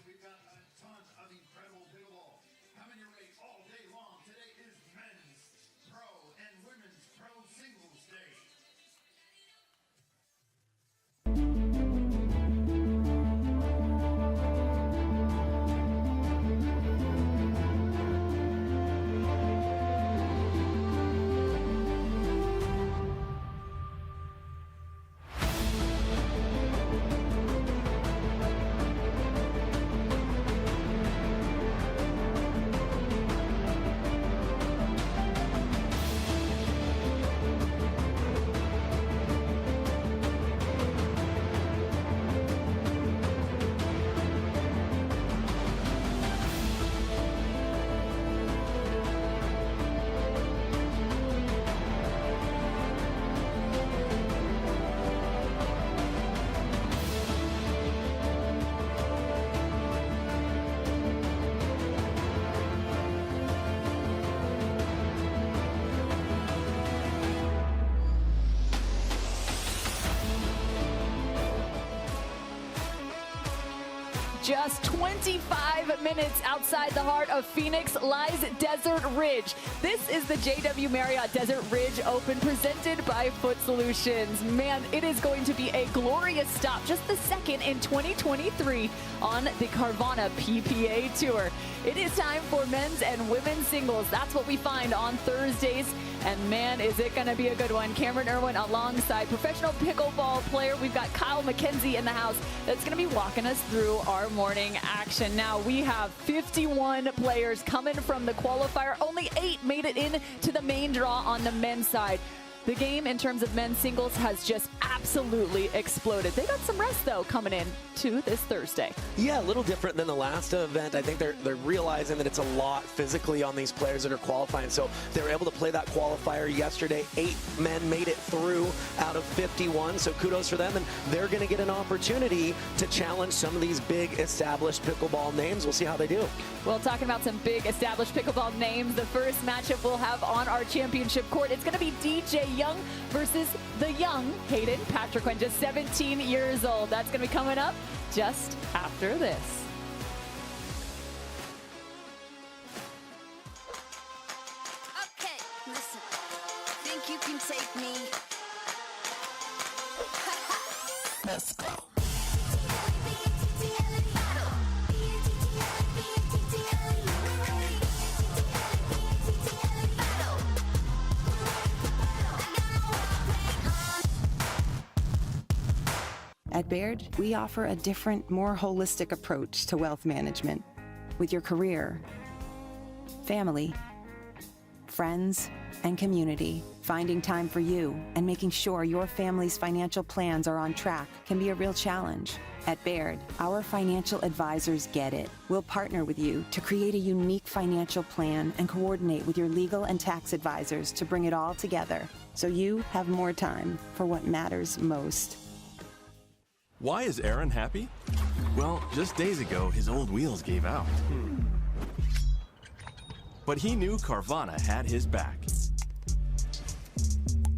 we've got a ton of incredible pickleball coming your way all day long. Today is men's pro and women's pro singles day. Just 25 minutes outside the heart of Phoenix lies Desert Ridge. This is the JW Marriott Desert Ridge Open presented by Foot Solutions. Man, it is going to be a glorious stop, just the second in 2023 on the Carvana PPA Tour. It is time for men's and women's singles. That's what we find on Thursdays. And man, is it going to be a good one. Cameron Irwin alongside professional pickleball player. We've got Kyle McKenzie in the house that's going to be walking us through our morning action. Now we have 51 players coming from the qualifier. Only 8 made it in to the main draw on the men's side. The game in terms of men's singles has just absolutely exploded. They got some rest though coming in to this Thursday. Yeah, a little different than the last event. I think they're realizing that it's a lot physically on these players that are qualifying. So they were able to play that qualifier yesterday. 8 men made it through out of 51. So kudos for them. And they're going to get an opportunity to challenge some of these big established pickleball names. We'll see how they do. Well, talking about some big established pickleball names, the first matchup we'll have on our championship court, it's going to be DJ Young versus the young Hayden Patriquin, just 17 years old. That's going to be coming up just after this. Okay, listen. Think you can take me? Let's go. At Baird, we offer a different, more holistic approach to wealth management. With your career, family, friends, and community, finding time for you and making sure your family's financial plans are on track can be a real challenge. At Baird, our financial advisors get it. We'll partner with you to create a unique financial plan and coordinate with your legal and tax advisors to bring it all together so you have more time for what matters most. Why is Aaron happy? Well, just days ago, his old wheels gave out. But he knew Carvana had his back.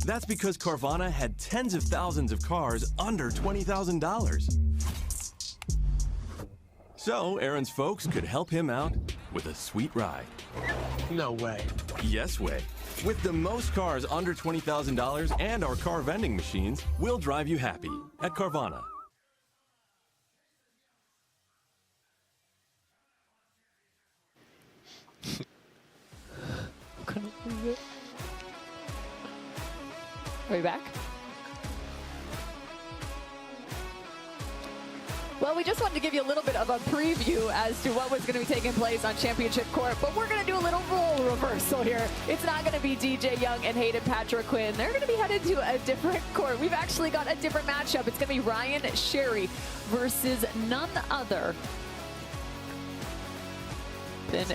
That's because Carvana had tens of thousands of cars under $20,000. So Aaron's folks could help him out with a sweet ride. No way. Yes way. With the most cars under $20,000 and our car vending machines, we'll drive you happy at Carvana. Are we back? Well, we just wanted to give you a little bit of a preview as to what was going to be taking place on Championship Court, but we're going to do a little role reversal here. It's not going to be DJ Young and Hayden Patriquin. They're going to be headed to a different court. We've actually got a different matchup. It's going to be Ryan Sherry versus none other than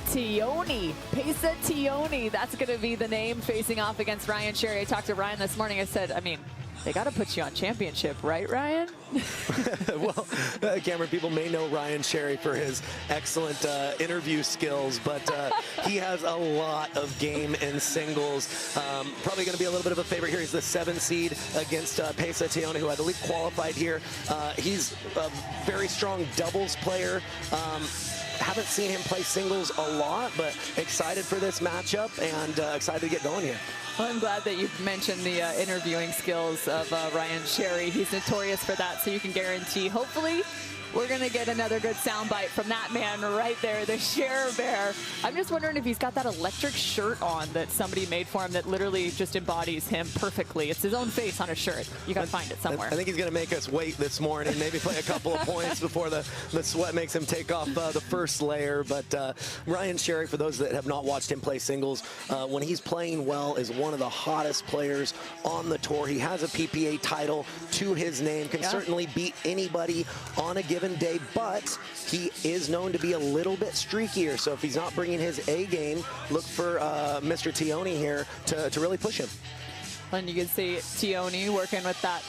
Tioni, Pesa Tioni. That's going to be the name facing off against Ryan Sherry. I talked to Ryan this morning. I said, I mean, They got to put you on championship, right, Ryan? Well, Cameron, people may know Ryan Sherry for his excellent interview skills, but he has a lot of game in singles. Probably going to be a little bit of a favorite here. He's the 7 seed against Pesa Tioni, who I believe qualified here. He's a very strong doubles player. Haven't seen him play singles a lot, but excited for this matchup and excited to get going here. Well, I'm glad that you mentioned the interviewing skills of Ryan Sherry. He's notorious for that, so you can guarantee, hopefully, we're going to get another good soundbite from that man right there, the Share Bear. I'm just wondering if he's got that electric shirt on that somebody made for him that literally just embodies him perfectly. It's his own face on a shirt. You got to find it somewhere. I think he's going to make us wait this morning, maybe play a couple of points before the sweat makes him take off the first layer. But Ryan Sherry, for those that have not watched him play singles, when he's playing well, is one of the hottest players on the tour. He has a PPA title to his name, can certainly beat anybody on a given day, but he is known to be a little bit streakier. So if he's not bringing his A game, look for Mr. Tioni here to really push him. And you can see Tioni working with that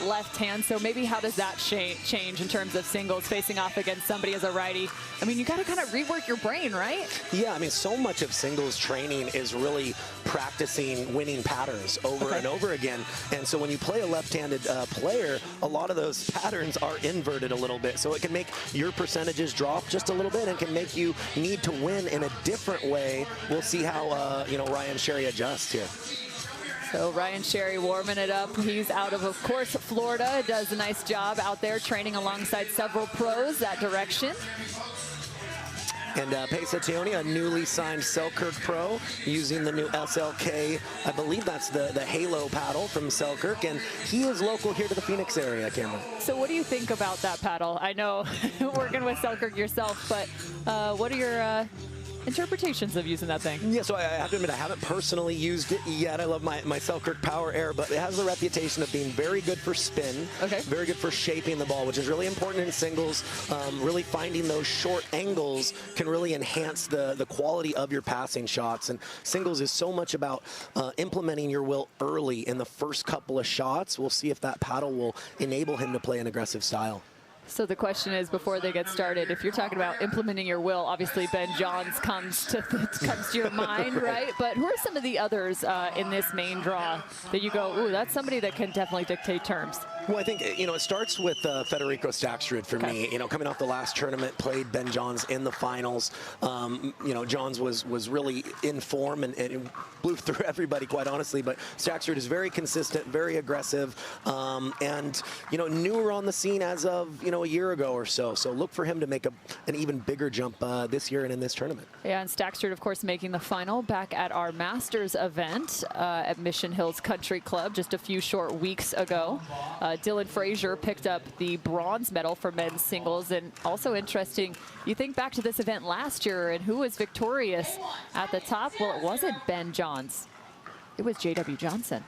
left hand. So maybe how does that change in terms of singles facing off against somebody as a righty? I mean, you got to kind of rework your brain, right? Yeah, I mean, so much of singles training is really practicing winning patterns over and over again. And so when you play a left-handed player, a lot of those patterns are inverted a little bit. So it can make your percentages drop just a little bit and can make you need to win in a different way. We'll see how, Ryan Sherry adjusts here. So Ryan Sherry warming it up. He's out of course, Florida. Does a nice job out there training alongside several pros that direction. And Pesa Tioni, a newly signed Selkirk pro, using the new SLK. I believe that's the Halo paddle from Selkirk, and he is local here to the Phoenix area, Cameron. So what do you think about that paddle? I know working with Selkirk yourself, but what are your interpretations of using that thing? Yeah, so I have to admit, I haven't personally used it yet. I love my Selkirk Power Air, but it has the reputation of being very good for spin, very good for shaping the ball, which is really important in singles. Really finding those short angles can really enhance the quality of your passing shots. And singles is so much about implementing your will early in the first couple of shots. We'll see if that paddle will enable him to play an aggressive style. So the question is, before they get started, if you're talking about implementing your will, obviously Ben Johns comes to your mind, right? But who are some of the others in this main draw that you go, ooh, that's somebody that can definitely dictate terms? Well, I think, it starts with Federico Staksrud for me. Coming off the last tournament, played Ben Johns in the finals. Johns was really in form and blew through everybody, quite honestly. But Staksrud is very consistent, very aggressive, and, newer on the scene as of, a year ago or so. So look for him to make an even bigger jump this year and in this tournament. Yeah, and Staksrud, of course, making the final back at our Masters event at Mission Hills Country Club just a few short weeks ago. Dylan Frazier picked up the bronze medal for men's singles. And also interesting, you think back to this event last year and who was victorious at the top? Well, it wasn't Ben Johns. It was J.W. Johnson.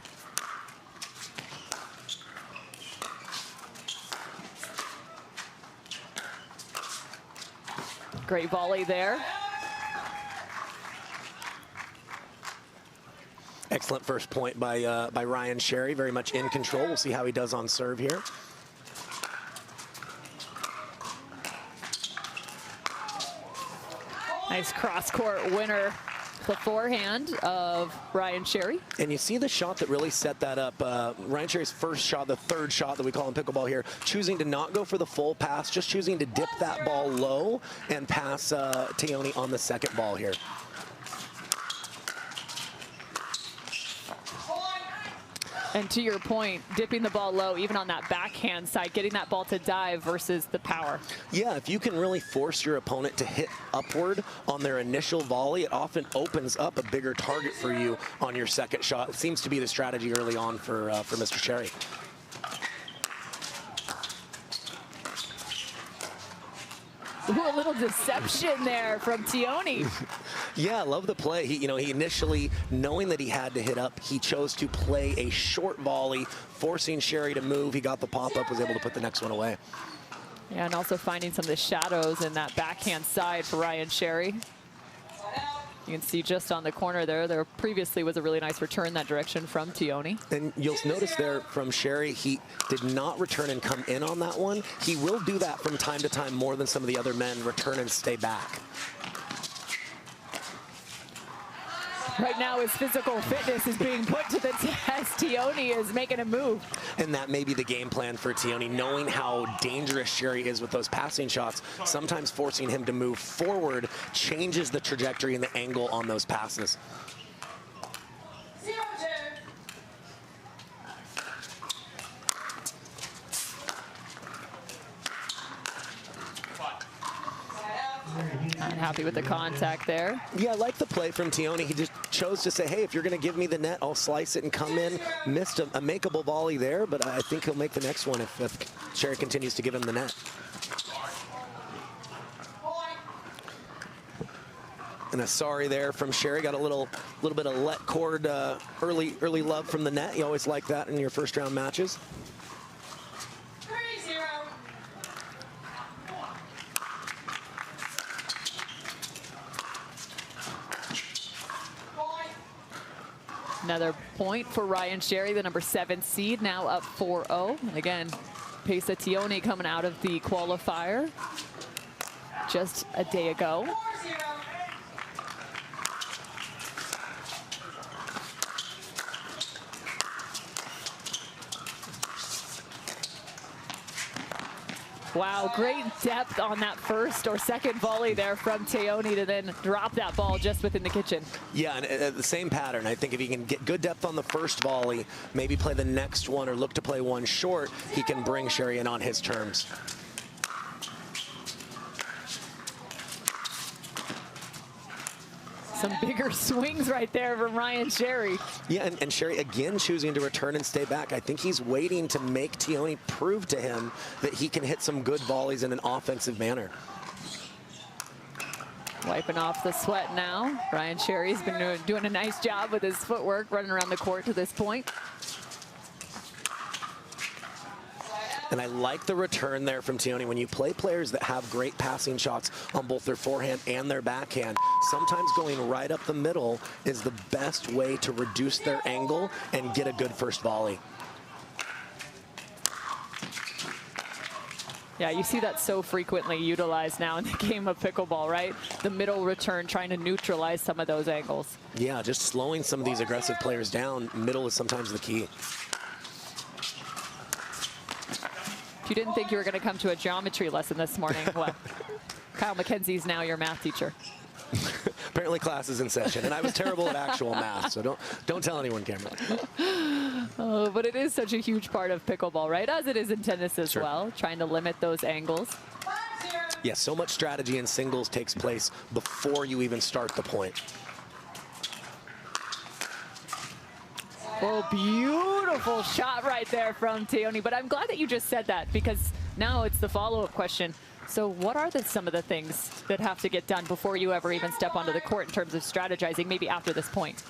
Great volley there. Excellent first point by Ryan Sherry, very much in control. We'll see how he does on serve here. Nice cross-court winner beforehand of Ryan Sherry. And you see the shot that really set that up. Ryan Sherry's first shot, the third shot that we call in pickleball here, choosing to not go for the full pass, just choosing to dip that ball low and pass Tioni on the second ball here. And to your point, dipping the ball low, even on that backhand side, getting that ball to dive versus the power. Yeah, if you can really force your opponent to hit upward on their initial volley, it often opens up a bigger target for you on your second shot. It seems to be the strategy early on for Mr. Sherry. Ooh, a little deception there from Tioni. Yeah, I love the play. He initially, knowing that he had to hit up, he chose to play a short volley, forcing Sherry to move. He got the pop-up, was able to put the next one away. Yeah, and also finding some of the shadows in that backhand side for Ryan Sherry. You can see just on the corner there previously was a really nice return that direction from Tioni. And you'll notice there from Sherry, he did not return and come in on that one. He will do that from time to time more than some of the other men, return and stay back. Right now, his physical fitness is being put to the test. Tioni is making a move. And that may be the game plan for Tioni, knowing how dangerous Sherry is with those passing shots. Sometimes forcing him to move forward changes the trajectory and the angle on those passes. Not happy with the contact there. Yeah, I like the play from Tioni. He just chose to say, hey, if you're going to give me the net, I'll slice it and come in. Missed a makeable volley there, but I think he'll make the next one if Sherry continues to give him the net. And a sorry there from Sherry. Got a little bit of let cord early love from the net. You always like that in your first round matches. Another point for Ryan Sherry, the number 7 seed, now up 4-0. And again, Pesa Tioni coming out of the qualifier just a day ago. Wow, great depth on that first or second volley there from Tioni to then drop that ball just within the kitchen. Yeah, and the same pattern. I think if he can get good depth on the first volley, maybe play the next one or look to play one short, he can bring Sherry in on his terms. Some bigger swings right there from Ryan Sherry. Yeah, and Sherry again choosing to return and stay back. I think he's waiting to make Tioni prove to him that he can hit some good volleys in an offensive manner. Wiping off the sweat now. Ryan Sherry's been doing a nice job with his footwork, running around the court to this point. And I like the return there from Tioni. When you play players that have great passing shots on both their forehand and their backhand, sometimes going right up the middle is the best way to reduce their angle and get a good first volley. Yeah, you see that so frequently utilized now in the game of pickleball, right? The middle return, trying to neutralize some of those angles. Yeah, just slowing some of these aggressive players down. Middle is sometimes the key. If you didn't think you were going to come to a geometry lesson this morning, well, Kyle McKenzie's now your math teacher. Apparently class is in session, and I was terrible at actual math, so don't tell anyone, Cameron. Oh, but it is such a huge part of pickleball, right? As it is in tennis as well, trying to limit those angles. Yeah, so much strategy in singles takes place before you even start the point. Oh, beautiful shot right there from Tioni. But I'm glad that you just said that, because now it's the follow-up question. So what are some of the things that have to get done before you ever even step onto the court in terms of strategizing, maybe after this point?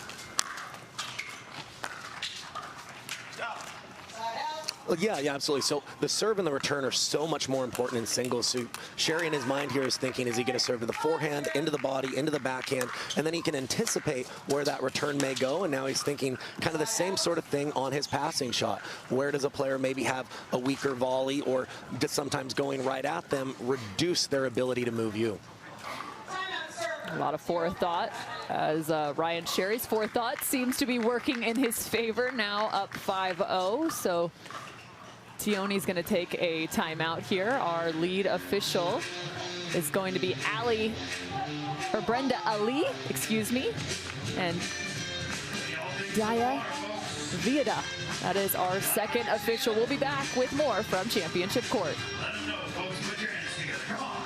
Well, yeah, absolutely. So the serve and the return are so much more important in singles. So Sherry in his mind here is thinking, is he going to serve to the forehand, into the body, into the backhand, and then he can anticipate where that return may go. And now he's thinking kind of the same sort of thing on his passing shot. Where does a player maybe have a weaker volley, or just sometimes going right at them reduce their ability to move you? A lot of forethought, as Ryan Sherry's forethought seems to be working in his favor, now up 5-0. So Tioni's going to take a timeout here. Our lead official is going to be Brenda Ali, excuse me, and Daya Viada. That is our second official. We'll be back with more from Championship Court. Let them know, folks. Put your hands together. Come on.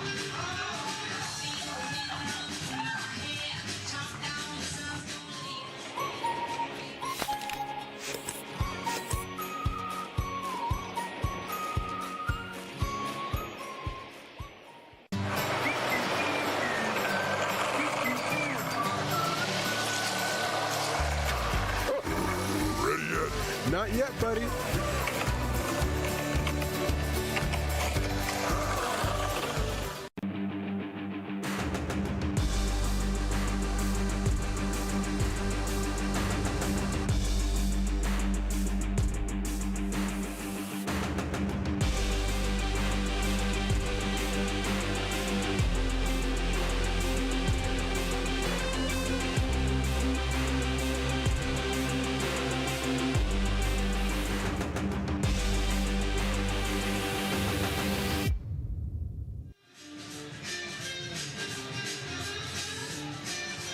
Not yet, buddy.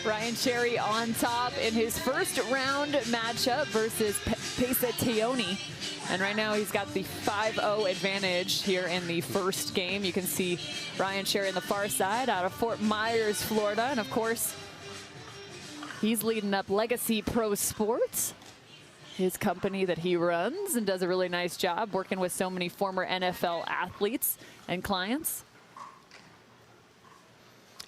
Ryan Cherry on top in his first round matchup versus Pesa Tioni. And right now he's got the 5-0 advantage here in the first game. You can see Ryan Cherry on the far side out of Fort Myers, Florida. And of course, he's leading up Legacy Pro Sports, his company that he runs, and does a really nice job working with so many former NFL athletes and clients.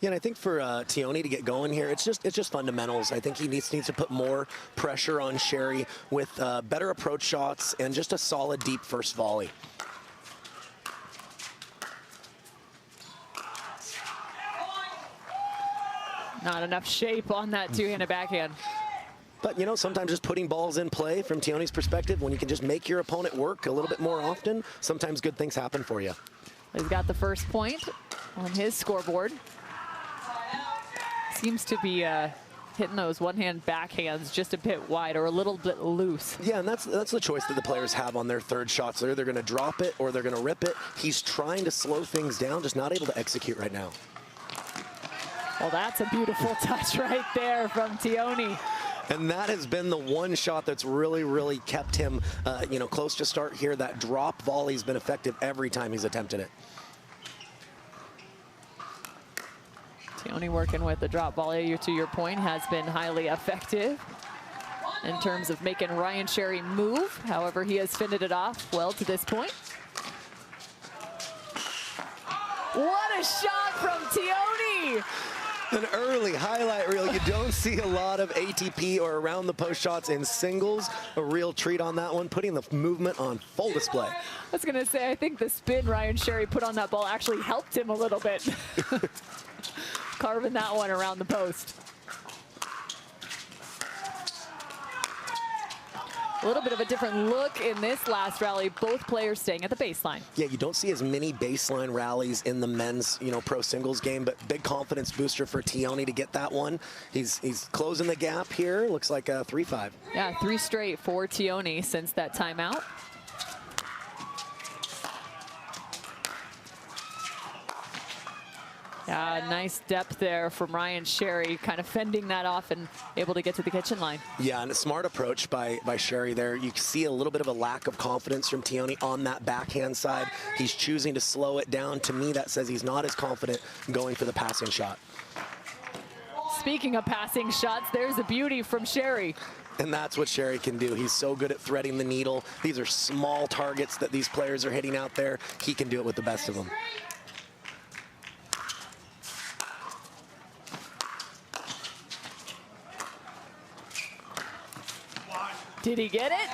Yeah, and I think for Tioni to get going here, it's just fundamentals. I think he needs to put more pressure on Cherry with better approach shots and just a solid deep first volley. Not enough shape on that two-handed backhand. But, you know, sometimes just putting balls in play from Tioni's perspective, when you can just make your opponent work a little bit more often, sometimes good things happen for you. He's got the first point on his scoreboard. Seems to be hitting those one-hand backhands just a bit wide or a little bit loose. Yeah, and that's the choice that the players have on their third shots. They're either going to drop it or they're going to rip it. He's trying to slow things down, just not able to execute right now. Well, that's a beautiful touch right there from Tioni. And that has been the one shot that's really, really kept him, you know, close to start here. That drop volley's been effective every time he's attempted it. Tioni working with the drop volley, to your point, has been highly effective in terms of making Ryan Cherry move. However, he has fended it off well to this point. What a shot from Tioni! An early highlight reel. You don't see a lot of ATP or around the post shots in singles. A real treat on that one, putting the movement on full display. I was going to say, I think the spin Ryan Cherry put on that ball actually helped him a little bit. Carving that one around the post. A little bit of a different look in this last rally, both players staying at the baseline. Yeah, you don't see as many baseline rallies in the men's, you know, pro singles game, but big confidence booster for Tioni to get that one. He's closing the gap here. Looks like a 3-5. Yeah, 3 straight for Tioni since that timeout. Yeah, nice depth there from Ryan Cherry, kind of fending that off and able to get to the kitchen line. Yeah, and a smart approach by Cherry there. You see a little bit of a lack of confidence from Tioni on that backhand side. He's choosing to slow it down. To me, that says he's not as confident going for the passing shot. Speaking of passing shots, there's a beauty from Cherry. And that's what Cherry can do. He's so good at threading the needle. These are small targets that these players are hitting out there. He can do it with the best of them. Did he get it?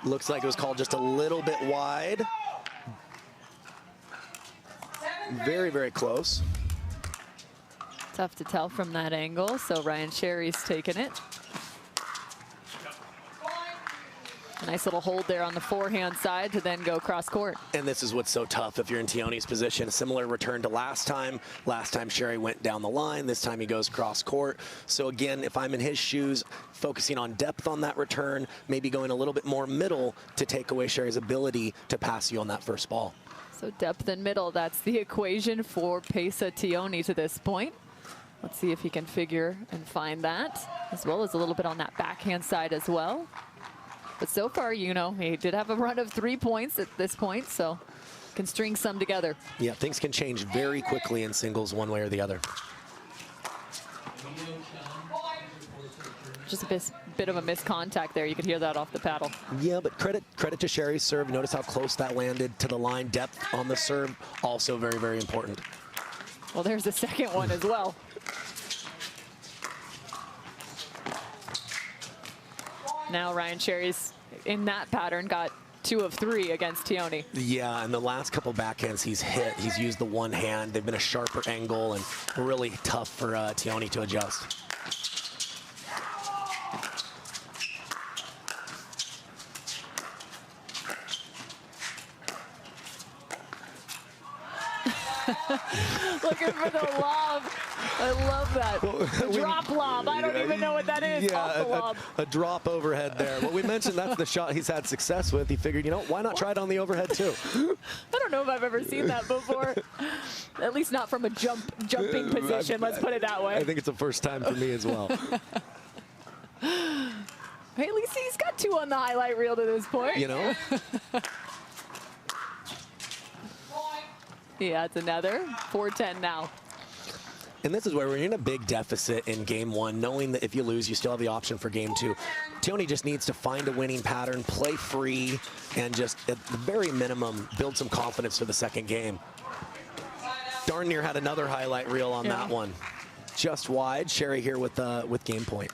Looks like it was called just a little bit wide. Very, very close. Tough to tell from that angle, so Ryan Cherry's taking it. A nice little hold there on the forehand side to then go cross court. And this is what's so tough if you're in Tioni's position. A similar return to last time. Last time Cherry went down the line. This time he goes cross court. So again, if I'm in his shoes, focusing on depth on that return, maybe going a little bit more middle to take away Cherry's ability to pass you on that first ball. So depth and middle, that's the equation for Pesa Tioni to this point. Let's see if he can figure and find that, as well as a little bit on that backhand side as well. But so far, you know, he did have a run of 3 points at this point, so can string some together. Yeah, things can change very quickly in singles one way or the other. Just a bit of a miscontact there. You could hear that off the paddle. Yeah, but credit to Cherry's serve. Notice how close that landed to the line. Depth on the serve, also very, very important. Well, there's the second one as well. Now Ryan Cherry's in that pattern got 2 of 3 against Tioni. Yeah, and the last couple backhands he's hit, he's used the one hand. They've been a sharper angle and really tough for Tioni to adjust. Looking for the lob. I love that. The drop lob. I don't even know what that is. Off the lob. A drop overhead there. Well, we mentioned that's the shot he's had success with. He figured, you know, why not try it on the overhead too? I don't know if I've ever seen that before. At least not from a jumping position. Let's put it that way. I think it's the first time for me as well. Hey, at least he's got 2 on the highlight reel to this point. You know? Yeah, it's another 4-10 now. And this is where we're in a big deficit in game 1, knowing that if you lose, you still have the option for game 2. Tioni just needs to find a winning pattern, play free, and just at the very minimum, build some confidence for the second game. Darn near had another highlight reel on that one. Just wide. Sherry here with game point.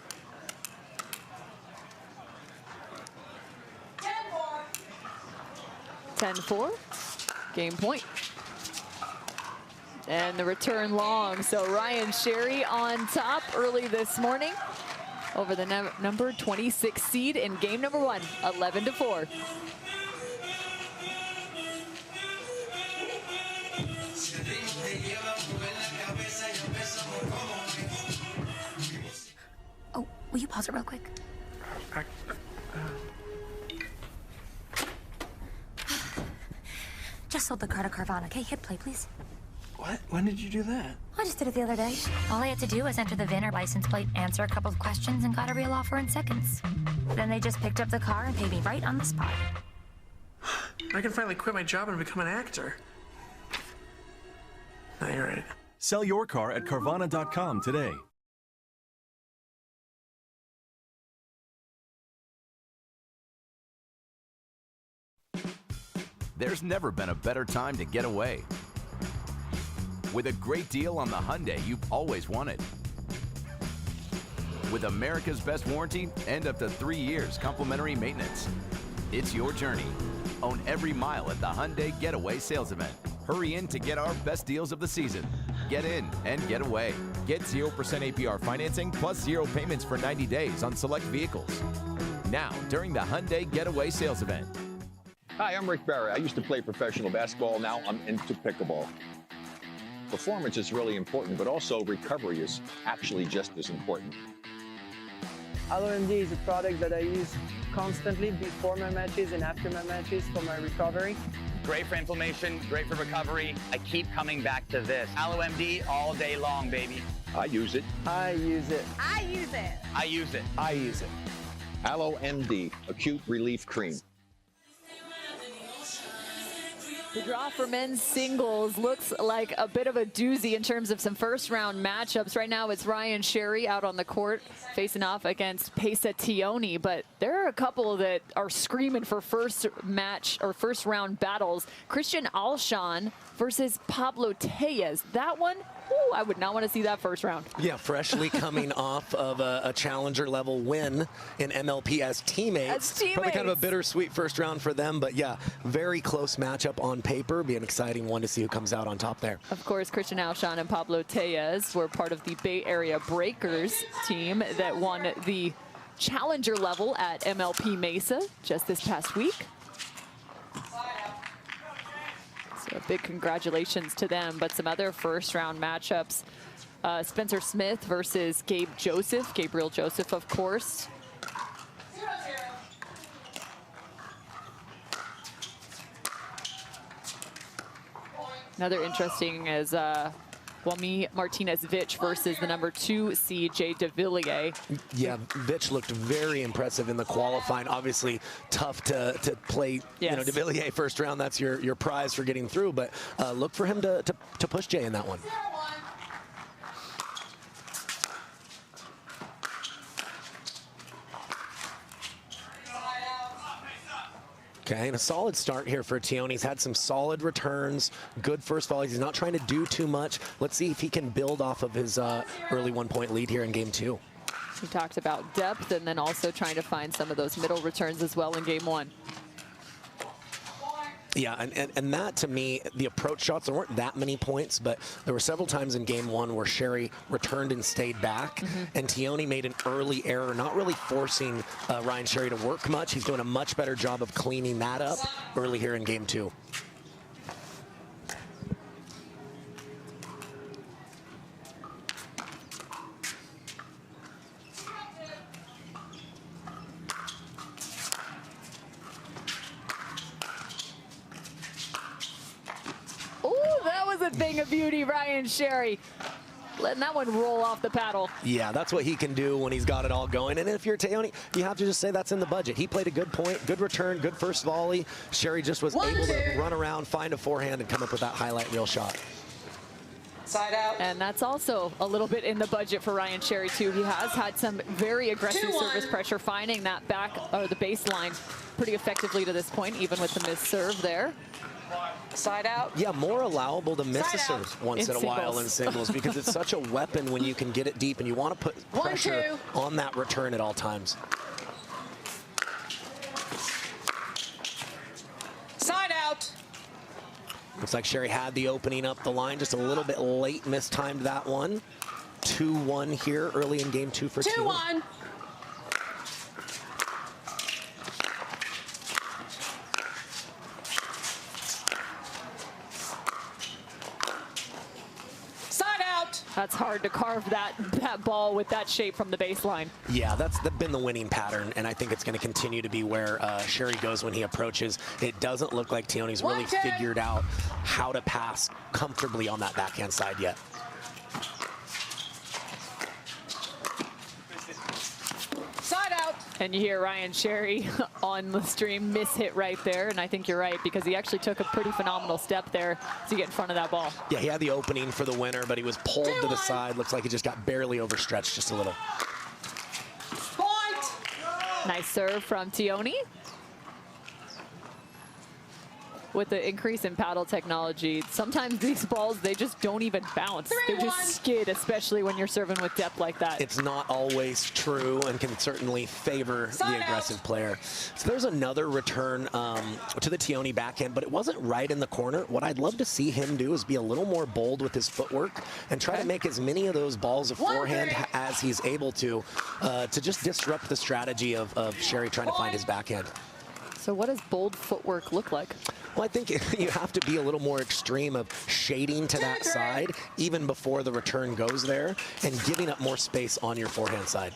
10-4, game point. And the return long. So Ryan Sherry on top early this morning over the number 26 seed in game number 1, 11-4. Oh, will you pause it real quick? Just sold the car to Carvana. Okay, hit play, please. What? When did you do that? I just did it the other day. All I had to do was enter the VIN or license plate, answer a couple of questions, and got a real offer in seconds. Then they just picked up the car and paid me right on the spot. I can finally quit my job and become an actor. No, you're right. Sell your car at Carvana.com today. There's never been a better time to get away. With a great deal on the Hyundai you've always wanted. With America's best warranty and up to 3 years complimentary maintenance. It's your journey. Own every mile at the Hyundai Getaway Sales Event. Hurry in to get our best deals of the season. Get in and get away. Get 0% APR financing plus 0 payments for 90 days on select vehicles. Now, during the Hyundai Getaway Sales Event. Hi, I'm Rick Barry. I used to play professional basketball. Now I'm into pickleball. Performance is really important, but also recovery is actually just as important. AlloMD is a product that I use constantly before my matches and after my matches for my recovery. Great for inflammation, great for recovery. I keep coming back to this. AlloMD all day long, baby. I use it. I use it. I use it. I use it. I use it. AlloMD, acute relief cream. The draw for men's singles looks like a bit of a doozy in terms of some first-round matchups. Right now, it's Ryan Sherry out on the court facing off against Pesa Tioni, but there are a couple that are screaming for first-round battles. Christian Alshon versus Pablo Tellez. That one, ooh, I would not want to see that first round. Yeah, freshly coming off of a challenger-level win in MLP as teammates. Probably kind of a bittersweet first round for them, but yeah, very close matchup on paper. Be an exciting one to see who comes out on top there. Of course, Christian Alshon and Pablo Tellez were part of the Bay Area Breakers team that won the challenger level at MLP Mesa just this past week. So big congratulations to them, but some other first-round matchups. Spencer Smith versus Gabriel Joseph, of course. Another interesting is Wami Martinez-Vich versus the number 2 seed, Jay Devilliers. Yeah, Vich looked very impressive in the qualifying. Obviously, tough to play, yes. You know, Devilliers first round. That's your prize for getting through. But look for him to push Jay in that one. Okay, and a solid start here for Tioni. He's had some solid returns, good first volleys. He's not trying to do too much. Let's see if he can build off of his early 1-point lead here in game 2. We talked about depth and then also trying to find some of those middle returns as well in game 1. Yeah, and that, to me, the approach shots, there weren't that many points, but there were several times in game 1 where Sherry returned and stayed back, and Tioni made an early error, not really forcing Ryan Sherry to work much. He's doing a much better job of cleaning that up early here in game 2. Thing of beauty, Ryan Sherry. Letting that one roll off the paddle. Yeah, that's what he can do when he's got it all going. And if you're Tioni, you have to just say that's in the budget. He played a good point, good return, good first volley. Sherry just was able to run around, find a forehand, and come up with that highlight reel shot. Side out. And that's also a little bit in the budget for Ryan Sherry, too. He has had some very aggressive service pressure, finding that back or the baseline pretty effectively to this point, even with the missed serve there. Side out. Yeah, more allowable to miss a serve once in a while in singles because it's such a weapon when you can get it deep and you want to put pressure on that return at all times. Side out. Looks like Sherry had the opening up the line, just a little bit late, mistimed that one. 2-1 here early in game 2 for Tioni. 2-1. That's hard to carve that ball with that shape from the baseline. Yeah, that's been the winning pattern, and I think it's going to continue to be where Sherry goes when he approaches. It doesn't look like Tioni's really figured out how to pass comfortably on that backhand side yet. Side out. And you hear Ryan Sherry on the stream miss-hit right there, and I think you're right because he actually took a pretty phenomenal step there to get in front of that ball. Yeah, he had the opening for the winner, but he was pulled to the side. Looks like he just got barely overstretched just a little. Point. Nice serve from Tioni. With the increase in paddle technology, sometimes these balls, they just don't even bounce. They just skid, especially when you're serving with depth like that. It's not always true and can certainly favor the aggressive player. So there's another return to the Tioni backhand, but it wasn't right in the corner. What I'd love to see him do is be a little more bold with his footwork and try to make as many of those balls a forehand as he's able to just disrupt the strategy of Sherry trying to find his backhand. So what does bold footwork look like? Well, I think you have to be a little more extreme of shading to that side even before the return goes there and giving up more space on your forehand side.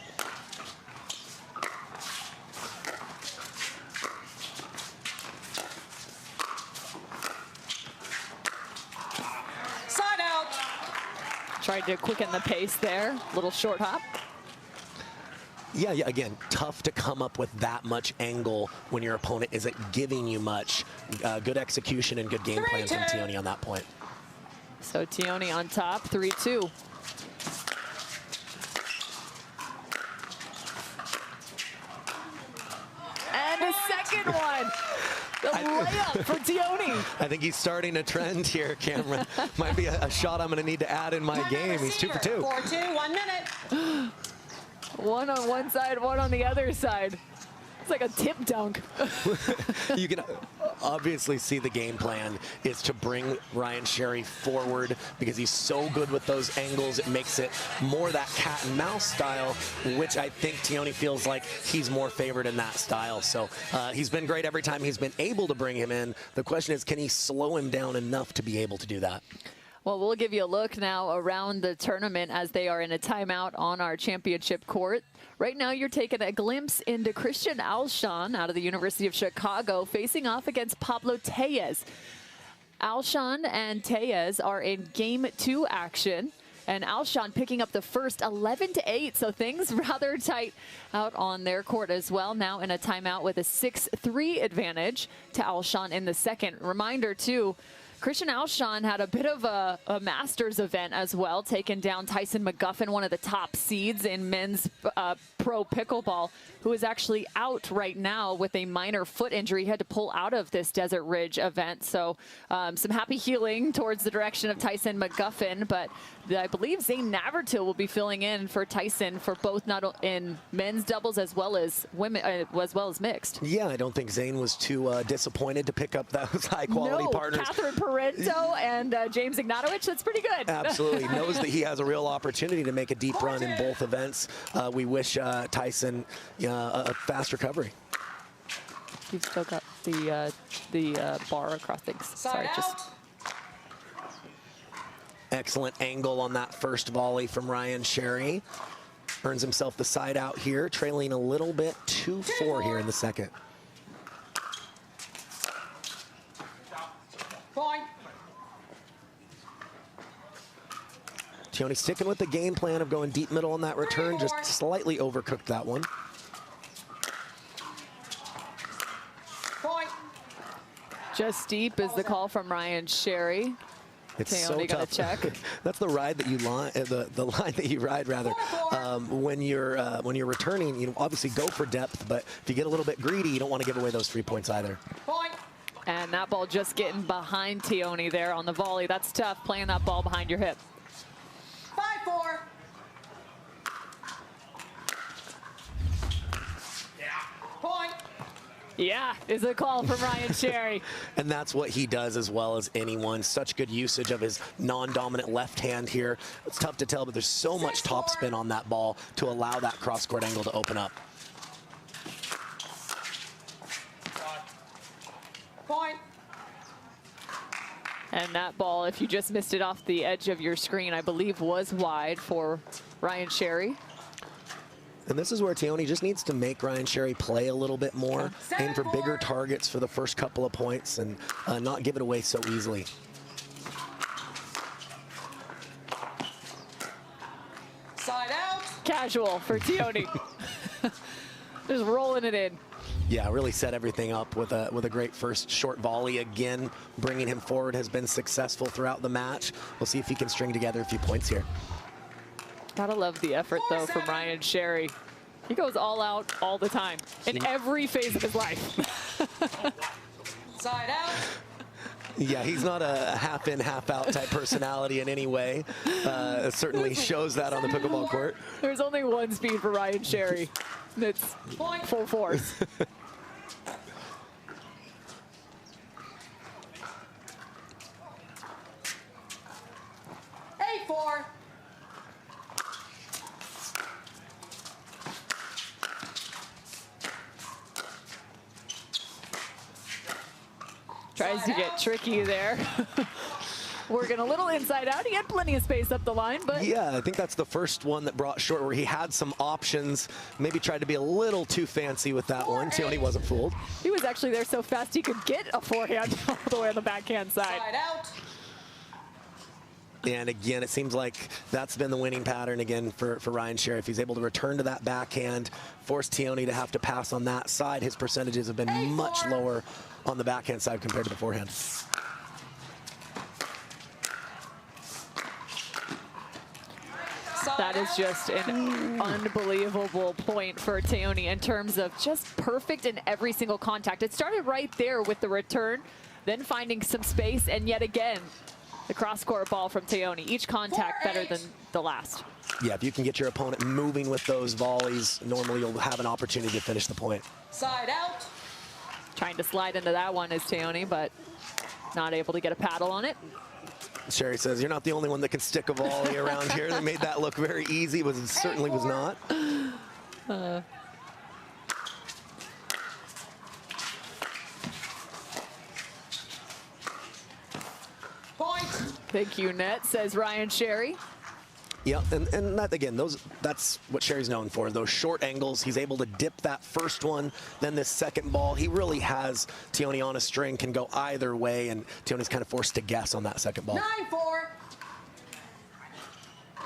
Side out. Tried to quicken the pace there. Little short hop. Yeah, again, tough to come up with that much angle when your opponent isn't giving you much. Good execution and good game plan from Tioni on that point. So Tioni on top, 3-2. And a second one. The layup for Tioni. I think he's starting a trend here, Cameron. Might be a shot I'm going to need to add in my game. He's 2 for 2. 4-2, 1 minute. One on one side, one on the other side. It's like a tip dunk. You can obviously see the game plan is to bring Ryan Sherry forward because he's so good with those angles. It makes it more that cat and mouse style, which I think Tioni feels like he's more favored in that style. So he's been great every time he's been able to bring him in. The question is, can he slow him down enough to be able to do that? Well, we'll give you a look now around the tournament as they are in a timeout on our championship court. Right now, you're taking a glimpse into Christian Alshon out of the University of Chicago facing off against Pablo Tellez. Alshon and Tellez are in Game 2 action, and Alshon picking up the first 11-8, so things rather tight out on their court as well. Now in a timeout with a 6-3 advantage to Alshon in the second. Reminder, too, Christian Alshon had a bit of a Masters event as well, taking down Tyson McGuffin, one of the top seeds in men's pro pickleball, who is actually out right now with a minor foot injury. He had to pull out of this Desert Ridge event. So some happy healing towards the direction of Tyson McGuffin, but I believe Zane Navertil will be filling in for Tyson for both not in men's doubles as well as women, as well as mixed. Yeah, I don't think Zane was too disappointed to pick up those high-quality partners. Catherine Parenteau and James Ignatowicz, that's pretty good. Absolutely. Knows that he has a real opportunity to make a deep run in both events. We wish Tyson a fast recovery. You've still got the bar across things. Sorry, just... Excellent angle on that first volley from Ryan Sherry. Earns himself the side out here, trailing a little bit, 2-4 here in the second. Point. Tioni sticking with the game plan of going deep middle on that return, just slightly overcooked that one. Just deep is the call from Ryan Sherry. It's Tioni so tough. Check. That's the ride that you line, the line that you ride rather. When you're returning, you know, obviously go for depth, but if you get a little bit greedy, you don't want to give away those 3 points either. And that ball just getting behind Tioni there on the volley. That's tough, playing that ball behind your hip. 5-4. Point. Yeah, is a call from Ryan Sherry. And that's what he does as well as anyone. Such good usage of his non-dominant left hand here. It's tough to tell, but there's so much topspin on that ball to allow that cross-court angle to open up. Point. And that ball, if you just missed it off the edge of your screen, I believe was wide for Ryan Sherry. And this is where Tioni just needs to make Ryan Sherry play a little bit more, aim for bigger targets for the first couple of points, and not give it away so easily. Side out. Casual for Tioni. Just rolling it in. Yeah, really set everything up with a great first short volley. Again, bringing him forward has been successful throughout the match. We'll see if he can string together a few points here. Gotta love the effort, though, from Ryan Sherry. He goes all out all the time, in every phase of his life. Side out. Yeah, he's not a half in, half out type personality in any way. It certainly shows that on the pickleball court. There's only one speed for Ryan Sherry. It's full force. 8-4. Tries to get tricky there. Working a little inside out. He had plenty of space up the line, but... Yeah, I think that's the first one that brought short, where he had some options. Maybe tried to be a little too fancy with that one. Tioni wasn't fooled. He was actually there so fast he could get a forehand all the way on the backhand side. Side out. And again, it seems like that's been the winning pattern again for Ryan Sherry. If he's able to return to that backhand, force Tioni to have to pass on that side, his percentages have been much lower on the backhand side compared to the forehand. That is just an unbelievable point for Tioni in terms of just perfect in every single contact. It started right there with the return, then finding some space, and yet again, the cross-court ball from Tioni. Each contact better than the last. Yeah, if you can get your opponent moving with those volleys, normally you'll have an opportunity to finish the point. Side out. Trying to slide into that one is Tioni, but not able to get a paddle on it. Sherry says, you're not the only one that can stick a volley around here. They made that look very easy, but it certainly was not. Point. Thank you, Net, says Ryan Sherry. Yeah, and that, again, that's what Sherry's known for, those short angles. He's able to dip that first one, then this second ball. He really has Tioni on a string, can go either way, and Tioni's kind of forced to guess on that second ball. 9-4.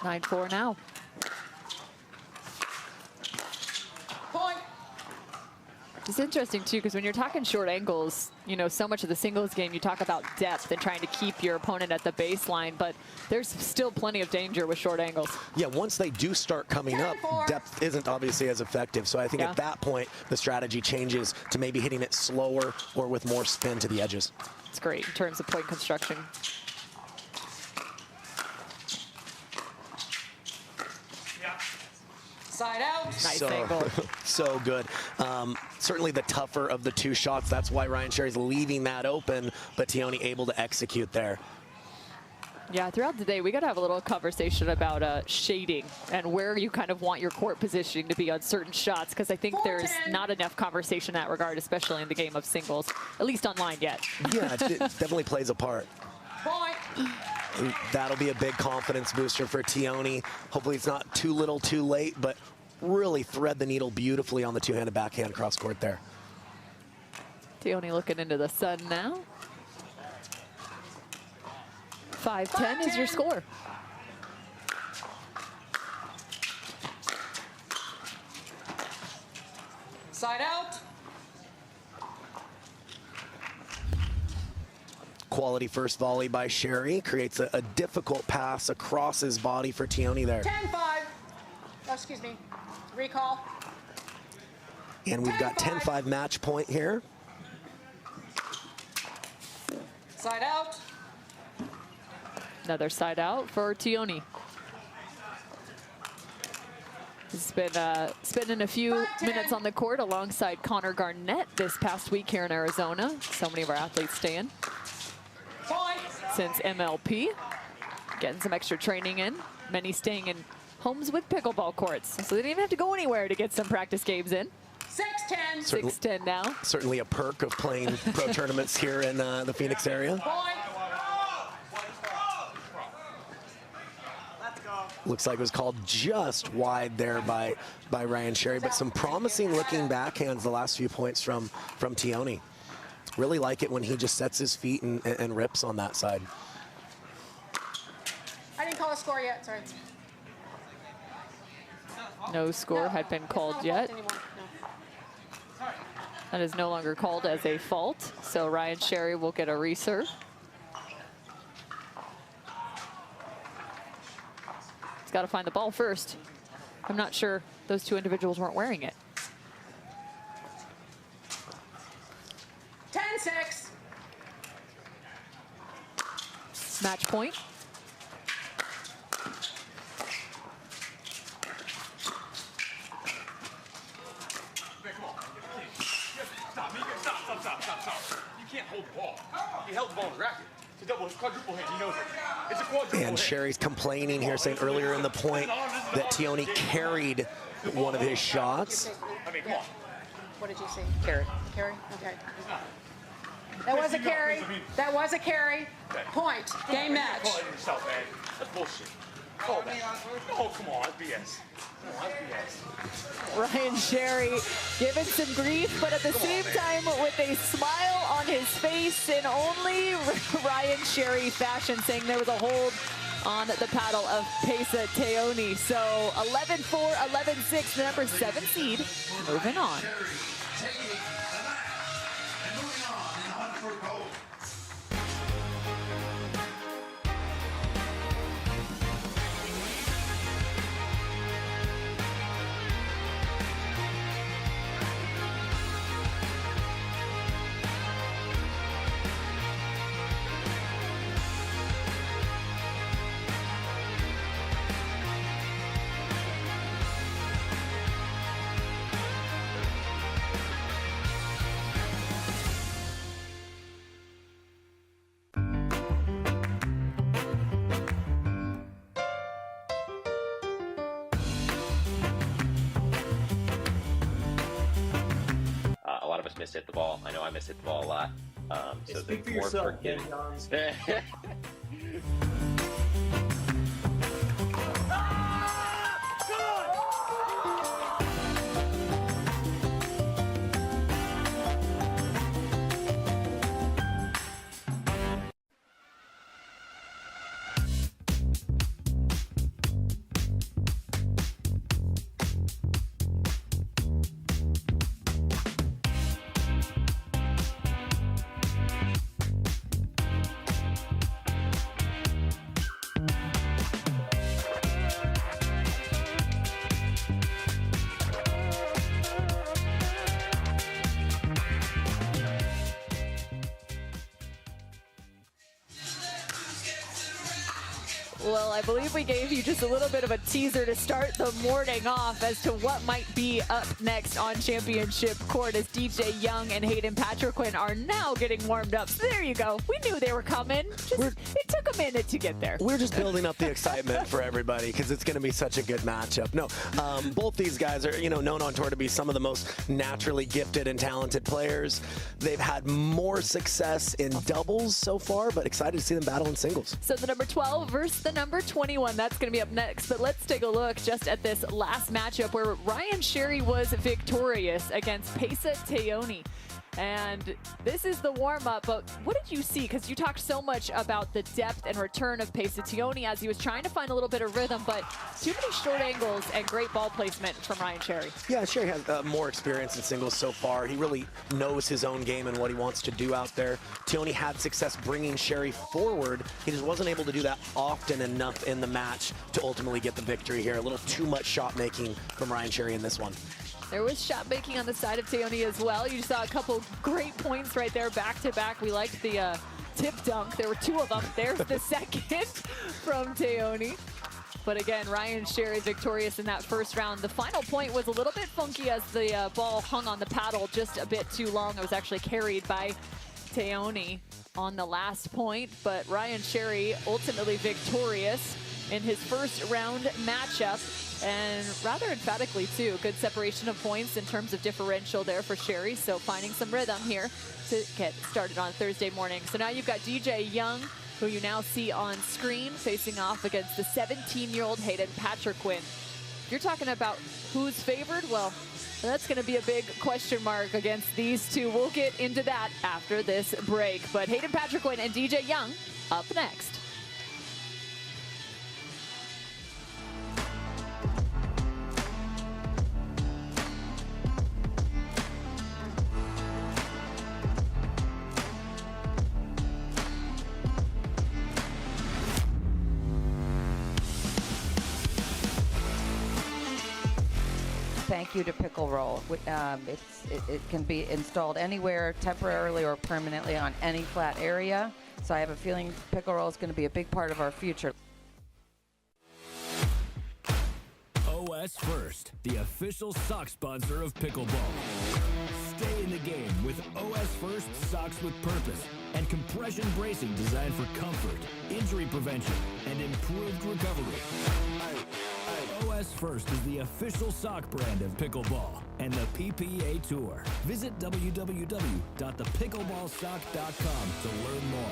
9-4 now. Point. It's interesting, too, because when you're talking short angles, you know, so much of the singles game, you talk about depth and trying to keep your opponent at the baseline, but there's still plenty of danger with short angles. Yeah, once they do start coming up, depth isn't obviously as effective. So I think at that point, the strategy changes to maybe hitting it slower or with more spin to the edges. It's great in terms of point construction. Side out. Nice angle. So good. Certainly the tougher of the two shots. That's why Ryan Sherry's leaving that open, but Tioni able to execute there. Yeah, throughout the day, we got to have a little conversation about shading and where you kind of want your court positioning to be on certain shots, because I think there's not enough conversation in that regard, especially in the game of singles, at least online yet. Yeah, it definitely plays a part. Point. That'll be a big confidence booster for Tioni. Hopefully it's not too little too late, but really thread the needle beautifully on the two-handed backhand cross court there. Tioni looking into the sun now. 5-10 is your score. Side out. Quality first volley by Sherry. Creates a difficult pass across his body for Tioni there. 10-5. Oh, excuse me. Recall. And we've got 10-5 match point here. Side out. Another side out for Tioni. He's been spending a few minutes on the court alongside Connor Garnett this past week here in Arizona. So many of our athletes staying since MLP. Getting some extra training in. Many staying in homes with pickleball courts. So they didn't even have to go anywhere to get some practice games in. 6-10. 6-10 now. Certainly a perk of playing pro tournaments here in the Phoenix area. Looks like it was called just wide there by Ryan Sherry, but some promising looking backhands the last few points from Tioni. Really like it when he just sets his feet and rips on that side. I didn't call a score yet, sorry. No score had been called yet. That is no longer called as a fault, so Ryan Sherry will get a reserve. He's got to find the ball first. I'm not sure those two individuals weren't wearing it. 10-6. Match point. Stop. You can't hold the ball. He held the ball in the racket. It's a double, quadruple hand. He knows it. It's a quadruple hand. And Sherry's complaining here, saying earlier in the point that Tioni carried one of his shots. I mean, come on. What did you see? Carry. Carry? Okay. That was a carry. That was a carry. Point. Game match. Call it yourself, man. That's bullshit. Call that. Oh, come on. That's BS. Ryan Sherry giving some grief, but at the same time with a smile on his face in only Ryan Sherry fashion, saying there was a hold on the paddle of Pesa Tioni. So 11-4, 11-6, the number 7 seed, moving on. Mishit the ball. I know I mishit the ball a lot. So speak for more yourself, forgiving. Well, I believe we gave you just a little bit of a teaser to start the morning off as to what might be up next on Championship Court as DJ Young and Hayden Patriquin are now getting warmed up. So there you go. We knew they were coming. It took a minute to get there. We're just building up the excitement for everybody because it's going to be such a good matchup. No, both these guys are, known on tour to be some of the most naturally gifted and talented players. They've had more success in doubles so far, but excited to see them battle in singles. So the number 12 versus the number 21, that's going to be up next. But let's take a look just at this last matchup where Ryan Sherry was victorious against Pesa Tioni. And this is the warm-up, but what did you see? Because you talked so much about the depth and return of Pesa Tioni as he was trying to find a little bit of rhythm, but too many short angles and great ball placement from Ryan Sherry. Yeah, Sherry has more experience in singles so far. He really knows his own game and what he wants to do out there. Tioni had success bringing Sherry forward. He just wasn't able to do that often enough in the match to ultimately get the victory here. A little too much shot making from Ryan Sherry in this one. There was shot making on the side of Tioni as well. You saw a couple great points right there, back to back. We liked the tip dunk. There were two of them. There's the second from Tioni. But again, Ryan Sherry victorious in that first round. The final point was a little bit funky as the ball hung on the paddle just a bit too long. It was actually carried by Tioni on the last point. But Ryan Sherry ultimately victorious in his first round matchup. And rather emphatically, too. Good separation of points in terms of differential there for Sherry. So finding some rhythm here to get started on Thursday morning. So now you've got DJ Young, who you now see on screen, facing off against the 17-year-old Hayden Patriquin. If you're talking about who's favored, well, that's going to be a big question mark against these two. We'll get into that after this break. But Hayden Patriquin and DJ Young up next. Thank you to Pickle Roll. It can be installed anywhere, temporarily or permanently, on any flat area. So I have a feeling Pickle Roll is going to be a big part of our future. OS First, the official sock sponsor of pickleball. Stay in the game with OS First socks with purpose and compression bracing designed for comfort, injury prevention, and improved recovery. OS First is the official sock brand of pickleball and the PPA Tour. Visit www.thepickleballsock.com to learn more.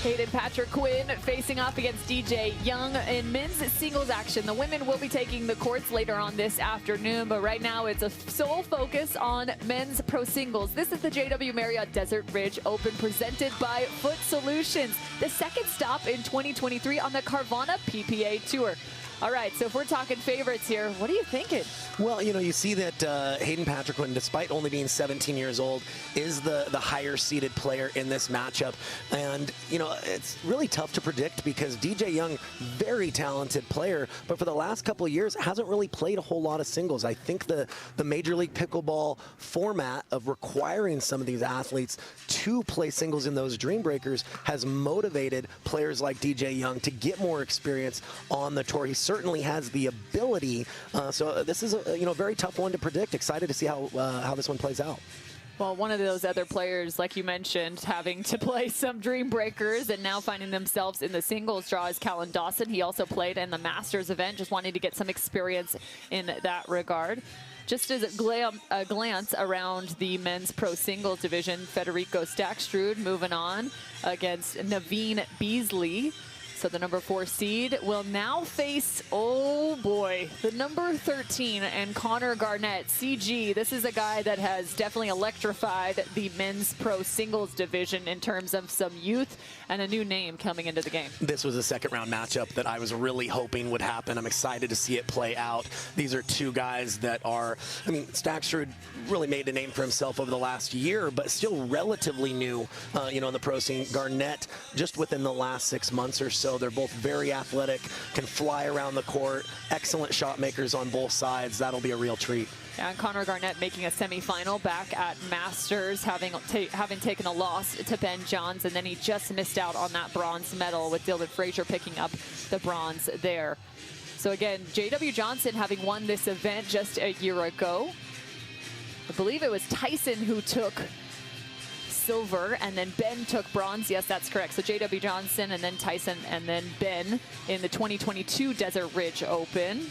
Hayden Patriquin facing off against DJ Young in men's singles action. The women will be taking the courts later on this afternoon, but right now it's a sole focus on men's pro singles. This is the JW Marriott Desert Ridge Open presented by Foot Solutions, the second stop in 2023 on the Carvana PPA Tour. All right, so if we're talking favorites here, what are you thinking? Well, you know, you see that Hayden Patriquin, despite only being 17 years old, is the higher-seeded player in this matchup. And, you know, it's really tough to predict because DJ Young, very talented player, but for the last couple of years, hasn't really played a whole lot of singles. I think the Major League Pickleball format of requiring some of these athletes to play singles in those Dream Breakers has motivated players like DJ Young to get more experience on the tour. He certainly has the ability, so this is a very tough one to predict. Excited to see how this one plays out. Well, one of those other players, like you mentioned, having to play some Dream Breakers and now finding themselves in the singles draw is Callan Dawson. He also played in the Masters event, just wanting to get some experience in that regard. Just as a glance around the men's pro singles division, Federico Staksrud moving on against Naveen Beasley. So the number 4 seed will now face, oh boy, the number 13 and Connor Garnett. CG, this is a guy that has definitely electrified the men's pro singles division in terms of some youth and a new name coming into the game. This was a second-round matchup that I was really hoping would happen. I'm excited to see it play out. These are two guys that are, I mean, Staksrud really made a name for himself over the last year, but still relatively new, in the pro scene. Garnett, just within the last 6 months or so, so they're both very athletic, can fly around the court, excellent shot makers on both sides. That'll be a real treat. Yeah, and Connor Garnett making a semifinal back at Masters, having taken a loss to Ben Johns, and then he just missed out on that bronze medal with Dylan Frazier picking up the bronze there. So again, J.W. Johnson having won this event just a year ago. I believe it was Tyson who took silver, and then Ben took bronze. Yes, that's correct. So J.W. Johnson, and then Tyson, and then Ben in the 2022 Desert Ridge Open.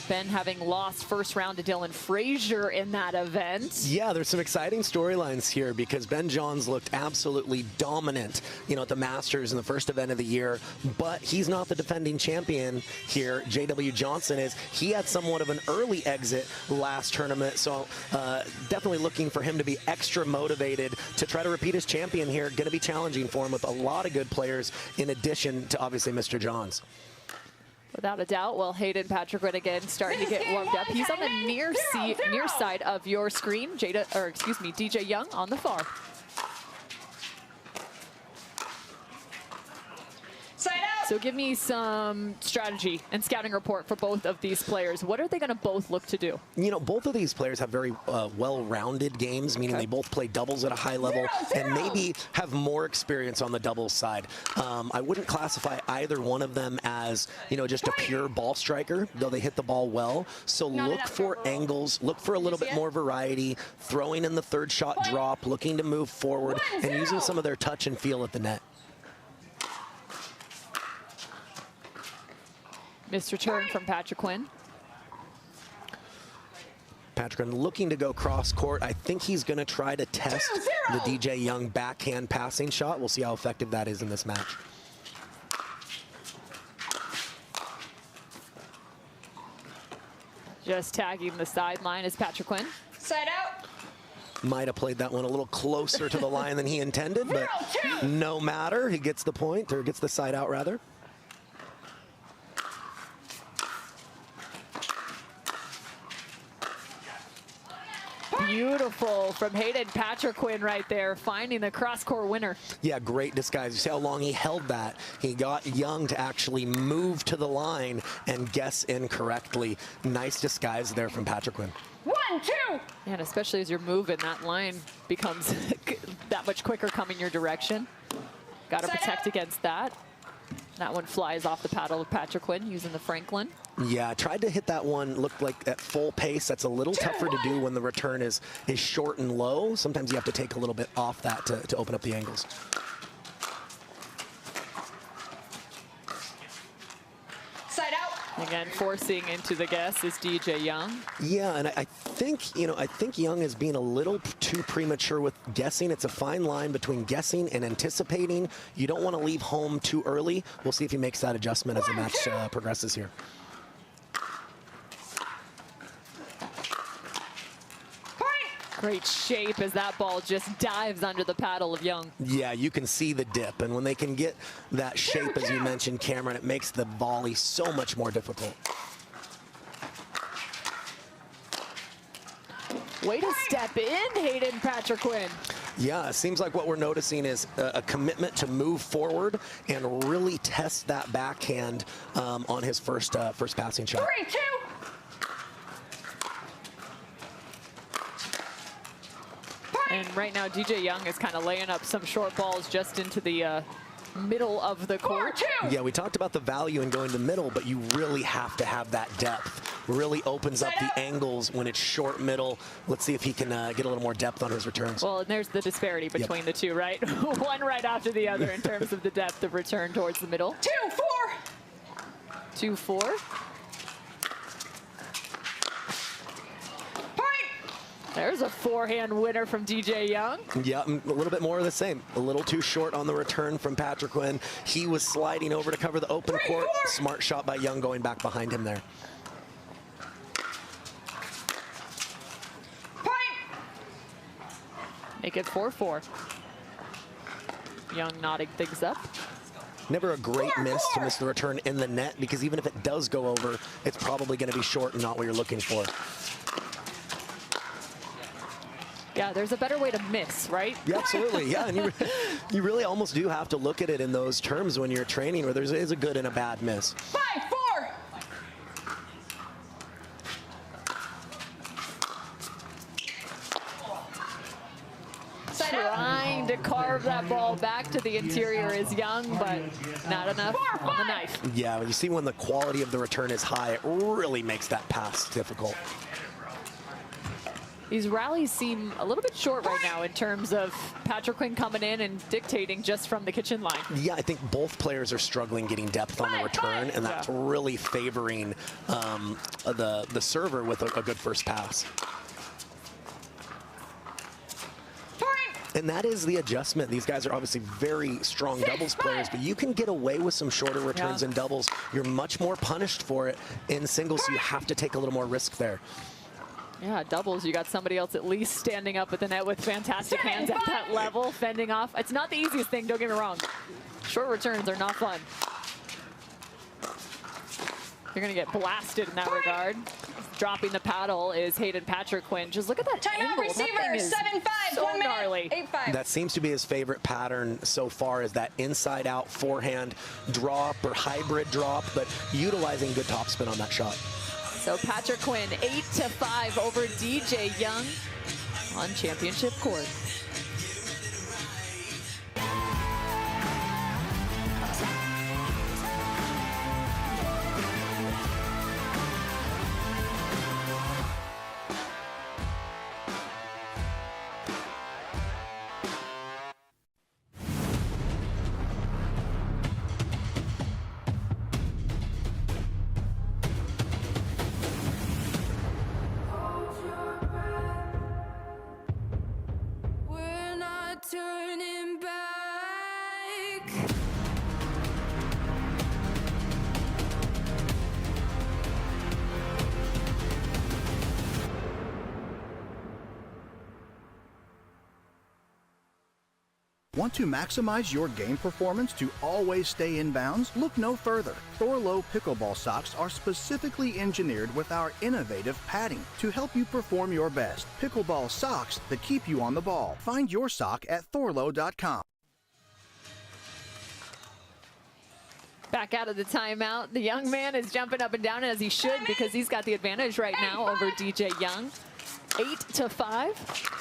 Ben having lost first round to Dylan Frazier in that event. Yeah, there's some exciting storylines here because Ben Johns looked absolutely dominant, at the Masters in the first event of the year, but he's not the defending champion here. J.W. Johnson is. He had somewhat of an early exit last tournament, so definitely looking for him to be extra motivated to try to repeat as champion here. Going to be challenging for him with a lot of good players in addition to obviously Mr. Johns. Without a doubt. Well, Hayden Patriquin again starting to get warmed up. He's on the near side of your screen. DJ Young on the far. So give me some strategy and scouting report for both of these players. What are they going to both look to do? Both of these players have very well-rounded games, meaning they both play doubles at a high level and maybe have more experience on the doubles side. I wouldn't classify either one of them as, just a pure ball striker, though they hit the ball well. So look for angles, look for a little bit more variety, throwing in the third shot drop, looking to move forward, and using some of their touch and feel at the net. Missed return from Patriquin. Patriquin looking to go cross court. I think he's going to try to test the DJ Young backhand passing shot. We'll see how effective that is in this match. Just tagging the sideline is Patriquin. Side out. Might have played that one a little closer to the line than he intended, but no matter. He gets the point, or gets the side out rather. Beautiful from Hayden Patriquin right there, finding the cross-court winner. Yeah, great disguise. You see how long he held that. He got Young to actually move to the line and guess incorrectly. Nice disguise there from Patriquin. 1, 2. And especially as you're moving, that line becomes that much quicker coming your direction. Got to protect against that. That one flies off the paddle of Patriquin using the Franklin. Yeah, tried to hit that one, looked like at full pace. That's a little tougher to do when the return is short and low. Sometimes you have to take a little bit off that to open up the angles. Side out. Again, forcing into the guess is DJ Young. Yeah, and I think Young is being a little too premature with guessing. It's a fine line between guessing and anticipating. You don't want to leave home too early. We'll see if he makes that adjustment as the match progresses here. Great shape as that ball just dives under the paddle of Young. Yeah, you can see the dip, and when they can get that shape, as you mentioned, Cameron, it makes the volley so much more difficult. Way to step in, Hayden Patriquin. Yeah, it seems like what we're noticing is a commitment to move forward and really test that backhand on his first passing shot. 3, 2. And right now, DJ Young is kind of laying up some short balls just into the middle of the court. Yeah, we talked about the value in going to middle, but you really have to have that depth. Really opens up the angles when it's short middle. Let's see if he can get a little more depth on his returns. Well, and there's the disparity between the two, right? One right after the other in terms of the depth of return towards the middle. 2, 4. 2-4. There's a forehand winner from DJ Young. Yeah, a little bit more of the same. A little too short on the return from Patriquin. He was sliding over to cover the open court. Smart shot by Young going back behind him there. Make it 4-4. Young nodding things up. Never a great miss to miss the return in the net, because even if it does go over, it's probably going to be short and not what you're looking for. Yeah, there's a better way to miss, right? Yeah, absolutely. Yeah, and you really almost do have to look at it in those terms when you're training, where there is a good and a bad miss. 5-4. Trying to carve that ball back to the interior is Young, but not enough on the knife. Yeah, you see when the quality of the return is high, it really makes that pass difficult. These rallies seem a little bit short right now in terms of Patriquin coming in and dictating just from the kitchen line. Yeah, I think both players are struggling getting depth on the return, and that's really favoring the server with a good first pass. And that is the adjustment. These guys are obviously very strong doubles players, but you can get away with some shorter returns in doubles. You're much more punished for it in singles, so you have to take a little more risk there. Yeah, doubles, you got somebody else at least standing up at the net with fantastic hands at that level, fending off. It's not the easiest thing, don't get me wrong. Short returns are not fun. You're going to get blasted in that regard. Dropping the paddle is Hayden Patriquin. Just look at that angle. Receiver, that thing is 7-5, so 1 minute, gnarly. 8-5. That seems to be his favorite pattern so far, is that inside-out forehand drop or hybrid drop, but utilizing good topspin on that shot. So Patriquin 8-5 over DJ Young on championship court. Turning back. Want to maximize your game performance to always stay in bounds? Look no further. Thorlo pickleball socks are specifically engineered with our innovative padding to help you perform your best. Pickleball socks that keep you on the ball. Find your sock at thorlo.com. Back out of the timeout. The young man is jumping up and down as he should, because he's got the advantage right now over DJ Young. 8-5.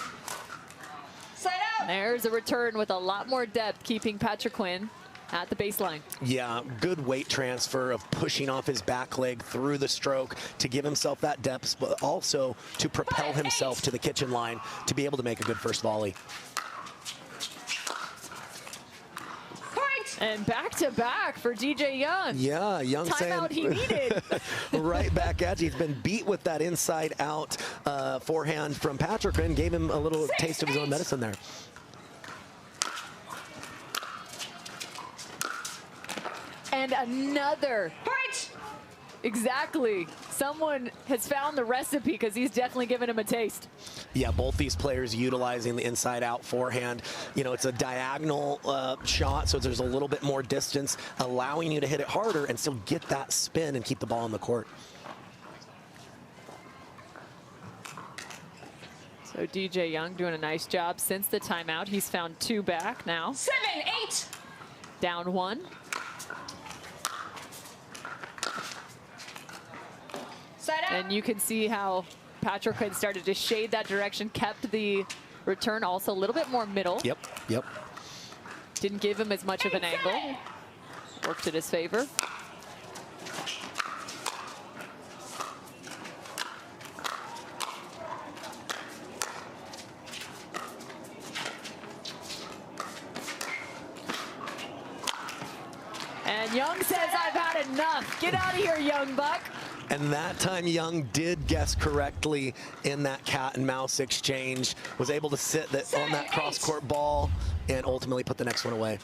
There's a return with a lot more depth, keeping Patriquin at the baseline. Yeah, good weight transfer of pushing off his back leg through the stroke to give himself that depth, but also to propel himself to the kitchen line to be able to make a good first volley. And back-to-back for DJ Young. Yeah, Young timeout he needed. Right back at you. He's been beat with that inside-out forehand from Patriquin. Gave him a little taste of his own medicine there. And another. Exactly. Someone has found the recipe, because he's definitely given him a taste. Yeah, both these players utilizing the inside-out forehand. You know, it's a diagonal shot, so there's a little bit more distance, allowing you to hit it harder and still get that spin and keep the ball on the court. So DJ Young doing a nice job since the timeout. He's found 2 back now. 7-8. Down 1. And you can see how Patriquin started to shade that direction, kept the return also a little bit more middle. Yep. Didn't give him as much of an angle. Worked in his favor. And Young says, I've had enough. Get out of here, young buck. And that time Young did guess correctly in that cat and mouse exchange, was able to sit on that cross-court ball and ultimately put the next one away.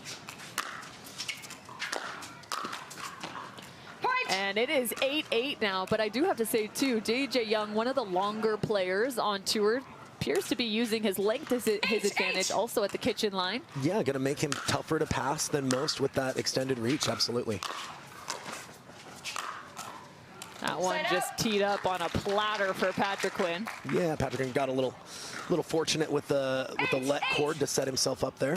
And it is 8-8 now, but I do have to say too, DJ Young, one of the longer players on tour, appears to be using his length as his advantage also at the kitchen line. Yeah, gonna make him tougher to pass than most with that extended reach, absolutely. That one just teed up on a platter for Patriquin. Yeah, Patriquin got a little fortunate with the let cord to set himself up there.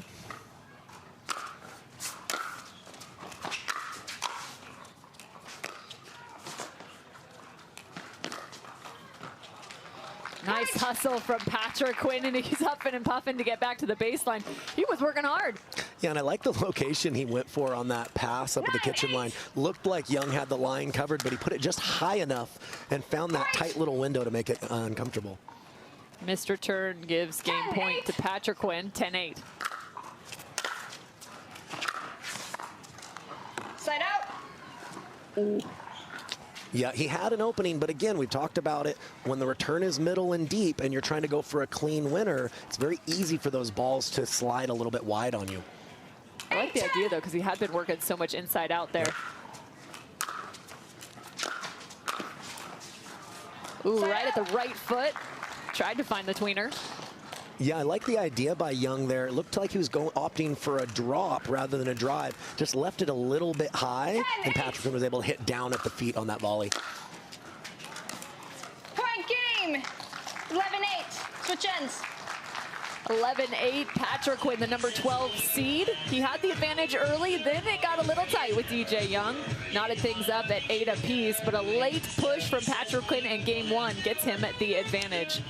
Nice hustle from Patriquin, and he's huffing and puffing to get back to the baseline. He was working hard. Yeah, and I like the location he went for on that pass up at the kitchen line. Looked like Young had the line covered, but he put it just high enough and found that tight little window to make it uncomfortable. Mr. Turn gives game point to Patriquin, 10-8. Side out. Ooh. Yeah, he had an opening, but again, we've talked about it. When the return is middle and deep and you're trying to go for a clean winner, it's very easy for those balls to slide a little bit wide on you. I like the idea, though, because he had been working so much inside out there. Ooh, right at the right foot. Tried to find the tweener. Yeah, I like the idea by Young there. It looked like he was opting for a drop rather than a drive. Just left it a little bit high, and Patriquin was able to hit down at the feet on that volley. Point game. 11-8. Switch ends. 11-8. Patriquin, the number 12 seed. He had the advantage early, then it got a little tight with DJ Young. Knotted things up at 8 apiece, but a late push from Patriquin in game one gets him at the advantage.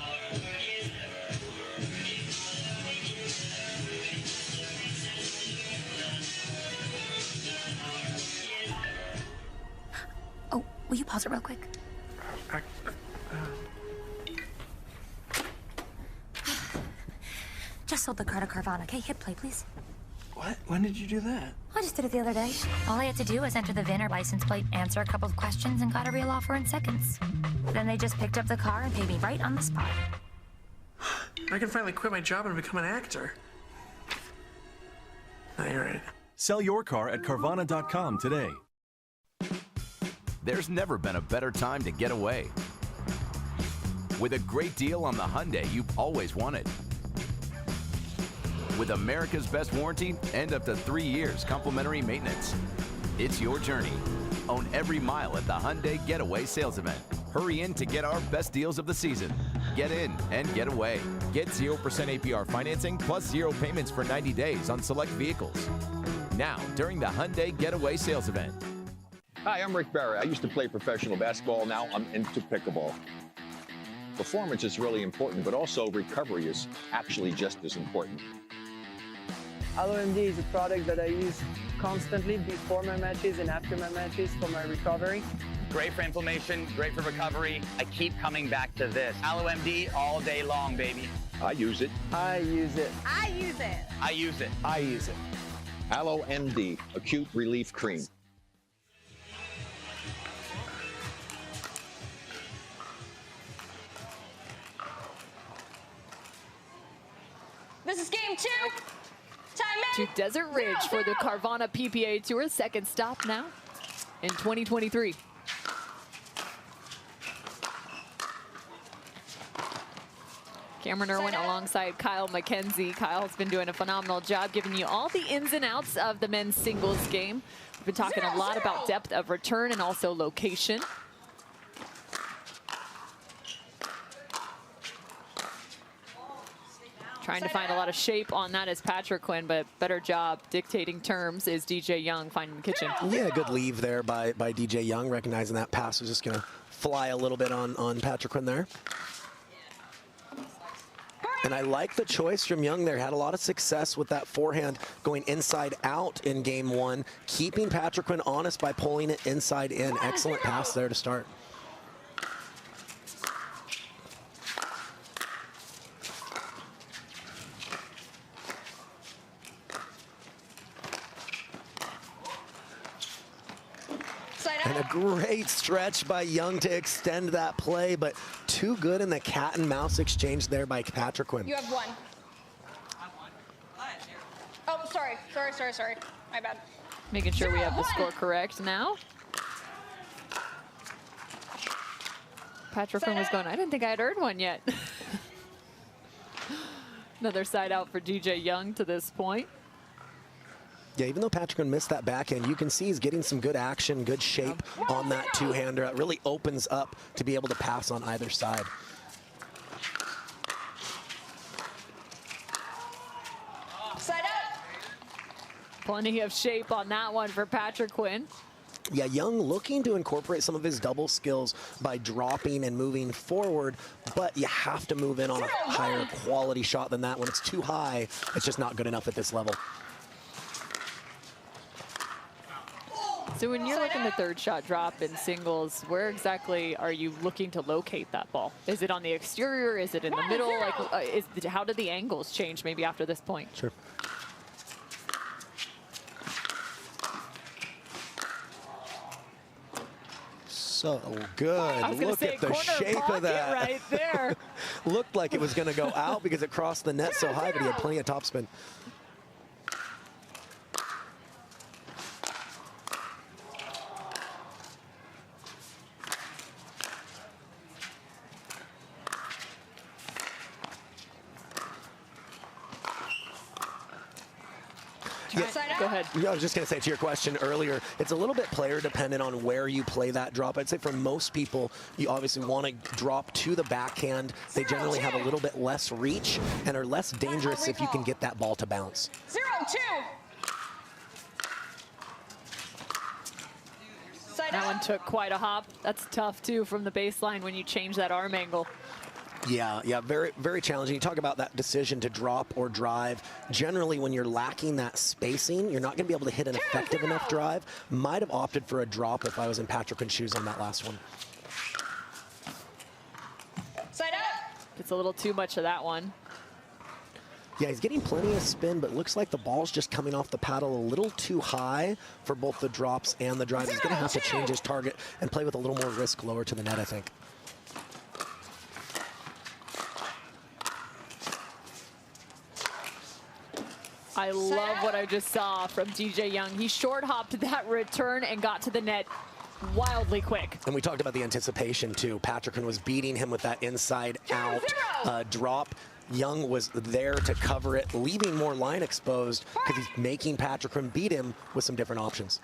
Oh, will you pause it real quick? Just sold the car to Carvana. Okay, hit play, please. What? When did you do that? I just did it the other day. All I had to do was enter the VIN or license plate, answer a couple of questions, and got a real offer in seconds. Then they just picked up the car and paid me right on the spot. I can finally quit my job and become an actor. No, you're right. Sell your car at Carvana.com today. There's never been a better time to get away. With a great deal on the Hyundai you've always wanted. With America's best warranty and up to 3 years complimentary maintenance. It's your journey. Own every mile at the Hyundai Getaway Sales Event. Hurry in to get our best deals of the season. Get in and get away. Get 0% APR financing plus 0 payments for 90 days on select vehicles. Now, during the Hyundai Getaway Sales Event. Hi, I'm Rick Barry. I used to play professional basketball. Now I'm into pickleball. Performance is really important, but also recovery is actually just as important. LMD is a product that I use constantly before my matches and after my matches for my recovery. Great for inflammation, great for recovery. I keep coming back to this. AlloMD all day long, baby. I use it. I use it. I use it. I use it. I use it. AlloMD, Acute Relief Cream. This is game 2. Time in. To Desert Ridge for the Carvana PPA Tour. Second stop now in 2023. Cameron Irwin alongside Kyle McKenzie. Kyle's been doing a phenomenal job giving you all the ins and outs of the men's singles game. We've been talking a lot about depth of return and also location. Trying to find a lot of shape on that is Patriquin, but better job dictating terms is DJ Young finding the kitchen. Yeah, good leave there by DJ Young, recognizing that pass was just going to fly a little bit on Patriquin there. And I like the choice from Young there. Had a lot of success with that forehand going inside out in game one, keeping Patriquin honest by pulling it inside in. Excellent pass there to start. And a great stretch by Young to extend that play, but too good in the cat and mouse exchange there by Patriquin. You have one. Oh, sorry. My bad. Making sure we have the score correct now. Patriquin was going, I didn't think I had earned one yet. Another side out for DJ Young to this point. Yeah, even though Patriquin missed that backhand, you can see he's getting some good action, good shape on that two-hander. It really opens up to be able to pass on either side. Side up. Plenty of shape on that one for Patriquin. Yeah, Young looking to incorporate some of his double skills by dropping and moving forward, but you have to move in on a higher quality shot than that. When it's too high, it's just not good enough at this level. So when you're looking the third shot drop in singles, where exactly are you looking to locate that ball? Is it on the exterior? Is it in the middle? Like, how do the angles change maybe after this point? Sure. So good. Look at the shape of that. Right there. Looked like it was going to go out because it crossed the net so high, but he had plenty of topspin. Go ahead. Yeah, I was just going to say to your question earlier, it's a little bit player dependent on where you play that drop. I'd say for most people, you obviously want to drop to the backhand. They generally have a little bit less reach and are less dangerous if you can get that ball to bounce. 0-2. That one took quite a hop. That's tough too from the baseline when you change that arm angle. Yeah, very, very challenging. You talk about that decision to drop or drive. Generally, when you're lacking that spacing, you're not going to be able to hit an effective enough drive. Might have opted for a drop if I was in Patriquin's shoes on that last one. Side up. It's a little too much of that one. Yeah, he's getting plenty of spin, but looks like the ball's just coming off the paddle a little too high for both the drops and the drive. He's going to have to change his target and play with a little more risk lower to the net, I think. I love what I just saw from DJ Young. He short hopped that return and got to the net wildly quick. And we talked about the anticipation too. Patriquin was beating him with that inside out drop. Young was there to cover it, leaving more line exposed because he's making Patriquin beat him with some different options.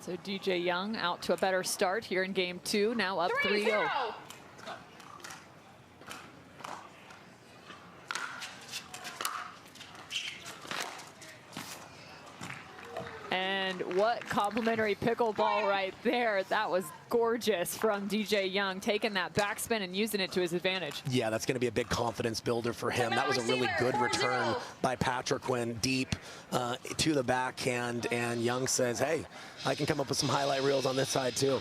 So DJ Young out to a better start here in game 2, now up 3-0. And what complimentary pickleball right there. That was gorgeous from DJ Young, taking that backspin and using it to his advantage. Yeah, that's going to be a big confidence builder for him. That was a really good return by Patriquin, deep to the backhand. And Young says, hey, I can come up with some highlight reels on this side too.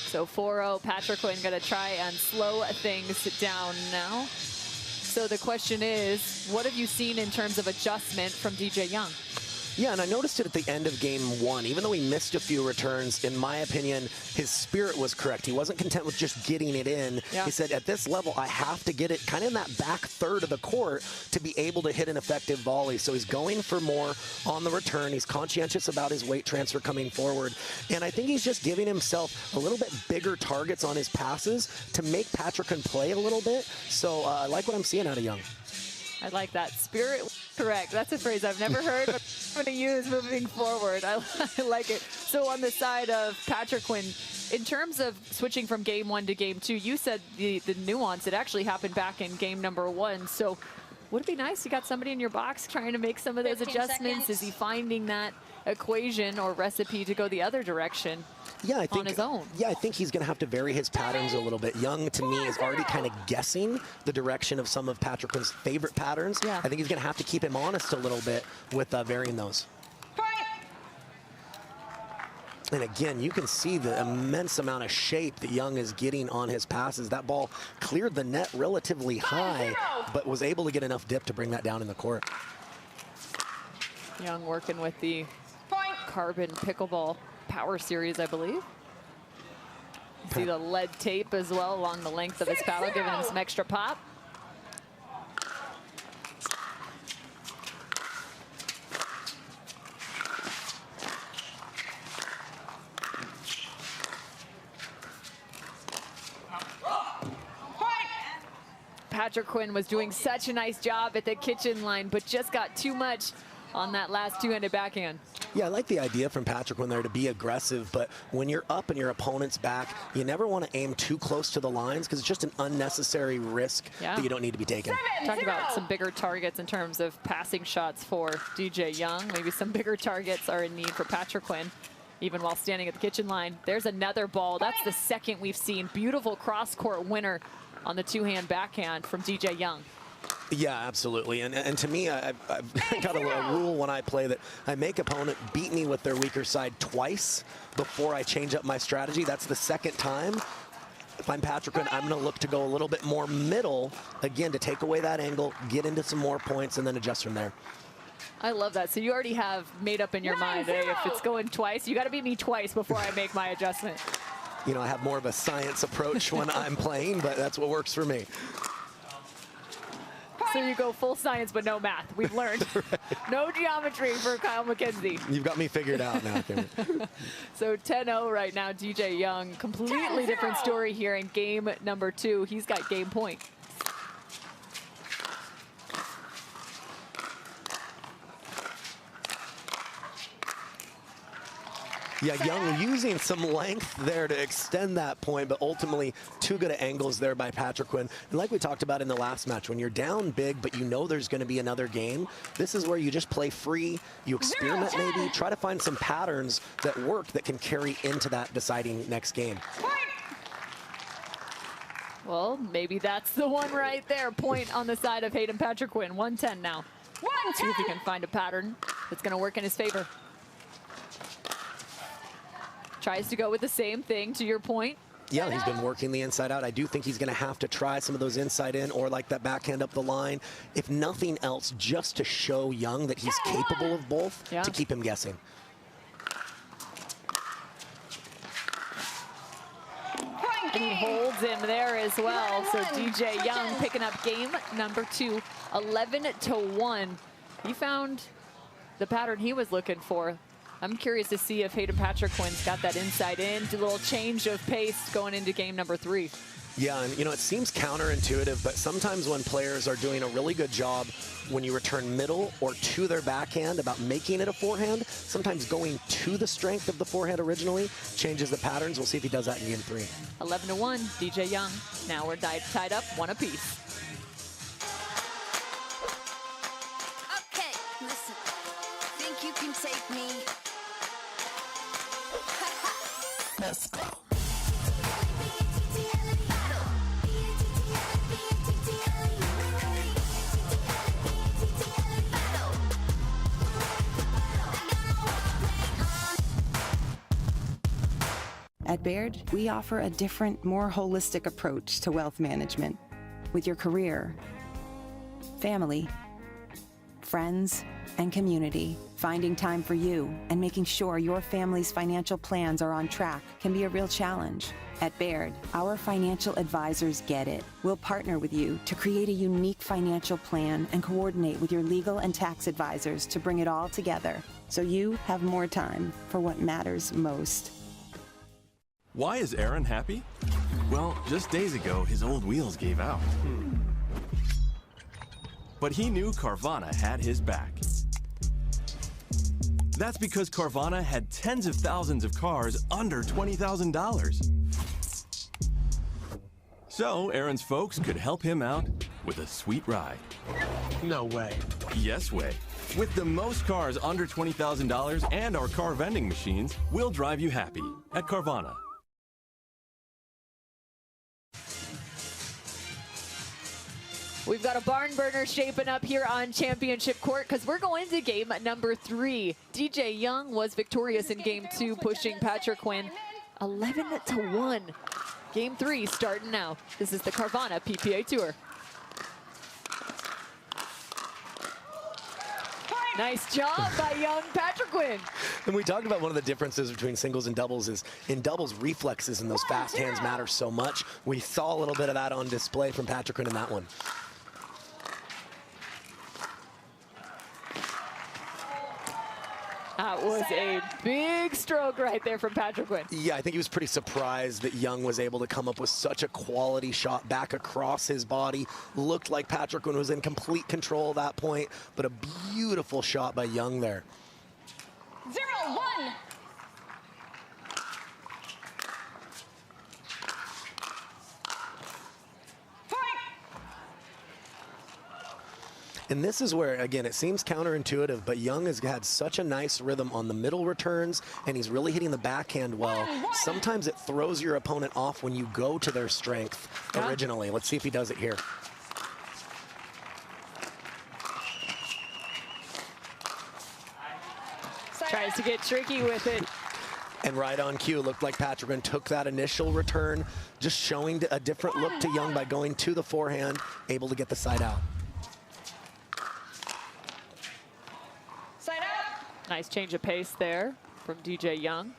So 4-0, Patriquin going to try and slow things down now. So the question is, what have you seen in terms of adjustment from DJ Young? Yeah, and I noticed it at the end of game 1. Even though he missed a few returns, in my opinion, his spirit was correct. He wasn't content with just getting it in. Yeah. He said, at this level, I have to get it kind of in that back third of the court to be able to hit an effective volley. So he's going for more on the return. He's conscientious about his weight transfer coming forward. And I think he's just giving himself a little bit bigger targets on his passes to make Patriquin play a little bit. So I like what I'm seeing out of Young. I like that. Spirit correct. That's a phrase I've never heard, but I'm going to use moving forward. I like it. So on the side of Patriquin, in terms of switching from game 1 to game 2, you said the nuance, it actually happened back in game number 1. So would it be nice you got somebody in your box trying to make some of those adjustments? Seconds. Is he finding that equation or recipe to go the other direction? Yeah, I think, on his own. Yeah, I think he's going to have to vary his patterns a little bit. Young, to me, is already kind of guessing the direction of some of Patriquin's favorite patterns. Yeah. I think he's going to have to keep him honest a little bit with varying those. And again, you can see the immense amount of shape that Young is getting on his passes. That ball cleared the net relatively high, but was able to get enough dip to bring that down in the court. Young working with the Carbon Pickleball Power Series, I believe. You see the lead tape as well along the length of his paddle, giving him some extra pop. Patriquin was doing such a nice job at the kitchen line, but just got too much on that last two-handed backhand. Yeah, I like the idea from Patriquin there to be aggressive, but when you're up and your opponent's back, you never want to aim too close to the lines because it's just an unnecessary risk that you don't need to be taking. Talk about some bigger targets in terms of passing shots for DJ Young. Maybe some bigger targets are in need for Patriquin, even while standing at the kitchen line. There's another ball. That's the second we've seen. Beautiful cross-court winner on the two-hand backhand from DJ Young. Yeah, absolutely. And to me, I've got a rule when I play that I make opponent beat me with their weaker side twice before I change up my strategy. That's the second time. If I'm Patriquin, I'm going to look to go a little bit more middle, again, to take away that angle, get into some more points, and then adjust from there. I love that. So you already have made up in your mind, hey, if it's going twice, you got to beat me twice before I make my adjustment. You know, I have more of a science approach when I'm playing, but that's what works for me. So you go full science, but no math. We've learned. Right. No geometry for Kyle McKenzie. You've got me figured out now, Cameron. So 10-0 right now, DJ Young. Completely different story here in game number 2. He's got game point. Yeah, Young using some length there to extend that point, but ultimately too good at angles there by Patriquin. And like we talked about in the last match, when you're down big, but you know there's going to be another game, this is where you just play free, you experiment maybe, try to find some patterns that work that can carry into that deciding next game. Well, maybe that's the one right there. Point on the side of Hayden Patriquin. 110 now. See if he can find a pattern that's going to work in his favor. Tries to go with the same thing, to your point. Yeah, he's been working the inside out. I do think he's going to have to try some of those inside in or like that backhand up the line. If nothing else, just to show Young that he's capable of both, to keep him guessing. And he holds him there as well. So DJ Young picking up game number 2, 11-1. He found the pattern he was looking for. I'm curious to see if Hayden Patriquin's got that inside in, a little change of pace going into game number 3. Yeah, and you know, it seems counterintuitive, but sometimes when players are doing a really good job when you return middle or to their backhand about making it a forehand, sometimes going to the strength of the forehand originally changes the patterns. We'll see if he does that in game 3. 11-1, DJ Young. Now we're tied up 1 apiece. Okay, listen. Think you can take me? Let's go. At Baird, we offer a different, more holistic approach to wealth management. With your career, family, friends, and community, finding time for you and making sure your family's financial plans are on track can be a real challenge. At Baird, our financial advisors get it. We'll partner with you to create a unique financial plan and coordinate with your legal and tax advisors to bring it all together so you have more time for what matters most. Why is Aaron happy? Well, just days ago, his old wheels gave out. But he knew Carvana had his back. That's because Carvana had tens of thousands of cars under $20,000. So Aaron's folks could help him out with a sweet ride. No way. Yes way. With the most cars under $20,000 and our car vending machines, we'll drive you happy at Carvana. We've got a barn burner shaping up here on Championship Court because we're going to game number 3. DJ Young was victorious in game 2, pushing Patriquin 11-1. Game 3 starting now. This is the Carvana PPA Tour. Nice job by young Patriquin. And we talked about one of the differences between singles and doubles is in doubles, reflexes and those fast hands matter so much. We saw a little bit of that on display from Patriquin in that one. That was a big stroke right there from Patriquin. Yeah, I think he was pretty surprised that Young was able to come up with such a quality shot back across his body. Looked like Patriquin was in complete control at that point, but a beautiful shot by Young there. 0-1. And this is where, again, it seems counterintuitive, but Young has had such a nice rhythm on the middle returns, and he's really hitting the backhand well. Sometimes it throws your opponent off when you go to their strength originally. Let's see if he does it here. Tries to get tricky with it. And right on cue, looked like Patriquin took that initial return, just showing a different look to Young by going to the forehand, able to get the side out. Nice change of pace there from DJ Young.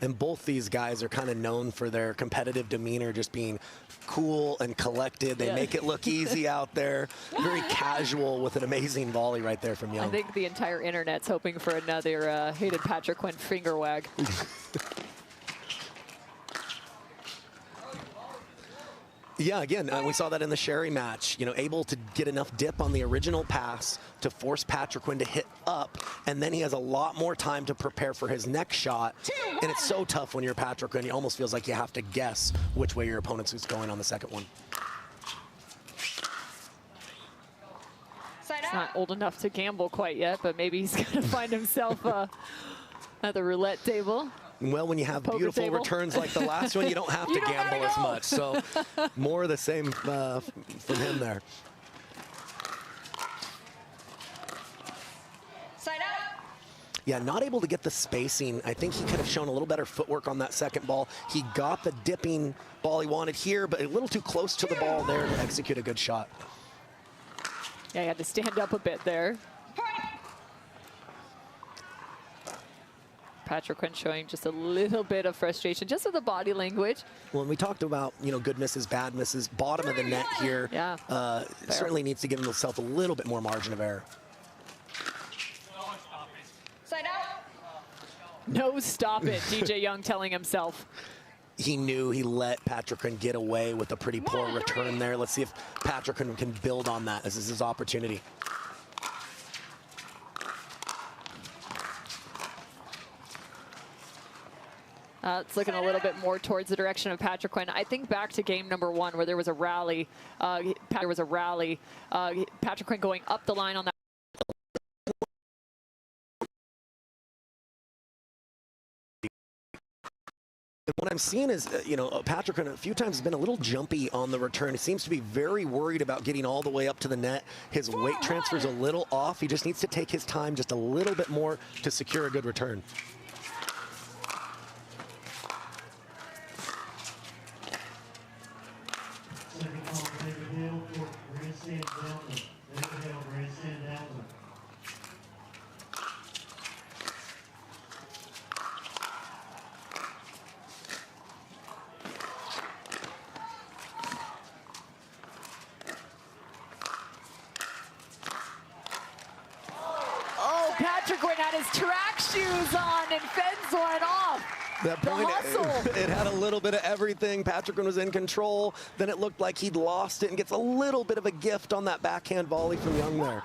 And both these guys are kind of known for their competitive demeanor, just being cool and collected. They make it look easy out there. Very casual with an amazing volley right there from Young. I think the entire internet's hoping for another Hayden Patriquin finger wag. Yeah, again, we saw that in the Sherry match, you know, able to get enough dip on the original pass to force Patriquin to hit up, and then he has a lot more time to prepare for his next shot. And it's so tough when you're Patriquin. It almost feels like you have to guess which way your opponent's is going on the second one. He's not old enough to gamble quite yet, but maybe he's going to find himself at the roulette table. Well, when you have beautiful returns like the last one, you don't have to gamble as much. So more of the same from him there. Side out. Yeah, not able to get the spacing. I think he could have shown a little better footwork on that second ball. He got the dipping ball he wanted here, but a little too close to the ball there to execute a good shot. Yeah, he had to stand up a bit there. Patriquin showing just a little bit of frustration, just with the body language. Well, we talked about, you know, good misses, bad misses, bottom of the net here. Yeah. Certainly needs to give himself a little bit more margin of error. Side out. No, stop it, DJ Young telling himself. He knew he let Patriquin get away with a pretty poor return there. Let's see if Patriquin can build on that. This is his opportunity. It's looking a little bit more towards the direction of Patriquin. I think back to game number 1 where there was a rally. Patriquin going up the line on that. What I'm seeing is, you know, Patriquin a few times has been a little jumpy on the return. He seems to be very worried about getting all the way up to the net. His weight transfer is a little off. He just needs to take his time just a little bit more to secure a good return. Patriquin had his track shoes on and fends one off. That point, it had a little bit of everything. Patriquin was in control. Then it looked like he'd lost it and gets a little bit of a gift on that backhand volley from Young there.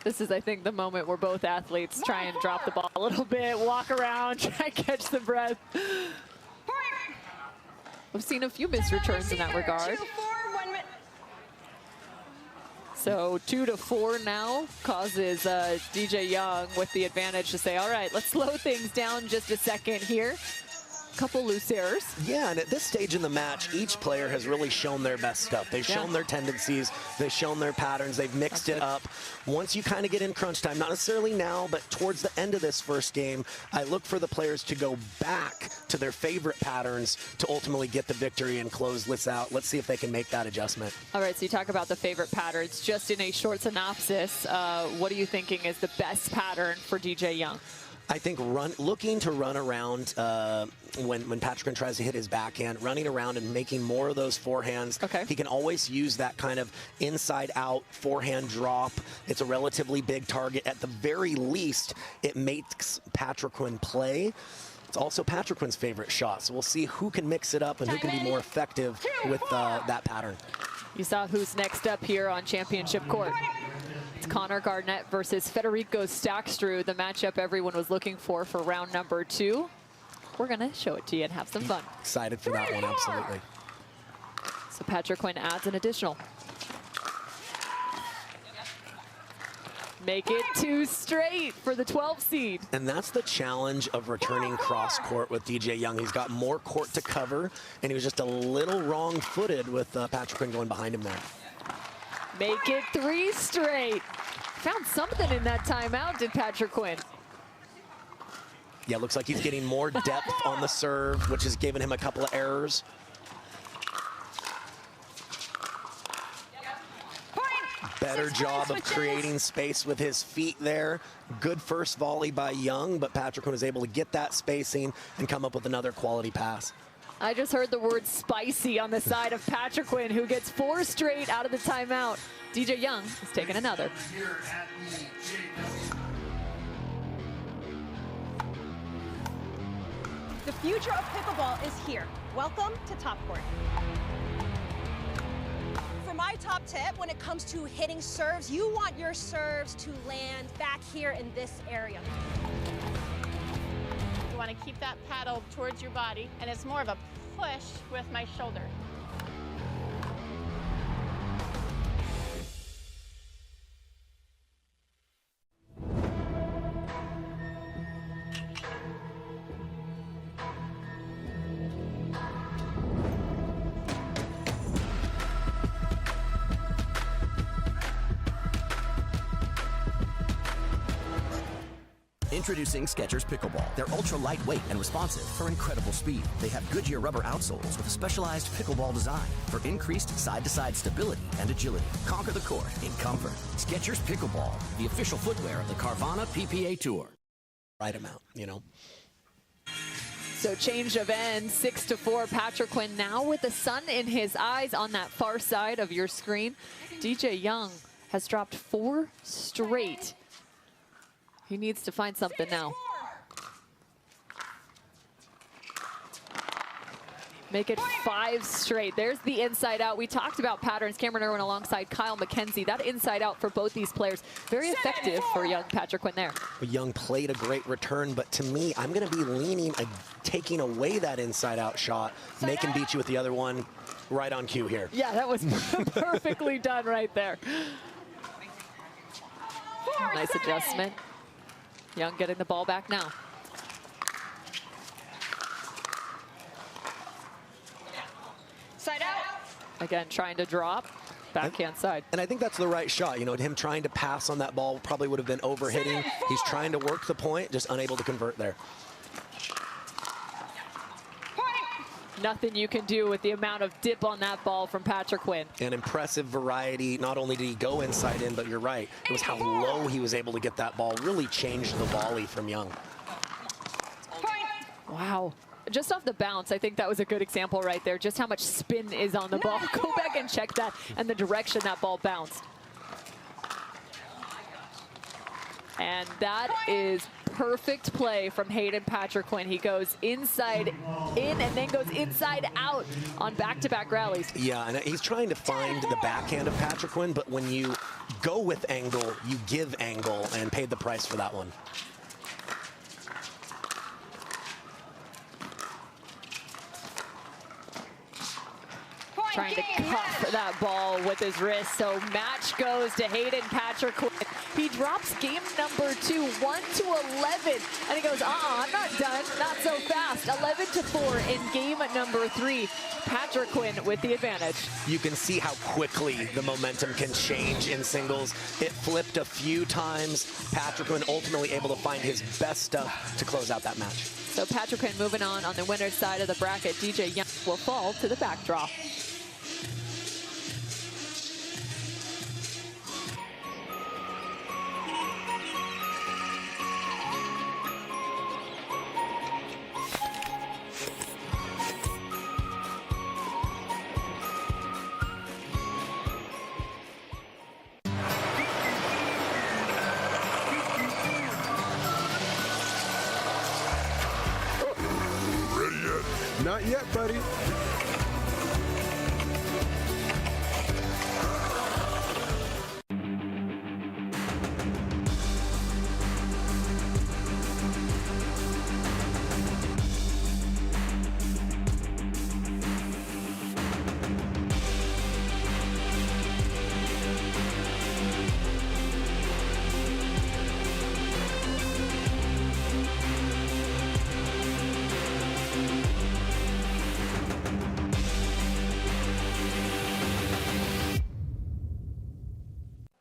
This is, I think, the moment where both athletes try and drop the ball a little bit, walk around, try and catch the breath. We've seen a few missed returns in that regard. So 2-4 now causes DJ Young with the advantage to say, all right, let's slow things down just a second here. Couple loose errors. Yeah, and at this stage in the match, each player has really shown their best stuff. They've shown their tendencies, they've shown their patterns, they've mixed it up. Once you kind of get in crunch time, not necessarily now, but towards the end of this first game, I look for the players to go back to their favorite patterns to ultimately get the victory and close this out. Let's see if they can make that adjustment. All right, so you talk about the favorite patterns. Just in a short synopsis, what are you thinking is the best pattern for DJ Young? I think looking to run around when Patriquin tries to hit his backhand, running around and making more of those forehands. Okay. He can always use that kind of inside-out forehand drop. It's a relatively big target. At the very least, it makes Patriquin play. It's also Patriquin's favorite shot, so we'll see who can mix it up and who can be more effective with that pattern. You saw who's next up here on championship court. It's Connor Garnett versus Federico Staksrud, the matchup everyone was looking for round number 2. We're going to show it to you and have some fun. Excited for that one, absolutely. So Patriquin adds an additional. Make it 2 straight for the 12 seed. And that's the challenge of returning cross court with DJ Young. He's got more court to cover, and he was just a little wrong-footed with Patriquin going behind him there. Make it 3 straight. Found something in that timeout, did Patriquin. Yeah, looks like he's getting more depth on the serve, which has given him a couple of errors. Better job of creating space with his feet there. Good first volley by Young, but Patriquin was able to get that spacing and come up with another quality pass. I just heard the word spicy on the side of Patriquin, who gets 4 straight out of the timeout. DJ Young is taking another. The future of pickleball is here. Welcome to Top Court. For my top tip, when it comes to hitting serves, you want your serves to land back here in this area. You want to keep that paddle towards your body, and it's more of a push with my shoulder. Introducing Skechers Pickleball. They're ultra lightweight and responsive for incredible speed. They have Goodyear rubber outsoles with a specialized pickleball design for increased side-to-side stability and agility. Conquer the court in comfort. Skechers Pickleball, the official footwear of the Carvana PPA Tour. Right amount, you know. So change of end, 6-4. Patriquin now with the sun in his eyes on that far side of your screen. DJ Young has dropped 4 straight. He needs to find something now. Make it 5 straight. There's the inside out. We talked about patterns. Cameron Irwin alongside Kyle McKenzie. That inside out for both these players. Very effective for young Patriquin there. Young played a great return, but to me, I'm going to be leaning, taking away that inside out shot. Make him beat you with the other one right on cue here. Yeah, that was perfectly done right there. Nice adjustment. Young getting the ball back now. Side out. Again, trying to drop. Backhand side. And I think that's the right shot. You know, him trying to pass on that ball probably would have been overhitting. He's trying to work the point, just unable to convert there. Nothing you can do with the amount of dip on that ball from Patriquin. An impressive variety. Not only did he go inside in, but you're right. It was how low he was able to get that ball. Really changed the volley from Young. Wow. Just off the bounce, I think that was a good example right there. Just how much spin is on the ball. Go back and check that and the direction that ball bounced. And that is perfect play from Hayden Patriquin. He goes inside in and then goes inside out on back-to-back rallies. Yeah, and he's trying to find the backhand of Patriquin, but when you go with angle, you give angle, and paid the price for that one. Trying to cuff that ball with his wrist. So match goes to Hayden Patriquin. He drops game number 2, 1-11. And he goes, I'm not done, not so fast. 11-4 in game number 3. Patriquin with the advantage. You can see how quickly the momentum can change in singles. It flipped a few times. Patriquin ultimately able to find his best stuff to close out that match. So Patriquin moving on the winner's side of the bracket. DJ Young will fall to the backdraw. Not yet, buddy.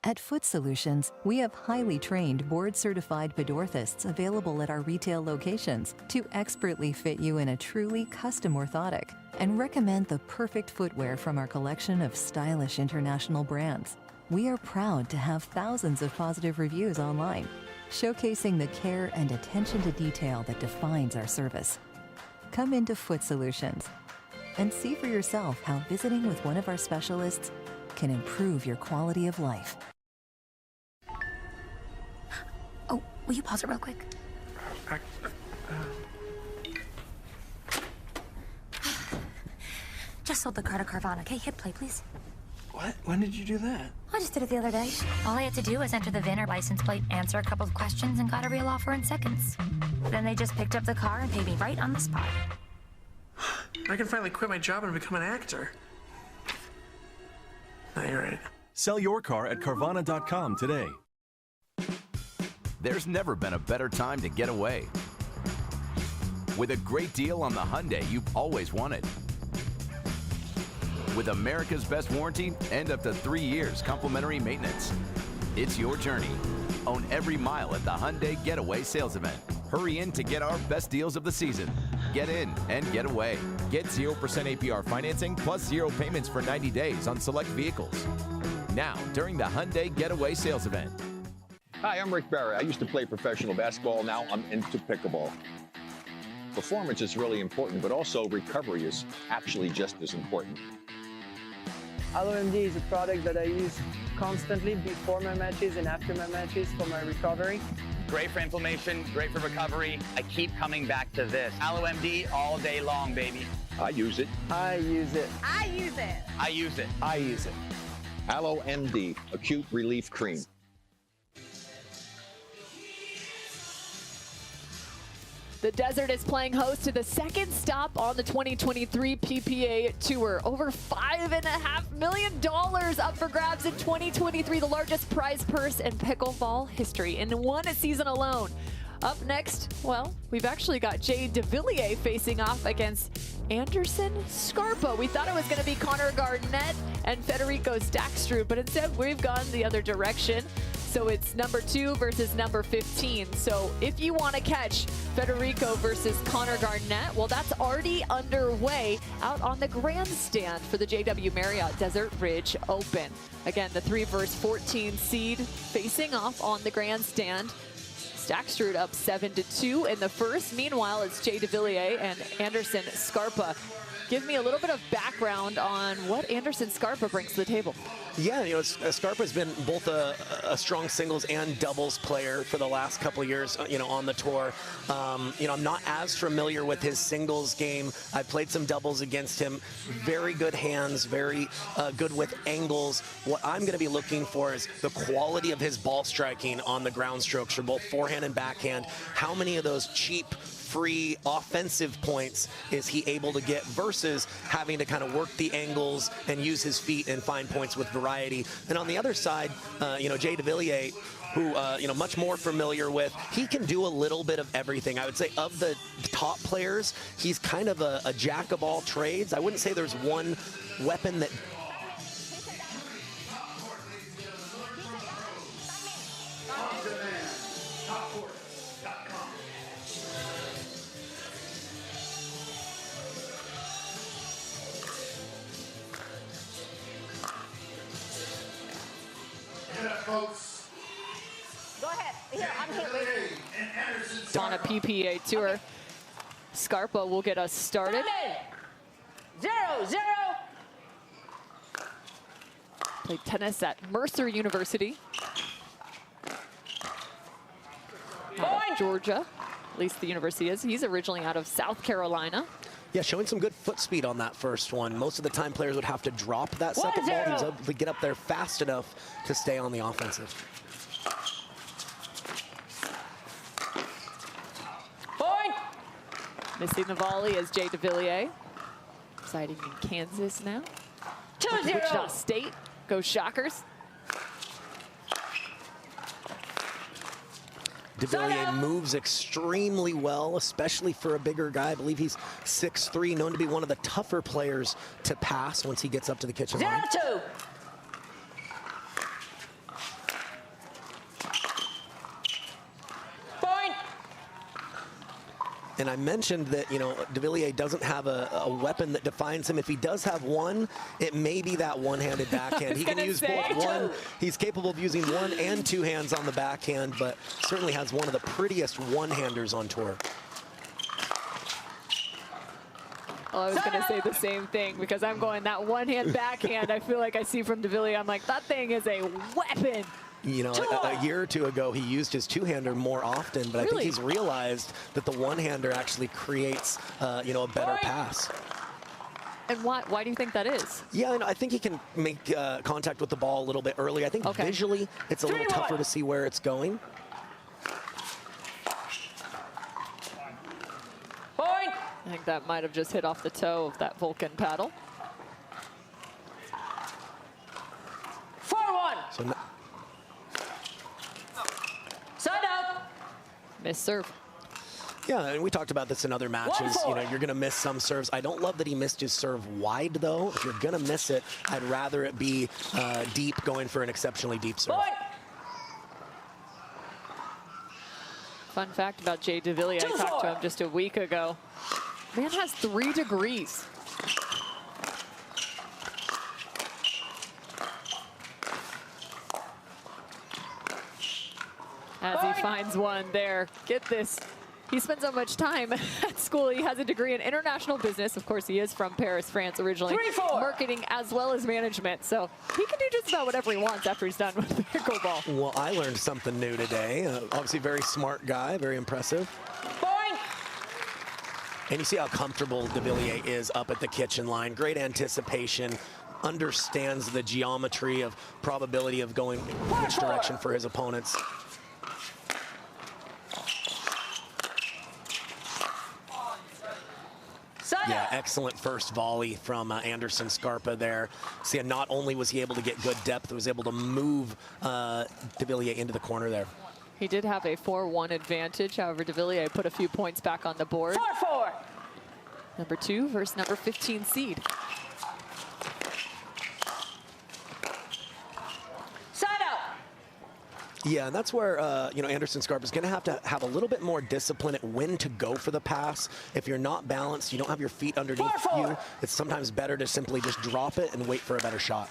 At Foot Solutions, we have highly trained, board-certified podorthists available at our retail locations to expertly fit you in a truly custom orthotic and recommend the perfect footwear from our collection of stylish international brands. We are proud to have thousands of positive reviews online, showcasing the care and attention to detail that defines our service. Come into Foot Solutions and see for yourself how visiting with one of our specialists can improve your quality of life. Oh, will you pause it real quick? Just sold the car to Carvana. Okay, hit play, please. What? When did you do that? I just did it the other day. All I had to do was enter the VIN or license plate, answer a couple of questions, and got a real offer in seconds. Then they just picked up the car and paid me right on the spot. I can finally quit my job and become an actor. No, you're right. Sell your car at Carvana.com today. There's never been a better time to get away. With a great deal on the Hyundai you've always wanted. With America's best warranty and up to 3 years complimentary maintenance. It's your journey. Own every mile at the Hyundai Getaway Sales Event. Hurry in to get our best deals of the season. Get in and get away. Get 0% APR financing plus 0 payments for 90 days on select vehicles. Now, during the Hyundai Getaway Sales Event. Hi, I'm Rick Barry. I used to play professional basketball. Now I'm into pickleball. Performance is really important, but also recovery is actually just as important. LMD is a product that I use constantly before my matches and after my matches for my recovery. Great for inflammation, great for recovery. I keep coming back to this. AlloMD all day long, baby. I use it. I use it. I use it. I use it. I use it. AlloMD Acute Relief Cream. The Desert is playing host to the second stop on the 2023 PPA Tour. Over $5.5 million up for grabs in 2023, the largest prize purse in pickleball history in one season alone. Up next, well, we've actually got Jay Devilliers facing off against Anderson Scarpa. We thought it was going to be Connor Garnett and Federico Staksrud, but instead we've gone the other direction. So it's number 2 versus number 15. So if you want to catch Federico versus Connor Garnett, well, that's already underway out on the grandstand for the JW Marriott Desert Ridge Open. Again, the 3 versus 14 seed facing off on the grandstand. Staksrud up 7-2 in the first. Meanwhile, it's Jay Devilliers and Anderson Scarpa. Give me a little bit of background on what Anderson Scarpa brings to the table. Yeah, you know, Scarpa's been both a strong singles and doubles player for the last couple of years, you know, on the tour. You know, I'm not as familiar with his singles game. I played some doubles against him. Very good hands, very good with angles. What I'm going to be looking for is the quality of his ball striking on the ground strokes for both forehand and backhand. How many of those cheap, free offensive points is he able to get versus having to kind of work the angles and use his feet and find points with variety. And on the other side, you know, Jay Devilliers, who, you know, much more familiar with, he can do a little bit of everything. I would say of the top players, he's kind of a jack of all trades. I wouldn't say there's one weapon that folks. Go ahead. Here, I'm here. Wait. On a PPA Tour, Scarpa will get us started. 0-0. Played tennis at Mercer University. Out of Georgia, at least the university is. He's originally out of South Carolina. Yeah, showing some good foot speed on that first one. Most of the time, players would have to drop that second ball. He was able to get up there fast enough to stay on the offensive. Point! Missing the volley is Jay Devilliers. Residing in Kansas now. 2-0. Wichita State. Go Shockers. Devillier moves extremely well, especially for a bigger guy. I believe he's 6'3", known to be one of the tougher players to pass once he gets up to the kitchen line. 0-2. Point. And I mentioned that, you know, Devillier doesn't have a weapon that defines him. If he does have one, it may be that one-handed backhand. He can use both one. He's capable of using one and two hands on the backhand, but certainly has one of the prettiest one-handers on tour. Well, I was going to say the same thing because I'm going that one-hand backhand I feel like I see from Devillier. I'm like, that thing is a weapon. You know, a year or two ago, he used his two-hander more often, but I think he's realized that the one-hander actually creates, you know, a better pass. And why do you think that is? Yeah, and I think he can make contact with the ball a little bit early. I think visually, it's a little tougher to see where it's going. Point! I think that might have just hit off the toe of that Vulcan paddle. 4-1. So Side out. Miss serve. Yeah, and we talked about this in other matches. You know, you're going to miss some serves. I don't love that he missed his serve wide, though. If you're going to miss it, I'd rather it be deep, going for an exceptionally deep serve. Fun fact about Jay Devilliers, I talked to him just a week ago. Man has 3 degrees. As he finds one there. Get this. He spent so much time at school. He has a degree in international business. Of course, he is from Paris, France originally. 3-4. Marketing as well as management. So he can do just about whatever he wants after he's done with pickleball. Well, I learned something new today. Obviously, very smart guy, very impressive. Point. And you see how comfortable Devillier is up at the kitchen line. Great anticipation. Understands the geometry of probability of going which direction for his opponents. Yeah, excellent first volley from Anderson Scarpa there. See, not only was he able to get good depth, he was able to move Devillier into the corner there. He did have a 4-1 advantage. However, Devillier put a few points back on the board. 4-4. Number 2 versus number 15 seed. Side out. Yeah, and that's where, you know, Anderson Scarpa is going to have a little bit more discipline at when to go for the pass. If you're not balanced, you don't have your feet underneath you, it's sometimes better to simply just drop it and wait for a better shot.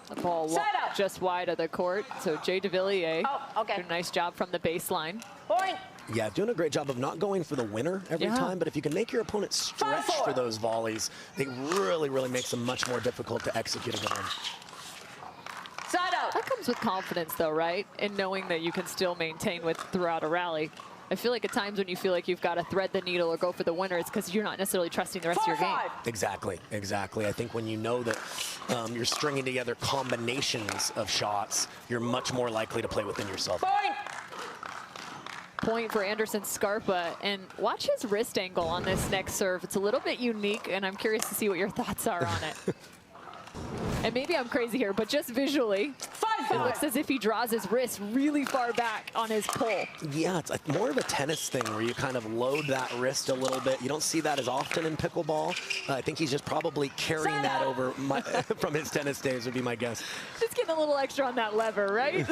The ball just wide of the court. So Jay Devilliers did a nice job from the baseline. Point. Yeah, doing a great job of not going for the winner every time, but if you can make your opponent stretch for those volleys, it really, really makes them much more difficult to execute against them. Side out. That comes with confidence, though, right? And knowing that you can still maintain with throughout a rally. I feel like at times when you feel like you've got to thread the needle or go for the winner, it's because you're not necessarily trusting the rest of your game. Exactly, exactly. I think when you know that you're stringing together combinations of shots, you're much more likely to play within yourself. Point for Anderson Scarpa, and watch his wrist angle on this next serve. It's a little bit unique, and I'm curious to see what your thoughts are on it. And maybe I'm crazy here, but just visually, it looks as if he draws his wrist really far back on his pull. Yeah, it's more of a tennis thing where you kind of load that wrist a little bit. You don't see that as often in pickleball. I think he's just probably carrying that over from his tennis days would be my guess. Just getting a little extra on that lever, right?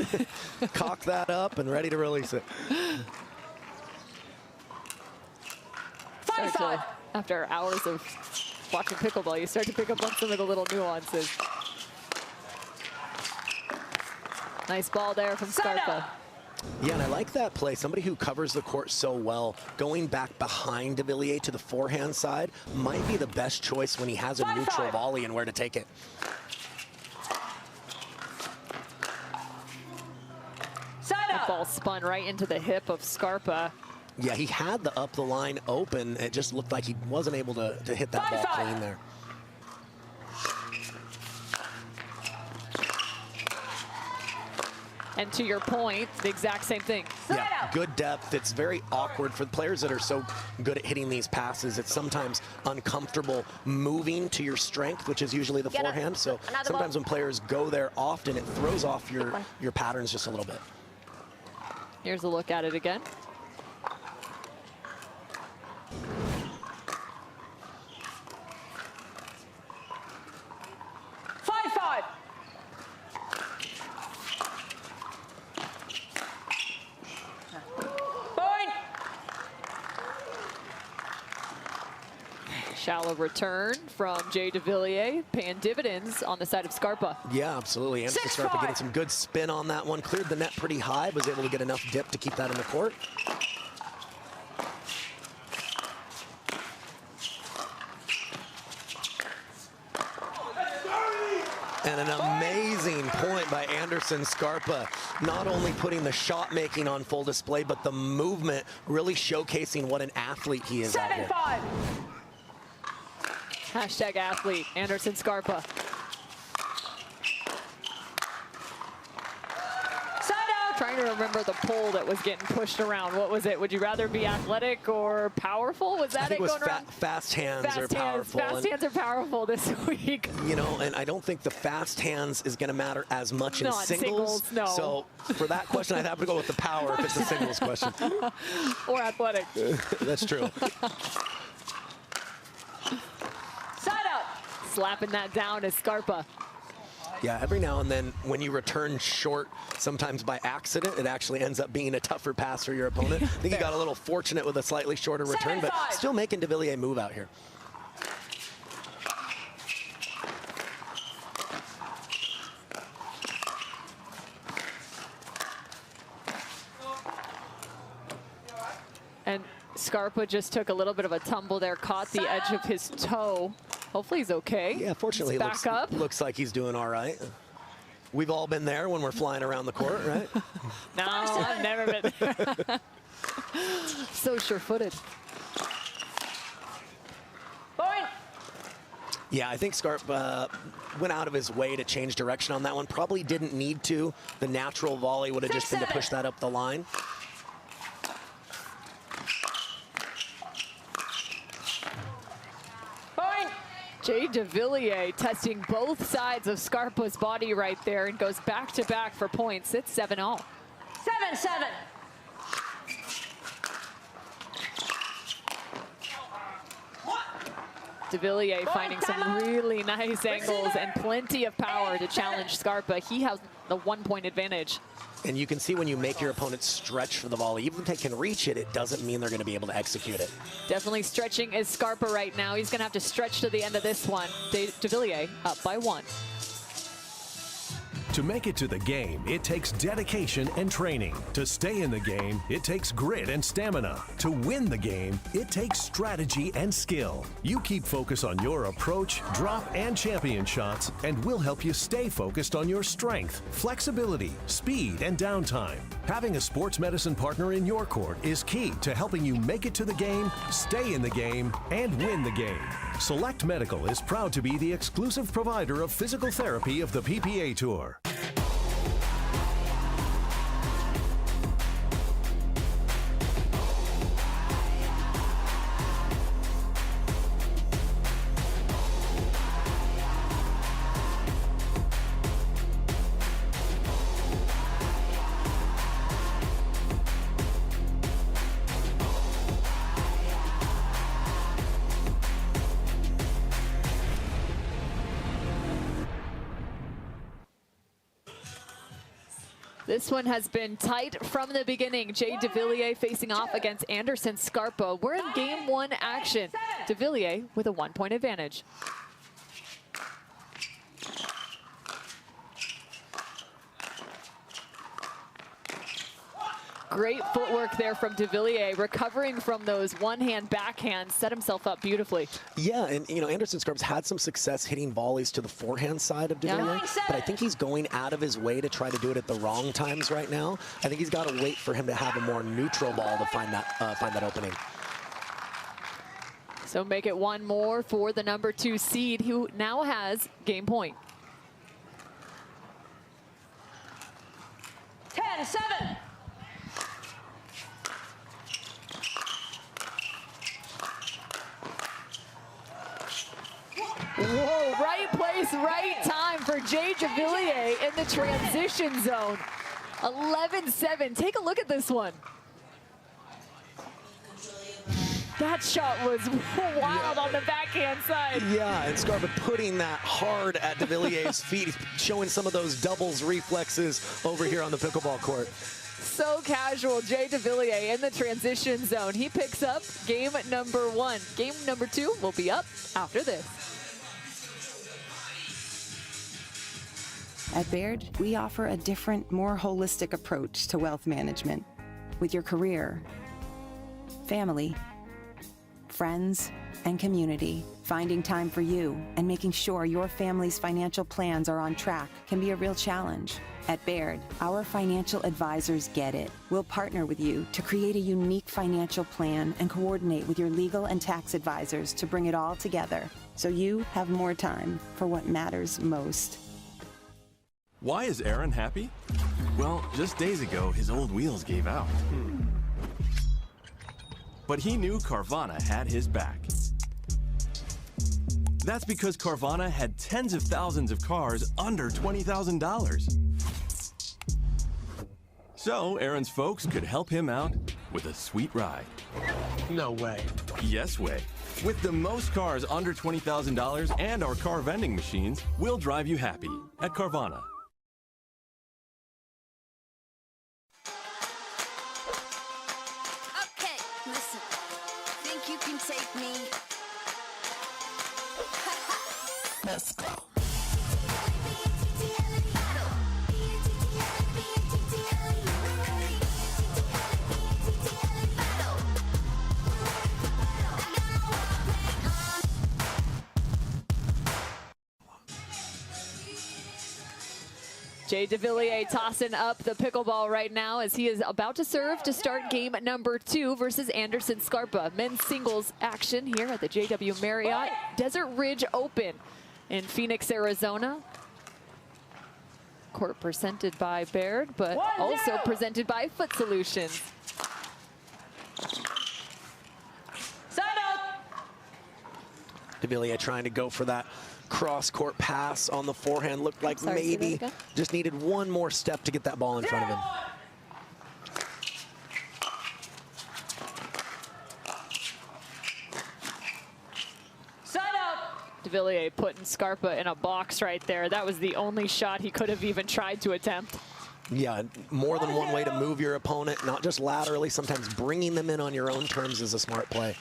Cock that up and ready to release it. 5-5. After hours of watching pickleball, you start to pick up on some of the little nuances. Nice ball there from Scarpa. Yeah, and I like that play. Somebody who covers the court so well, going back behind Devillier to the forehand side might be the best choice when he has a neutral volley and where to take it. Ball spun right into the hip of Scarpa. Yeah, he had the up the line open. It just looked like he wasn't able to hit that ball clean there. And to your point, the exact same thing. Yeah, good depth. It's very awkward for the players that are so good at hitting these passes. It's sometimes uncomfortable moving to your strength, which is usually the forehand. So sometimes when players go there often, it throws off your patterns just a little bit. Here's a look at it again. Shallow return from Jay Devilliers, paying dividends on the side of Scarpa. Yeah, absolutely. Anderson Scarpa getting some good spin on that one. Cleared the net pretty high, was able to get enough dip to keep that in the court. And an amazing point by Anderson Scarpa, not only putting the shot making on full display, but the movement really showcasing what an athlete he is out here. 7-5. Hashtag athlete, Anderson Scarpa. Trying to remember the poll that was getting pushed around. What was it? Would you rather be athletic or powerful? Was that I think it was going around? Fast hands are powerful. Fast hands are powerful this week. You know, and I don't think the fast hands is going to matter as much in singles. No. So for that question, I'd have to go with the power if it's a singles question. Or athletic. That's true. Slapping that down is Scarpa. Yeah, every now and then when you return short, sometimes by accident, it actually ends up being a tougher pass for your opponent. I think he got a little fortunate with a slightly shorter return, but still making Devilliers move out here. And Scarpa just took a little bit of a tumble there, caught the edge of his toe. Hopefully he's okay. Yeah, fortunately he looks like he's doing all right. We've all been there when we're flying around the court, right? No, I've never been there. So sure-footed. Yeah, I think Scarpa went out of his way to change direction on that one. Probably didn't need to. The natural volley would have just been to push that up the line. Jay Devilliers testing both sides of Scarpa's body right there and goes back-to-back for points. It's 7-0. 7-7. Devilliers finding some really nice angles and plenty of power to challenge Scarpa. He has the 1-point advantage. And you can see when you make your opponent stretch for the volley, even if they can reach it, it doesn't mean they're going to be able to execute it. Definitely stretching is Scarpa right now. He's going to have to stretch to the end of this one. Devilliers up by 1. To make it to the game, it takes dedication and training. To stay in the game, it takes grit and stamina. To win the game, it takes strategy and skill. You keep focus on your approach, drop, and champion shots, and we'll help you stay focused on your strength, flexibility, speed, and downtime. Having a sports medicine partner in your court is key to helping you make it to the game, stay in the game, and win the game. Select Medical is proud to be the exclusive provider of physical therapy of the PPA Tour. This one has been tight from the beginning. Jay Devilliers facing off against Anderson Scarpa. We're in game 1 action. Devilliers with a 1-point advantage. Great footwork there from Devillier, recovering from those one-hand backhands, set himself up beautifully. Yeah, and you know, Anderson Scarpa's had some success hitting volleys to the forehand side of Devillier, but I think he's going out of his way to try to do it at the wrong times right now. I think he's got to wait for him to have a more neutral ball to find that opening. So make it one more for the number 2 seed, who now has game point. 10-7. Whoa, right place, right time for Jay Devillier in the transition zone. 11-7. Take a look at this one. That shot was wild on the backhand side. Yeah, and Scarpa putting that hard at Devillier's feet. He's showing some of those doubles reflexes over here on the pickleball court. So casual, Jay Devillier in the transition zone. He picks up game number 1. Game number 2 will be up after this. At Baird, we offer a different, more holistic approach to wealth management. With your career, family, friends, and community, finding time for you and making sure your family's financial plans are on track can be a real challenge. At Baird, our financial advisors get it. We'll partner with you to create a unique financial plan and coordinate with your legal and tax advisors to bring it all together so you have more time for what matters most. Why is Aaron happy? Well, just days ago, his old wheels gave out. But he knew Carvana had his back. That's because Carvana had tens of thousands of cars under $20,000. So Aaron's folks could help him out with a sweet ride. No way. Yes way. With the most cars under $20,000 and our car vending machines, we'll drive you happy at Carvana. Okay, listen. Think you can take me? Let's go. Jay Devillier tossing up the pickleball right now as he is about to serve to start game number 2 versus Anderson Scarpa. Men's singles action here at the JW Marriott Desert Ridge Open in Phoenix, Arizona. Court presented by Baird, but also presented by Foot Solutions. Devillier trying to go for that cross-court pass on the forehand. Looked like maybe just needed one more step to get that ball in front of him. Devillier putting Scarpa in a box right there. That was the only shot he could have even tried to attempt. Yeah, more than one way to move your opponent, not just laterally. Sometimes bringing them in on your own terms is a smart play.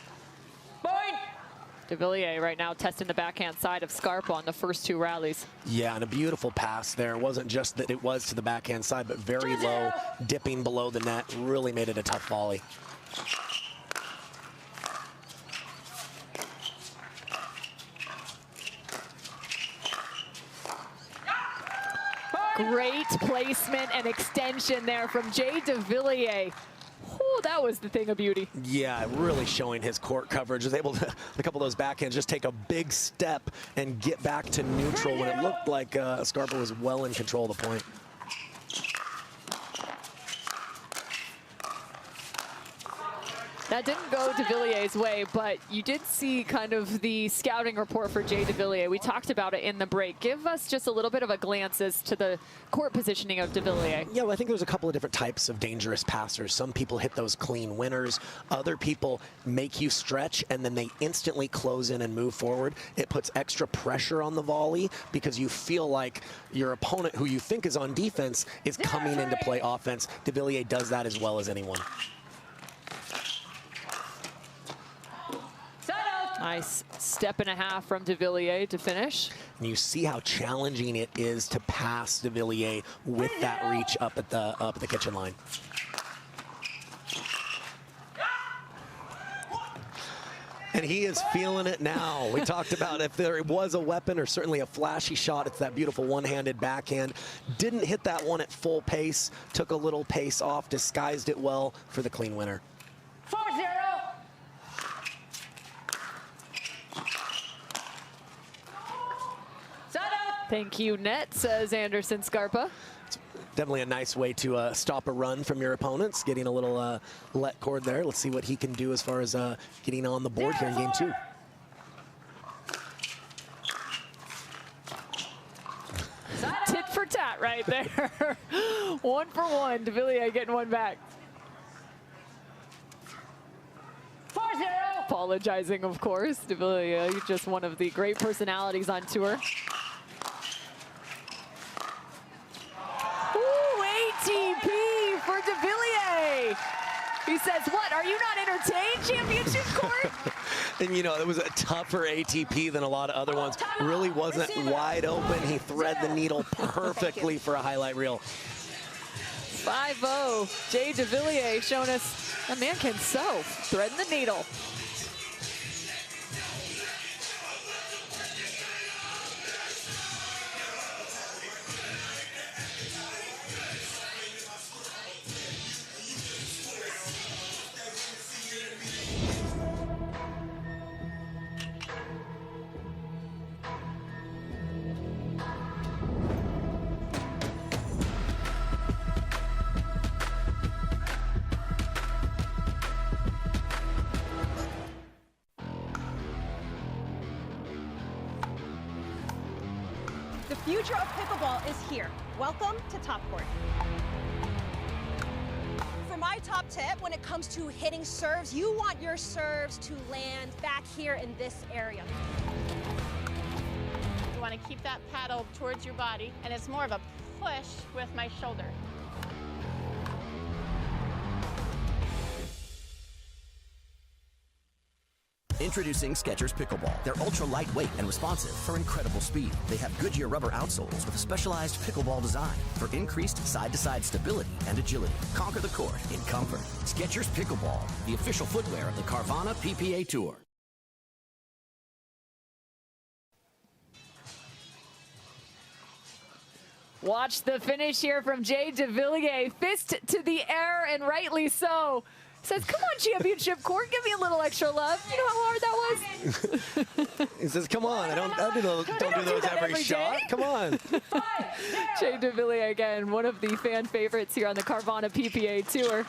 Devillier right now testing the backhand side of Scarpa on the first 2 rallies. Yeah, and a beautiful pass there. It wasn't just that it was to the backhand side, but very low, dipping below the net. Really made it a tough volley. Great placement and extension there from Jay Devillier. Oh, that was the thing of beauty. Yeah, really showing his court coverage. Was able to, a couple of those backhands, just take a big step and get back to neutral when it looked like Scarpa was well in control of the point. That didn't go Devillier's way, but you did see kind of the scouting report for Jay Devillier. We talked about it in the break. Give us just a little bit of a glance as to the court positioning of Devillier. Yeah, well, I think there's a couple of different types of dangerous passers. Some people hit those clean winners. Other people make you stretch, and then they instantly close in and move forward. It puts extra pressure on the volley because you feel like your opponent, who you think is on defense, is coming in to play offense. Devillier does that as well as anyone. Nice step and a half from Devillier to finish. And you see how challenging it is to pass Devillier with that reach up at the kitchen line. And he is feeling it now. We talked about if there was a weapon or certainly a flashy shot, it's that beautiful one-handed backhand. Didn't hit that one at full pace, took a little pace off, disguised it well for the clean winner. 4-0. Thank you, net, says Anderson Scarpa. Definitely a nice way to stop a run from your opponents, getting a little let cord there. Let's see what he can do as far as getting on the board here in game 2. Tit for tat right there. 1 for 1. Devillier getting one back. 4-0. Apologizing, of course. Devillier, just one of the great personalities on tour. ATP for Devillier. He says, what, are you not entertained, championship court? And you know, it was a tougher ATP than a lot of other ones. Really wasn't wide open. He thread the needle perfectly for a highlight reel. 5-0. Jay Devilliers showing us a man can sew, threading the needle. The future of pickleball is here. Welcome to Top Court. For my top tip, when it comes to hitting serves, you want your serves to land back here in this area. You want to keep that paddle towards your body, and it's more of a push with my shoulder. Introducing Skechers Pickleball. They're ultra lightweight and responsive for incredible speed. They have Goodyear rubber outsoles with a specialized pickleball design for increased side-to-side stability and agility. Conquer the court in comfort. Skechers Pickleball, the official footwear of the Carvana PPA Tour. Watch the finish here from Jay Devilliers. Fist to the air, and rightly so. Says, come on, championship court, give me a little extra love. You know how hard that was? He says, come on, don't do those every shot. Come on. Jay Devilliers, again, one of the fan favorites here on the Carvana PPA Tour.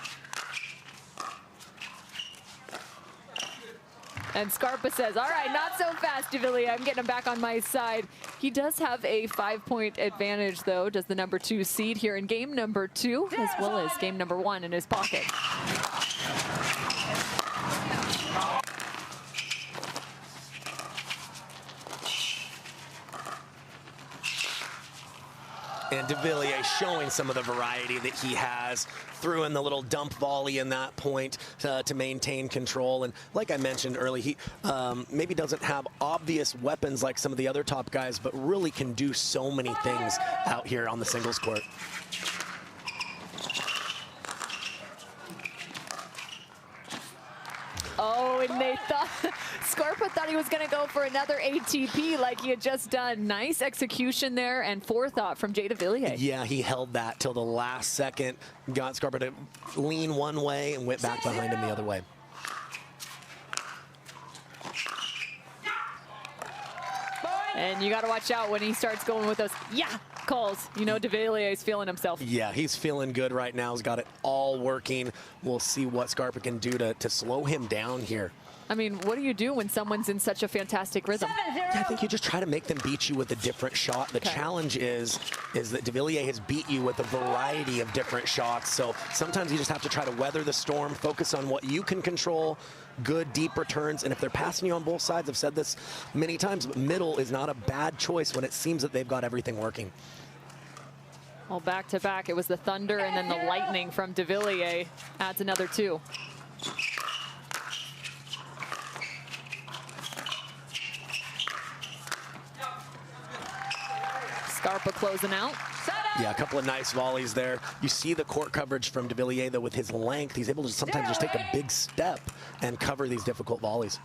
And Scarpa says, all right, not so fast, Devillier. I'm getting him back on my side. He does have a 5-point advantage, though, does the number 2 seed here in game number 2, as well as game number 1 in his pocket. And Devilliers showing some of the variety that he has. Threw in the little dump volley in that point to maintain control. And like I mentioned earlier, he maybe doesn't have obvious weapons like some of the other top guys, but really can do so many things out here on the singles court. Oh, and they thought, Scarpa thought he was going to go for another ATP like he had just done. Nice execution there and forethought from Jay Devilliers. Yeah, he held that till the last second, got Scarpa to lean one way and went back behind him the other way. And you got to watch out when he starts going with those calls. You know Devilliers is feeling himself. Yeah, he's feeling good right now. He's got it all working. We'll see what Scarpa can do to slow him down here. I mean, what do you do when someone's in such a fantastic rhythm? Yeah, I think you just try to make them beat you with a different shot. The challenge is that Devilliers has beat you with a variety of different shots. So sometimes you just have to try to weather the storm, focus on what you can control, good deep returns. And if they're passing you on both sides, I've said this many times, but middle is not a bad choice when it seems that they've got everything working. Well, back to back, it was the thunder and then the lightning from Devilliers. Adds another 2. Scarpa closing out. Yeah, a couple of nice volleys there. You see the court coverage from Devilliers, though, with his length. He's able to sometimes just take a big step and cover these difficult volleys.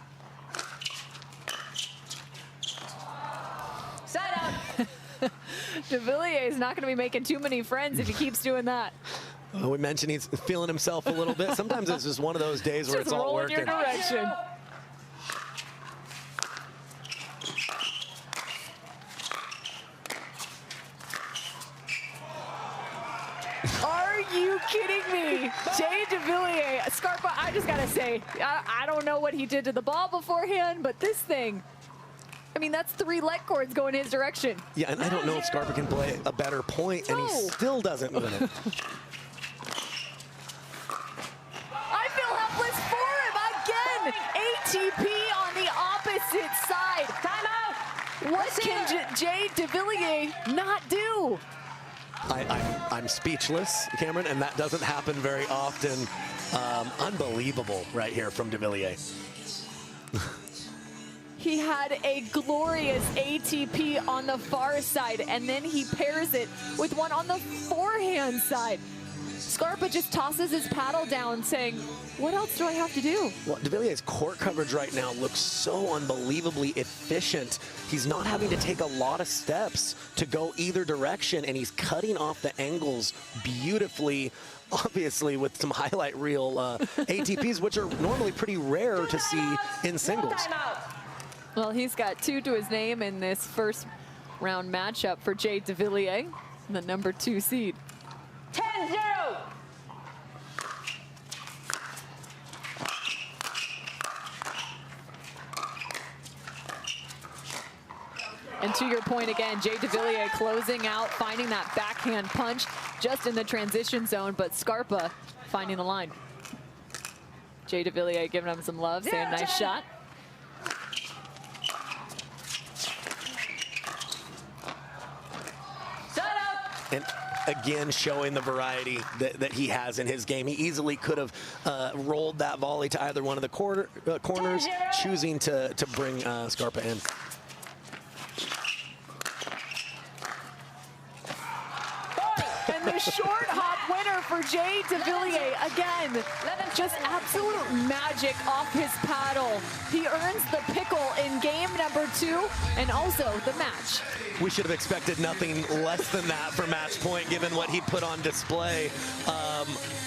Devillier is not going to be making too many friends if he keeps doing that. We mentioned he's feeling himself a little bit. Sometimes it's just one of those days where it's all working. Your direction. Are you kidding me? Jay Devilliers, Scarpa, I just got to say, I don't know what he did to the ball beforehand, but this thing, I mean, that's 3 leg cords going his direction. Yeah, and I don't know if Scarpa can play a better point, and he still doesn't win it. I feel helpless for him again. ATP on the opposite side. Timeout. What can Jay Devilliers not do? I'm speechless, Cameron, and that doesn't happen very often. Unbelievable right here from Devilliers. He had a glorious ATP on the far side, and then he pairs it with one on the forehand side. Scarpa just tosses his paddle down saying, what else do I have to do? Well, Devilliers' court coverage right now looks so unbelievably efficient. He's not having to take a lot of steps to go either direction, and he's cutting off the angles beautifully, obviously with some highlight reel ATPs, which are normally pretty rare to see in singles. Well, he's got 2 to his name in this first round matchup for Jay Devilliers, the number 2 seed. 10-0. And to your point again, Jay Devilliers closing out, finding that backhand punch just in the transition zone, but Scarpa finding the line. Jay Devilliers giving him some love, saying nice shot. And again, showing the variety that he has in his game. He easily could have rolled that volley to either one of the corners, choosing to bring Scarpa in. And the short hop winner for Jay Devilliers. Again, just absolute magic off his paddle. He earns the pickle in game number 2 and also the match. We should have expected nothing less than that for match point, given what he put on display.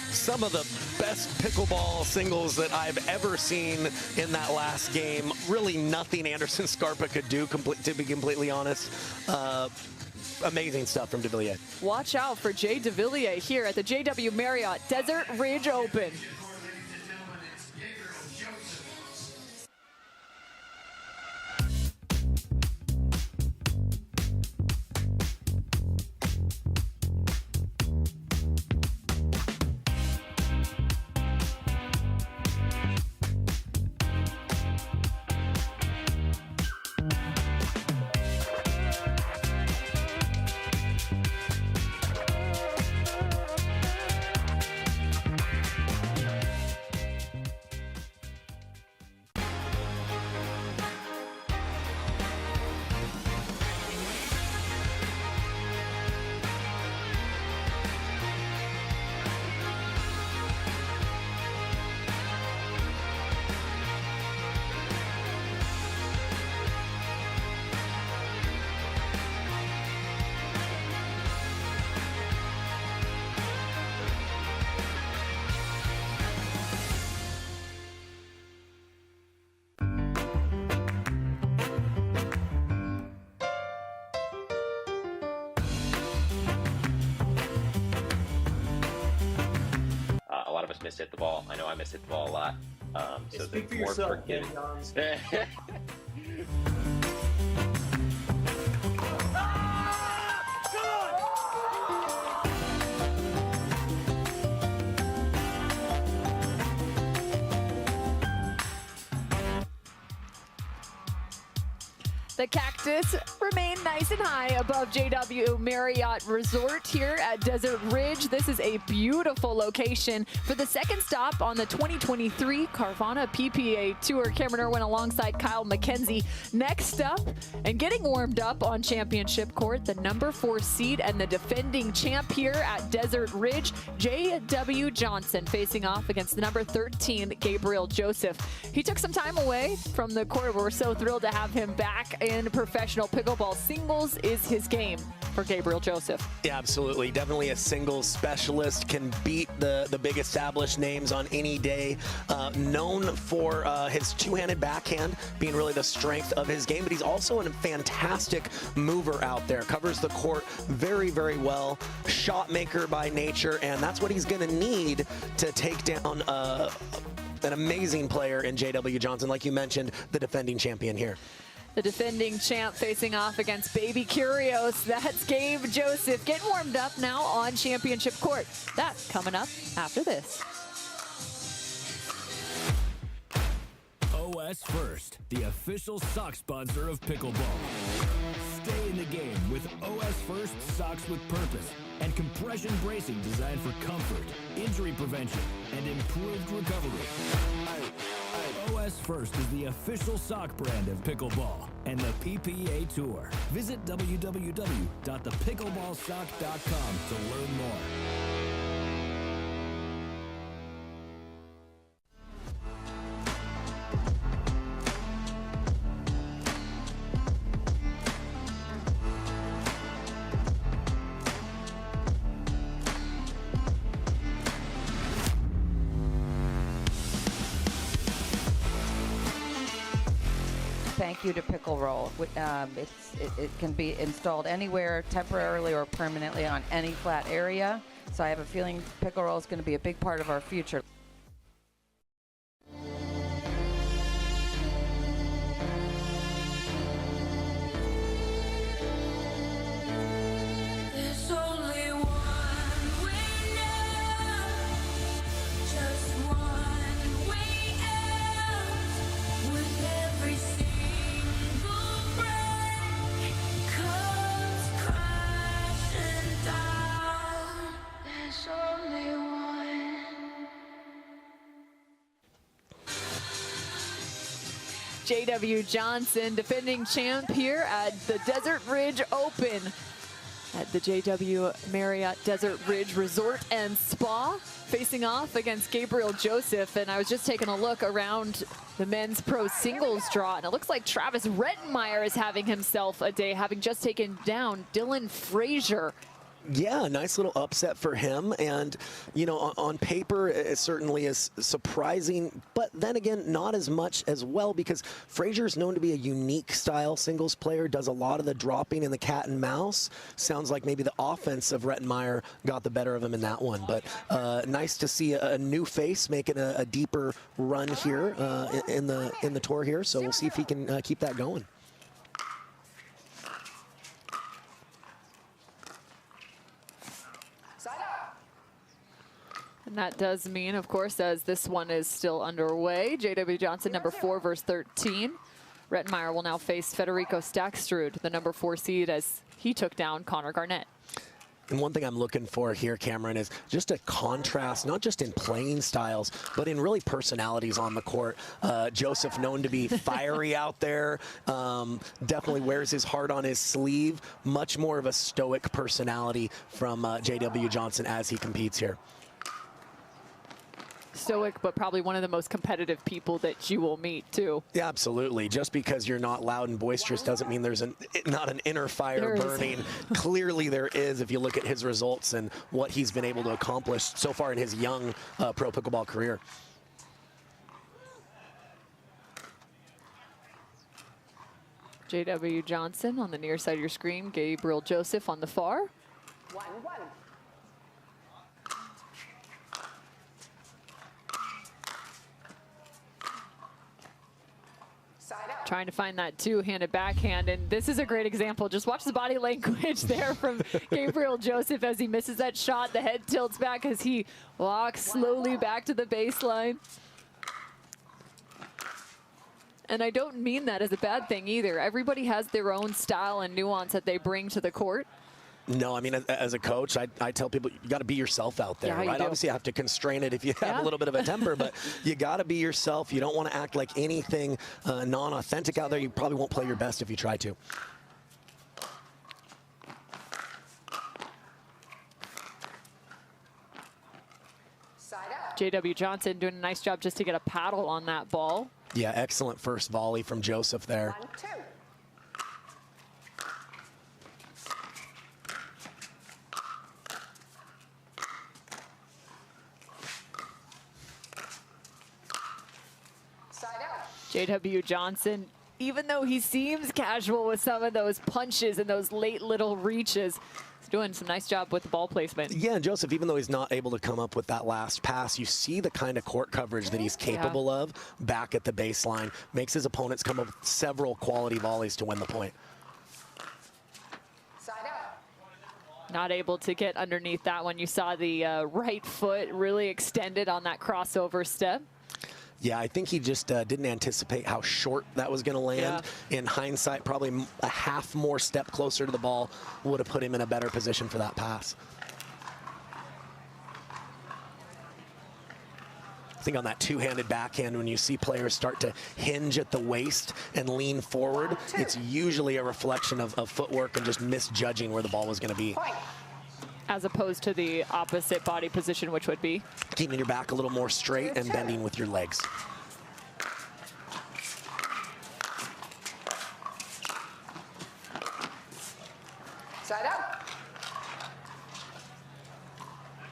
Some of the best pickleball singles that I've ever seen in that last game. Really nothing Anderson Scarpa could do, to be completely honest. Amazing stuff from Devilliers. Watch out for Jay Devilliers here at the JW Marriott Desert Ridge Open. Mishit the ball. I know I mishit the ball a lot. So speak for more yourself, forgiving. The Cactus remain nice and high above JW Marriott Resort here at Desert Ridge. This is a beautiful location for the second stop on the 2023 Carvana PPA Tour. Cameron Irwin alongside Kyle McKenzie. Next up, and getting warmed up on Championship Court, the number 4 seed and the defending champ here at Desert Ridge, J.W. Johnson, facing off against the number 13, Gabriel Joseph. He took some time away from the court. We're so thrilled to have him back in professional pickleball. Singles is his game for Gabriel Joseph. Yeah, absolutely. Definitely a singles specialist, can beat the big established names on any day. Known for his two-handed backhand being really the strength of his game, but he's also a fantastic mover out there. Covers the court very, very well. Shot maker by nature, and that's what he's going to need to take down an amazing player in J.W. Johnson, like you mentioned, the defending champion here. The defending champ facing off against Baby Curios. That's Gabe Joseph getting warmed up now on championship court. That's coming up after this. OS First, the official sock sponsor of pickleball. Stay in the game with OS First socks with purpose and compression bracing designed for comfort, injury prevention, and improved recovery. OS First is the official sock brand of pickleball and the PPA Tour. Visit www.thepickleballsock.com to learn more. Thank you to Pickle Roll. It can be installed anywhere, temporarily or permanently on any flat area. So I have a feeling Pickle Roll is going to be a big part of our future. There's only one winner, just one way out. With every single break comes crashing down. There's only one. J.W. Johnson, defending champ here at the Desert Ridge Open at the J.W. Marriott Desert Ridge Resort and Spa, facing off against Gabriel Joseph. And I was just taking a look around the men's pro singles draw, and it looks like Travis Rettenmeier is having himself a day, having just taken down Dylan Frazier. Yeah, nice little upset for him. And, you know, on paper, it certainly is surprising. But then again, not as much as well, because Frazier's known to be a unique style singles player, does a lot of the dropping in the cat and mouse. Sounds like maybe the offense of Rettenmeier got the better of him in that one. But nice to see a new face making a deeper run here in the tour here. So we'll see if he can keep that going. And that does mean, of course, as this one is still underway, J.W. Johnson, number 4 versus 13. Rettenmeier will now face Federico Staksrud, the number 4 seed, as he took down Connor Garnett. And one thing I'm looking for here, Cameron, is just a contrast, not just in playing styles, but in really personalities on the court. Joseph, known to be fiery out there, definitely wears his heart on his sleeve. Much more of a stoic personality from J.W. Johnson as he competes here. Stoic, but probably one of the most competitive people that you will meet, too. Yeah, absolutely. Just because you're not loud and boisterous doesn't mean there's not an inner fire burning. Clearly there is, if you look at his results and what he's been able to accomplish so far in his young pro pickleball career. J.W. Johnson on the near side of your screen, Gabriel Joseph on the far. 1-1. Trying to find that two-handed backhand, and this is a great example. Just watch the body language there from Gabriel Joseph as he misses that shot. The head tilts back as he walks slowly back to the baseline. And I don't mean that as a bad thing either. Everybody has their own style and nuance that they bring to the court. No, I mean, as a coach, I tell people you got to be yourself out there, Yeah, right? Obviously, you have to constrain it if you have a little bit of a temper, but you got to be yourself. You don't want to act like anything non-authentic out there. You probably won't play your best if you try to. J.W. Johnson doing a nice job just to get a paddle on that ball. Yeah, excellent first volley from Joseph there. 1-2. J.W. Johnson, even though he seems casual with some of those punches and those late little reaches, he's doing some nice job with the ball placement. Yeah, and Joseph, even though he's not able to come up with that last pass, you see the kind of court coverage that he's capable of back at the baseline. Makes his opponents come up with several quality volleys to win the point. Not able to get underneath that one. You saw the right foot really extended on that crossover step. Yeah, I think he just didn't anticipate how short that was going to land. Yeah. In hindsight, probably a half more step closer to the ball would have put him in a better position for that pass. I think on that two-handed backhand, when you see players start to hinge at the waist and lean forward, it's usually a reflection of footwork and just misjudging where the ball was going to be. As opposed to the opposite body position, which would be? Keeping your back a little more straight and bending with your legs. Side out.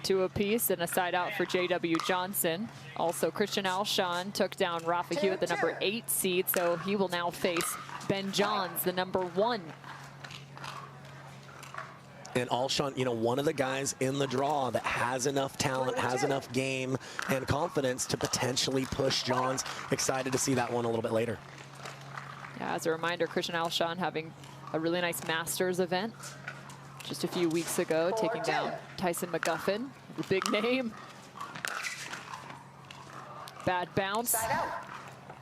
2 apiece and a side out for J.W. Johnson. Also, Christian Alshon took down Rafa Hewitt, the number 8 seed, so he will now face Ben Johns, the number 1. And Alshon, you know, one of the guys in the draw that has enough talent, has enough game and confidence to potentially push Johns. Excited to see that one a little bit later. Yeah, as a reminder, Christian Alshon having a really nice Masters event just a few weeks ago, taking down Tyson McGuffin, the big name. Bad bounce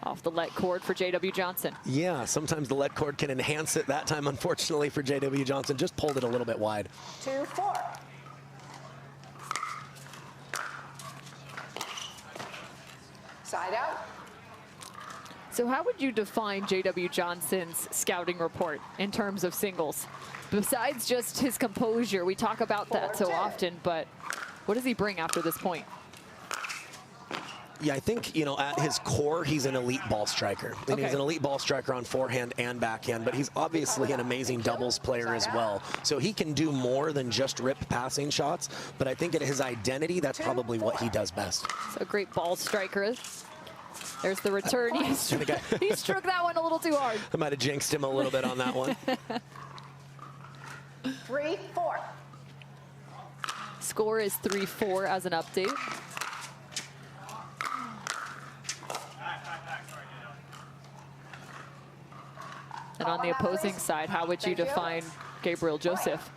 off the let cord for J.W. Johnson. Yeah, sometimes the let cord can enhance it. That time, unfortunately, for J.W. Johnson, just pulled it a little bit wide. 2-4. Side out. So how would you define J.W. Johnson's scouting report in terms of singles? Besides just his composure, we talk about that so often, but what does he bring after this point? Yeah, I think, you know, at his core, he's an elite ball striker. And he's an elite ball striker on forehand and backhand, but he's obviously an amazing doubles player as well. So he can do more than just rip passing shots, but I think at his identity, that's probably what he does best. So great ball striker. There's the return. He struck that one a little too hard. I might have jinxed him a little bit on that one. 3-4. Score is 3-4 as an update. And on the opposing side, how would you define Gabriel Joseph?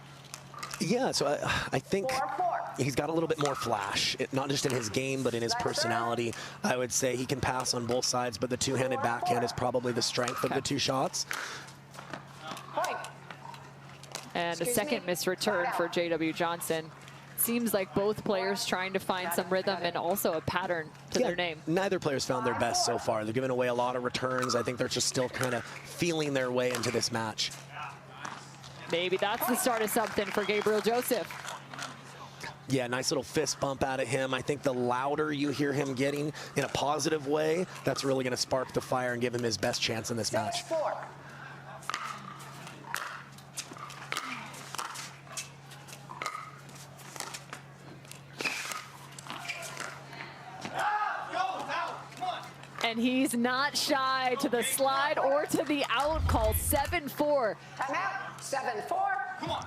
Yeah, so I think he's got a little bit more flash, not just in his game, but in his personality. I would say he can pass on both sides, but the two-handed backhand is probably the strength of the two shots. And a second missed return for J.W. Johnson. Seems like both players trying to find some rhythm and also a pattern to their name. Neither player's found their best so far. They're giving away a lot of returns. I think they're just still kind of feeling their way into this match. Maybe that's the start of something for Gabriel Joseph. Yeah, nice little fist bump out of him. I think the louder you hear him getting in a positive way, that's really going to spark the fire and give him his best chance in this match. 6-4. And he's not shy to the slide or to the out call. 7-4. Timeout. 7-4. Come on.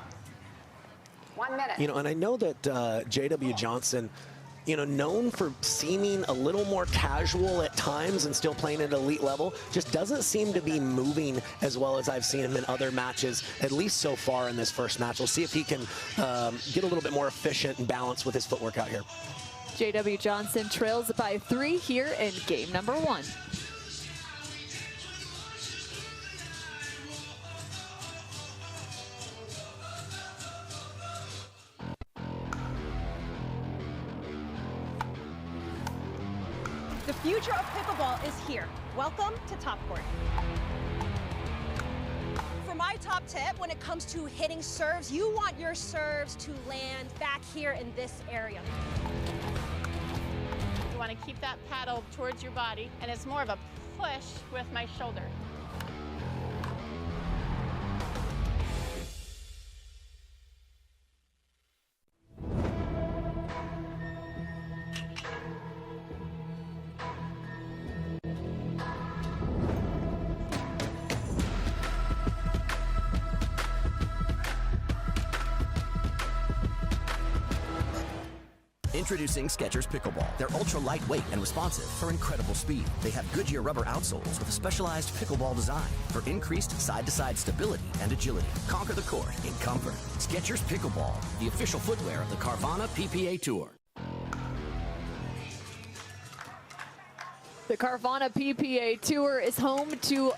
1 minute. You know, and I know that J.W. Johnson, you know, known for seeming a little more casual at times and still playing at elite level, just doesn't seem to be moving as well as I've seen him in other matches, at least so far in this first match. We'll see if he can get a little bit more efficient and balanced with his footwork out here. J.W. Johnson trails by 3 here in game number 1. The future of pickleball is here. Welcome to Top Court. For my top tip, when it comes to hitting serves, you want your serves to land back here in this area. You want to keep that paddle towards your body, and it's more of a push with my shoulder. Introducing Skechers Pickleball. They're ultra lightweight and responsive for incredible speed. They have Goodyear rubber outsoles with a specialized pickleball design for increased side-to-side stability and agility. Conquer the court in comfort. Skechers Pickleball, the official footwear of the Carvana PPA Tour. The Carvana PPA Tour is home to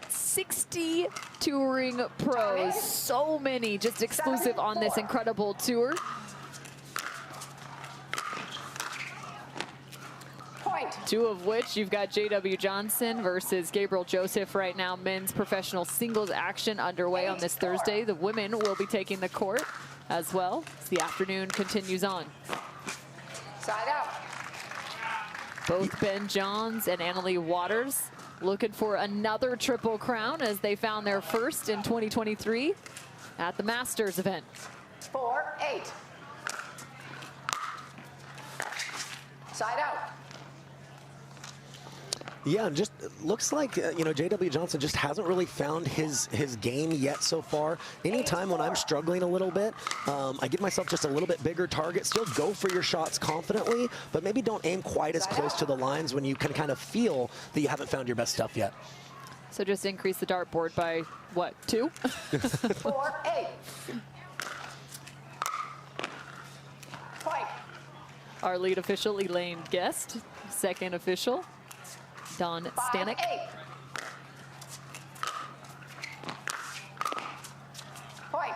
60 touring pros. So many just exclusive on this incredible tour. Two of which you've got J.W. Johnson versus Gabriel Joseph right now. Men's professional singles action underway on this Thursday. The women will be taking the court as well as the afternoon continues on. Side out. Both Ben Johns and Leigh Waters looking for another triple crown as they found their first in 2023 at the Masters event. 4-8. Side out. Yeah, just looks like, you know, J.W. Johnson just hasn't really found his game yet so far. Anytime when I'm struggling a little bit, I give myself just a little bit bigger target. Still go for your shots confidently, but maybe don't aim quite as close to the lines when you can kind of feel that you haven't found your best stuff yet. So just increase the dartboard by, what, 2? 4-8. Our lead official, Elaine Guest. Second official, Don Stanek. 5-8. Point.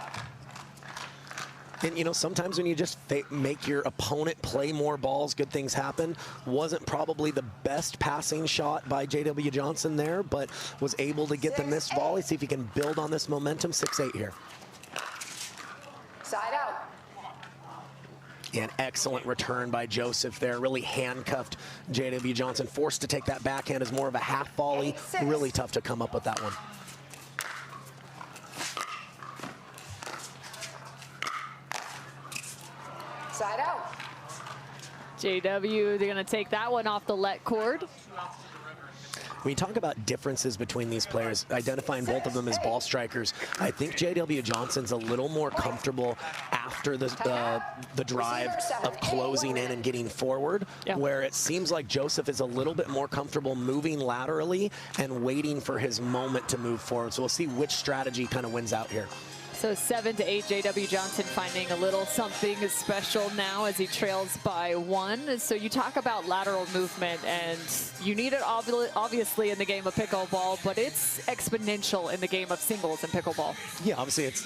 And, you know, sometimes when you just make your opponent play more balls, good things happen. Wasn't probably the best passing shot by J.W. Johnson there, but was able to get the missed volley. See if he can build on this momentum. 6-8 here. Side out. An excellent return by Joseph there. Really handcuffed J.W. Johnson. Forced to take that backhand as more of a half volley. Really tough to come up with that one. Side out. JW, they're going to take that one off the let cord. When you talk about differences between these players, identifying both of them as ball strikers, I think J.W. Johnson's a little more comfortable after the drive of closing in and getting forward, where it seems like Joseph is a little bit more comfortable moving laterally and waiting for his moment to move forward. So we'll see which strategy kind of wins out here. So 7-8, J.W. Johnson finding a little something special now as he trails by 1. So you talk about lateral movement, and you need it obviously in the game of pickleball, but it's exponential in the game of singles and pickleball. Yeah, obviously it's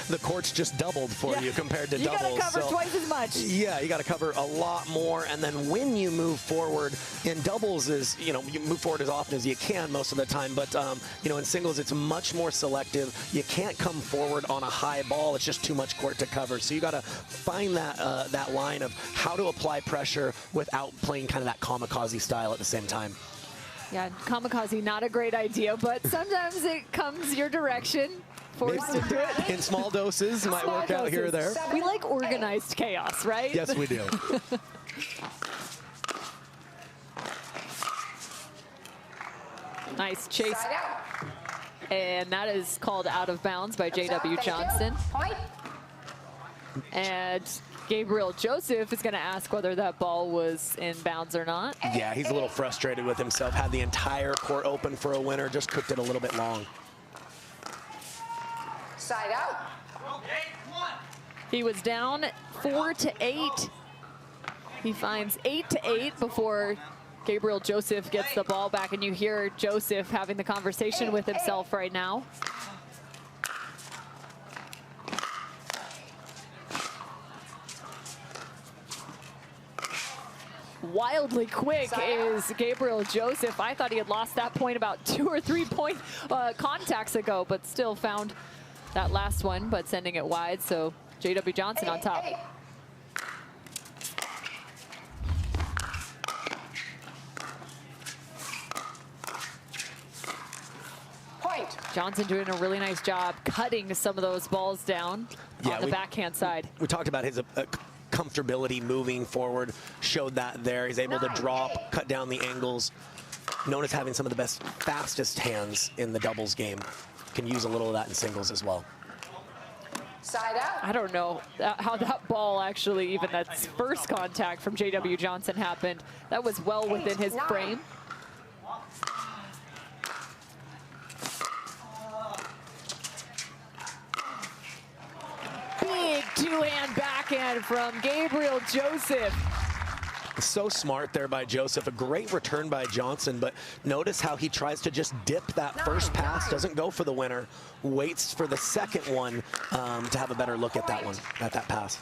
the court's just doubled for you compared to doubles. You got to cover twice as much. Yeah, you got to cover a lot more, and then when you move forward in doubles is, you know, you move forward as often as you can most of the time, but you know, in singles it's much more selective. You can't come forward on a high ball. It's just too much court to cover. So you got to find that that line of how to apply pressure without playing kind of that kamikaze style at the same time. Yeah, kamikaze, not a great idea, but sometimes it comes your direction. Forced to do it. In small doses, might work out here or there. We like organized chaos, right? Yes, we do. Nice chase. And that is called out of bounds by J.W. Johnson. And Gabriel Joseph is going to ask whether that ball was in bounds or not. Yeah, he's a little frustrated with himself. Had the entire court open for a winner, just cooked it a little bit long. Side out. He was down 4-8. He finds 8-8 before Gabriel Joseph gets the ball back, and you hear Joseph having the conversation with himself right now. Wildly quick is Gabriel Joseph. I thought he had lost that point about 2 or 3 point contacts ago, but still found that last one, but sending it wide. So J.W. Johnson on top. Johnson doing a really nice job cutting some of those balls down on the backhand side. We talked about his comfortability moving forward, showed that there. He's able to drop, cut down the angles. Known as having some of the best, fastest hands in the doubles game. Can use a little of that in singles as well. Side out. I don't know how that ball actually, even that first contact from J.W. Johnson happened. That was well within his frame. Big two-hand backhand from Gabriel Joseph. So smart there by Joseph. A great return by Johnson, but notice how he tries to just dip that first pass, doesn't go for the winner, waits for the second one to have a better look at that one, at that pass.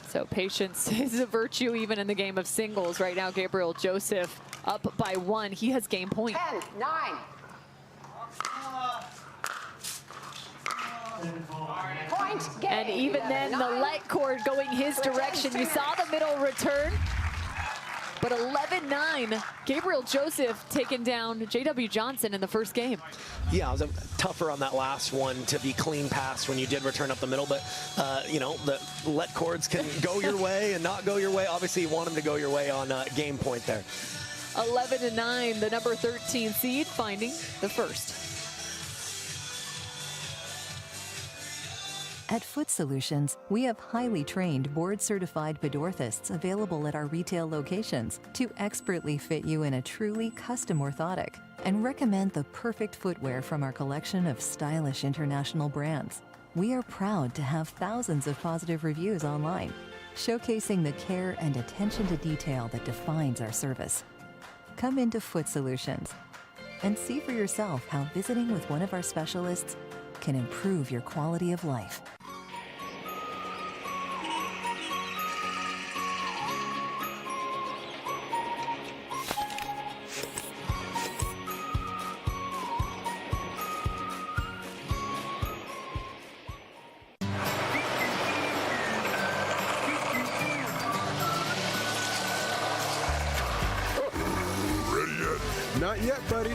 So patience is a virtue even in the game of singles. Right now, Gabriel Joseph up by 1. He has game point. 10, 9. Point, game. And even then, the let cord going his direction. You saw the middle return. But 11-9, Gabriel Joseph taking down J.W. Johnson in the first game. Yeah, it was tougher on that last one to be clean pass when you did return up the middle, but you know, the let cords can go your way and not go your way. Obviously, you want them to go your way on game point there. 11-9, the number 13 seed finding the first. At Foot Solutions, we have highly trained, board-certified podorthists available at our retail locations to expertly fit you in a truly custom orthotic and recommend the perfect footwear from our collection of stylish international brands. We are proud to have thousands of positive reviews online, showcasing the care and attention to detail that defines our service. Come into Foot Solutions and see for yourself how visiting with one of our specialists can improve your quality of life. Not yet, buddy.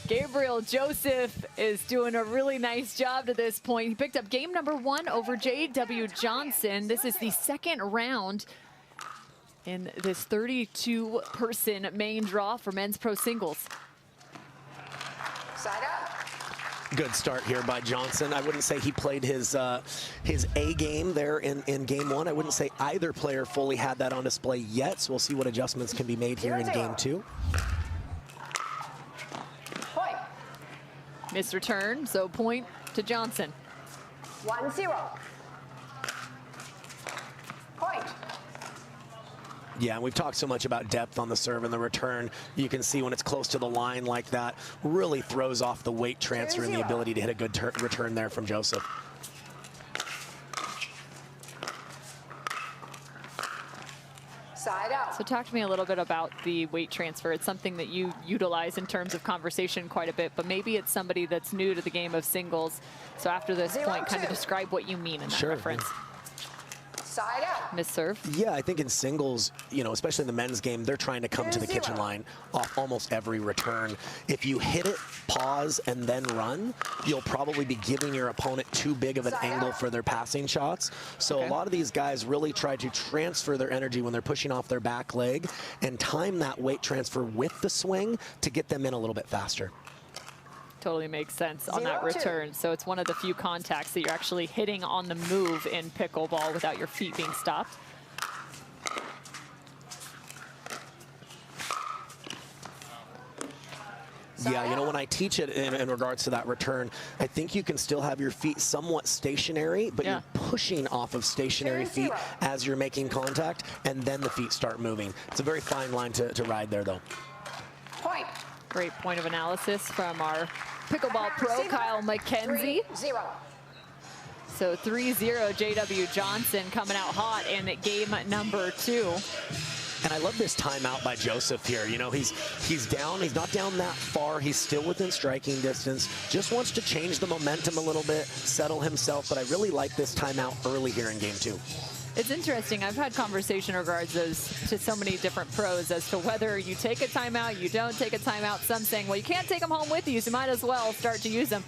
Gabriel Joseph is doing a really nice job to this point. He picked up game number 1 over J.W. Johnson. This is the second round in this 32-person main draw for men's pro singles. Side up. Good start here by Johnson. I wouldn't say he played his A game there in game 1. I wouldn't say either player fully had that on display yet, so we'll see what adjustments can be made here in game 2. Point. Missed return, so point to Johnson. 1-0. Point. Yeah, and we've talked so much about depth on the serve and the return. You can see when it's close to the line like that, really throws off the weight transfer and the ability to hit a good return there from Joseph. Side out. So talk to me a little bit about the weight transfer. It's something that you utilize in terms of conversation quite a bit, but maybe it's somebody that's new to the game of singles. So after this point, kind of describe what you mean in that reference. Side out. Miss serve. Yeah, I think in singles, you know, especially in the men's game, they're trying to come to the kitchen line off almost every return. If you hit it, pause, and then run, you'll probably be giving your opponent too big of an angle for their passing shots. So a lot of these guys really try to transfer their energy when they're pushing off their back leg and time that weight transfer with the swing to get them in a little bit faster. Totally makes sense on that return. So it's one of the few contacts that you're actually hitting on the move in pickleball without your feet being stopped. Yeah, you know, when I teach it in regards to that return, I think you can still have your feet somewhat stationary, but you're pushing off of stationary feet as you're making contact, and then the feet start moving. It's a very fine line to ride there, though. Point. Great point of analysis from our pickleball pro, Kyle McKenzie. 3-0. So 3-0 J.W. Johnson coming out hot in game number 2. And I love this timeout by Joseph here. You know, he's down. He's not down that far. He's still within striking distance. Just wants to change the momentum a little bit, settle himself. But I really like this timeout early here in game 2. It's interesting. I've had conversation in regards to so many different pros as to whether you take a timeout, you don't take a timeout. Some saying, well, you can't take them home with you, so you might as well start to use them.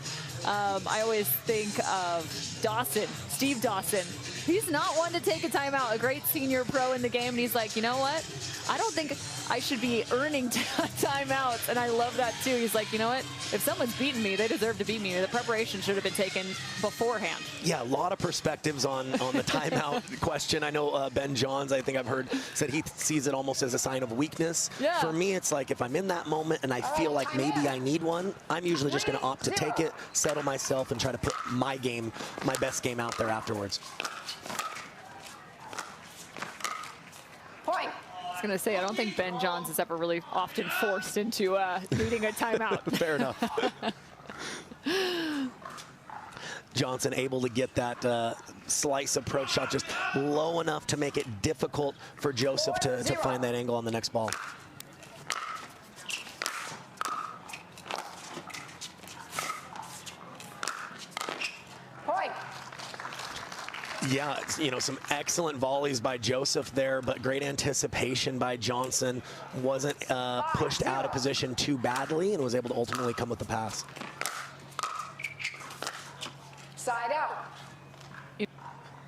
I always think of Dawson, Steve Dawson. He's not one to take a timeout, a great senior pro in the game, and he's like, you know what? I don't think I should be earning timeouts, and I love that too. He's like, you know what? If someone's beaten me, they deserve to beat me. The preparation should have been taken beforehand. Yeah, a lot of perspectives on the timeout question. I know Ben Johns, I think I've heard, said he sees it almost as a sign of weakness. Yeah. For me, it's like if I'm in that moment and I feel like maybe I need one, I'm usually just going to opt to take it, settle myself, and try to put my best game out there afterwards. Point. I was going to say, I don't think Ben Johns is ever really often forced into needing a timeout. Fair enough. Johnson able to get that slice approach shot just low enough to make it difficult for Joseph to find that angle on the next ball. Point. Yeah, you know, some excellent volleys by Joseph there, but great anticipation by Johnson. Wasn't pushed out of position too badly and was able to ultimately come with the pass. Side out. We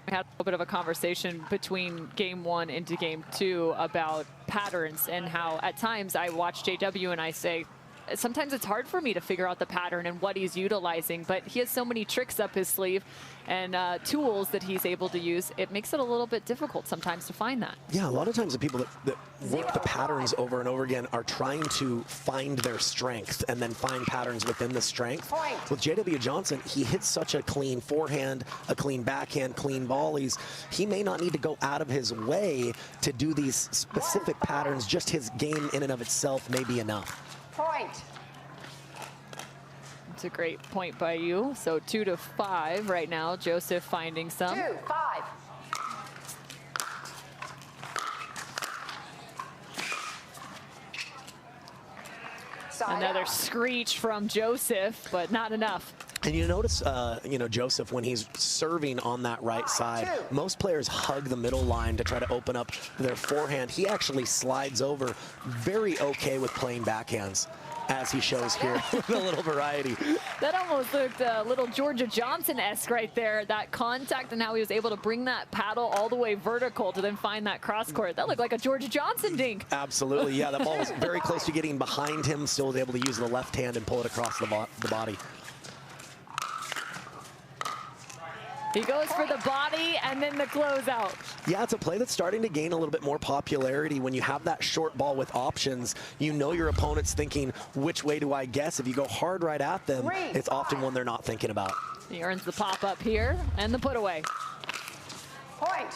had a little bit of a conversation between game 1 into game 2 about patterns and how at times I watch JW and I say, sometimes it's hard for me to figure out the pattern and what he's utilizing, but he has so many tricks up his sleeve and tools that he's able to use. It makes it a little bit difficult sometimes to find that. Yeah, a lot of times the people that work the patterns over and over again are trying to find their strength and then find patterns within the strength. Point. With JW Johnson, he hits such a clean forehand, a clean backhand, clean volleys. He may not need to go out of his way to do these specific patterns. Just his game in and of itself may be enough. Point. It's a great point by you. So 2-5 right now. Joseph finding some. 2-5. Another screech from Joseph, but not enough. And you notice, you know, Joseph, when he's serving on that right side, most players hug the middle line to try to open up their forehand. He actually slides over, very okay with playing backhands, as he shows here with a little variety. That almost looked a little Georgia Johnson-esque right there, that contact and how he was able to bring that paddle all the way vertical to then find that cross court. That looked like a Georgia Johnson dink. Absolutely, yeah, that ball was very close to getting behind him, still was able to use the left hand and pull it across the body. He goes for the body and then the closeout. Yeah, it's a play that's starting to gain a little bit more popularity. When you have that short ball with options, you know your opponent's thinking, which way do I guess? If you go hard right at them, it's often one they're not thinking about. He earns the pop-up here and the put-away. Point.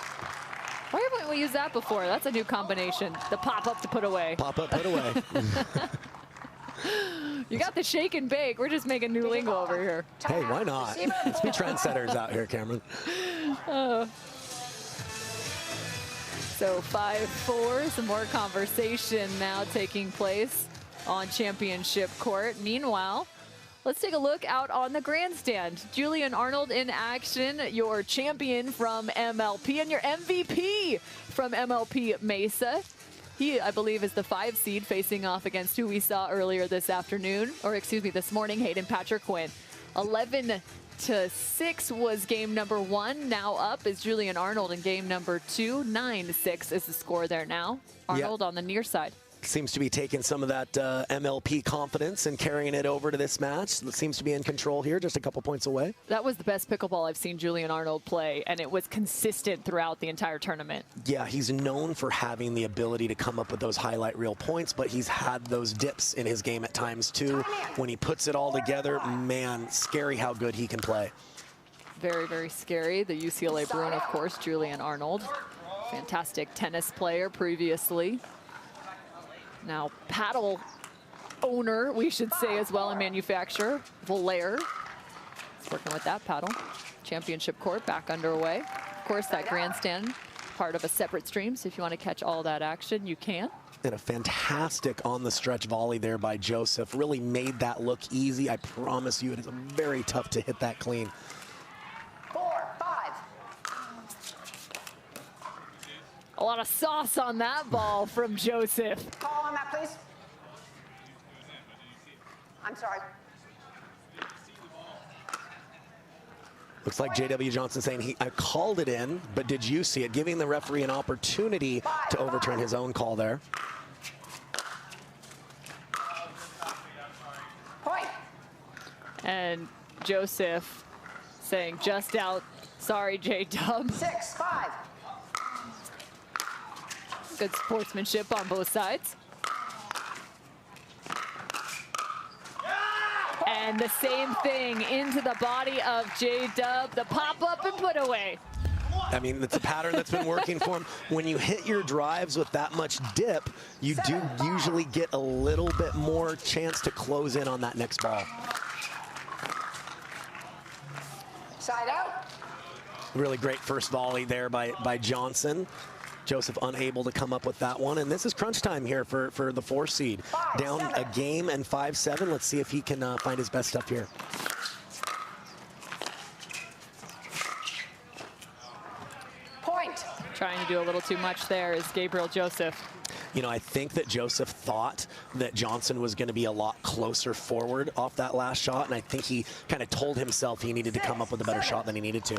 Why haven't we used that before? That's a new combination. The pop-up to put-away. Pop-up, put-away. You got the shake and bake. We're just making new lingo over here. Hey, why not? Let's be trendsetters out here, Cameron. So 5-4, some more conversation now taking place on championship court. Meanwhile, let's take a look out on the grandstand. Julian Arnold in action, your champion from MLP and your MVP from MLP Mesa. He, I believe, is the 5 seed facing off against who we saw earlier this afternoon, or excuse me, this morning, Hayden Patriquin. 11-6 was game number 1. Now up is Julian Arnold in game number 2. 9-6 is the score there now. Arnold on the near side. Seems to be taking some of that MLP confidence and carrying it over to this match. Seems to be in control here, just a couple points away. That was the best pickleball I've seen Julian Arnold play, and it was consistent throughout the entire tournament. Yeah, he's known for having the ability to come up with those highlight reel points, but he's had those dips in his game at times too. When he puts it all together, man, scary how good he can play. Very, very scary. The UCLA Bruin, of course, Julian Arnold. Fantastic tennis player previously. Now, paddle owner, we should say as well, and manufacturer, Devillier. He's working with that paddle. Championship court back underway. Of course, that grandstand, part of a separate stream, so if you want to catch all that action, you can. And a fantastic on-the-stretch volley there by Joseph. Really made that look easy. I promise you, it is very tough to hit that clean. 4, 5. A lot of sauce on that ball from Joseph. Call on that, please. I'm sorry. Looks like J.W. Johnson saying, I called it in, but did you see it? Giving the referee an opportunity to overturn his own call there. Point. And Joseph saying just out. Sorry, J-Dub. 6, 5. Good sportsmanship on both sides. And the same thing into the body of J-Dub, the pop-up and put away. I mean, it's a pattern that's been working for him. When you hit your drives with that much dip, you do usually get a little bit more chance to close in on that next ball. Side out. Really great first volley there by Johnson. Joseph unable to come up with that one, and this is crunch time here for the 4 seed. Down a game and 5-7. Let's see if he can find his best stuff here. Point. Trying to do a little too much there is Gabriel Joseph. You know, I think that Joseph thought that Johnson was going to be a lot closer forward off that last shot, and I think he kind of told himself he needed to come up with a better shot than he needed to.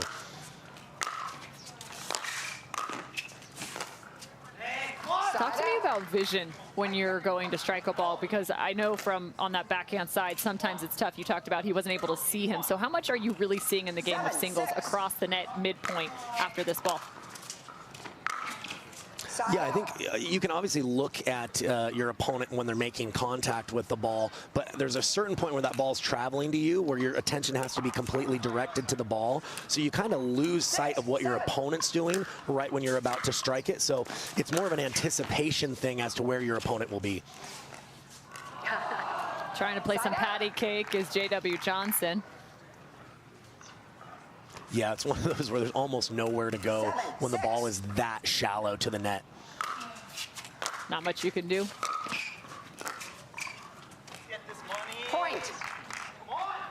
Talk to me about vision when you're going to strike a ball, because I know from on that backhand side, sometimes it's tough. You talked about he wasn't able to see him. So how much are you really seeing in the game of singles across the net midpoint after this ball? Yeah, I think you can obviously look at your opponent when they're making contact with the ball, but there's a certain point where that ball's traveling to you, where your attention has to be completely directed to the ball. So you kind of lose sight of what your opponent's doing right when you're about to strike it. So it's more of an anticipation thing as to where your opponent will be. Trying to play some patty cake is J.W. Johnson. Yeah, it's one of those where there's almost nowhere to go when the ball is that shallow to the net. Not much you can do. Point.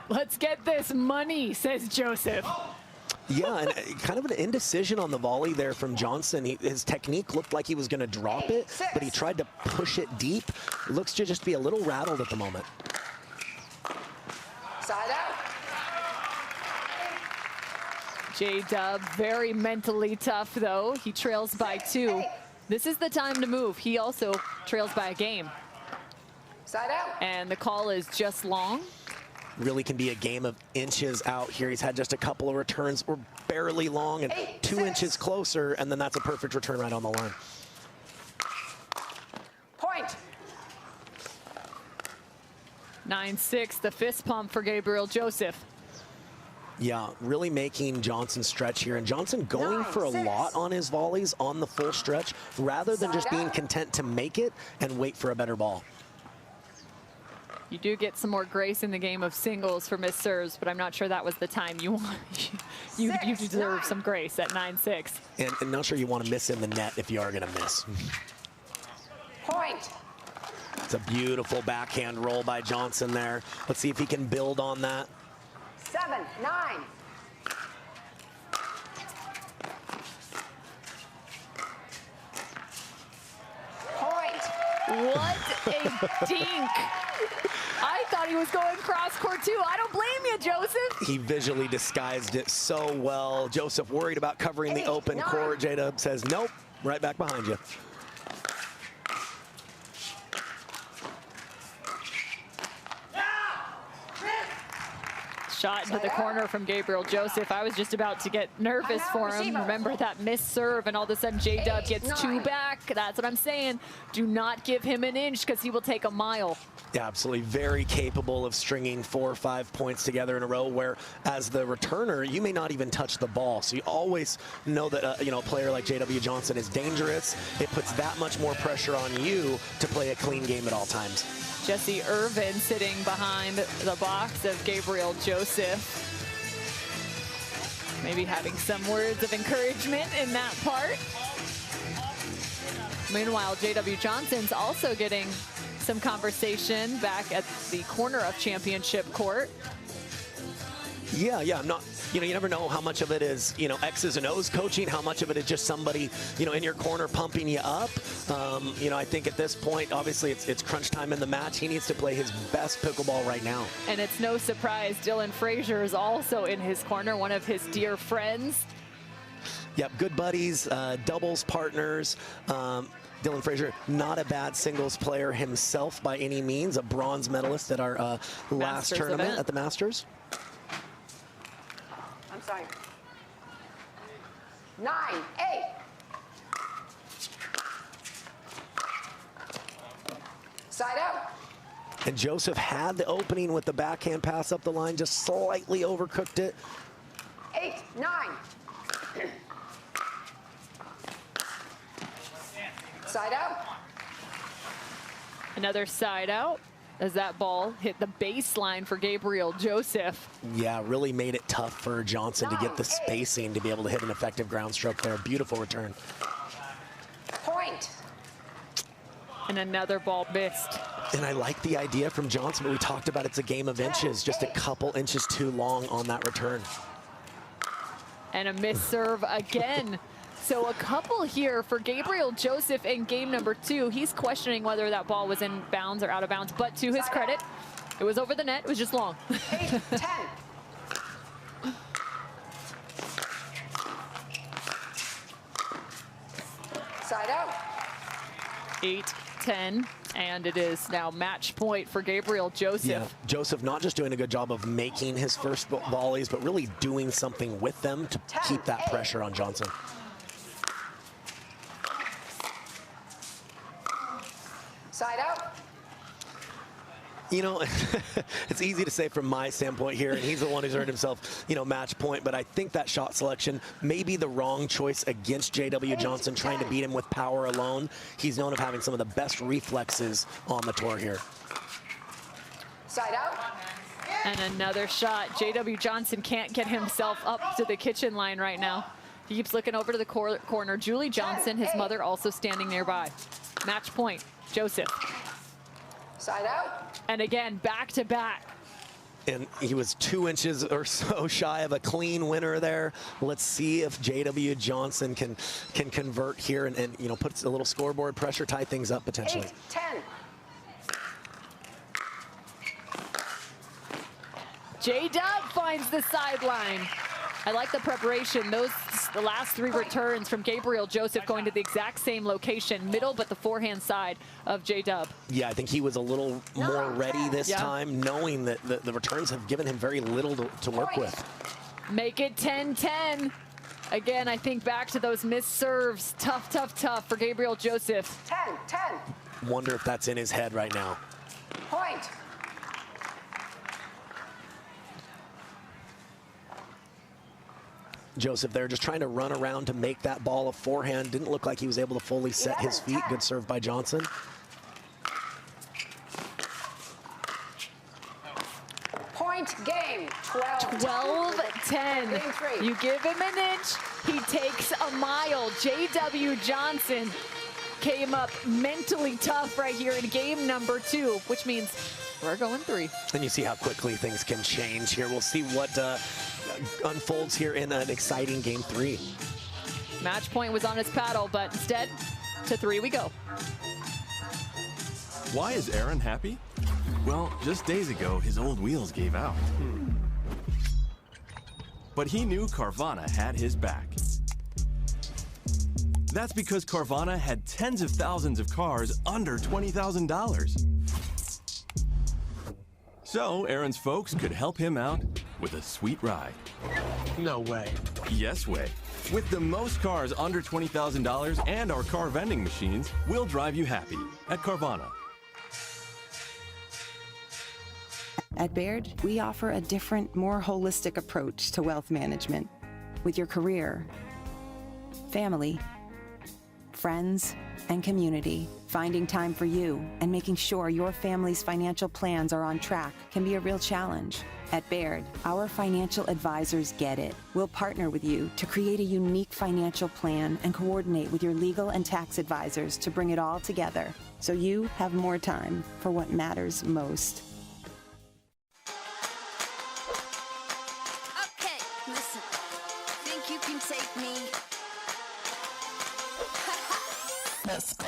Let's get this money, says Joseph. Yeah, and kind of an indecision on the volley there from Johnson. His technique looked like he was going to drop it, but he tried to push it deep. Looks to just be a little rattled at the moment. Side out. J-Dub, very mentally tough, though. He trails by 2. This is the time to move. He also trails by a game. Side out. And the call is just long. Really can be a game of inches out here. He's had just a couple of returns, or barely long, and 2 inches closer, and then that's a perfect return right on the line. Point. 9-6, the fist pump for Gabriel Joseph. Yeah, really making Johnson stretch here, and Johnson going for a lot on his volleys on the full stretch rather than just being content to make it and wait for a better ball. You do get some more grace in the game of singles for missed serves, but I'm not sure that was the time you want. you deserve some grace at 9-6. And not sure you want to miss in the net if you are going to miss. Point. It's a beautiful backhand roll by Johnson there. Let's see if he can build on that. 7, 9. Point. What a dink. I thought he was going cross court too. I don't blame you, Joseph. He visually disguised it so well. Joseph worried about covering the open court. J-Dub says, nope, right back behind you. Shot into the corner from Gabriel Joseph. I was just about to get nervous for him. Remember that missed serve, and all of a sudden J-Dub gets 2 back. That's what I'm saying. Do not give him an inch, because he will take a mile. Yeah, absolutely. Very capable of stringing 4 or 5 points together in a row, where as the returner, you may not even touch the ball. So you always know that a player like J.W. Johnson is dangerous. It puts that much more pressure on you to play a clean game at all times. Jesse Irvin sitting behind the box of Gabriel Joseph. Maybe having some words of encouragement in that part. Meanwhile, J.W. Johnson's also getting some conversation back at the corner of championship court. Yeah, I'm not, you never know how much of it is, X's and O's coaching, how much of it is just somebody, in your corner pumping you up. I think at this point, obviously it's crunch time in the match. He needs to play his best pickleball right now. And it's no surprise, Dylan Frazier is also in his corner, one of his dear friends. Yep, good buddies, doubles partners. Dylan Frazier, not a bad singles player himself by any means, a bronze medalist at our last tournament at the Masters. I'm sorry. 9, 8. Side out. And Joseph had the opening with the backhand pass up the line, just slightly overcooked it. 8, 9. Side out. Another side out as that ball hit the baseline for Gabriel Joseph. Yeah, really made it tough for Johnson to get the spacing to be able to hit an effective ground stroke there. Beautiful return. Point. And another ball missed. And I like the idea from Johnson, but we talked about it's a game of inches, just a couple inches too long on that return. And a missed serve again. So a couple here for Gabriel Joseph in game number 2. He's questioning whether that ball was in bounds or out of bounds, but to his credit, it was over the net. It was just long. 8, 10. Side out. 8, 10, and it is now match point for Gabriel Joseph. Yeah, Joseph not just doing a good job of making his first volleys, but really doing something with them to keep that pressure on Johnson. Side out. It's easy to say from my standpoint here, and he's the one who's earned himself, match point, but I think that shot selection may be the wrong choice against J.W. Johnson, trying to beat him with power alone. He's known of having some of the best reflexes on the tour here. Side out. And another shot. J.W. Johnson can't get himself up to the kitchen line right now. He keeps looking over to the corner. Julie Johnson, his mother, also standing nearby. Match point, Joseph. Side out. And again, back to back. And he was 2 inches or so shy of a clean winner there. Let's see if J.W. Johnson can convert here and put a little scoreboard pressure, tie things up potentially. 8, 10. J-Dub finds the sideline. I like the preparation. The last 3 returns from Gabriel Joseph going to the exact same location, middle but the forehand side of J-Dub. Yeah, I think he was a little more ready this time, knowing that the returns have given him very little to work with. Make it 10-10. Again, I think back to those missed serves. Tough, tough, tough for Gabriel Joseph. 10, 10. Wonder if that's in his head right now. Point. Joseph there just trying to run around to make that ball a forehand. Didn't look like he was able to fully set his feet. Good serve by Johnson. Point game. 12-10. You give him an inch, he takes a mile. J.W. Johnson came up mentally tough right here in game number 2, which means we're going 3. And you see how quickly things can change here. We'll see what unfolds here in an exciting game 3. Match point was on his paddle, but instead, to 3 we go. Why is Aaron happy? Well, just days ago, his old wheels gave out. But he knew Carvana had his back. That's because Carvana had tens of thousands of cars under $20,000. So Aaron's folks could help him out with a sweet ride. No way. Yes way. With the most cars under $20,000 and our car vending machines, we'll drive you happy at Carvana. At Baird, we offer a different, more holistic approach to wealth management. With your career, family, friends, and community. Finding time for you and making sure your family's financial plans are on track can be a real challenge. At Baird, our financial advisors get it. We'll partner with you to create a unique financial plan and coordinate with your legal and tax advisors to bring it all together so you have more time for what matters most. Okay, listen. Think you can take me? Let's go.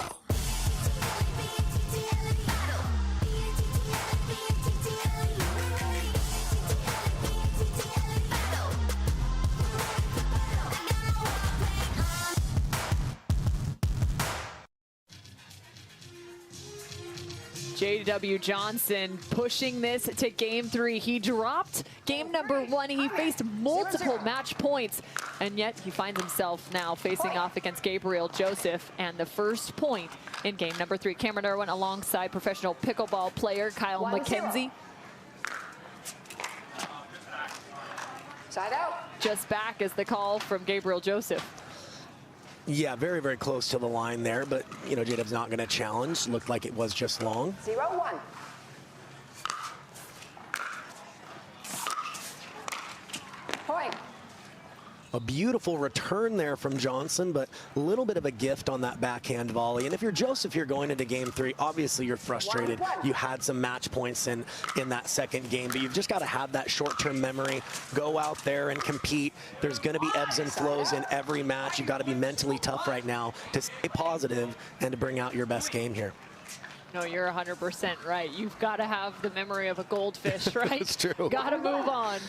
J.W. Johnson pushing this to game 3. He dropped game number 1. He faced multiple match points, and yet he finds himself now facing off against Gabriel Joseph and the first point in game number 3. Cameron Irwin alongside professional pickleball player Kyle McKenzie. Side out. Just back is the call from Gabriel Joseph. Yeah, very, very close to the line there, but, you know, J-Dub's not going to challenge. Looked like it was just long. 0-1. Point. A beautiful return there from Johnson, but a little bit of a gift on that backhand volley. And if you're Joseph, you're going into game 3. Obviously, you're frustrated. You had some match points in that second game, but you've just got to have that short-term memory. Go out there and compete. There's going to be ebbs and flows in every match. You've got to be mentally tough right now to stay positive and to bring out your best game here. No, you're 100% right. You've got to have the memory of a goldfish, right? That's true. Got to move on.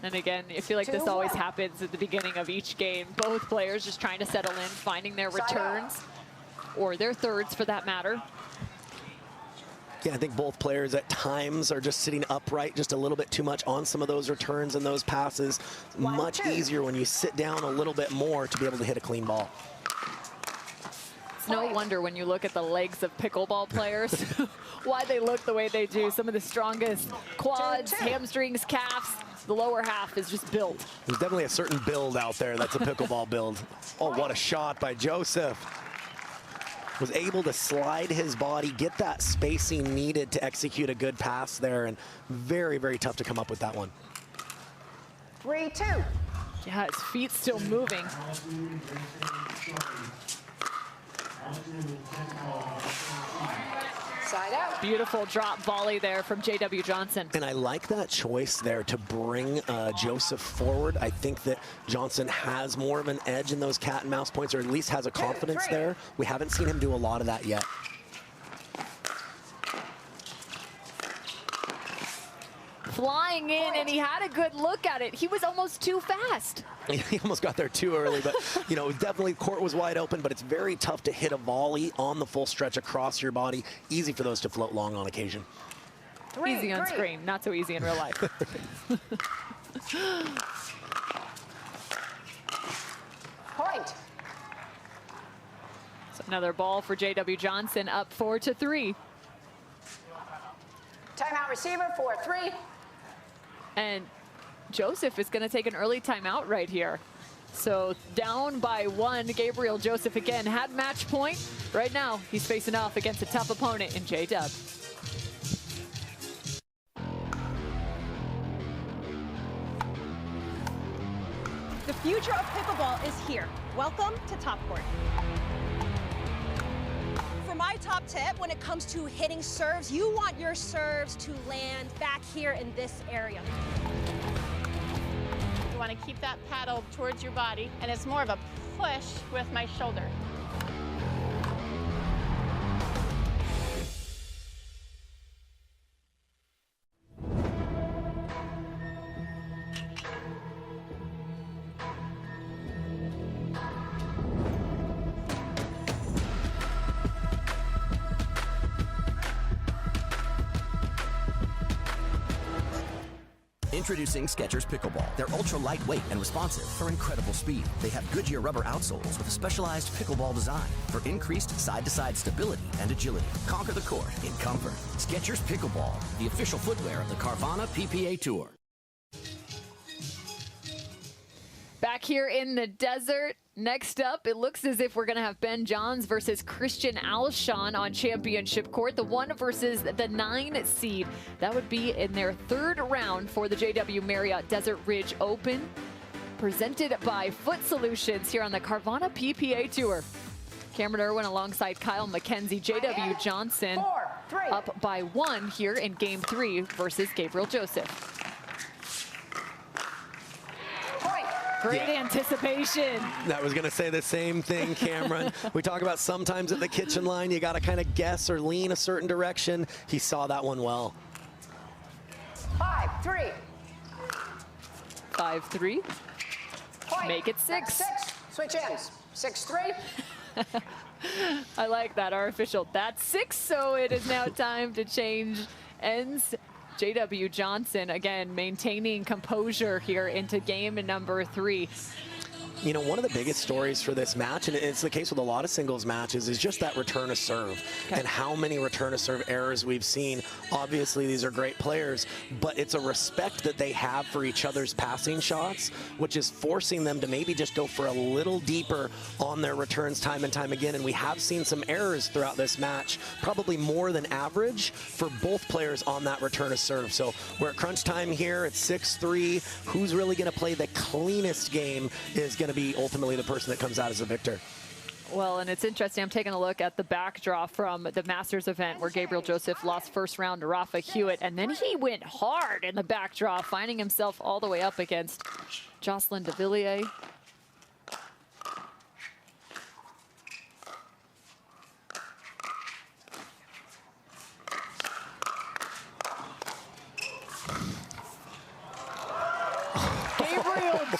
And again, I feel like this always happens at the beginning of each game. Both players just trying to settle in, finding their returns, or their thirds for that matter. Yeah, I think both players at times are just sitting upright just a little bit too much on some of those returns and those passes. Much easier when you sit down a little bit more to be able to hit a clean ball. It's no wonder when you look at the legs of pickleball players, why they look the way they do. Some of the strongest quads, hamstrings, calves. The lower half is just built. There's definitely a certain build out there that's a pickleball build. Oh, what a shot by Joseph. Was able to slide his body, get that spacing needed to execute a good pass there, and very, very tough to come up with that one. 3-2. Yeah, his feet still moving. Side out. Beautiful drop volley there from J.W. Johnson. And I like that choice there to bring Joseph forward. I think that Johnson has more of an edge in those cat and mouse points, or at least has a confidence there. We haven't seen him do a lot of that yet. Flying in, and he had a good look at it. He was almost too fast. He almost got there too early, but, you know, definitely court was wide open, but it's very tough to hit a volley on the full stretch across your body. Easy for those to float long on occasion. Easy on screen, not so easy in real life. Point. So another ball for J.W. Johnson, up 4-3. Timeout receiver, 4-3. And Joseph is going to take an early timeout right here. So down by 1, Gabriel Joseph again had match point. Right now, he's facing off against a tough opponent in J-Dub. The future of pickleball is here. Welcome to Top Court. For my top tip, when it comes to hitting serves, you want your serves to land back here in this area. You want to keep that paddle towards your body, and it's more of a push with my shoulder. Introducing Skechers Pickleball. They're ultra lightweight and responsive for incredible speed. They have Goodyear rubber outsoles with a specialized pickleball design for increased side-to-side stability and agility. Conquer the court in comfort. Skechers Pickleball, the official footwear of the Carvana PPA Tour. back here in the desert. Next up, it looks as if we're going to have Ben Johns versus Christian Alshon on championship court. The 1 versus the 9 seed. That would be in their 3rd round for the JW Marriott Desert Ridge Open, presented by Foot Solutions here on the Carvana PPA Tour. Cameron Irwin alongside Kyle McKenzie. JW Johnson up by 1 here in game 3 versus Gabriel Joseph. Great anticipation. I was going to say the same thing, Cameron. We talk about sometimes at the kitchen line, you got to kind of guess or lean a certain direction. He saw that one well. 5-3. 5-3. Make it 6. 6. Switch ends. 6-3. I like that. Our official, that's 6. So it is now time to change ends. JW Johnson, again, maintaining composure here into game number 3. You know, one of the biggest stories for this match, and it's the case with a lot of singles matches, is just that return of serve and how many return of serve errors we've seen. Obviously, these are great players, but it's a respect that they have for each other's passing shots, which is forcing them to maybe just go for a little deeper on their returns time and time again. And we have seen some errors throughout this match, probably more than average for both players on that return of serve. So we're at crunch time here. It's 6-3. Who's really going to play the cleanest game is going to be ultimately the person that comes out as the victor. Well, and it's interesting. I'm taking a look at the backdraw from the Masters event where Gabriel Joseph lost 1st round to Rafa Hewitt, and then he went hard in the backdraw, finding himself all the way up against Jocelyn Devillier.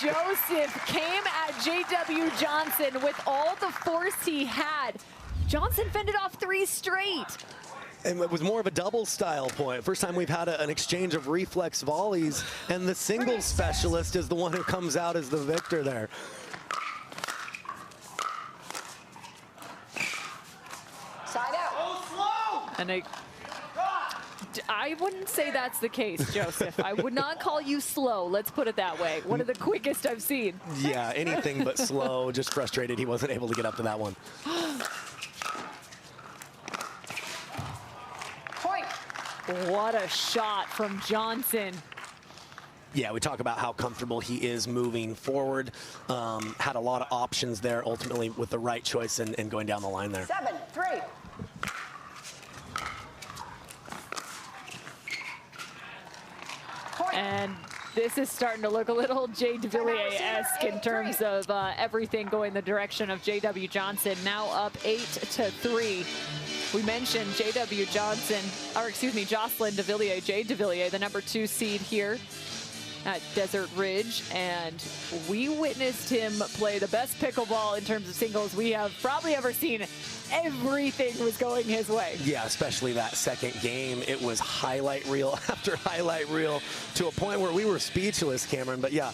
Joseph came at JW Johnson with all the force he had. Johnson fended off 3 straight. And it was more of a double style point. First time we've had an exchange of reflex volleys, and the singles specialist is the one who comes out as the victor there. Side out. Oh, slow! And I wouldn't say that's the case, Joseph. I would not call you slow. Let's put it that way. One of the quickest I've seen. Yeah, anything but slow. Just frustrated he wasn't able to get up to that one. Point. What a shot from Johnson. Yeah, we talk about how comfortable he is moving forward. Had a lot of options there, ultimately with the right choice and going down the line there. 7-3. And this is starting to look a little Jay Devillier-esque in terms of everything going the direction of JW Johnson. Now up 8-3. We mentioned JW Johnson, or excuse me, Jocelyn Devillier, Jay Devillier, the number 2 seed here at Desert Ridge, and we witnessed him play the best pickleball in terms of singles we have probably ever seen. Everything was going his way. Yeah, especially that second game. It was highlight reel after highlight reel to a point where we were speechless, Cameron. But yeah,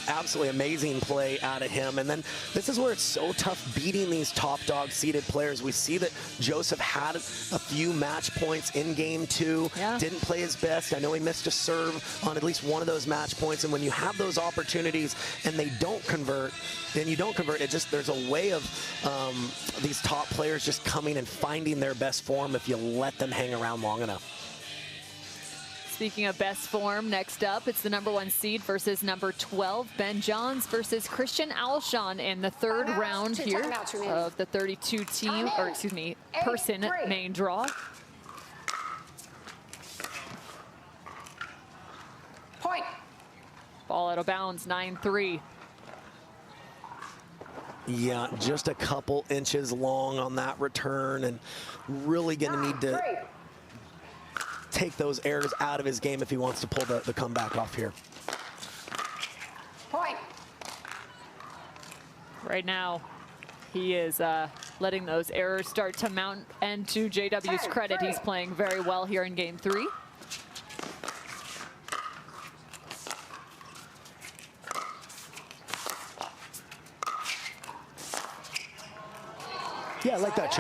absolutely amazing play out of him. And then this is where it's so tough beating these top dog seeded players. We see that Joseph had a few match points in game 2. Yeah. Didn't play his best. I know he missed a serve on at least one of those match points. And when you have those opportunities and they don't convert, then you don't convert. It just, there's a way of these top players just coming and finding their best form if you let them hang around long enough. Speaking of best form, next up, it's the number 1 seed versus number 12, Ben Johns versus Christian Alshon in the 3rd round here of the 32 team, or excuse me, person main draw. Point. Ball out of bounds, 9-3. Yeah, just a couple inches long on that return, and really going to need to take those errors out of his game if he wants to pull the comeback off here. Point. Right now, he is letting those errors start to mount, and to JW's credit, he's playing very well here in game 3. Yeah, I like that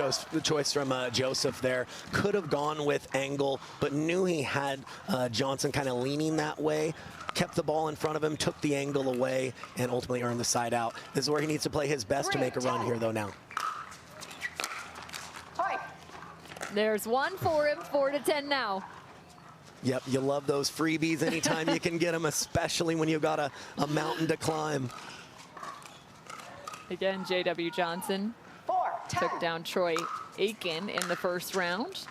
choice from Joseph there. Could have gone with angle, but knew he had Johnson kind of leaning that way. Kept the ball in front of him, took the angle away, and ultimately earned the side out. This is where he needs to play his best to make a run here, though, now. There's one for him, 4-10 now. Yep, you love those freebies anytime you can get them, especially when you've got a mountain to climb. Again, J.W. Johnson took down Troy Aiken in the first round.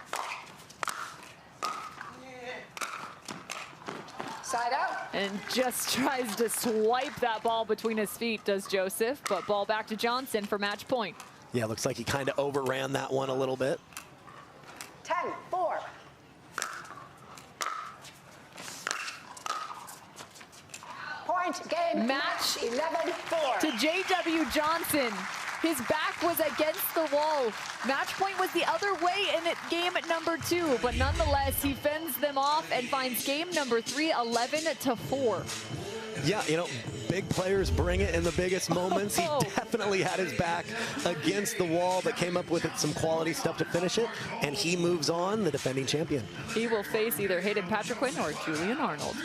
Side out. And just tries to swipe that ball between his feet, does Joseph, but ball back to Johnson for match point. Yeah, looks like he kind of overran that one a little bit. 10-4. Point game. Match 11-4. to J.W. Johnson. His back was against the wall. Match point was the other way in game number 2, but nonetheless, he fends them off and finds game number 3, 11-4. Yeah, you know, big players bring it in the biggest moments. He definitely had his back against the wall, but came up with some quality stuff to finish it, and he moves on, the defending champion. He will face either Hayden Patriquin or Julian Arnold.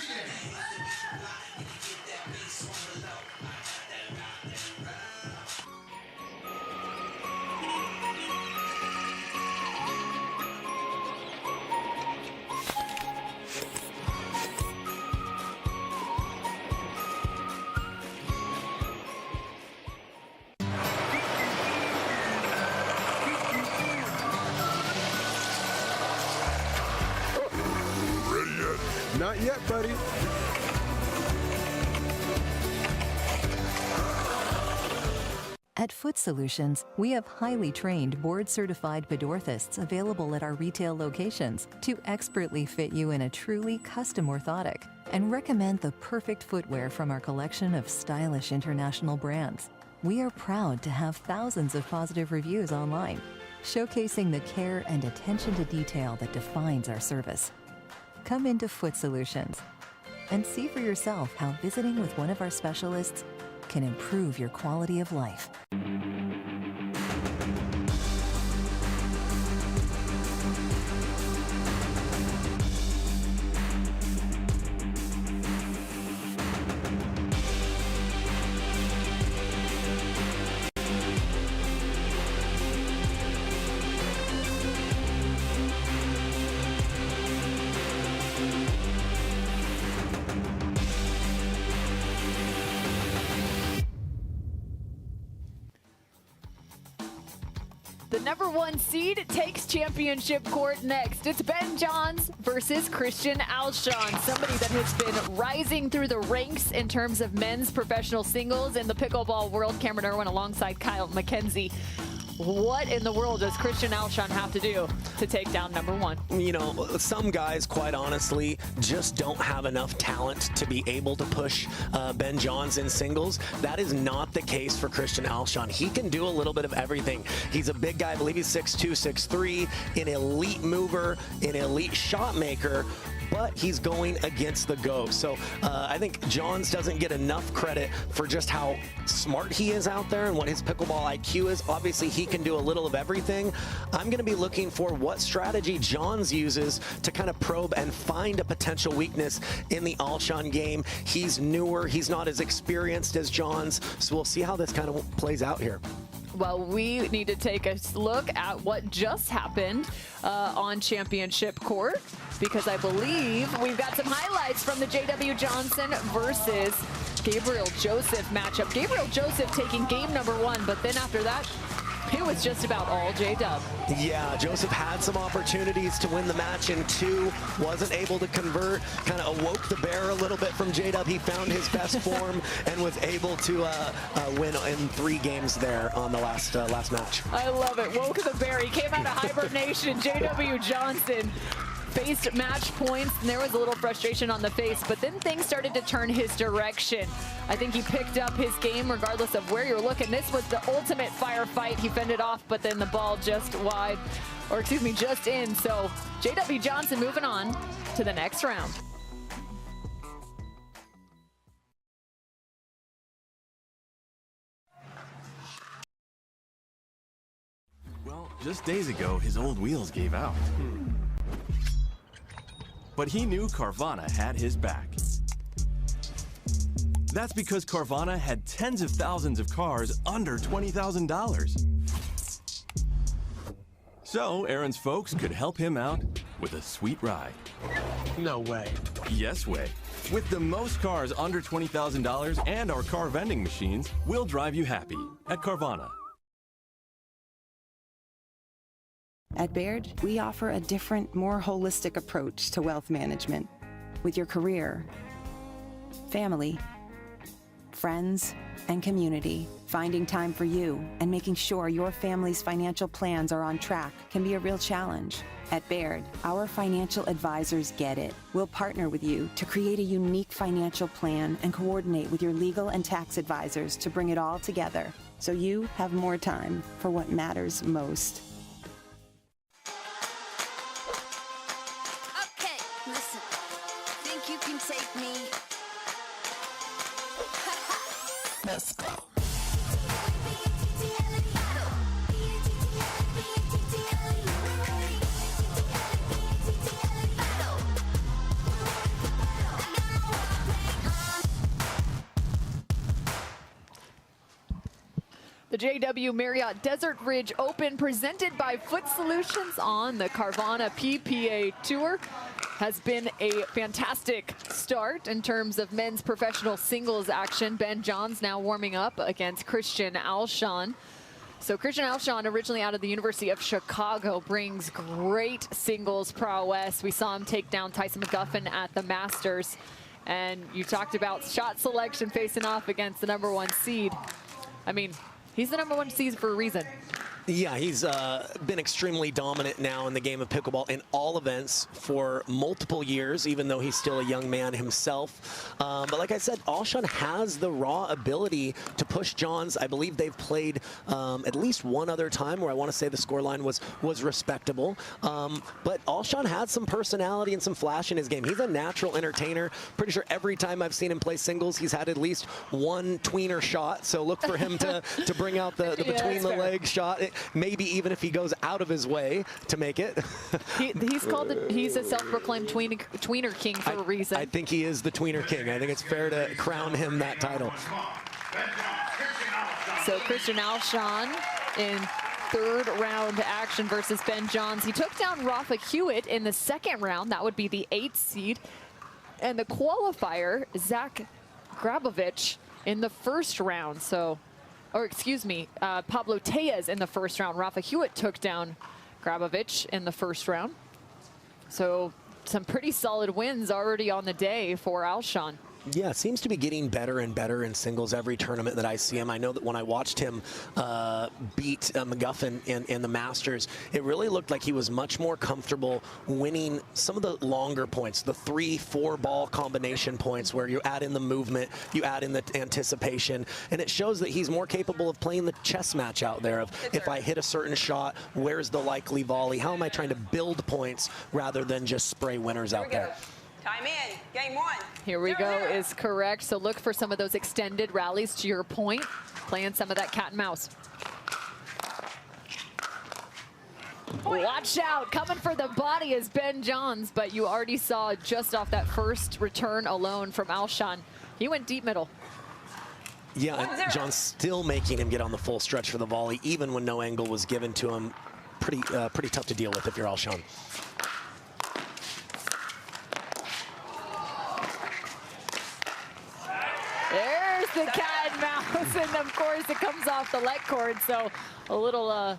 Not yet, buddy. At Foot Solutions, we have highly trained, board-certified pedorthists available at our retail locations to expertly fit you in a truly custom orthotic and recommend the perfect footwear from our collection of stylish international brands. We are proud to have thousands of positive reviews online, showcasing the care and attention to detail that defines our service. Come into Foot Solutions and see for yourself how visiting with one of our specialists can improve your quality of life. The number 1 seed takes championship court next. It's Ben Johns versus Christian Alshon, somebody that has been rising through the ranks in terms of men's professional singles in the pickleball world. Cameron Irwin alongside Kyle McKenzie. What in the world does Christian Alshon have to do to take down number 1? You know, some guys, quite honestly, just don't have enough talent to be able to push Ben Johns in singles. That is not the case for Christian Alshon. He can do a little bit of everything. He's a big guy, I believe he's 6'2", 6'3", an elite mover, an elite shot maker, but he's going against the go. So I think Johns doesn't get enough credit for just how smart he is out there and what his pickleball IQ is. Obviously, he can do a little of everything. I'm going to be looking for what strategy Johns uses to kind of probe and find a potential weakness in the Alshon game. He's newer. He's not as experienced as Johns. So we'll see how this kind of plays out here. Well, we need to take a look at what just happened on championship court, because I believe we've got some highlights from the J.W. Johnson versus Gabriel Joseph matchup. Gabriel Joseph taking game number 1, but then after that, it was just about all J-Dub. Yeah, Joseph had some opportunities to win the match in 2, wasn't able to convert, kind of awoke the bear a little bit from J-Dub. He found his best form and was able to win in 3 games there on the last match. I love it. Woke the bear. He came out of hibernation. J.W. Johnson faced match points, and there was a little frustration on the face, but then things started to turn his direction. I think he picked up his game regardless of where you're looking. This was the ultimate firefight. He fended off, but then the ball just wide, or excuse me, just in. So J.W. Johnson moving on to the next round. Just days ago, his old wheels gave out. But he knew Carvana had his back. That's because Carvana had tens of thousands of cars under $20,000. So Aaron's folks could help him out with a sweet ride. No way. Yes way. With the most cars under $20,000 and our car vending machines, we'll drive you happy at Carvana. At Baird, we offer a different, more holistic approach to wealth management. With your career, family, friends, and community, finding time for you and making sure your family's financial plans are on track can be a real challenge. At Baird, our financial advisors get it. We'll partner with you to create a unique financial plan and coordinate with your legal and tax advisors to bring it all together so you have more time for what matters most. Okay, listen. Think you can take me? Let's go. The JW Marriott Desert Ridge Open, presented by Foot Solutions on the Carvana PPA Tour, has been a fantastic start in terms of men's professional singles action. Ben Johns now warming up against Christian Alshon. So Christian Alshon, originally out of the University of Chicago, brings great singles prowess. We saw him take down Tyson McGuffin at the Masters. And you talked about shot selection facing off against the #1 seed. I mean, he's the #1 seed for a reason. Yeah, he's been extremely dominant now in the game of pickleball in all events for multiple years, even though he's still a young man himself. But like I said, Alshon has the raw ability to push Johns. I believe they've played at least one other time where I want to say the scoreline was respectable. But Alshon had some personality and some flash in his game. He's a natural entertainer. Pretty sure every time I've seen him play singles, he's had at least one tweener shot. So look for him to bring out the between the legs shot. Maybe even if he goes out of his way to make it. He's a self-proclaimed tweener king for a reason. I think he is the tweener king. I think it's fair to crown him that title. So Christian Alshon in third round action versus Ben Johns. He took down Rafa Hewitt in the second round. That would be the 8th seed. And the qualifier, Zach Grabovich, in the first round. So, or excuse me, Pablo Tejas in the first round. Rafa Hewitt took down Grabovich in the first round. So some pretty solid wins already on the day for Alshon. Yeah, seems to be getting better and better in singles every tournament that I see him. I know that when I watched him beat McGuffin in the Masters, it really looked like he was much more comfortable winning some of the longer points, the 3-4 ball combination points where you add in the movement, you add in the anticipation, and it shows that he's more capable of playing the chess match out there of if I hit a certain shot, where's the likely volley? How am I trying to build points rather than just spray winners out there? Time in, game 1. Here we go is correct. So look for some of those extended rallies to your point, playing some of that cat and mouse. Watch out, coming for the body is Ben Johns, but you already saw just off that first return alone from Alshon. He went deep middle. Yeah, John's still making him get on the full stretch for the volley, even when no angle was given to him. Pretty tough to deal with if you're Alshon. There's the cat and mouse, and of course it comes off the leg cord, so a little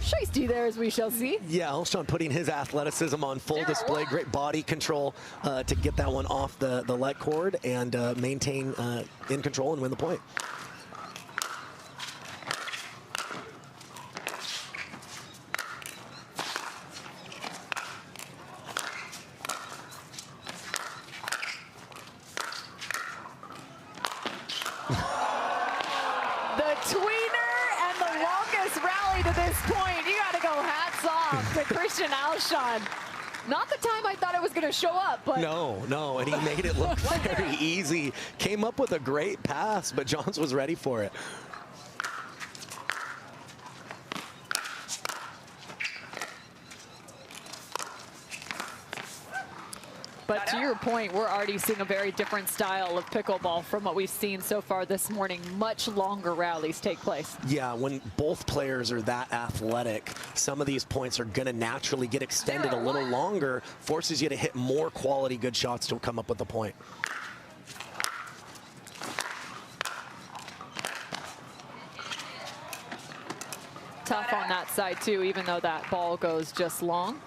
shiesty there, as we shall see. Yeah, Alshon putting his athleticism on full display. Great body control to get that one off the leg cord and maintain in control and win the point. Christian Alshon. Not the time I thought it was going to show up, but no, and he made it look very easy. Came up with a great pass, but Johns was ready for it. But to your point, we're already seeing a very different style of pickleball from what we've seen so far this morning. Much longer rallies take place. Yeah, when both players are that athletic, some of these points are going to naturally get extended a little longer, forces you to hit more quality good shots to come up with the point. Tough on that side too, even though that ball goes just long.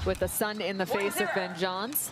With the sun in the face of Ben Johns.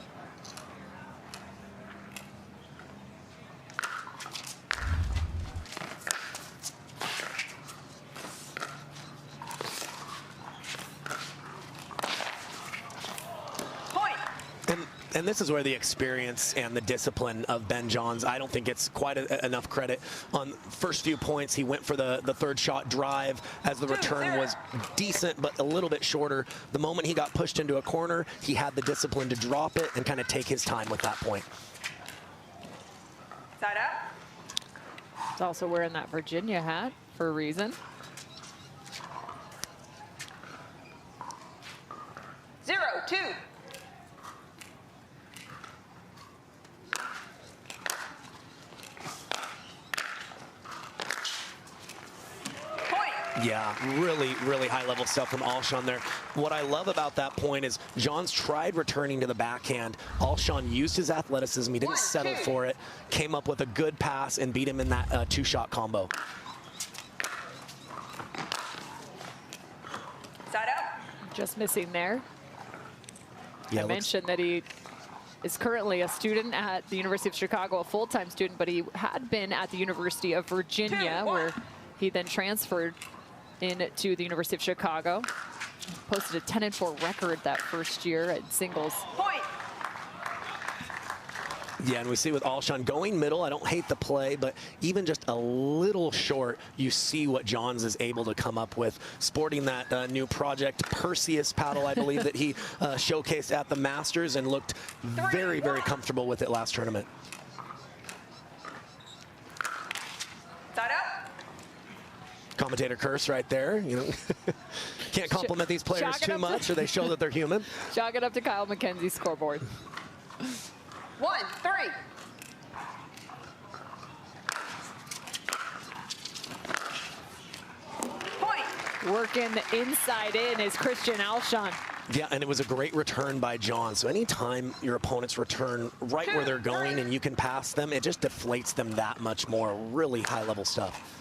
And this is where the experience and the discipline of Ben Johns, I don't think it's quite enough credit. On first few points, he went for the third shot drive as the return was decent, but a little bit shorter. The moment he got pushed into a corner, he had the discipline to drop it and kind of take his time with that point. Side up. He's also wearing that Virginia hat for a reason. 0-2. Yeah, really, really high-level stuff from Alshon there. What I love about that point is Johns tried returning to the backhand. Alshon used his athleticism. He didn't settle for it. Came up with a good pass and beat him in that two-shot combo. Side up. Just missing there. Yeah, I mentioned that he is currently a student at the University of Chicago, a full-time student, but he had been at the University of Virginia, where he then transferred into the University of Chicago. Posted a 10-4 record that first year at singles. Yeah, and we see with Alshon going middle, I don't hate the play, but even just a little short, you see what Johns is able to come up with. Sporting that new Project Perseus paddle, I believe, that he showcased at the Masters and looked very, very comfortable with it last tournament. Side up. Commentator curse right there. You know, can't compliment these players too much or they show that they're human. Jog it up to Kyle McKenzie's scoreboard. 1-3. Point. Working the inside in is Christian Alshon. Yeah, and it was a great return by John. So anytime your opponents return right where they're going and you can pass them, it just deflates them that much more. Really high-level stuff.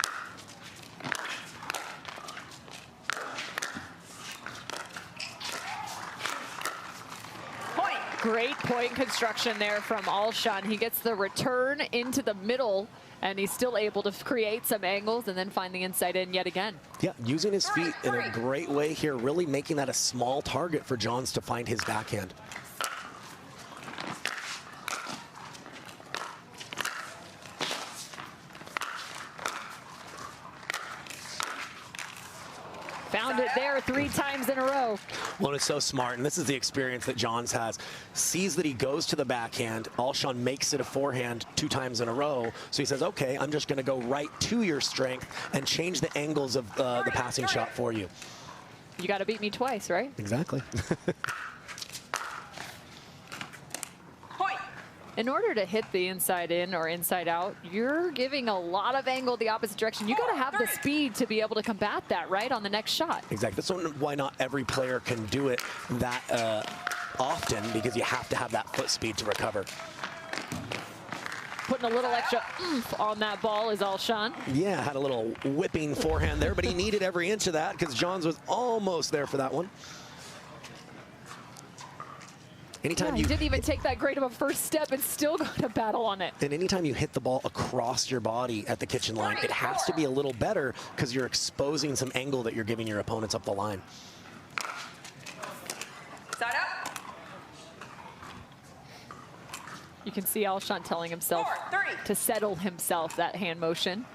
Great point construction there from Alshon. He gets the return into the middle, and he's still able to create some angles and then find the inside in yet again. Yeah, using his feet in a great way here, really making that a small target for Johns to find his backhand. Found it there 3 times in a row. Well, it's so smart, and this is the experience that Johns has. Sees that he goes to the backhand. Alshon makes it a forehand 2 times in a row. So he says, okay, I'm just going to go right to your strength and change the angles of the passing shot for you. You got to beat me twice, right? Exactly. In order to hit the inside in or inside out, you're giving a lot of angle the opposite direction. You got to have the speed to be able to combat that, right, on the next shot. Exactly. That's why not every player can do it that often, because you have to have that foot speed to recover. Putting a little extra oomph on that ball is Alshon. Yeah, had a little whipping forehand there, but he needed every inch of that because Johns was almost there for that one. Anytime he didn't even take that great of a first step and still got a battle on it. And anytime you hit the ball across your body at the kitchen line, it has to be a little better because you're exposing some angle that you're giving your opponents up the line. Side up. You can see Alshon telling himself to settle himself, that hand motion.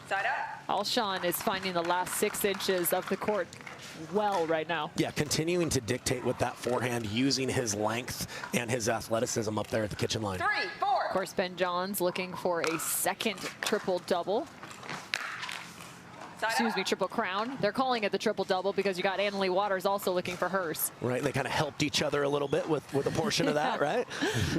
Side up. Alshon is finding the last 6 inches of the court well right now. Yeah, continuing to dictate with that forehand, using his length and his athleticism up there at the kitchen line. 3, 4. Of course, Ben Johns looking for a second triple-double. excuse me, triple crown. They're calling it the triple-double because you got Leigh Waters also looking for hers. Right, they kind of helped each other a little bit with a portion of that, right?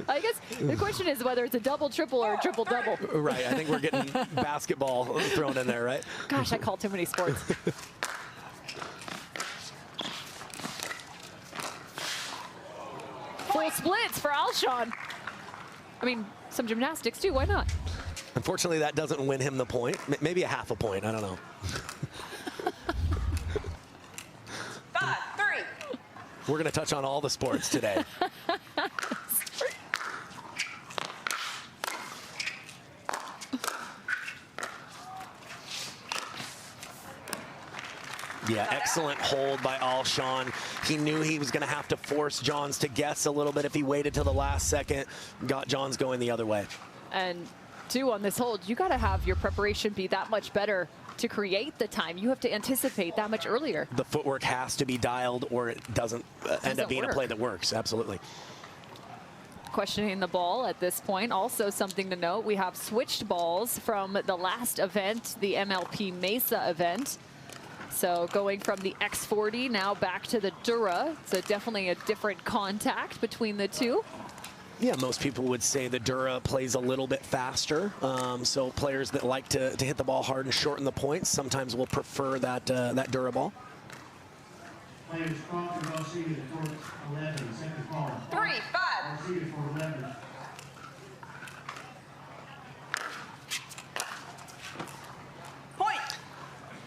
I guess the question is whether it's a double-triple or a triple-double. Right, I think we're getting basketball thrown in there, right? Gosh, I call too many sports. Full splits for Alshon. I mean, some gymnastics too, why not? Unfortunately, that doesn't win him the point. Maybe a half a point, I don't know. 5, 3. We're going to touch on all the sports today. Yeah, excellent hold by Alshon. He knew he was going to have to force Johns to guess a little bit if he waited till the last second. Got Johns going the other way. And two, on this hold, you got to have your preparation be that much better to create the time. You have to anticipate that much earlier. The footwork has to be dialed or it doesn't end up being a play that works. Absolutely. Questioning the ball at this point. Also something to note, we have switched balls from the last event, the MLP Mesa event. So going from the X40 now back to the Dura. So definitely a different contact between the two. Yeah, most people would say the Dura plays a little bit faster. So players that like to hit the ball hard and shorten the points sometimes will prefer that Dura ball. Players prompted well seated for 11, second ball. 3, 5. Seated for 11.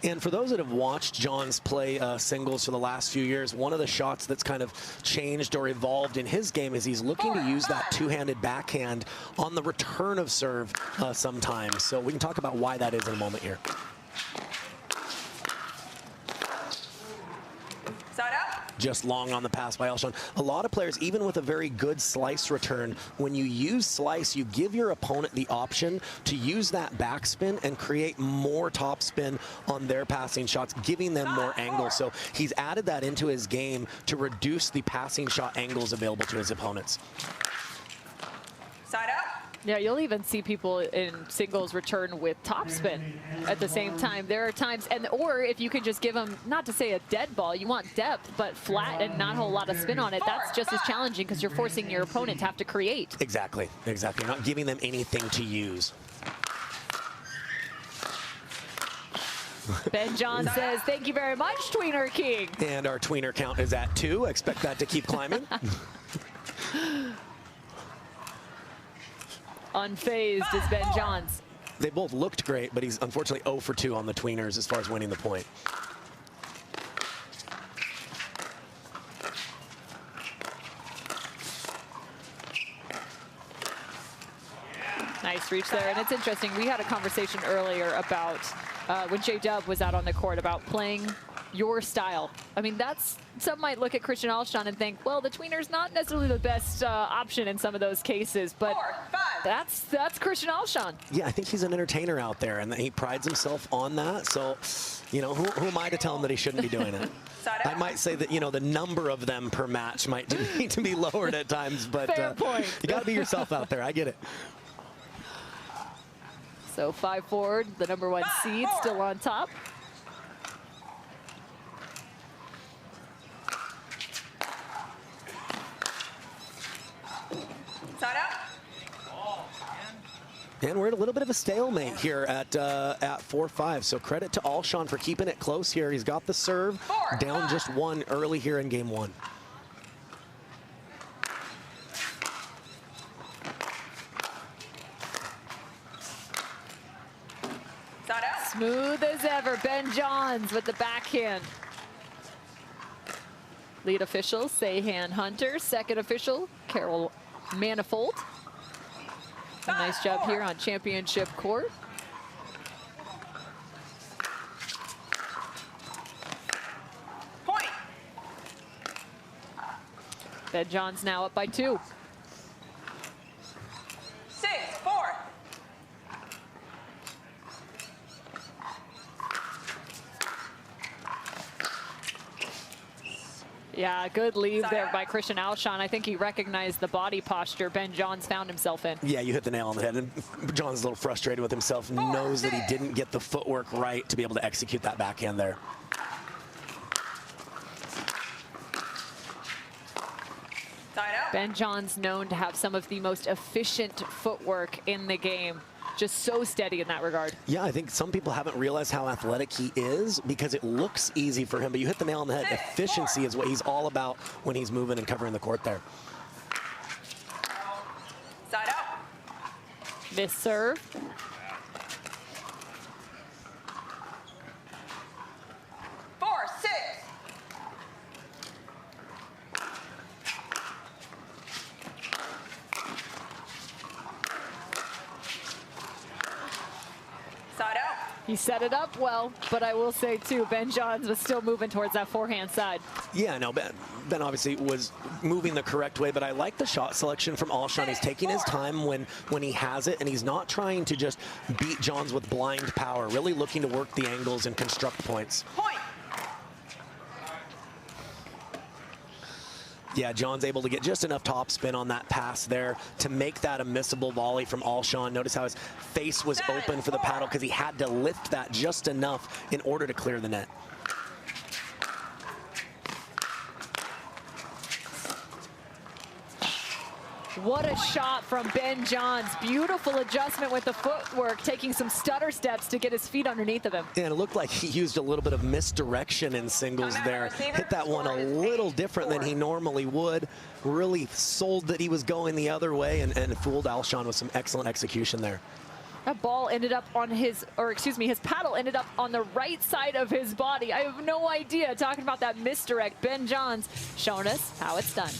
And for those that have watched Johns play singles for the last few years, one of the shots that's kind of changed or evolved in his game is he's looking to use that two-handed backhand on the return of serve sometimes. So we can talk about why that is in a moment here. Side up. Just long on the pass by Alshon. A lot of players, even with a very good slice return, when you use slice, you give your opponent the option to use that backspin and create more topspin on their passing shots, giving them more angles. So he's added that into his game to reduce the passing shot angles available to his opponents. Side up. Yeah, you'll even see people in singles return with topspin at the same time. There are times, or if you can just give them, not to say a dead ball, you want depth, but flat and not a whole lot of spin on it. That's just as challenging because you're forcing your opponent to have to create. Exactly, exactly. You're not giving them anything to use. Ben John says, thank you very much, Tweener King. And our tweener count is at 2. Expect that to keep climbing. Unfazed is Ben Johns. They both looked great, but he's unfortunately 0 for 2 on the tweeners as far as winning the point. Nice reach there, and it's interesting. We had a conversation earlier about when Jay Dub was out on the court about playing your style. I mean, some might look at Christian Alshon and think, well, the tweener's not necessarily the best option in some of those cases, but 4, 5. that's Christian Alshon. Yeah, I think he's an entertainer out there, and he prides himself on that. So, you know, who am I to tell him that he shouldn't be doing it? I might say that, you know, the number of them per match might need to be lowered at times, but Fair point. You got to be yourself out there. I get it. So 5 forward, the #1 seed still on top. Side up. And we're at a little bit of a stalemate here at 4-5. So credit to Alshon for keeping it close here. He's got the serve down just 1 early here in game 1. Side up. Smooth as ever, Ben Johns with the backhand. Lead official, Sayhan Hunter. Second official, Carol Manifold. A nice job here on championship court. Point. Ben Johns now up by 2. 6, 4. Yeah, good leave there by Christian Alshon. I think he recognized the body posture Ben Johns found himself in. Yeah, you hit the nail on the head. And John's a little frustrated with himself, knows that he didn't get the footwork right to be able to execute that backhand there. Ben Johns known to have some of the most efficient footwork in the game. Just so steady in that regard. Yeah, I think some people haven't realized how athletic he is because it looks easy for him, but you hit the nail on the head. Efficiency is what he's all about when he's moving and covering the court there. Side out. Miss serve. He set it up well, but I will say, too, Ben Johns was still moving towards that forehand side. Yeah, no, Ben obviously was moving the correct way, but I like the shot selection from Alshon. He's taking his time when he has it, and he's not trying to just beat Johns with blind power, really looking to work the angles and construct points. Yeah, John's able to get just enough top spin on that pass there to make that a missable volley from Alshon. Notice how his face was open for the paddle because he had to lift that just enough in order to clear the net. What a shot from Ben Johns. Beautiful adjustment with the footwork, taking some stutter steps to get his feet underneath of him. And it looked like he used a little bit of misdirection in singles there. Hit that one a little different than he normally would. Really sold that he was going the other way and fooled Alshon with some excellent execution there. That ball ended up on his paddle ended up on the right side of his body. I have no idea. Talking about that misdirect, Ben Johns showing us how it's done.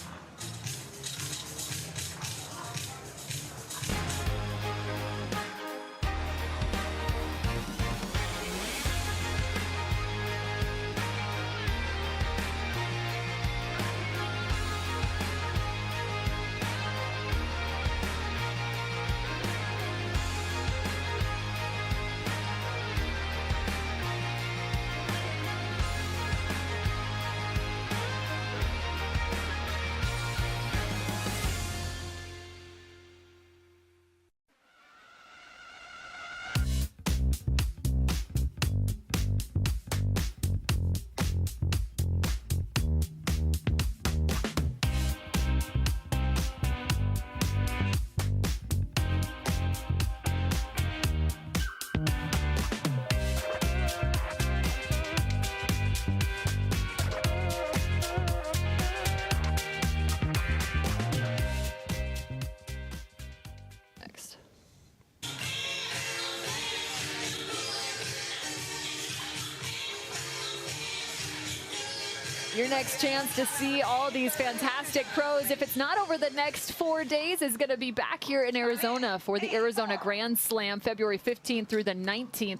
Your next chance to see all these fantastic pros, if it's not over the next 4 days, is going to be back here in Arizona for the Arizona Grand Slam, February 15th through the 19th.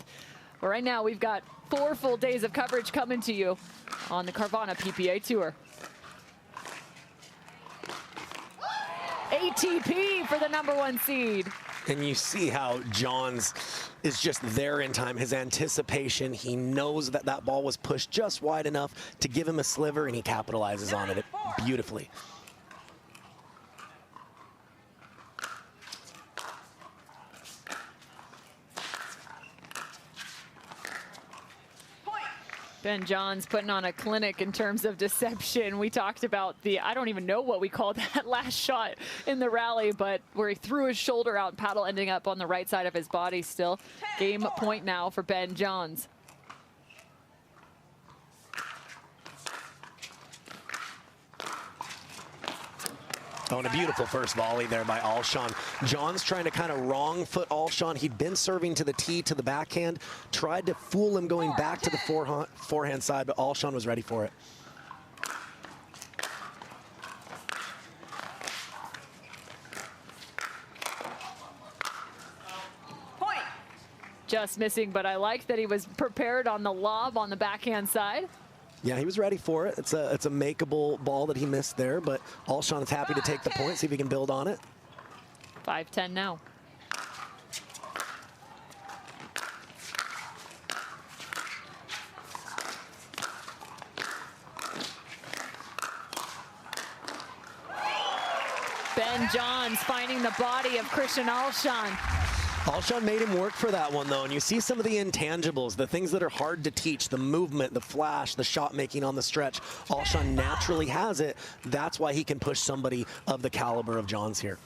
But right now, we've got 4 full days of coverage coming to you on the Carvana PPA Tour. ATP for the #1 seed. And you see how Johns is just there in time. His anticipation, he knows that that ball was pushed just wide enough to give him a sliver, and he capitalizes on it beautifully. Ben Johns putting on a clinic in terms of deception. We talked about I don't even know what we called that last shot in the rally, but where he threw his shoulder out and paddle ending up on the right side of his body still. Game point now for Ben Johns. Oh, and a beautiful first volley there by Alshon. Johns trying to kind of wrong foot Alshon. He'd been serving to the tee, to the backhand, tried to fool him going back to the forehand side, but Alshon was ready for it. Point. Just missing, but I like that he was prepared on the lob on the backhand side. Yeah, he was ready for it. It's a makeable ball that he missed there, but Alshon is happy to take the point, see if he can build on it. 5-10 now. Ben Johns finding the body of Christian Alshon. Alshon made him work for that one, though, and you see some of the intangibles, the things that are hard to teach, the movement, the flash, the shot making on the stretch. Alshon naturally has it. That's why he can push somebody of the caliber of Johns here.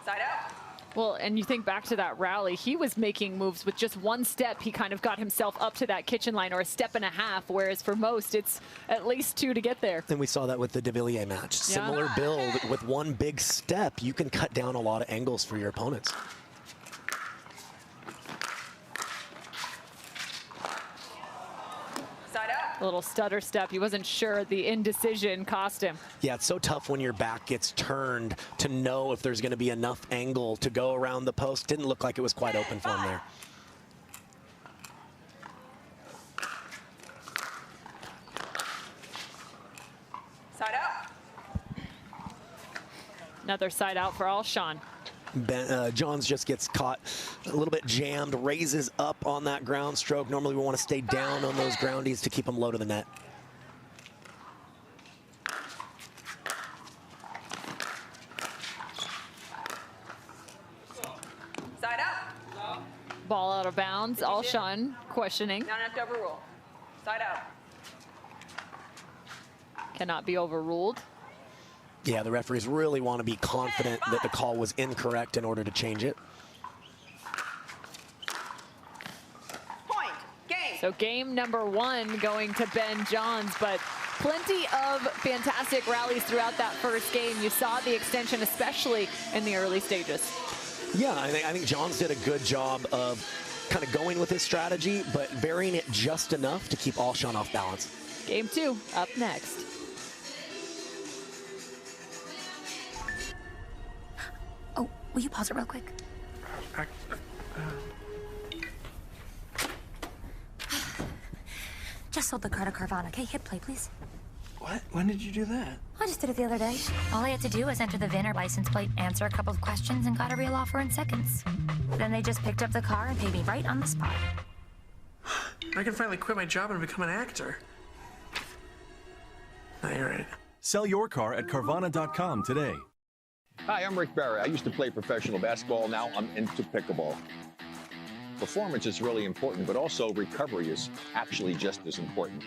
Side out. Well, and you think back to that rally, he was making moves with just one step. He kind of got himself up to that kitchen line, or a step and a half, whereas for most, it's at least 2 to get there. And we saw that with the Devillier match. Yeah. Similar build, with one big step, you can cut down a lot of angles for your opponents. A little stutter step. He wasn't sure. The indecision cost him. Yeah, it's so tough when your back gets turned to know if there's going to be enough angle to go around the post. Didn't look like it was quite open for him there. Side out. Another side out for Alshon. Johns just gets caught a little bit jammed, raises up on that ground stroke. Normally we want to stay down on those groundies to keep them low to the net. Side out. Ball out of bounds. Alshon questioning. Not enough to overrule. Side out. Cannot be overruled. Yeah, the referees really want to be confident that the call was incorrect in order to change it. Point. Game. So game number 1 going to Ben Johns, but plenty of fantastic rallies throughout that first game. You saw the extension, especially in the early stages. Yeah, I think Johns did a good job of kind of going with his strategy, but varying it just enough to keep Alshon off balance. Game 2 up next. Oh, will you pause it real quick? Just sold the car to Carvana. Okay, hit play, please. What? When did you do that? I just did it the other day. All I had to do was enter the VIN or license plate, answer a couple of questions, and got a real offer in seconds. Then they just picked up the car and paid me right on the spot. I can finally quit my job and become an actor. No, you're right. Sell your car at Carvana.com today. Hi, I'm Rick Barry. I used to play professional basketball. Now I'm into pickleball. Performance is really important, but also recovery is actually just as important.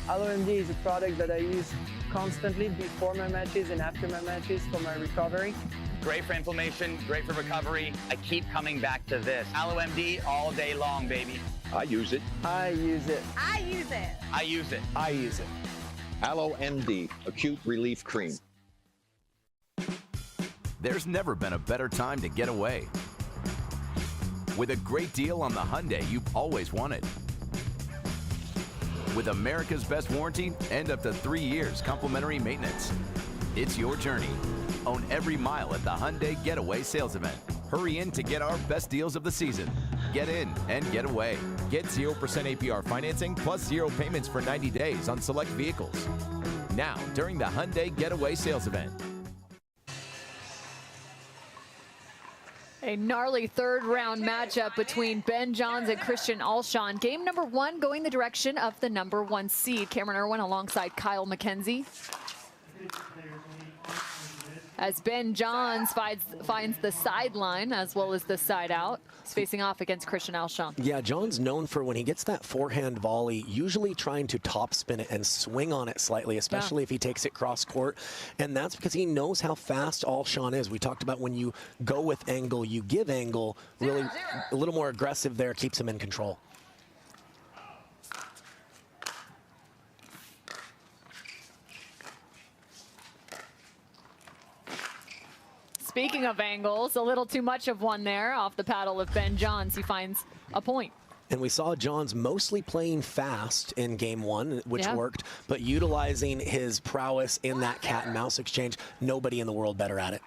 LMD is a product that I use constantly before my matches and after my matches for my recovery. Great for inflammation, great for recovery. I keep coming back to this. AlloMD all day long, baby. I use it. I use it. I use it. I use it. I use it. AlloMD, acute relief cream. There's never been a better time to get away. With a great deal on the Hyundai you've always wanted. With America's best warranty and up to 3 years complimentary maintenance. It's your journey. Own every mile at the Hyundai Getaway Sales Event. Hurry in to get our best deals of the season. Get in and get away. Get 0% APR financing plus 0 payments for 90 days on select vehicles. Now, during the Hyundai Getaway Sales Event. A gnarly third-round matchup between Ben Johns and Christian Alshon. Game number 1 going the direction of the number 1 seed. Cameron Irwin alongside Kyle McKenzie. As Ben Johns finds the sideline as well as the side out. He's facing off against Christian Alshon. Yeah, John's known for when he gets that forehand volley, usually trying to topspin it and swing on it slightly, especially if he takes it cross court. And that's because he knows how fast Alshon is. We talked about when you go with angle, you give angle, really a little more aggressive there, keeps him in control. Speaking of angles, a little too much of one there off the paddle of Ben Johns. He finds a point. And we saw Johns mostly playing fast in game 1, which worked, but utilizing his prowess in that cat and mouse exchange. Nobody in the world better at it.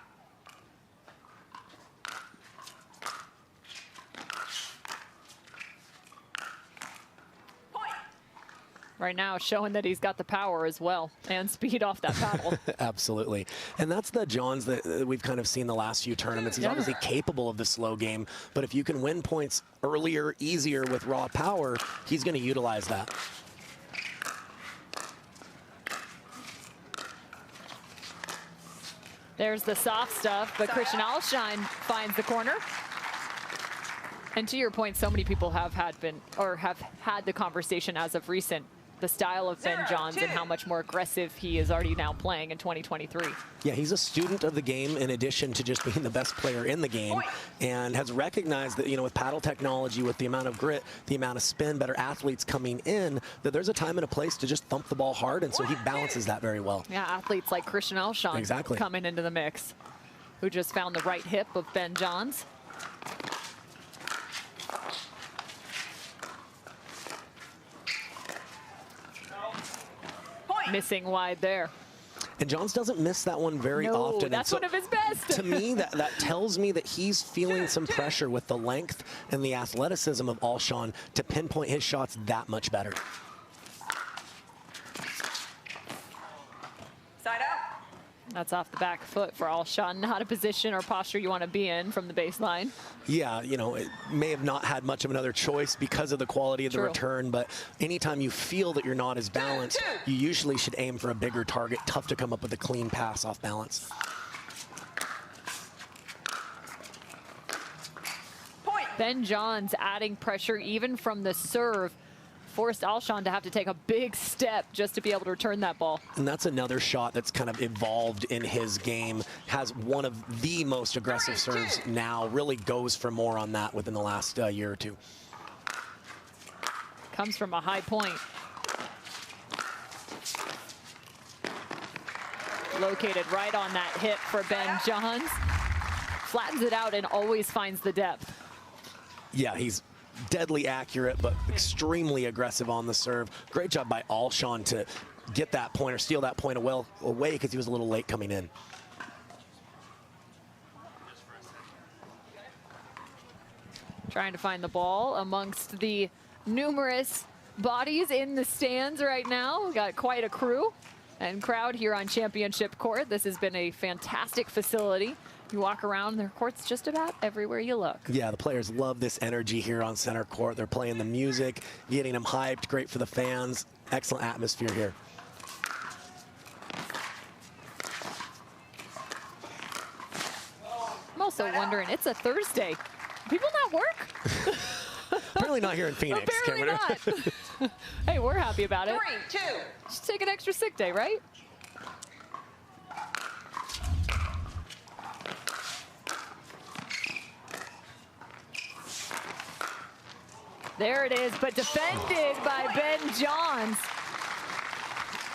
Right now, showing that he's got the power as well and speed off that paddle. Absolutely. And that's the Johns that we've kind of seen the last few tournaments. He's obviously capable of the slow game, but if you can win points earlier, easier with raw power, he's going to utilize that. There's the soft stuff, but Christian Alshon finds the corner. And to your point, so many people have had the conversation as of recent, the style of Ben Johns and how much more aggressive he is already now playing in 2023. Yeah, he's a student of the game in addition to just being the best player in the game, and has recognized that, you know, with paddle technology, with the amount of grit, the amount of spin, better athletes coming in, that there's a time and a place to just thump the ball hard, and so he balances that very well. Yeah, athletes like Christian Alshon coming into the mix, who just found the right hip of Ben Johns. Missing wide there. And Johns doesn't miss that one very often. That's one of his best. To me, that tells me that he's feeling some pressure with the length and the athleticism of Alshon to pinpoint his shots that much better. Side out. That's off the back foot for Alshon. Not a position or posture you want to be in from the baseline. Yeah, you know, it may have not had much of another choice because of the quality of the return, but anytime you feel that you're not as balanced, you usually should aim for a bigger target. Tough to come up with a clean pass off balance. Ben Johns adding pressure even from the serve. Forced Alshon to have to take a big step just to be able to return that ball. And that's another shot that's kind of evolved in his game. Has one of the most aggressive serves now. Really goes for more on that within the last year or two. Comes from a high point. Located right on that hip for Ben Johns. Flattens it out and always finds the depth. Yeah, he's deadly accurate, but extremely aggressive on the serve. Great job by Alshon to get that point or steal that point away because he was a little late coming in. Trying to find the ball amongst the numerous bodies in the stands right now. We got quite a crew and crowd here on Championship Court. This has been a fantastic facility. You walk around, their court's just about everywhere you look. Yeah, the players love this energy here on center court. They're playing the music, getting them hyped, great for the fans. Excellent atmosphere here. I'm also wondering, it's a Thursday. Do people not work? Apparently not here in Phoenix. Apparently not. Hey, we're happy about it. 3, 2. Just take an extra sick day, right? There it is, but defended by Ben Johns.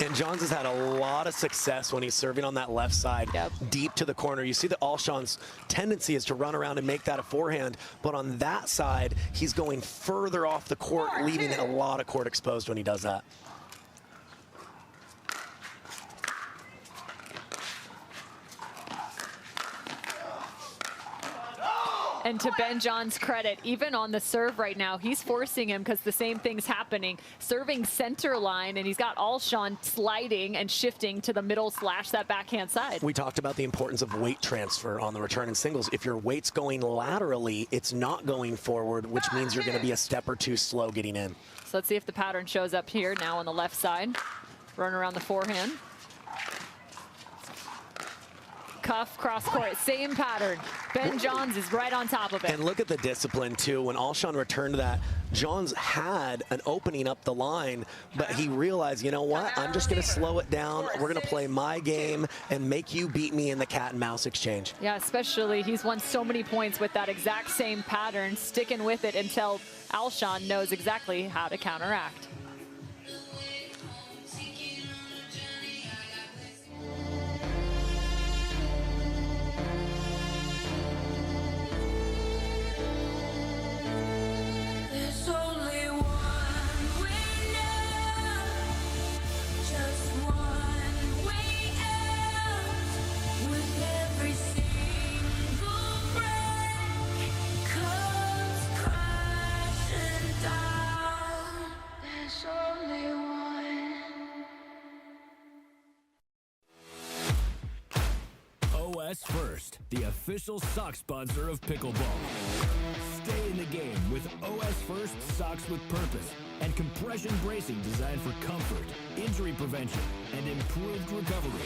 And Johns has had a lot of success when he's serving on that left side, deep to the corner. You see that Alshon's tendency is to run around and make that a forehand, but on that side, he's going further off the court, leaving a lot of court exposed when he does that. And to Ben Johns' credit, even on the serve right now, he's forcing him because the same thing's happening. Serving center line, and he's got Alshon sliding and shifting to the middle / that backhand side. We talked about the importance of weight transfer on the return in singles. If your weight's going laterally, it's not going forward, which means you're going to be a step or two slow getting in. So let's see if the pattern shows up here now on the left side. Run around the forehand. Cuff, cross court, same pattern. Ben Johns is right on top of it. And look at the discipline too. When Alshon returned that, Johns had an opening up the line, but he realized, you know what? I'm just going to slow it down. We're going to play my game and make you beat me in the cat and mouse exchange. Yeah, especially he's won so many points with that exact same pattern, sticking with it until Alshon knows exactly how to counteract. OS First, the official sock sponsor of pickleball. Stay in the game with OS First socks with purpose and compression bracing designed for comfort, injury prevention, and improved recovery.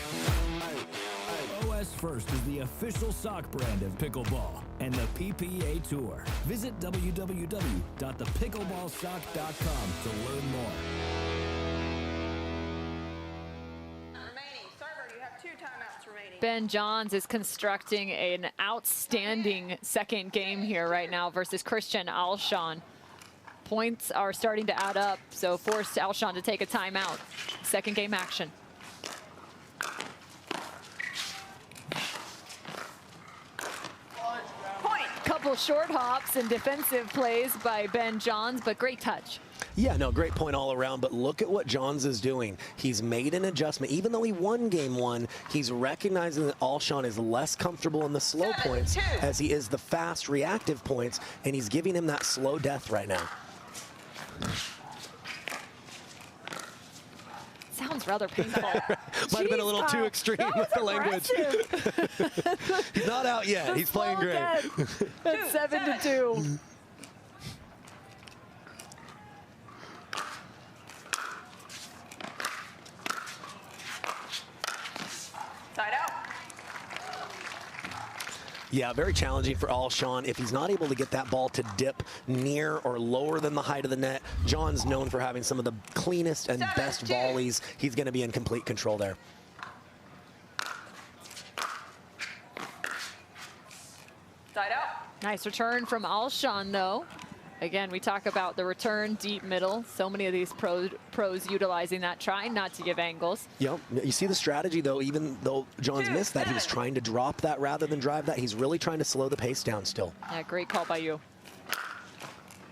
OS First is the official sock brand of pickleball and the PPA Tour. Visit www.thepickleballsock.com to learn more. Ben Johns is constructing an outstanding second game here right now versus Christian Alshon. Points are starting to add up, so forced Alshon to take a timeout. Second game action. Couple short hops and defensive plays by Ben Johns, but great touch. Yeah, no, great point all around, but look at what Johns is doing. He's made an adjustment. Even though he won game one, he's recognizing that Alshon is less comfortable in the slow points as he is the fast reactive points, and he's giving him that slow death right now. Sounds rather painful. Might have been a little too extreme with the language. He's not out yet. He's playing great. That's 7-2. Side out. Yeah, very challenging for Alshon. If he's not able to get that ball to dip near or lower than the height of the net, John's known for having some of the cleanest and best volleys. He's going to be in complete control there. Side out. Nice return from Alshon, though. Again, we talk about the return deep middle. So many of these pros utilizing that, trying not to give angles. Yep. You see the strategy, though, even though John's missed that, he was trying to drop that rather than drive that. He's really trying to slow the pace down still. Yeah, great call by you.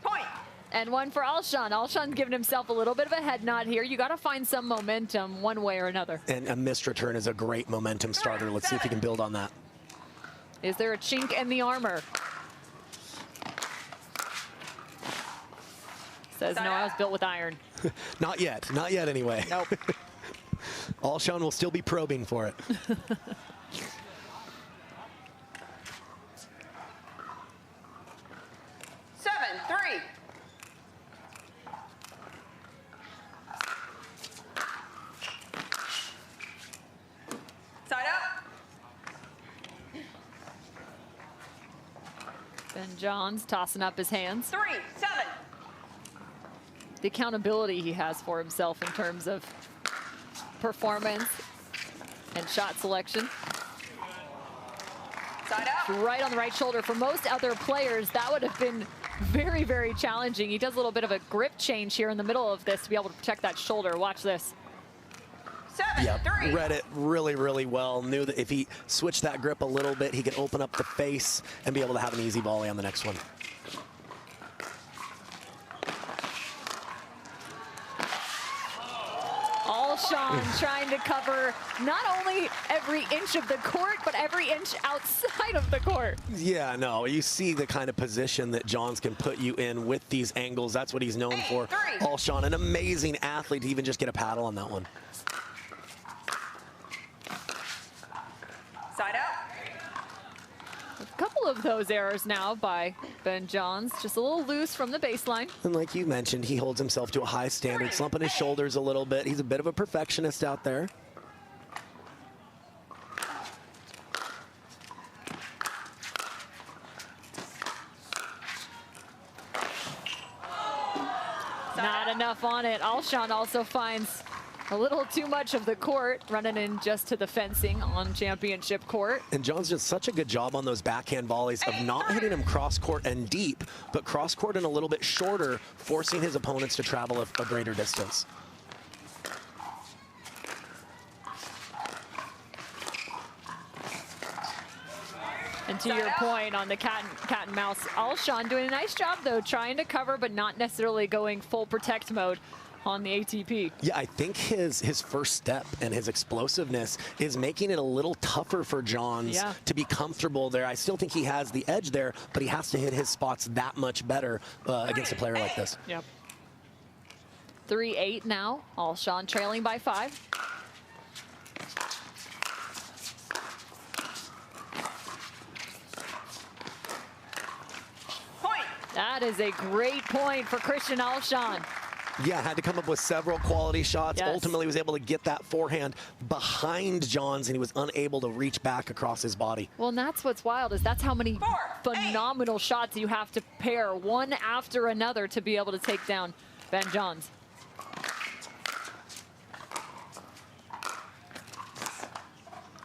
Point. And one for Alshon. Alshon's giving himself a little bit of a head nod here. You got to find some momentum one way or another. And a missed return is a great momentum starter. Let's see if he can build on that. Is there a chink in the armor? Says, no, I was built with iron. Not yet. Not yet, anyway. Nope. Alshon will still be probing for it. 7-3. Side up. Ben Johns tossing up his hands. 3-7. The accountability he has for himself in terms of performance and shot selection. Side out. Right on the right shoulder. For most other players, that would have been very, very challenging. He does a little bit of a grip change here in the middle of this to be able to protect that shoulder. Watch this. 7-3. Read it really, really well. Knew that if he switched that grip a little bit, he could open up the face and be able to have an easy volley on the next one. Alshon trying to cover not only every inch of the court, but every inch outside of the court. Yeah, no, you see the kind of position that Johns can put you in with these angles. That's what he's known for. Alshon, an amazing athlete to even just get a paddle on that one. Side out. A couple of those errors now by Ben Johns, just a little loose from the baseline. And like you mentioned, he holds himself to a high standard, slumping his shoulders a little bit. He's a bit of a perfectionist out there. Not enough on it. Alshon also finds a little too much of the court, running in just to the fencing on championship court. And John's did such a good job on those backhand volleys of not hitting him cross court and deep, but cross court and a little bit shorter, forcing his opponents to travel a greater distance. And to your point on the cat and mouse, Alshon doing a nice job though, trying to cover but not necessarily going full protect mode on the ATP. Yeah, I think his first step and his explosiveness is making it a little tougher for Johns to be comfortable there. I still think he has the edge there, but he has to hit his spots that much better against a player like this. Yep. 3-8 now. Alshon trailing by 5. Point. That is a great point for Christian Alshon. Yeah, had to come up with several quality shots. Yes. Ultimately was able to get that forehand behind Johns, and he was unable to reach back across his body. Well, and that's what's wild, is that's how many phenomenal shots you have to pair one after another to be able to take down Ben Johns.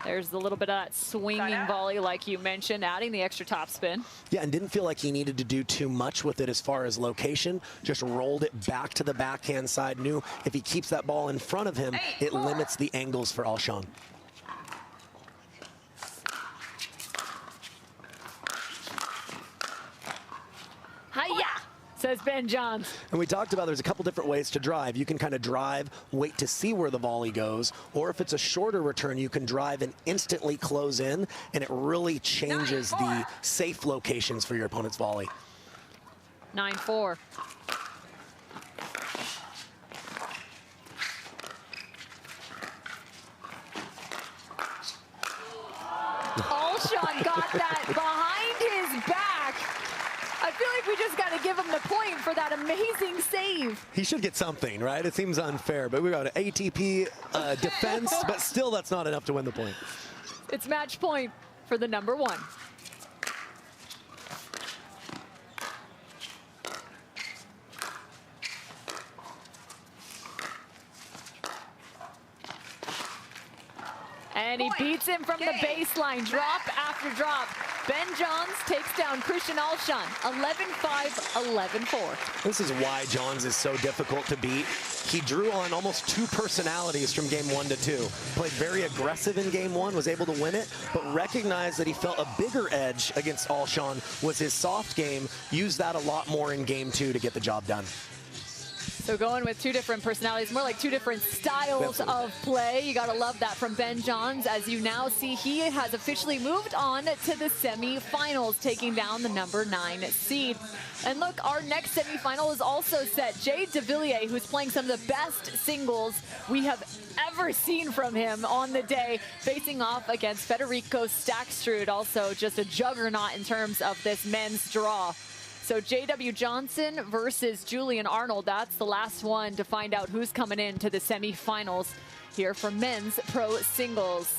There's a little bit of that swinging volley like you mentioned, adding the extra topspin. Yeah, and didn't feel like he needed to do too much with it as far as location. Just rolled it back to the backhand side. Knew if he keeps that ball in front of him, it limits the angles for Alshon. Hiya, says Ben Johns. And we talked about there's a couple different ways to drive. You can kind of drive, wait to see where the volley goes, or if it's a shorter return, you can drive and instantly close in, and it really changes the safe locations for your opponent's volley. 9-4. Alshon got that behind his back. I feel like we just got to give him the point for that amazing save. He should get something, right? It seems unfair, but we got an ATP defense, but still that's not enough to win the point. It's match point for the number one. And he beats him from the baseline, drop after drop. Ben Johns takes down Christian Alshon, 11-5, 11-4. This is why Johns is so difficult to beat. He drew on almost two personalities from game 1 to 2. Played very aggressive in game 1, was able to win it, but recognized that he felt a bigger edge against Alshon was his soft game. Used that a lot more in game 2 to get the job done. So going with two different personalities, more like two different styles of play. You got to love that from Ben Johns. As you now see, he has officially moved on to the semifinals, taking down the number 9 seed. And look, our next semifinal is also set. Jay Devilliers, who's playing some of the best singles we have ever seen from him on the day, facing off against Federico Staksrud, also just a juggernaut in terms of this men's draw. So J.W. Johnson versus Julian Arnold. That's the last one to find out who's coming into the semifinals here for men's pro singles.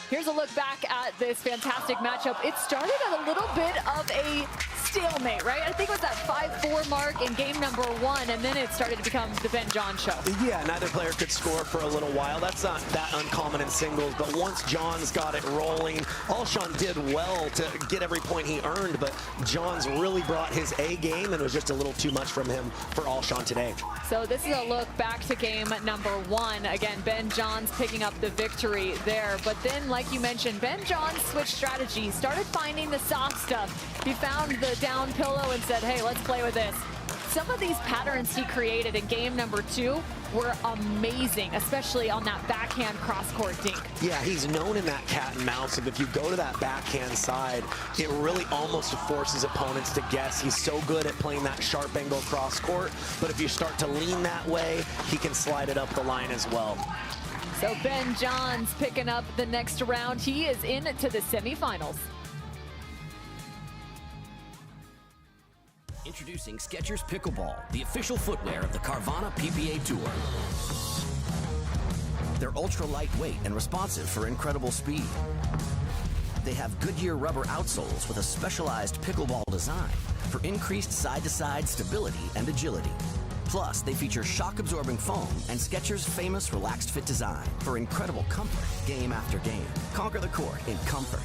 Here's a look back at this fantastic matchup. It started at a little bit of a stalemate, right? I think it was that 5-4 mark in game number 1, and then it started to become the Ben Johns show. Yeah, neither player could score for a little while. That's not that uncommon in singles, but once Johns got it rolling, Alshon did well to get every point he earned, but Johns really brought his A game, and it was just a little too much from him for Alshon today. So this is a look back to game number 1. Again, Ben Johns picking up the victory there, but then, like you mentioned, Ben Johns switched strategy, started finding the soft stuff. He found the down pillow and said, hey, let's play with this. Some of these patterns he created in game number 2 were amazing, especially on that backhand cross-court dink. Yeah, he's known in that cat and mouse of if you go to that backhand side, it really almost forces opponents to guess. He's so good at playing that sharp angle cross-court, but if you start to lean that way, he can slide it up the line as well. So Ben Johns picking up the next round. He is into the semifinals. Introducing Skechers Pickleball, the official footwear of the Carvana PPA Tour. They're ultra lightweight and responsive for incredible speed. They have Goodyear rubber outsoles with a specialized pickleball design for increased side-to-side stability and agility. Plus, they feature shock-absorbing foam and Skechers' famous relaxed fit design for incredible comfort game after game. Conquer the court in comfort.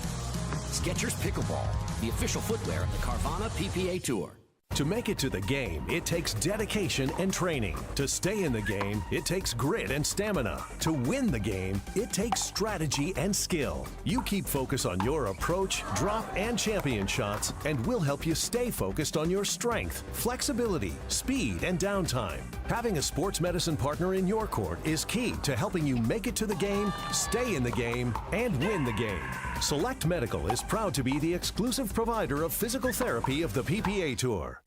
Skechers Pickleball, the official footwear of the Carvana PPA Tour. To make it to the game, it takes dedication and training. To stay in the game, it takes grit and stamina. To win the game, it takes strategy and skill. You keep focus on your approach, drop, and champion shots, and we'll help you stay focused on your strength, flexibility, speed, and downtime. Having a sports medicine partner in your court is key to helping you make it to the game, stay in the game, and win the game. Select Medical is proud to be the exclusive provider of physical therapy of the PPA Tour.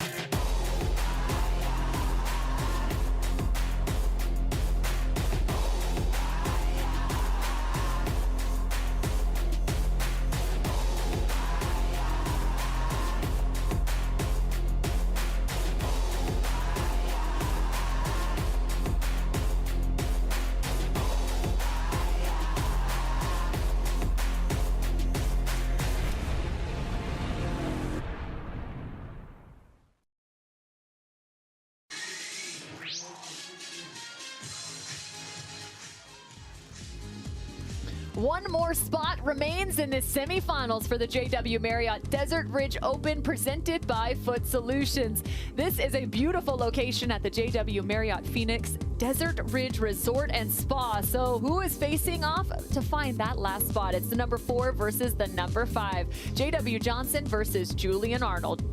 One more spot remains in the semifinals for the JW Marriott Desert Ridge Open presented by Foot Solutions. This is a beautiful location at the JW Marriott Phoenix Desert Ridge Resort and Spa. So who is facing off to find that last spot? It's the number 4 versus the number 5. JW Johnson versus Julian Arnold.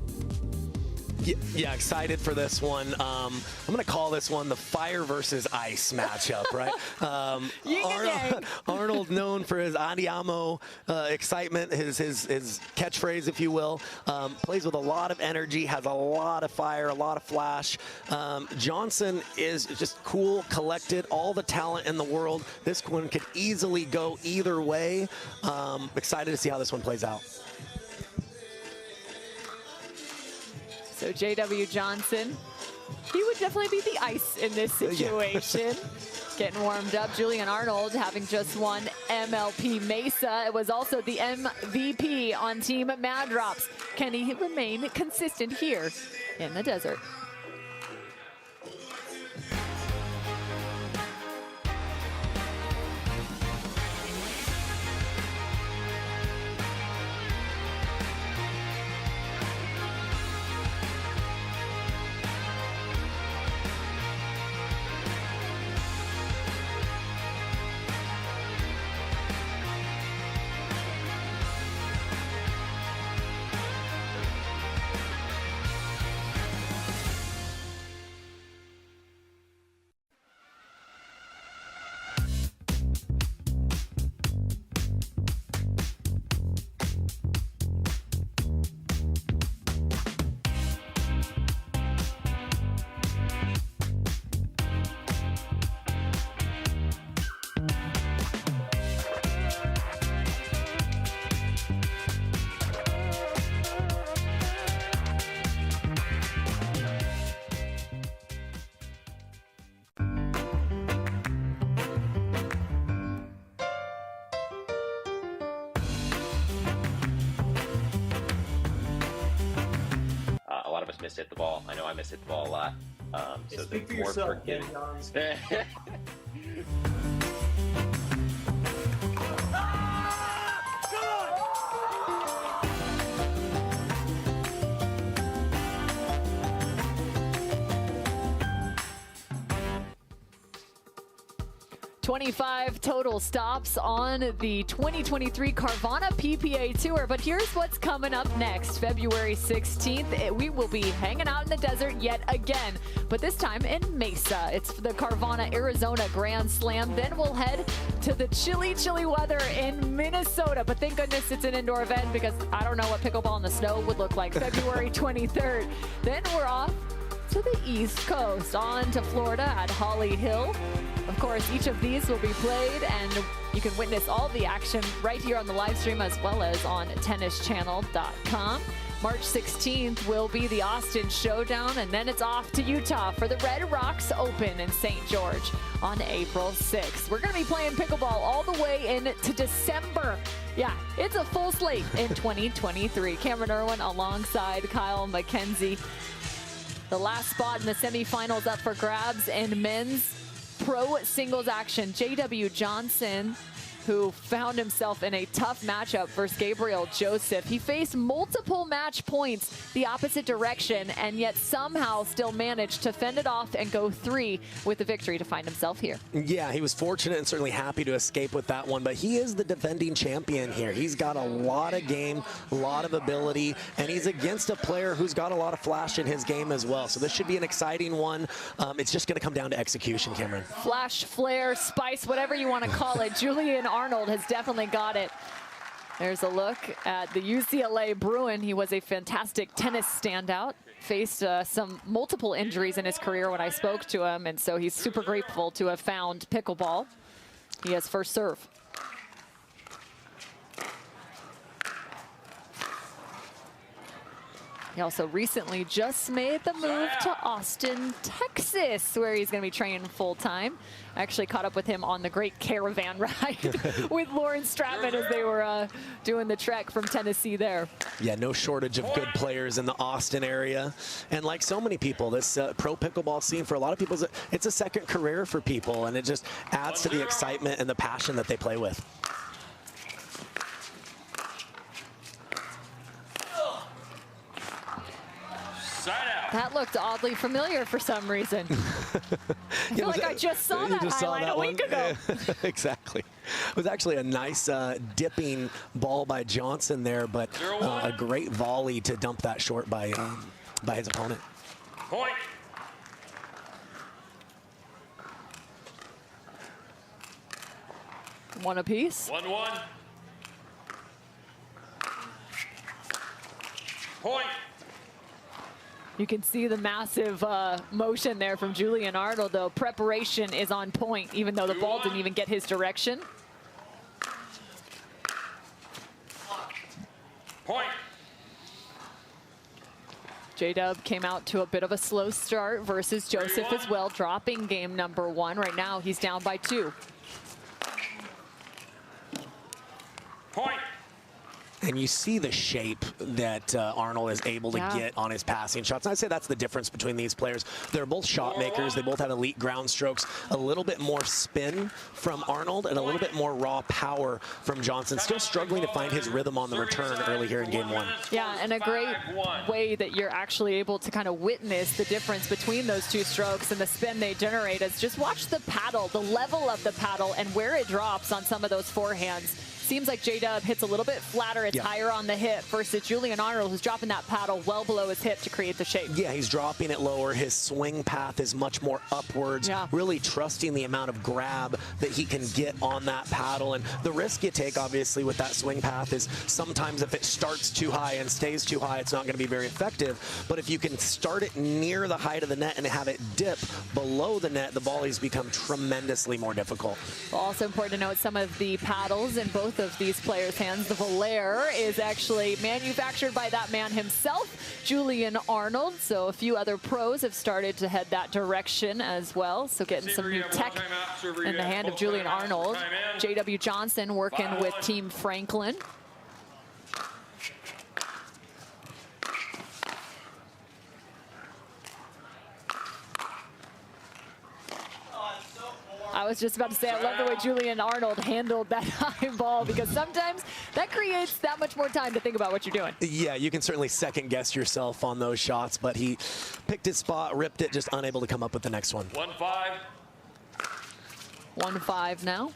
Yeah, excited for this one. I'm going to call this one the fire versus ice matchup, right? Arnold, known for his andiamo excitement, his catchphrase, if you will, plays with a lot of energy, has a lot of fire, a lot of flash. Johnson is just cool, collected, all the talent in the world. This one could easily go either way. Excited to see how this one plays out. So JW Johnson, he would definitely be the ice in this situation. Getting warmed up. Julian Arnold having just won MLP Mesa. It was also the MVP on Team Mad Drops. Can he remain consistent here in the desert? Mishit the ball. I know I mishit the ball a lot. So speak for more yourself, forgiving. 25 total stops on the 2023 Carvana PPA Tour. But here's what's coming up next. February 16th, we will be hanging out in the desert yet again, but this time in Mesa. It's the Carvana Arizona Grand Slam. Then we'll head to the chilly weather in Minnesota. But thank goodness it's an indoor event, because I don't know what pickleball in the snow would look like. February 23rd. Then we're off to the East Coast, on to Florida at Holly Hill. Of course, each of these will be played, and you can witness all the action right here on the live stream, as well as on tennischannel.com. March 16th will be the Austin Showdown, and then it's off to Utah for the Red Rocks Open in St. George on April 6th. We're going to be playing pickleball all the way into December. Yeah, it's a full slate in 2023. Cameron Irwin alongside Kyle McKenzie. The last spot in the semifinals up for grabs in men's pro singles action. JW Johnson, who found himself in a tough matchup versus Gabriel Joseph. He faced multiple match points the opposite direction, and yet somehow still managed to fend it off and go 3 with the victory to find himself here. Yeah, he was fortunate and certainly happy to escape with that one, but he is the defending champion here. He's got a lot of game, a lot of ability, and he's against a player who's got a lot of flash in his game as well. So this should be an exciting one. It's just going to come down to execution, Cameron. Flash, flare, spice, whatever you want to call it. Julian Arnold has definitely got it. There's a look at the UCLA Bruin. He was a fantastic tennis standout. Faced some multiple injuries in his career when I spoke to him, and so he's super grateful to have found pickleball. He has first serve. He also recently just made the move to Austin, Texas, where he's going to be training full-time. I actually caught up with him on the great caravan ride with Lauren Stratman as they were doing the trek from Tennessee there. Yeah, no shortage of good players in the Austin area. And like so many people, this pro pickleball scene, for a lot of people, it's a second career for people, and it just adds to the excitement and the passion that they play with. That looked oddly familiar for some reason. I feel like I just saw that highlight a week ago. Exactly. It was actually a nice dipping ball by Johnson there, but a great volley to dump that short by his opponent. Point. One apiece. 1-1. Point. You can see the massive motion there from Julian Arnold, though. Preparation is on point, even though the ball didn't even get his direction. Point. J-Dub came out to a bit of a slow start versus Joseph as well, dropping game number 1. Right now, he's down by 2. Point. And you see the shape that Arnold is able to get on his passing shots. And I'd say that's the difference between these players. They're both shot makers. They both have elite ground strokes. A little bit more spin from Arnold and a little bit more raw power from Johnson. Still struggling to find his rhythm on the return early here in game 1. Yeah, and a great way that you're actually able to kind of witness the difference between those two strokes and the spin they generate is just watch the paddle, the level of the paddle, and where it drops on some of those forehands. Seems like J-Dub hits a little bit flatter, it's higher on the hip, versus Julian Arnold, who's dropping that paddle well below his hip to create the shape. Yeah, he's dropping it lower. His swing path is much more upwards, really trusting the amount of grab that he can get on that paddle. And the risk you take, obviously, with that swing path is sometimes if it starts too high and stays too high, it's not going to be very effective. But if you can start it near the height of the net and have it dip below the net, the volleys become tremendously more difficult. Also important to note some of the paddles in both of these players' hands. The Devillier is actually manufactured by that man himself, Julian Arnold. So a few other pros have started to head that direction as well. So getting some new tech in the hand of Julian Arnold. J.W. Johnson working with Team Franklin. I was just about to say, I love the way Julian Arnold handled that high ball, because sometimes that creates that much more time to think about what you're doing. Yeah, you can certainly second guess yourself on those shots, but he picked his spot, ripped it, just unable to come up with the next one. 1-5. 1-5 now.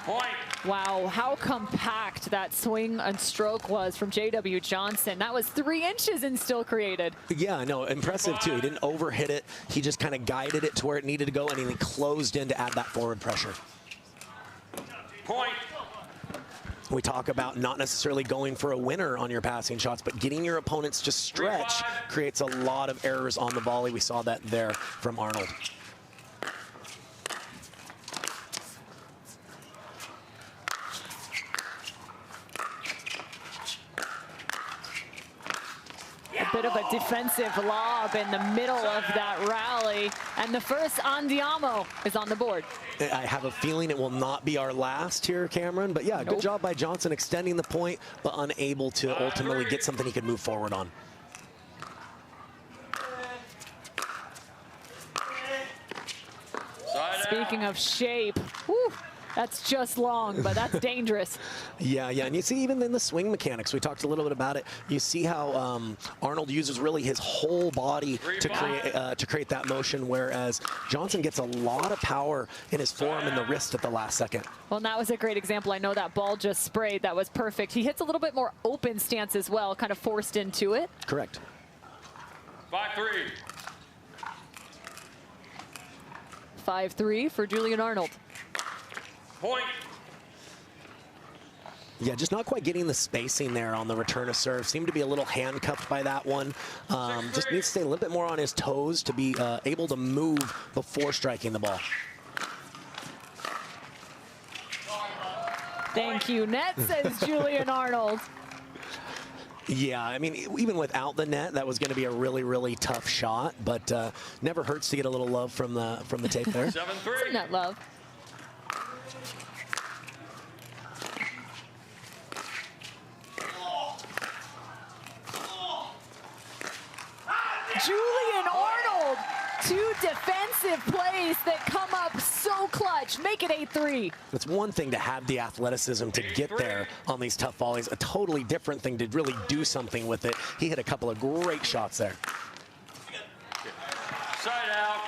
Point. Wow, how compact that swing and stroke was from J.W. Johnson. That was 3 inches and still created. Yeah, no, impressive too. He didn't overhit it. He just kind of guided it to where it needed to go, and he closed in to add that forward pressure. Point. We talk about not necessarily going for a winner on your passing shots, but getting your opponents to stretch creates a lot of errors on the volley. We saw that there from Arnold. A bit of a defensive lob in the middle of that rally, and the first Andiamo is on the board. I have a feeling it will not be our last here, Cameron, but yeah, good job by Johnson extending the point, but unable to ultimately get something he could move forward on. Speaking of shape, whew, that's just long, but that's dangerous. Yeah, and you see even in the swing mechanics, we talked a little bit about it, you see how Arnold uses really his whole body to create that motion, whereas Johnson gets a lot of power in his forearm and the wrist at the last second. Well, that was a great example. I know that ball just sprayed. That was perfect. He hits a little bit more open stance as well, kind of forced into it. Correct. 5-3. 5-3 for Julian Arnold. Point. Yeah, just not quite getting the spacing there on the return of serve. Seemed to be a little handcuffed by that one. Just needs to stay a little bit more on his toes to be able to move before striking the ball. Thank you, net, says Julian Arnold. Yeah, I mean, even without the net, that was going to be a really, really tough shot, but never hurts to get a little love from the tape there. 7-3. Net love. Julian Arnold Two defensive plays that come up so clutch. Make it 8-3. It's one thing to have the athleticism to get there on these tough volleys. A totally different thing to really do something with it. He hit a couple of great shots there. Side out.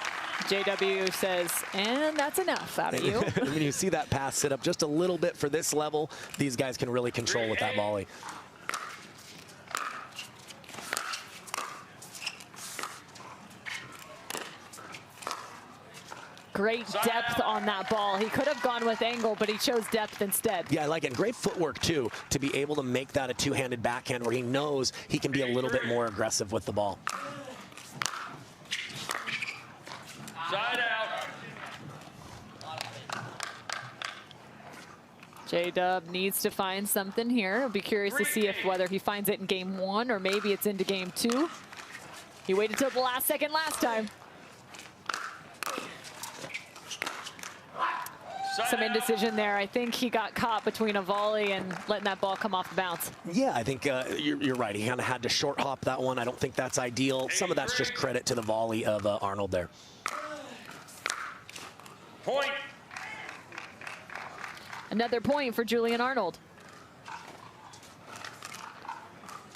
JW says, and that's enough out of you. When you see that pass sit up just a little bit for this level, these guys can really control with that volley. Great depth on that ball. He could have gone with angle, but he chose depth instead. Yeah, I like it. Great footwork, too, to be able to make that a two-handed backhand where he knows he can be a little bit more aggressive with the ball. Side out. J-Dub needs to find something here. I'll be curious to see whether he finds it in game 1 or maybe it's into game 2. He waited till the last second last time. Some indecision there. I think he got caught between a volley and letting that ball come off the bounce. Yeah, I think you're right. He kind of had to short hop that one. I don't think that's ideal. Some of that's just credit to the volley of Arnold there. Point. Another point for Julian Arnold.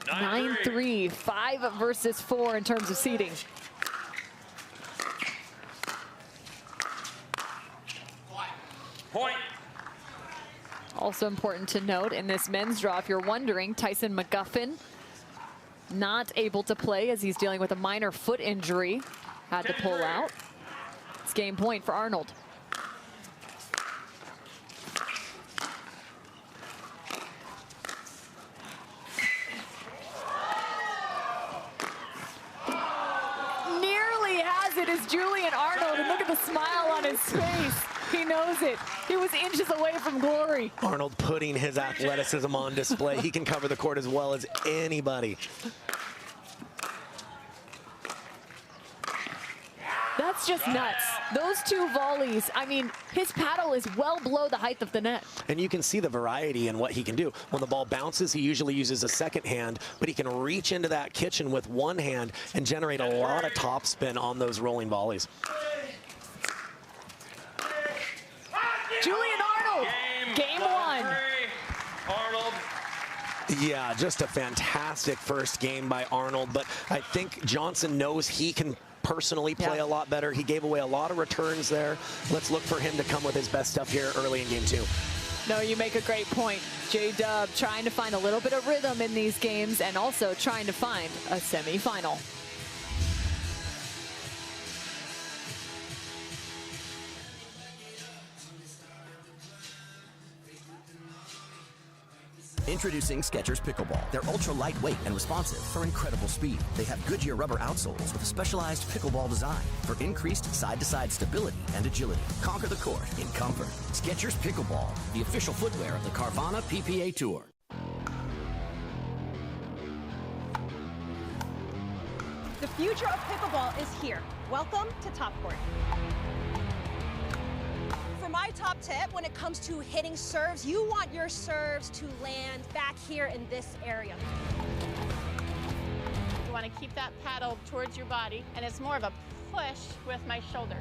9-3, 5 versus 4 in terms of seeding. Point. Also important to note in this men's draw, if you're wondering, Tyson McGuffin not able to play as he's dealing with a minor foot injury. Had to pull out. It's game point for Arnold. Nearly has it as Julian Arnold, and look at the smile on his face. He knows it. He was inches away from glory. Arnold putting his athleticism on display. He can cover the court as well as anybody. That's just nuts. Those two volleys, I mean, his paddle is well below the height of the net. And you can see the variety in what he can do. When the ball bounces, he usually uses a second hand, but he can reach into that kitchen with one hand and generate a lot of topspin on those rolling volleys. Julian Arnold, game 1. Arnold. Yeah, just a fantastic first game by Arnold, but I think Johnson knows he can personally play a lot better. He gave away a lot of returns there. Let's look for him to come with his best stuff here early in game 2. No, you make a great point. J-Dub trying to find a little bit of rhythm in these games and also trying to find a semifinal. Introducing Skechers Pickleball. They're ultra lightweight and responsive for incredible speed. They have Goodyear rubber outsoles with a specialized pickleball design for increased side-to-side stability and agility. Conquer the court in comfort. Skechers Pickleball, the official footwear of the Carvana PPA Tour. The future of pickleball is here. Welcome to Top Court. For my top tip, when it comes to hitting serves, you want your serves to land back here in this area. You want to keep that paddle towards your body, and it's more of a push with my shoulder.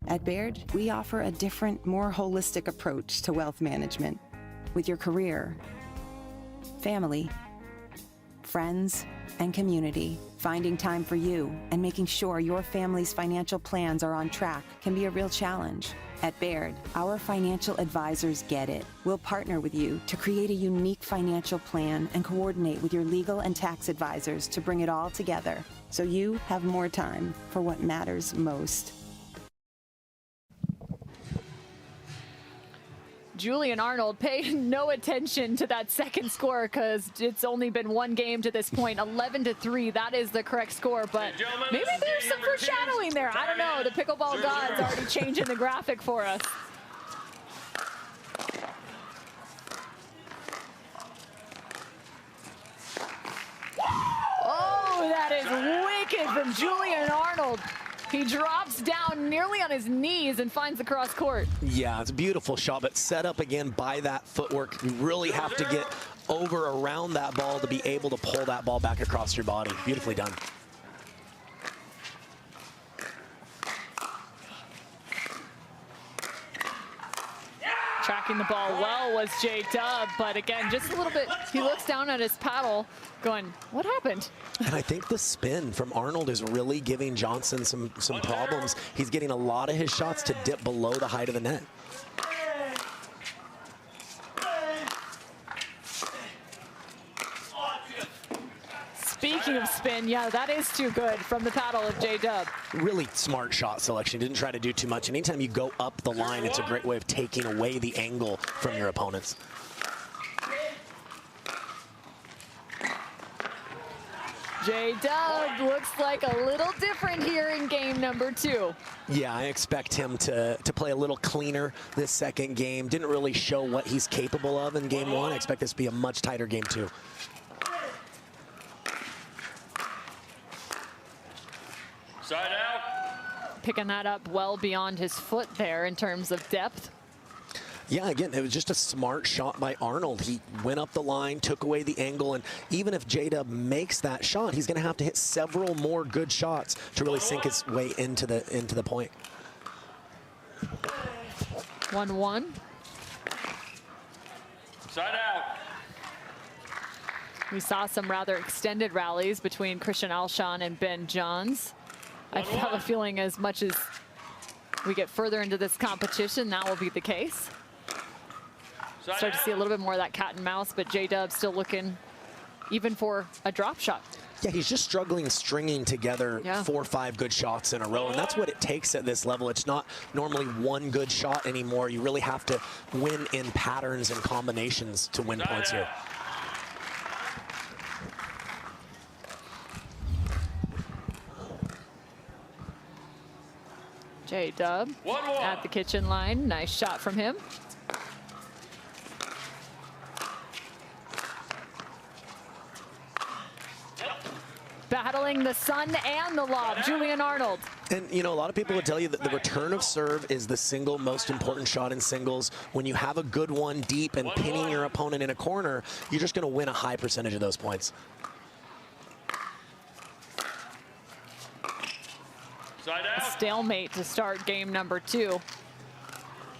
At Baird, we offer a different, more holistic approach to wealth management. With your career, family, friends, and community, finding time for you and making sure your family's financial plans are on track can be a real challenge. At Baird, our financial advisors get it. We'll partner with you to create a unique financial plan and coordinate with your legal and tax advisors to bring it all together so you have more time for what matters most. Julian Arnold paying no attention to that second score because it's only been one game to this point. 11-3, that is the correct score, but maybe there's some foreshadowing there. I don't know. The pickleball god's already changing the graphic for us. that is wicked from Julian Arnold. He drops down nearly on his knees and finds the cross court. Yeah, it's a beautiful shot, but set up again by that footwork. You really have to get over around that ball to be able to pull that ball back across your body. Beautifully done. Tracking the ball well was Jay Dub, but again, just a little bit, he looks down at his paddle going, what happened? And I think the spin from Arnold is really giving Johnson some problems. He's getting a lot of his shots to dip below the height of the net. Speaking of spin, yeah, that is too good from the paddle of Jay Dub. Really smart shot selection. Didn't try to do too much. Anytime you go up the line, it's a great way of taking away the angle from your opponents. Jay Dub looks like a little different here in game number 2. Yeah, I expect him to play a little cleaner this second game. Didn't really show what he's capable of in game 1. I expect this to be a much tighter game 2. Side out. Picking that up well beyond his foot there in terms of depth. Yeah, again, it was just a smart shot by Arnold. He went up the line, took away the angle, and even if J-Dub makes that shot, he's going to have to hit several more good shots to really sink his way into the point. 1-1. Side out. We saw some rather extended rallies between Christian Alshon and Ben Johns. I have a feeling as much as we get further into this competition, that will be the case. Start to see a little bit more of that cat and mouse, but J-Dub still looking even for a drop shot. Yeah, he's just struggling stringing together 4 or 5 good shots in a row, and that's what it takes at this level. It's not normally one good shot anymore. You really have to win in patterns and combinations to win points here. J-Dub at the kitchen line. Nice shot from him. Battling the sun and the lob, Julian Arnold. And, you know, a lot of people would tell you that the return of serve is the single most important shot in singles. When you have a good one deep and pinning your opponent in a corner, you're just going to win a high percentage of those points. A stalemate to start game number 2.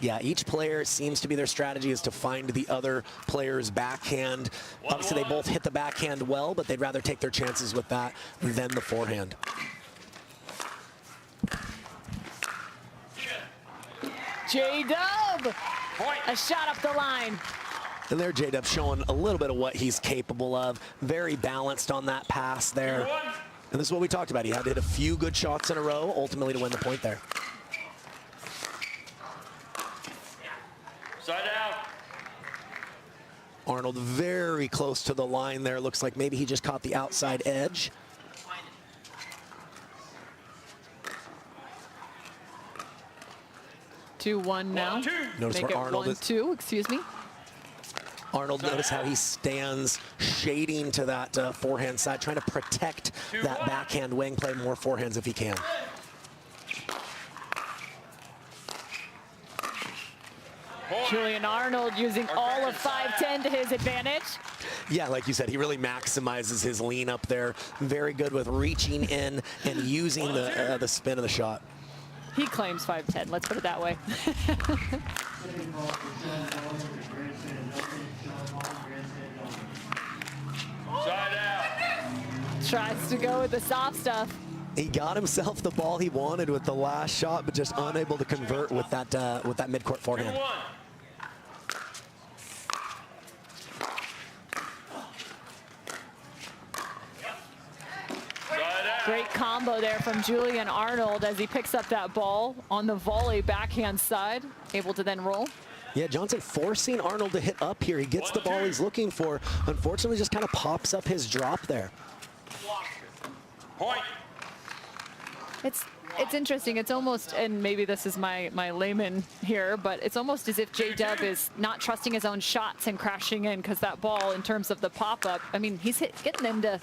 Yeah, each player seems to be their strategy is to find the other player's backhand. Obviously, they both hit the backhand well, but they'd rather take their chances with that than the forehand. J-Dub, a shot up the line. And there, J-Dub showing a little bit of what he's capable of. Very balanced on that pass there. And this is what we talked about. He had to hit a few good shots in a row, ultimately to win the point there. Side out. Arnold very close to the line there. Looks like maybe he just caught the outside edge. Two, 1 now. Notice Make where it Arnold 1-2, excuse me. Arnold, notice how he stands shading to that forehand side, trying to protect that backhand wing, play more forehands if he can. Julian Arnold using all of 5'10" to his advantage. Yeah, like you said, he really maximizes his lean up there. Very good with reaching in and using the spin of the shot. He claims 5'10", let's put it that way. Side out. Tries to go with the soft stuff. He got himself the ball he wanted with the last shot, but just unable to convert with that midcourt forehand. Great combo there from Julian Arnold as he picks up that ball on the volley backhand side, able to then roll. Yeah, Johnson forcing Arnold to hit up here. He gets the ball he's looking for. Unfortunately, just kind of pops up his drop there. Point. It's interesting. It's almost, and maybe this is my layman here, but it's almost as if J-Dub is not trusting his own shots and crashing in, because that ball, in terms of the pop-up, I mean, he's getting into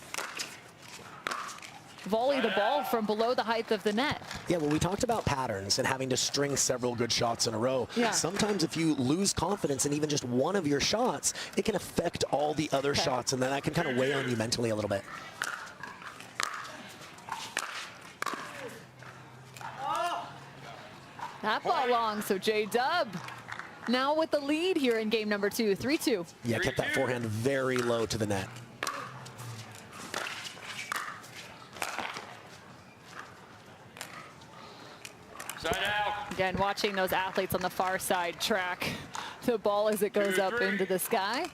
volley the ball from below the height of the net. Yeah, well, we talked about patterns and having to string several good shots in a row. Yeah. Sometimes if you lose confidence in even just one of your shots, it can affect all the other shots, and then that can kind of weigh on you mentally a little bit. That ball long, so J-Dub now with the lead here in game number 2, 3-2. Yeah, kept that forehand very low to the net. Side out. Again, watching those athletes on the far side track the ball as it goes up into the sky.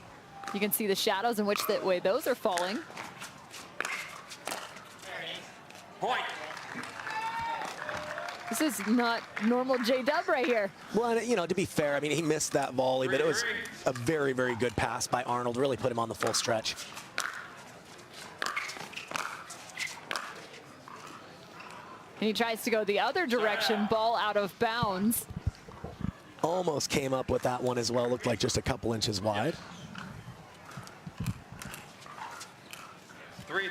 You can see the shadows in which that way those are falling. Point. This is not normal J-Dub right here. Well, you know, to be fair, I mean, he missed that volley, but it was a very, very good pass by Arnold. Really put him on the full stretch. And he tries to go the other direction, ball out of bounds. Almost came up with that one as well. Looked like just a couple inches wide. 3-3.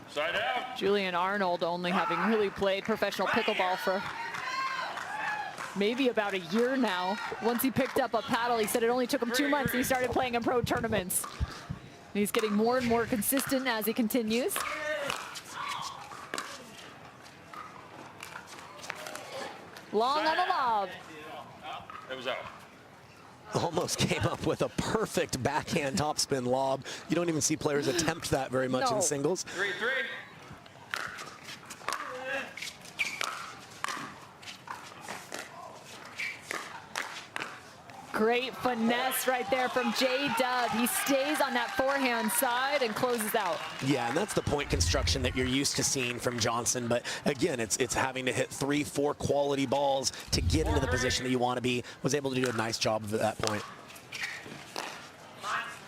Side out. Julian Arnold only having really played professional pickleball for maybe about a year now. Once he picked up a paddle, he said it only took him 2 months and he started playing in pro tournaments. And he's getting more and more consistent as he continues. Long on the lob. It was out. Almost came up with a perfect backhand topspin lob. You don't even see players attempt that very much in singles. 3-3. Great finesse right there from J-Dub. He stays on that forehand side and closes out. Yeah, and that's the point construction that you're used to seeing from Johnson. But again, it's having to hit 3-4 quality balls to get into the position that you want to be. Was able to do a nice job of it at that point.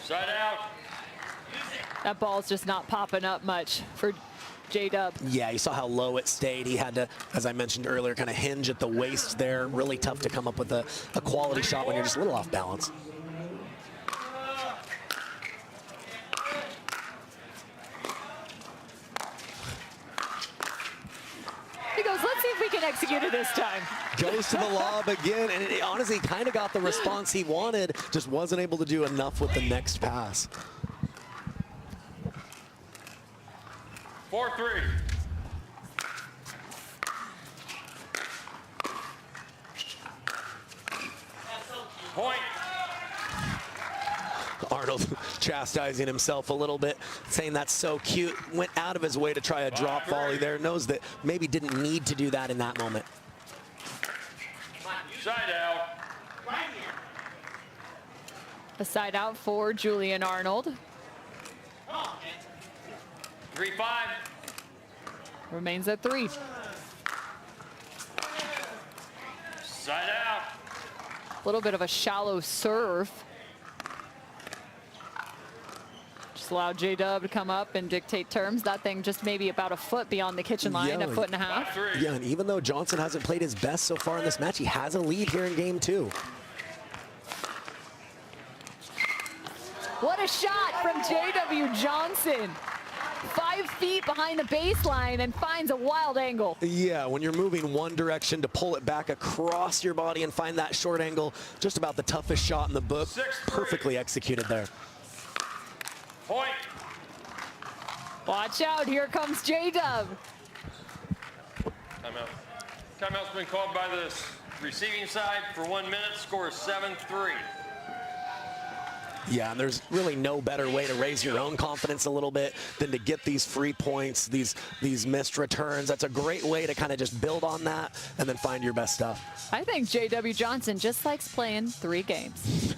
Side out. That ball's just not popping up much for J-Dub. Yeah, you saw how low it stayed. He had to, as I mentioned earlier, kind of hinge at the waist there. Really tough to come up with a quality shot when you're just a little off balance. He goes, let's see if we can execute it this time. Goes to the lob again, and it honestly kind of got the response he wanted, just wasn't able to do enough with the next pass. 4-3. Point. Arnold chastising himself a little bit, saying that's so cute. Went out of his way to try a drop volley there. Knows that maybe didn't need to do that in that moment. Side out. A side out for Julian Arnold. 3-5. Remains at 3. Side out. A little bit of a shallow serve. Just allow J-Dub to come up and dictate terms. That thing just maybe about a foot beyond the kitchen line, a foot and a half. Yeah, and even though Johnson hasn't played his best so far in this match, he has a lead here in game 2. What a shot from J.W. Johnson. 5 feet behind the baseline and finds a wild angle. Yeah, when you're moving one direction to pull it back across your body and find that short angle, just about the toughest shot in the book. 6-3. Perfectly executed there. Point. Watch out, here comes J-Dub. Timeout. Timeout's been called by the receiving side for 1 minute. Score is 7-3. Yeah, and there's really no better way to raise your own confidence a little bit than to get these free points, these missed returns. That's a great way to kind of just build on that and then find your best stuff. I think J.W. Johnson just likes playing 3 games.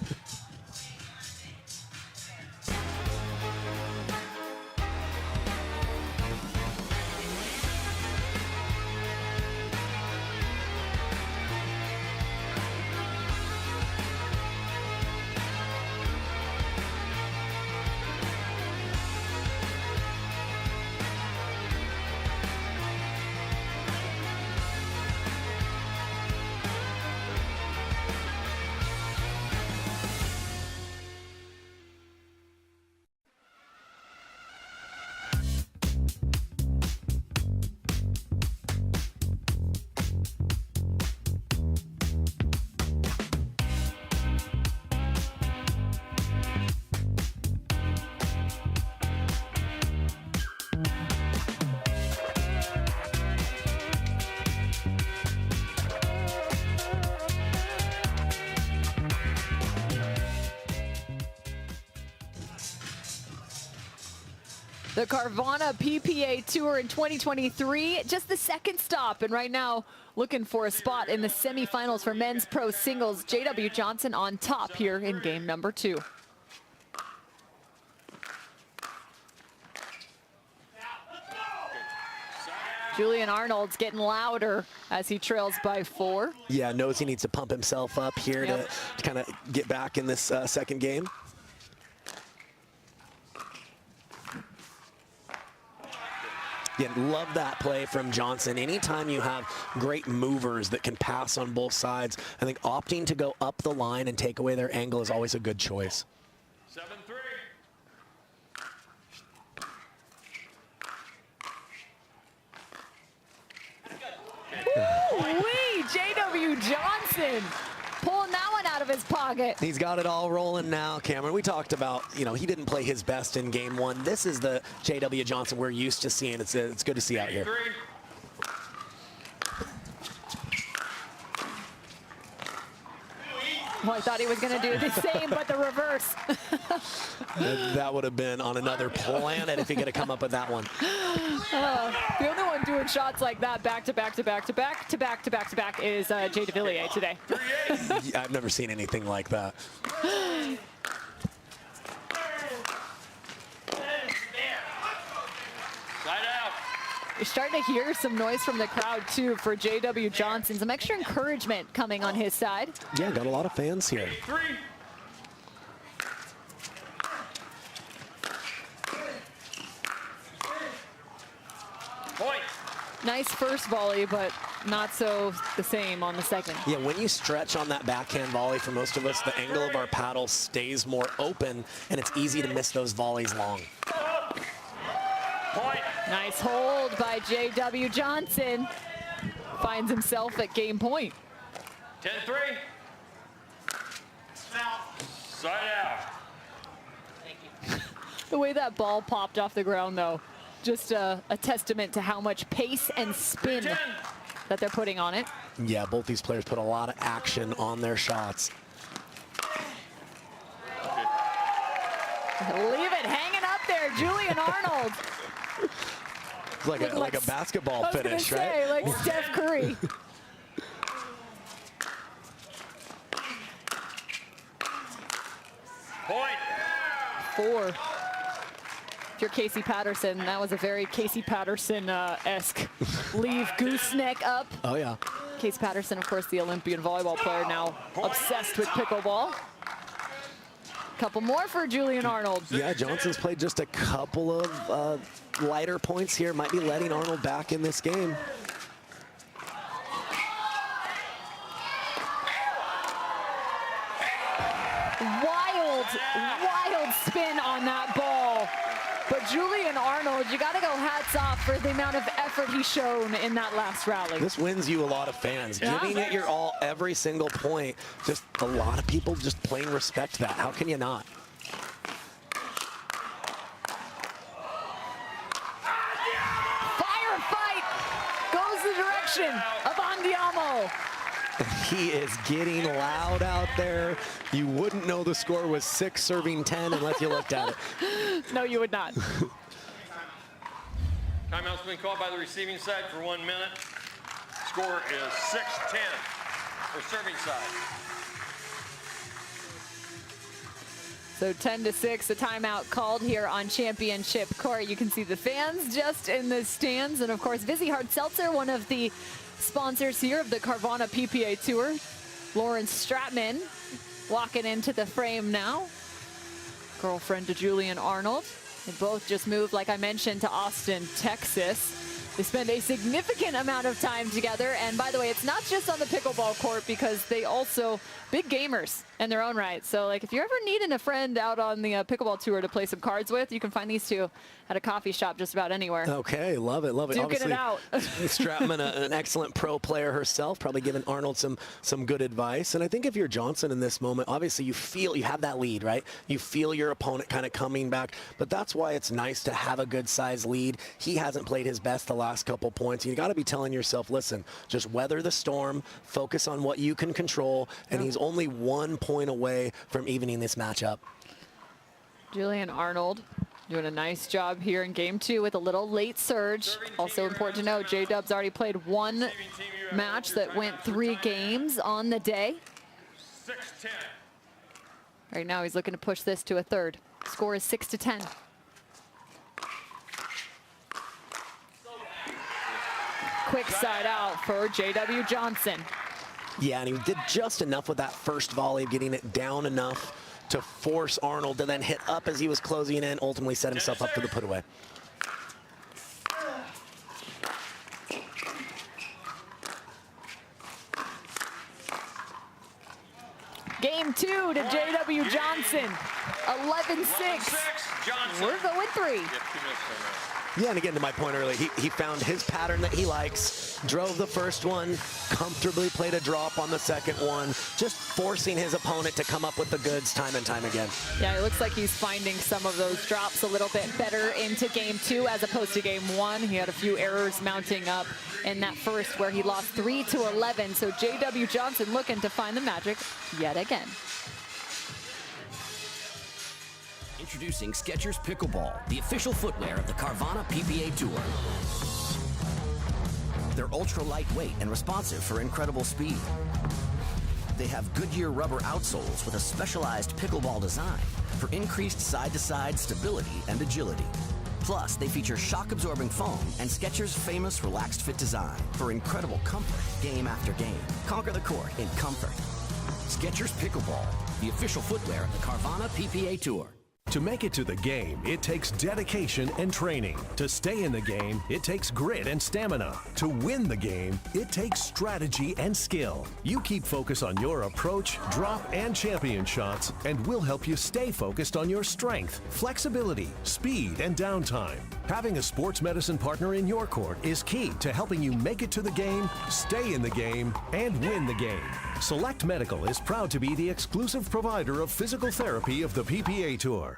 The Carvana PPA Tour in 2023, just the second stop, and right now looking for a spot in the semifinals for men's pro singles. J.W. Johnson on top here in game number 2. Julian Arnold's getting louder as he trails by 4. Yeah, knows he needs to pump himself up here to kind of get back in this second game. Yeah, love that play from Johnson. Anytime you have great movers that can pass on both sides, I think opting to go up the line and take away their angle is always a good choice. 7-3. Wee, J.W. Johnson pulling that one out of his pocket. He's got it all rolling now, Cameron. We talked about, you know, he didn't play his best in game 1. This is the J.W. Johnson we're used to seeing. It's good to see out here. Well, I thought he was going to do the same, but the reverse. That would have been on another planet if he could have come up with that one. The only one doing shots like that back to back to back to back to back to back to back is Jay Devilliers today. Yeah, I've never seen anything like that. You're starting to hear some noise from the crowd, too, for J.W. Johnson. Some extra encouragement coming on his side. Yeah, got a lot of fans here. 3. Point. Nice first volley, but not so the same on the second. Yeah, when you stretch on that backhand volley, for most of us, the angle of our paddle stays more open, and it's easy to miss those volleys long. Point. Nice hold by J.W. Johnson. Finds himself at game point. 10-3. Side out. The way that ball popped off the ground, though, just a testament to how much pace and spin that they're putting on it. Yeah, both these players put a lot of action on their shots. Leave it hanging up there, Julian Arnold. Like a basketball finish, right? Like Steph Curry. Point. 4. If you're Casey Patterson, that was a very Casey Patterson-esque leave gooseneck up. Oh, yeah. Casey Patterson, of course, the Olympian volleyball player, now obsessed with pickleball. Couple more for Julian Arnold. Yeah, Johnson's played just a couple of lighter points here. Might be letting Arnold back in this game. Wild spin on that ball. But Julian Arnold, you got to go hats off for the amount of effort he's shown in that last rally. This wins you a lot of fans. Yeah. Giving it your all every single point. Just a lot of people just plain respect that. How can you not? Firefight goes the direction of Andiamo. He is getting loud out there. You wouldn't know the score was 6 serving 10 unless you looked at it. No, you would not. Timeout's been called by the receiving side for 1 minute. Score is 6-10 for serving side. So 10-6, the timeout called here on Championship Court. You can see the fans just in the stands. And of course, Vizzy Hard Seltzer, one of the sponsors here of the Carvana PPA Tour. Lawrence Stratman walking into the frame now. Girlfriend to Julian Arnold. They both just moved, like I mentioned, to Austin, Texas. They spend a significant amount of time together. And by the way, it's not just on the pickleball court because they also big gamers in their own right. So like if you're ever needing a friend out on the pickleball tour to play some cards with, you can find these two at a coffee shop just about anywhere. Okay, love it, love it. Duking it out. Stratman, an excellent pro player herself, probably giving Arnold some good advice. And I think if you're Johnson in this moment, obviously you feel you have that lead, right? You feel your opponent kind of coming back, but that's why it's nice to have a good size lead. He hasn't played his best the last couple points. You got to be telling yourself, listen, just weather the storm, focus on what you can control, and he's only 1 point away from evening this matchup. Julian Arnold Doing a nice job here in game 2 with a little late surge. Also important to note, J-Dub's already played one match that went 3 games on the day. 6-10. Right now he's looking to push this to a third. Score is 6-10. Quick side out for J.W. Johnson. Yeah, and he did just enough with that first volley, getting it down enough to force Arnold to then hit up as he was closing in, ultimately set himself up for the put away. Game 2 to J.W. Johnson. 11-6. We're going 3. Yeah, and again, to my point earlier, he found his pattern that he likes, drove the first one, comfortably played a drop on the second one, just forcing his opponent to come up with the goods time and time again. Yeah, it looks like he's finding some of those drops a little bit better into game 2 as opposed to game 1. He had a few errors mounting up in that first where he lost 3-11. So J.W. Johnson looking to find the magic yet again. Introducing Skechers Pickleball, the official footwear of the Carvana PPA Tour. They're ultra lightweight and responsive for incredible speed. They have Goodyear rubber outsoles with a specialized pickleball design for increased side-to-side stability and agility. Plus, they feature shock-absorbing foam and Skechers' famous relaxed fit design for incredible comfort game after game. Conquer the court in comfort. Skechers Pickleball, the official footwear of the Carvana PPA Tour. To make it to the game, it takes dedication and training. To stay in the game, it takes grit and stamina. To win the game, it takes strategy and skill. You keep focus on your approach, drop, and champion shots, and we'll help you stay focused on your strength, flexibility, speed, and downtime. Having a sports medicine partner in your court is key to helping you make it to the game, stay in the game, and win the game. Select Medical is proud to be the exclusive provider of physical therapy of the PPA Tour.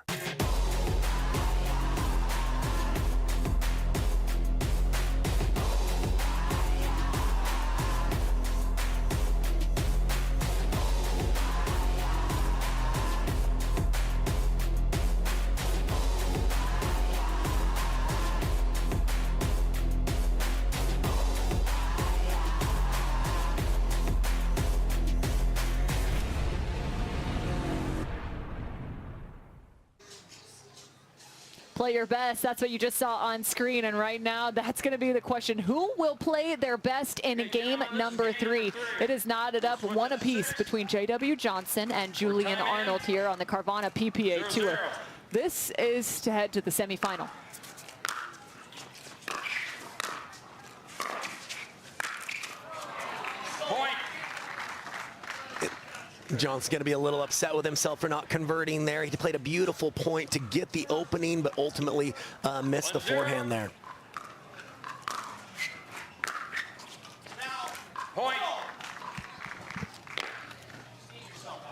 Play your best. That's what you just saw on screen. And right now, that's going to be the question. Who will play their best in game number 3? It is knotted up 1 apiece between J.W. Johnson and Julian Arnold here on the Carvana PPA Tour. This is to head to the semifinal. John's going to be a little upset with himself for not converting there. He played a beautiful point to get the opening, but ultimately missed the forehand there. Point.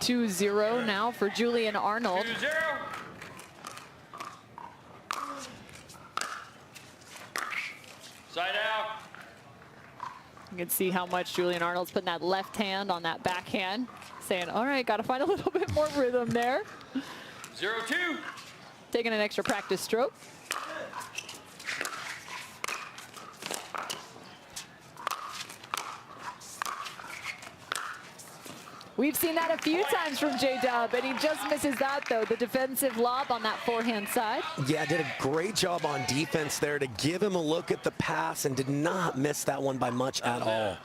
2-0 now for Julian Arnold. 2-0. Side out. You can see how much Julian Arnold's putting that left hand on that backhand, saying, all right, got to find a little bit more rhythm there. 0-2. Taking an extra practice stroke. We've seen that a few times from J-Dub, and he just misses that, though. The defensive lob on that forehand side. Yeah, did a great job on defense there to give him a look at the pass and did not miss that one by much at all.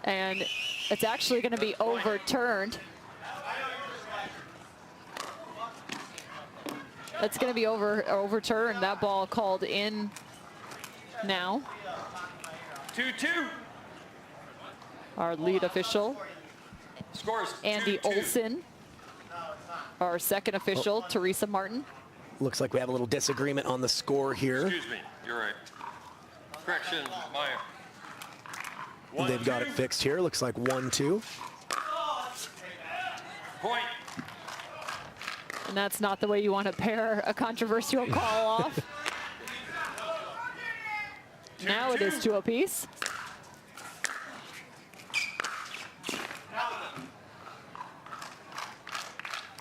And it's actually going to be overturned. That's going to be overturned. That ball called in now. 2-2. Our lead official, Scores Andy 2-2. Olson. Our second official, Teresa Martin. Looks like we have a little disagreement on the score here. Excuse me, you're right. Correction, Maya. They've got it fixed here. Looks like 1-2. Point. And that's not the way you want to pair a controversial call off. Now it is 2 apiece.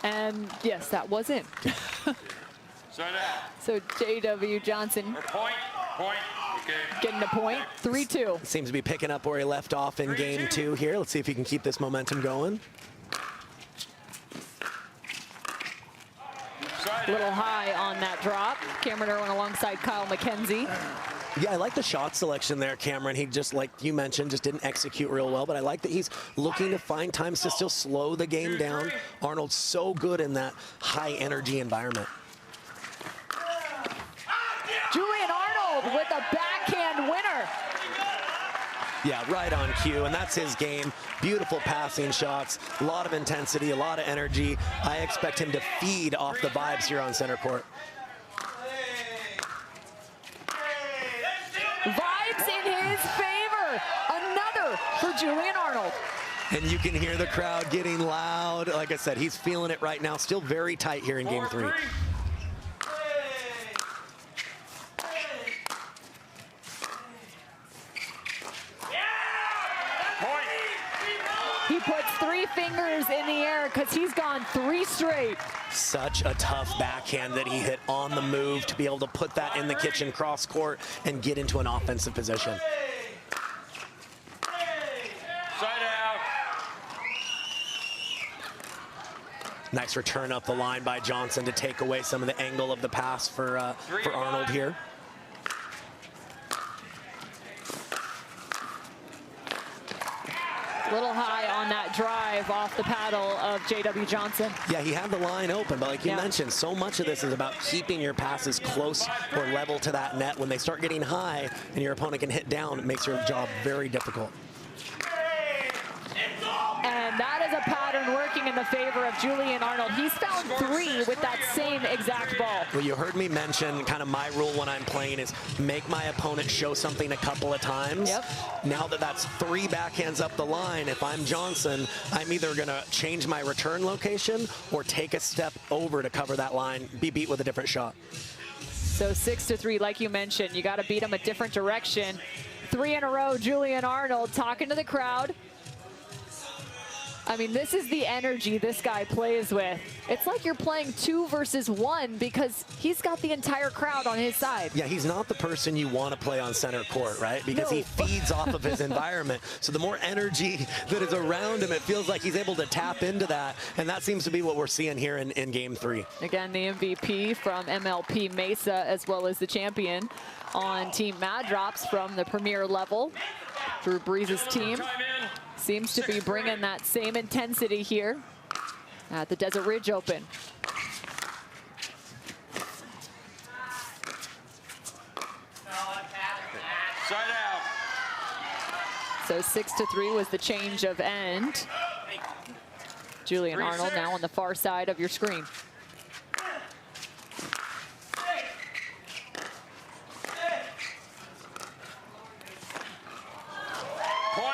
And yes, that was in. So J.W. Johnson getting a point, 3-2. Seems to be picking up where he left off in game 2 here. Let's see if he can keep this momentum going. A little high on that drop. Cameron Irwin alongside Kyle McKenzie. Yeah, I like the shot selection there, Cameron. He just, like you mentioned, just didn't execute real well, but I like that he's looking to find times to still slow the game down. Arnold's so good in that high energy environment. Julian Arnold with a backhand winner. Yeah, right on cue, and that's his game. Beautiful passing shots, a lot of intensity, a lot of energy. I expect him to feed off the vibes here on center court. Vibes in his favor. Another for Julian Arnold. And you can hear the crowd getting loud. Like I said, he's feeling it right now. Still very tight here in game 3. He puts 3 fingers in the air because he's gone 3 straight. Such a tough backhand that he hit on the move to be able to put that in the kitchen cross court and get into an offensive position. Side out. Nice return up the line by Johnson to take away some of the angle of the pass for Arnold here. Little high on that drive off the paddle of J.W. Johnson. Yeah, he had the line open, but like you mentioned, so much of this is about keeping your passes close or level to that net. When they start getting high and your opponent can hit down, it makes your job very difficult. And that is a pattern working in the favor of Julian Arnold. He's found 3 with that same exact ball. Well, you heard me mention kind of my rule when I'm playing is make my opponent show something a couple of times. Yep. Now that that's 3 backhands up the line, if I'm Johnson, I'm either going to change my return location or take a step over to cover that line, be beat with a different shot. So 6-3, like you mentioned, you got to beat him a different direction. 3 in a row, Julian Arnold talking to the crowd. I mean, this is the energy this guy plays with. It's like you're playing 2 versus 1 because he's got the entire crowd on his side. Yeah, he's not the person you want to play on center court, right? Because he feeds off of his environment. So the more energy that is around him, it feels like he's able to tap into that. And that seems to be what we're seeing here in game 3. Again, the MVP from MLP Mesa, as well as the champion on Team Mad Drops from the premier level. Drew Brees' team seems to be bringing that same intensity here at the Desert Ridge Open. Side out. So 6-3 was the change of end. Julian Arnold now on the far side of your screen.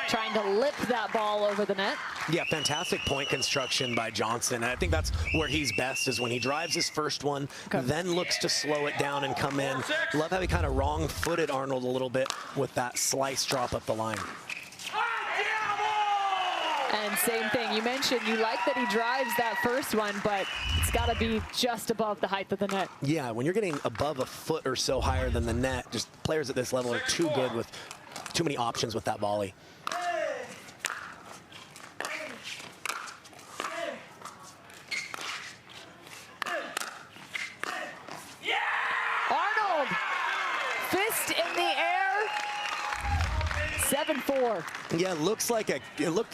Trying to lip that ball over the net. Yeah, fantastic point construction by Johnson. And I think that's where he's best, is when he drives his first one, then looks to slow it down and come in. Love how he kind of wrong-footed Arnold a little bit with that slice drop up the line. And same thing, you mentioned you like that he drives that first one, but it's got to be just above the height of the net. Yeah, when you're getting above a foot or so higher than the net, just players at this level are too good with too many options with that volley. Arnold, fist in the air, 7-4. Yeah, it looked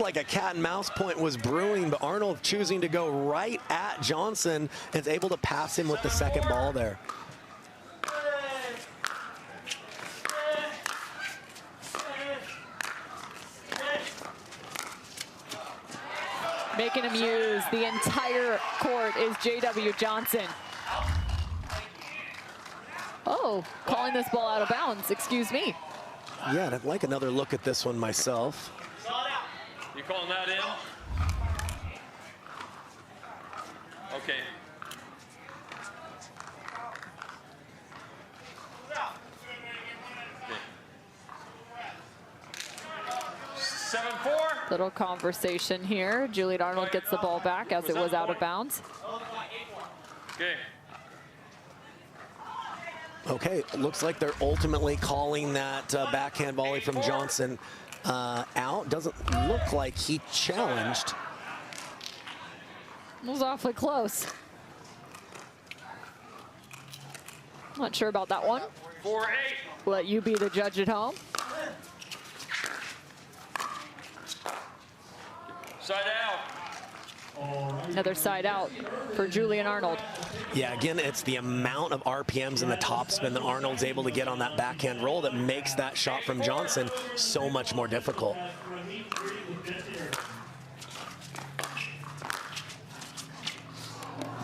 like a cat and mouse point was brewing, but Arnold choosing to go right at Johnson and is able to pass him with the second ball there. Making him use the entire court is J.W. Johnson. Oh, calling this ball out of bounds, excuse me. Yeah, and I'd like another look at this one myself. You calling that in? Okay. Little conversation here. Julian Arnold gets the ball back as it was out of bounds. Okay. Okay, looks like they're ultimately calling that backhand volley from Johnson out. Doesn't look like he challenged. It was awfully close. Not sure about that one. 4-8. Let you be the judge at home. Side out. Another side out for Julian Arnold. Yeah, again, it's the amount of RPMs in the topspin that Arnold's able to get on that backhand roll that makes that shot from Johnson so much more difficult.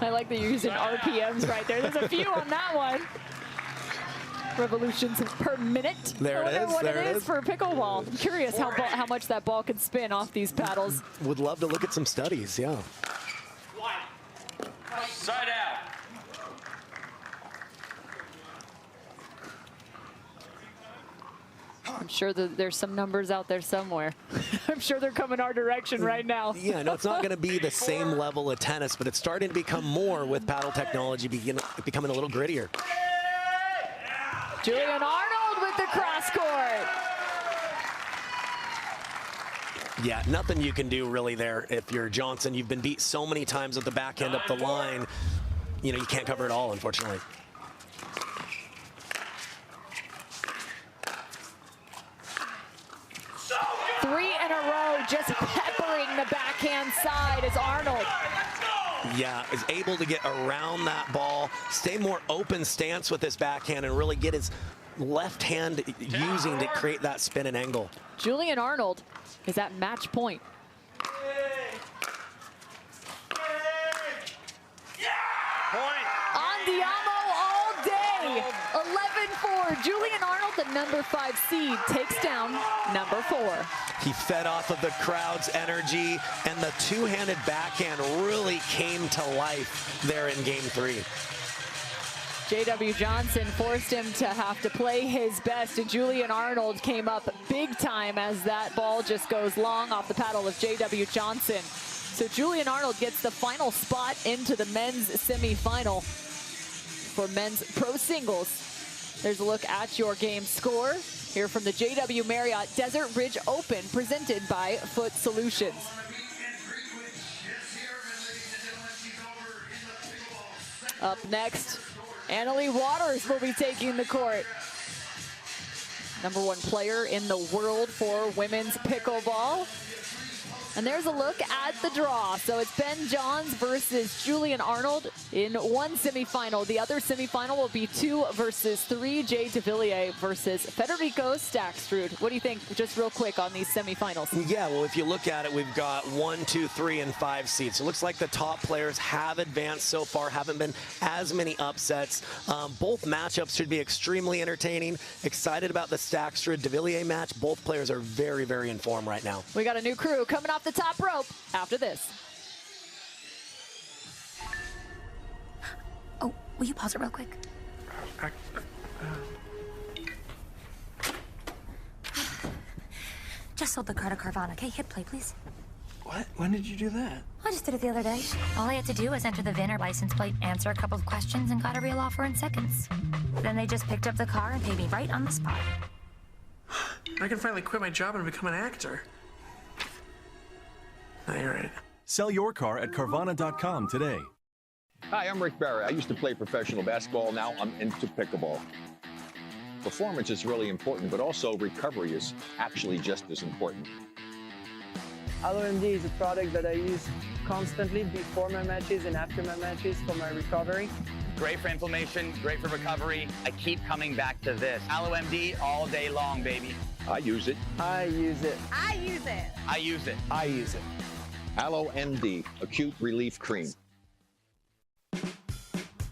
I like that you're using RPMs right there. There's a few on that one. Revolutions per minute. There it is. I wonder what there it is for pickleball. I'm curious how much that ball can spin off these paddles. Would love to look at some studies, yeah. Side out. I'm sure that there's some numbers out there somewhere. I'm sure they're coming our direction right now. Yeah, no, it's not going to be the same level of tennis, but it's starting to become more with paddle technology becoming a little grittier. Julian Arnold with the cross court. Yeah, nothing you can do really there if you're Johnson. You've been beat so many times with the backhand up the line. You know, you can't cover it all, unfortunately. Three in a row, just peppering the backhand side is Arnold. Yeah, is able to get around that ball, stay more open stance with his backhand, and really get his left hand using to create that spin and angle. Julian Arnold is at match point. Andiamo all day. 11-4. Julian Arnold, the #5 seed, takes down #4. He fed off of the crowd's energy, and the two-handed backhand really came to life there in game 3. J.W. Johnson forced him to have to play his best, and Julian Arnold came up big time as that ball just goes long off the paddle of J.W. Johnson. So Julian Arnold gets the final spot into the men's semifinal for men's pro singles. There's a look at your game score here from the JW Marriott Desert Ridge Open, presented by Foot Solutions. Up next, Leigh Waters will be taking the court. #1 player in the world for women's pickleball. And there's a look at the draw. So it's Ben Johns versus Julian Arnold in one semifinal. The other semifinal will be 2 versus 3. Jay Devilliers versus Federico Staksrud. What do you think, just real quick, on these semifinals? Yeah, well, if you look at it, we've got 1, 2, 3, and 5 seeds. So it looks like the top players have advanced so far, haven't been as many upsets. Both matchups should be extremely entertaining. Excited about the Staksrud-Devilliers match. Both players are very, very in form right now. We got a new crew coming off the top rope after this. Oh, will you pause it real quick? Just sold the car to Carvana. Okay, hit play, please. What? When did you do that? I just did it the other day. All I had to do was enter the VIN or license plate, answer a couple of questions, and got a real offer in seconds. Then they just picked up the car and paid me right on the spot. I can finally quit my job and become an actor. No, you're right. Sell your car at Carvana.com today. Hi, I'm Rick Barry. I used to play professional basketball. Now I'm into pickleball. Performance is really important, but also recovery is actually just as important. LMD is a product that I use constantly before my matches and after my matches for my recovery. Great for inflammation, great for recovery. I keep coming back to this. AlloMD all day long, baby. I use it. I use it. I use it. I use it. I use it. AlloMD, acute relief cream.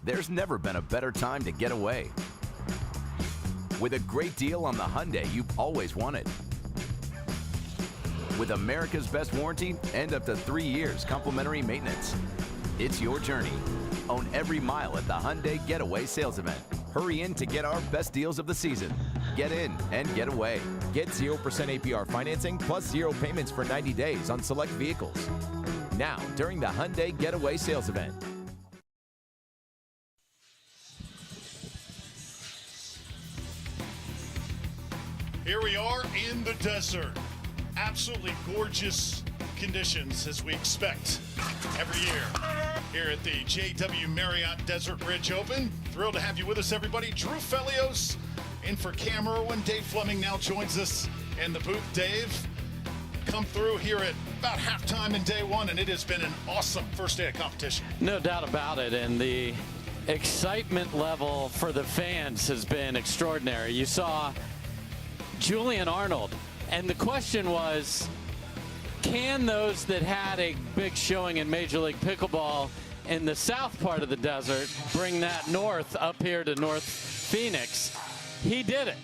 There's never been a better time to get away. With a great deal on the Hyundai you've always wanted. With America's best warranty and up to 3 years complimentary maintenance. It's your journey. Own every mile at the Hyundai Getaway Sales Event. Hurry in to get our best deals of the season. Get in and get away. Get 0% APR financing plus 0 payments for 90 days on select vehicles. Now, during the Hyundai Getaway Sales Event. Here we are in the desert. Absolutely gorgeous conditions as we expect every year here at the JW Marriott Desert Ridge Open. Thrilled to have you with us, everybody. Drew Felios in for Cam Irwin. Dave Fleming now joins us in the booth. Dave, come through here at about halftime in day one, and it has been an awesome first day of competition. No doubt about it, and the excitement level for the fans has been extraordinary. You saw Julian Arnold, and the question was, can those that had a big showing in Major League Pickleball in the south part of the desert bring that north up here to North Phoenix? He did it.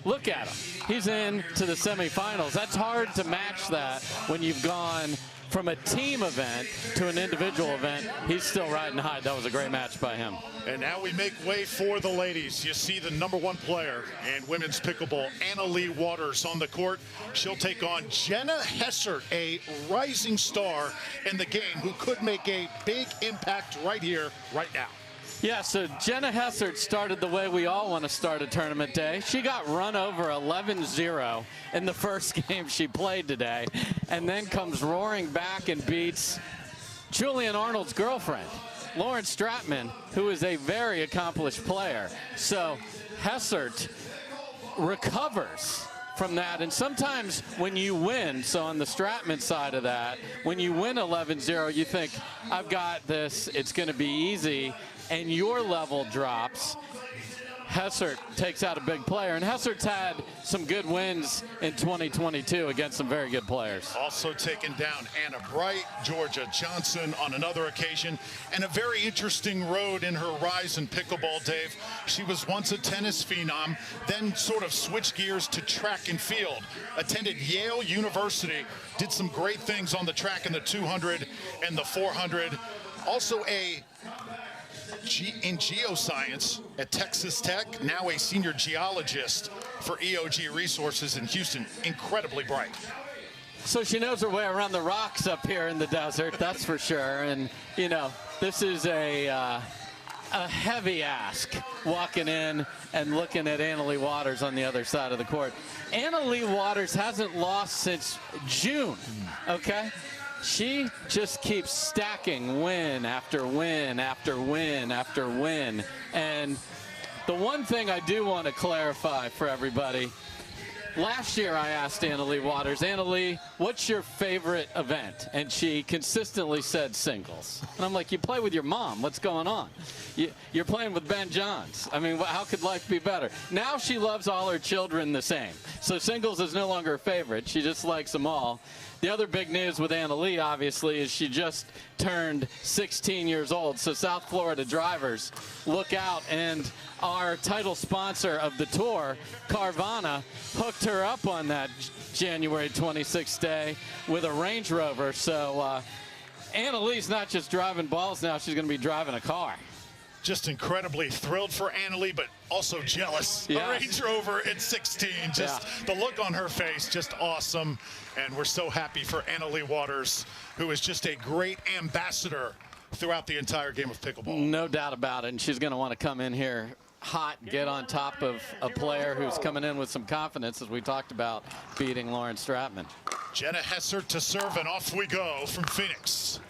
Look at him. He's in to the semifinals. That's hard to match that when you've gone from a team event to an individual event. He's still riding high. That was a great match by him. And now we make way for the ladies. You see the #1 player in women's pickleball, Leigh Waters, on the court. She'll take on Jenna Hessert, a rising star in the game who could make a big impact right here, right now. Yeah, so Jenna Hessert started the way we all want to start a tournament day. She got run over 11-0 in the first game she played today, and then comes roaring back and beats Julian Arnold's girlfriend, Lauren Stratman, who is a very accomplished player. So Hessert recovers from that, and sometimes when you win, so on the Stratman side of that, when you win 11-0, you think, I've got this, it's going to be easy, and your level drops. Hessert takes out a big player, and Hessert's had some good wins in 2022 against some very good players. Also taken down Anna Bright, Georgia Johnson on another occasion, and a very interesting road in her rise in pickleball, Dave. She was once a tennis phenom, then sort of switched gears to track and field, attended Yale University, did some great things on the track in the 200 and the 400. Also in geoscience at Texas Tech, now a senior geologist for EOG Resources in Houston. Incredibly bright. So she knows her way around the rocks up here in the desert, that's for sure. And, you know, this is a heavy ask walking in and looking at Leigh Waters on the other side of the court. Leigh Waters hasn't lost since June, okay? She just keeps stacking win after win after win after win. And the one thing I do want to clarify for everybody, last year I asked Leigh Waters, Leigh, what's your favorite event? And she consistently said singles. And I'm like, you play with your mom, what's going on? You're playing with Ben Johns. I mean, how could life be better? Now she loves all her children the same. So singles is no longer her favorite, she just likes them all. The other big news with Leigh, obviously, is she just turned 16 years old. So South Florida drivers, look out. And our title sponsor of the tour, Carvana, hooked her up on that January 26th day with a Range Rover. So Lee's not just driving balls now, she's going to be driving a car. Just incredibly thrilled for Leigh, but also jealous. Yes. A Range Rover at 16. Just the look on her face, just awesome. And we're so happy for Leigh Waters, who is just a great ambassador throughout the entire game of pickleball. No doubt about it. And she's going to want to come in here hot, get on top of a player who's coming in with some confidence, as we talked about, beating Lauren Stratman. Jenna Hessert to serve, and off we go from Phoenix.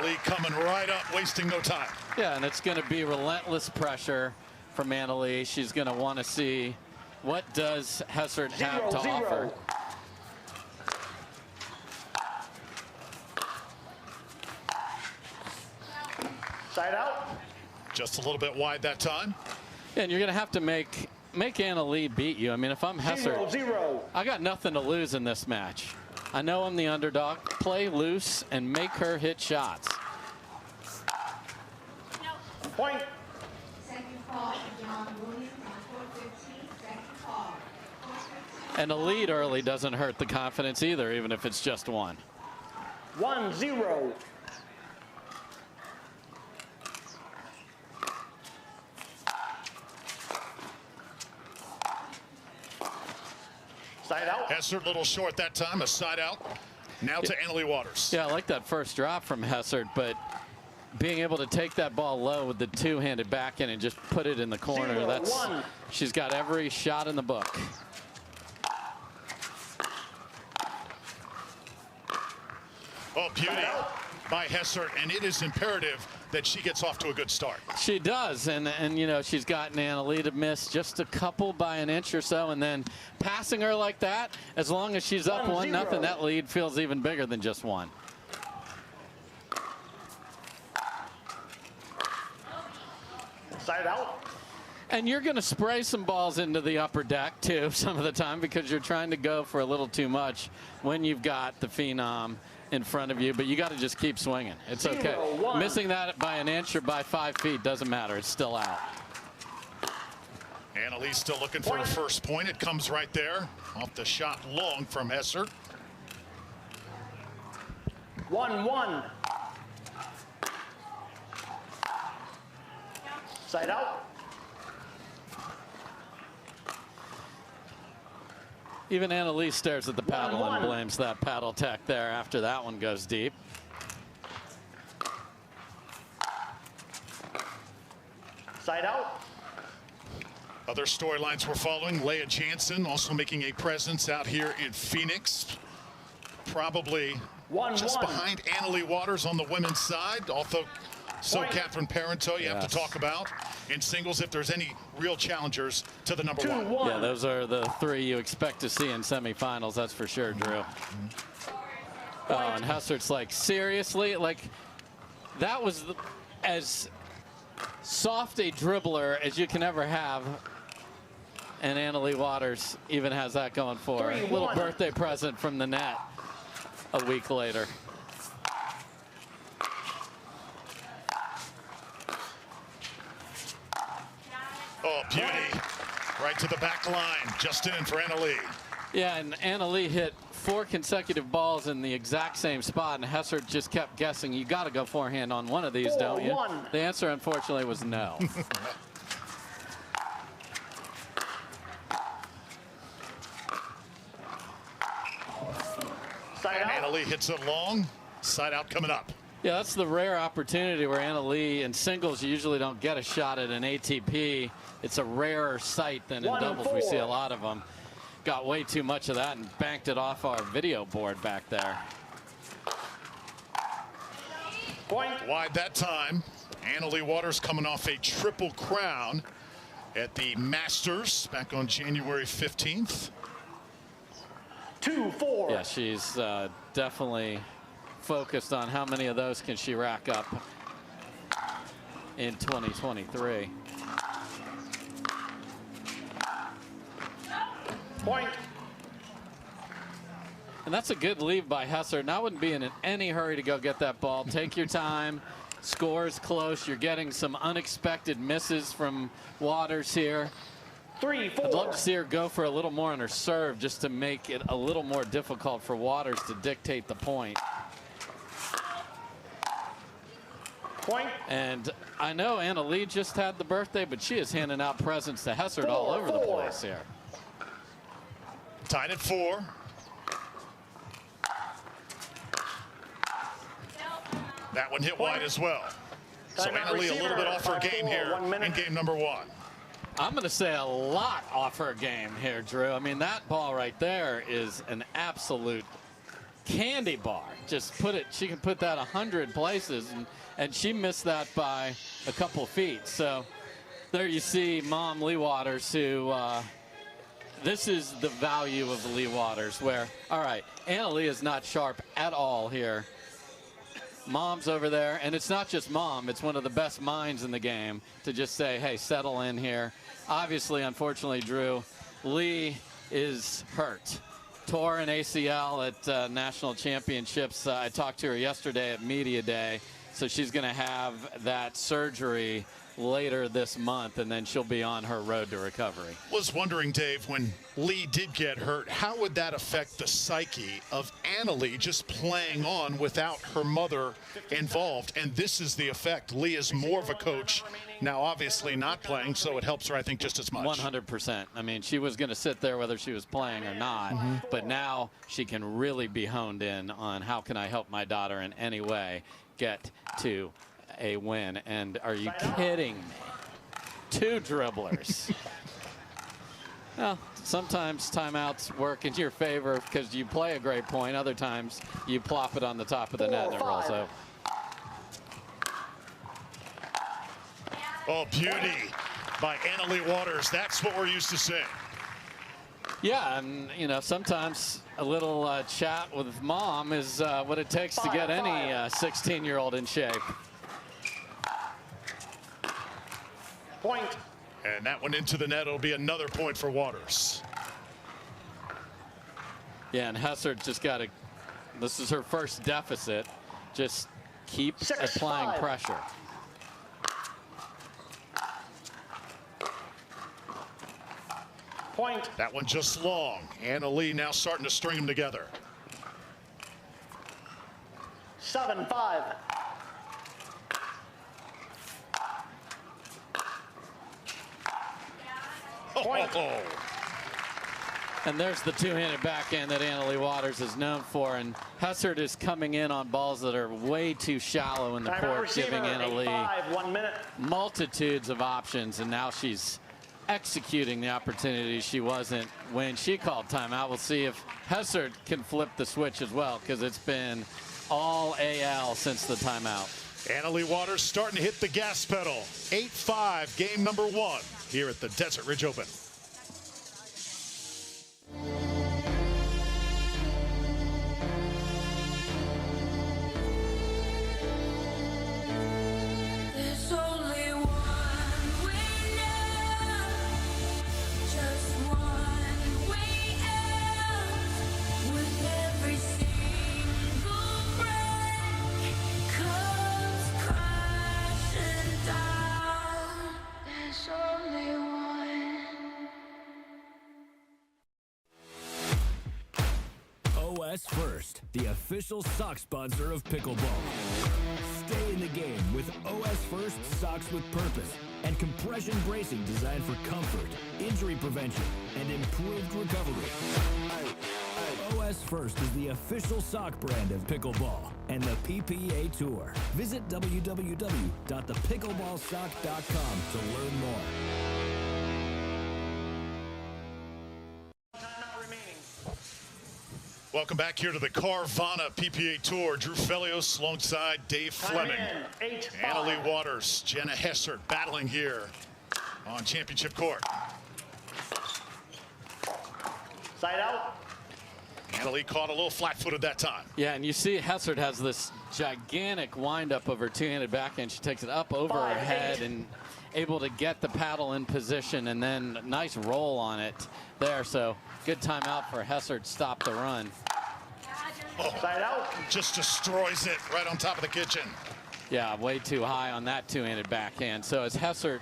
Leigh coming right up, wasting no time. Yeah, and it's going to be relentless pressure from Leigh. She's going to want to see what does Hessert have to offer. Side out. Just a little bit wide that time. Yeah, and you're going to have to make Leigh beat you. I mean, if I'm Hessert, I got nothing to lose in this match. I know I'm the underdog. Play loose and make her hit shots. Point. And a lead early doesn't hurt the confidence either, even if it's just one. 1-0. Side out. Hessert a little short that time, a side out. Now to Leigh Waters. Yeah, I like that first drop from Hessert, but being able to take that ball low with the two-handed backhand and just put it in the corner. She's got every shot in the book. Oh, beauty by Hessert, and it is imperative that she gets off to a good start. She does, and you know, she's gotten Anna-Leigh to miss just a couple by an inch or so, and then passing her like that, as long as she's up 1-0, that lead feels even bigger than just one. Side out. And you're going to spray some balls into the upper deck, too, some of the time, because you're trying to go for a little too much when you've got the phenom in front of you, but you got to just keep swinging. It's okay. Missing that by an inch or by 5 feet doesn't matter. It's still out. Anna-Leigh still looking for her first point. It comes right there off the shot long from Hessert. 1-1. Side out. Even Anna-Leigh stares at the paddle and blames that paddle tech there after that one goes deep. Side out. Other storylines we're following. Leah Jansen also making a presence out here in Phoenix. Probably just behind Leigh Waters on the women's side. Also, Catherine Parenteau you have to talk about. In singles, if there's any real challengers to the number one. Yeah, those are the three you expect to see in semifinals, that's for sure, Drew. Oh, and Hessert's like, seriously? Like, that was as soft a dribbler as you can ever have. And Leigh Waters even has that going for her. A little birthday present from the net a week later. Oh, beauty. Right to the back line. Just in for Anna-Leigh. Yeah, and Anna-Leigh hit 4 consecutive balls in the exact same spot, and Hessert just kept guessing. You got to go forehand on one of these, don't you? The answer, unfortunately, was no. Anna-Leigh hits it long. Side out coming up. Yeah, that's the rare opportunity where Anna-Leigh in singles, you usually don't get a shot at an ATP. It's a rarer sight than in doubles. We see a lot of them. Got way too much of that and banked it off our video board back there. Point. Wide that time. Anna-Leigh Waters coming off a triple crown at the Masters back on January 15th. 2-4. Yeah, she's definitely focused on how many of those can she rack up in 2023. Point. And that's a good leave by Hessert. And I wouldn't be in any hurry to go get that ball. Take your time. Score's close. You're getting some unexpected misses from Waters here. 3-4. I'd love to see her go for a little more on her serve just to make it a little more difficult for Waters to dictate the point. Point. And I know Anna-Leigh just had the birthday, but she is handing out presents to Hessert all over the place here. Tied at 4. That one hit wide as well. So Anna-Leigh a little bit off her game here in game number 1. I'm going to say a lot off her game here, Drew. I mean, that ball right there is an absolute candy bar. Just put it, she can put that 100 places, and she missed that by a couple feet. So there you see Mom Leigh Waters, who this is the value of Leigh Waters, where, all right, Anna-Leigh is not sharp at all here. Mom's over there, and it's not just Mom, it's one of the best minds in the game to just say, hey, settle in here. Obviously, unfortunately, Drew, Leigh is hurt. Tore an ACL at national championships. I talked to her yesterday at Media Day, so she's going to have that surgery later this month, and then she'll be on her road to recovery. Was wondering, Dave, when Leigh did get hurt, how would that affect the psyche of Anna-Leigh just playing on without her mother involved? And this is the effect. Leigh is more of a coach now, obviously not playing, so it helps her, I think, just as much. 100%. I mean, she was going to sit there whether she was playing or not, but now she can really be honed in on how can I help my daughter in any way get to a win. And are you kidding me? 2 dribblers. Well, sometimes timeouts work in your favor because you play a great point. Other times you plop it on the top of the net and it rolls out. Oh, beauty by Leigh Waters. That's what we're used to seeing. Yeah, and you know, sometimes a little chat with mom is what it takes to get any 16-year-old in shape. Point. And that one into the net. It'll be another point for Waters. Yeah, and Hessert just got to, this is her first deficit, just keep applying pressure. Point. That one just long. Leigh now starting to string them together. 7-5. Point. And there's the two-handed backhand that Leigh Waters is known for. And Hessert is coming in on balls that are way too shallow in the court, giving Leigh multitudes of options. And now she's executing the opportunity she wasn't when she called timeout. We'll see if Hessert can flip the switch as well, because it's been all AL since the timeout. Leigh Waters starting to hit the gas pedal. 8-5, game number 1 here at the Desert Ridge Open. There's only one winner, just one way out. With every single break comes crashing down. There's only one. OS First, the official sock sponsor of pickleball. Stay in the game with OS First socks with purpose and compression bracing designed for comfort, injury prevention, and improved recovery. OS First is the official sock brand of pickleball and the PPA Tour. Visit www.thepickleballsock.com to learn more. Welcome back here to the Carvana PPA Tour. Drew Felios alongside Dave Fleming. Leigh Waters, Jenna Hessert battling here on championship court. Side out. Leigh caught a little flat-footed that time. Yeah, and you see Hessert has this gigantic windup of her two-handed backhand. She takes it up over her head and able to get the paddle in position, and then nice roll on it there. So good timeout for Hessert. Stop the run. Side out. Just destroys it right on top of the kitchen. Yeah, way too high on that two-handed backhand. So as Hessert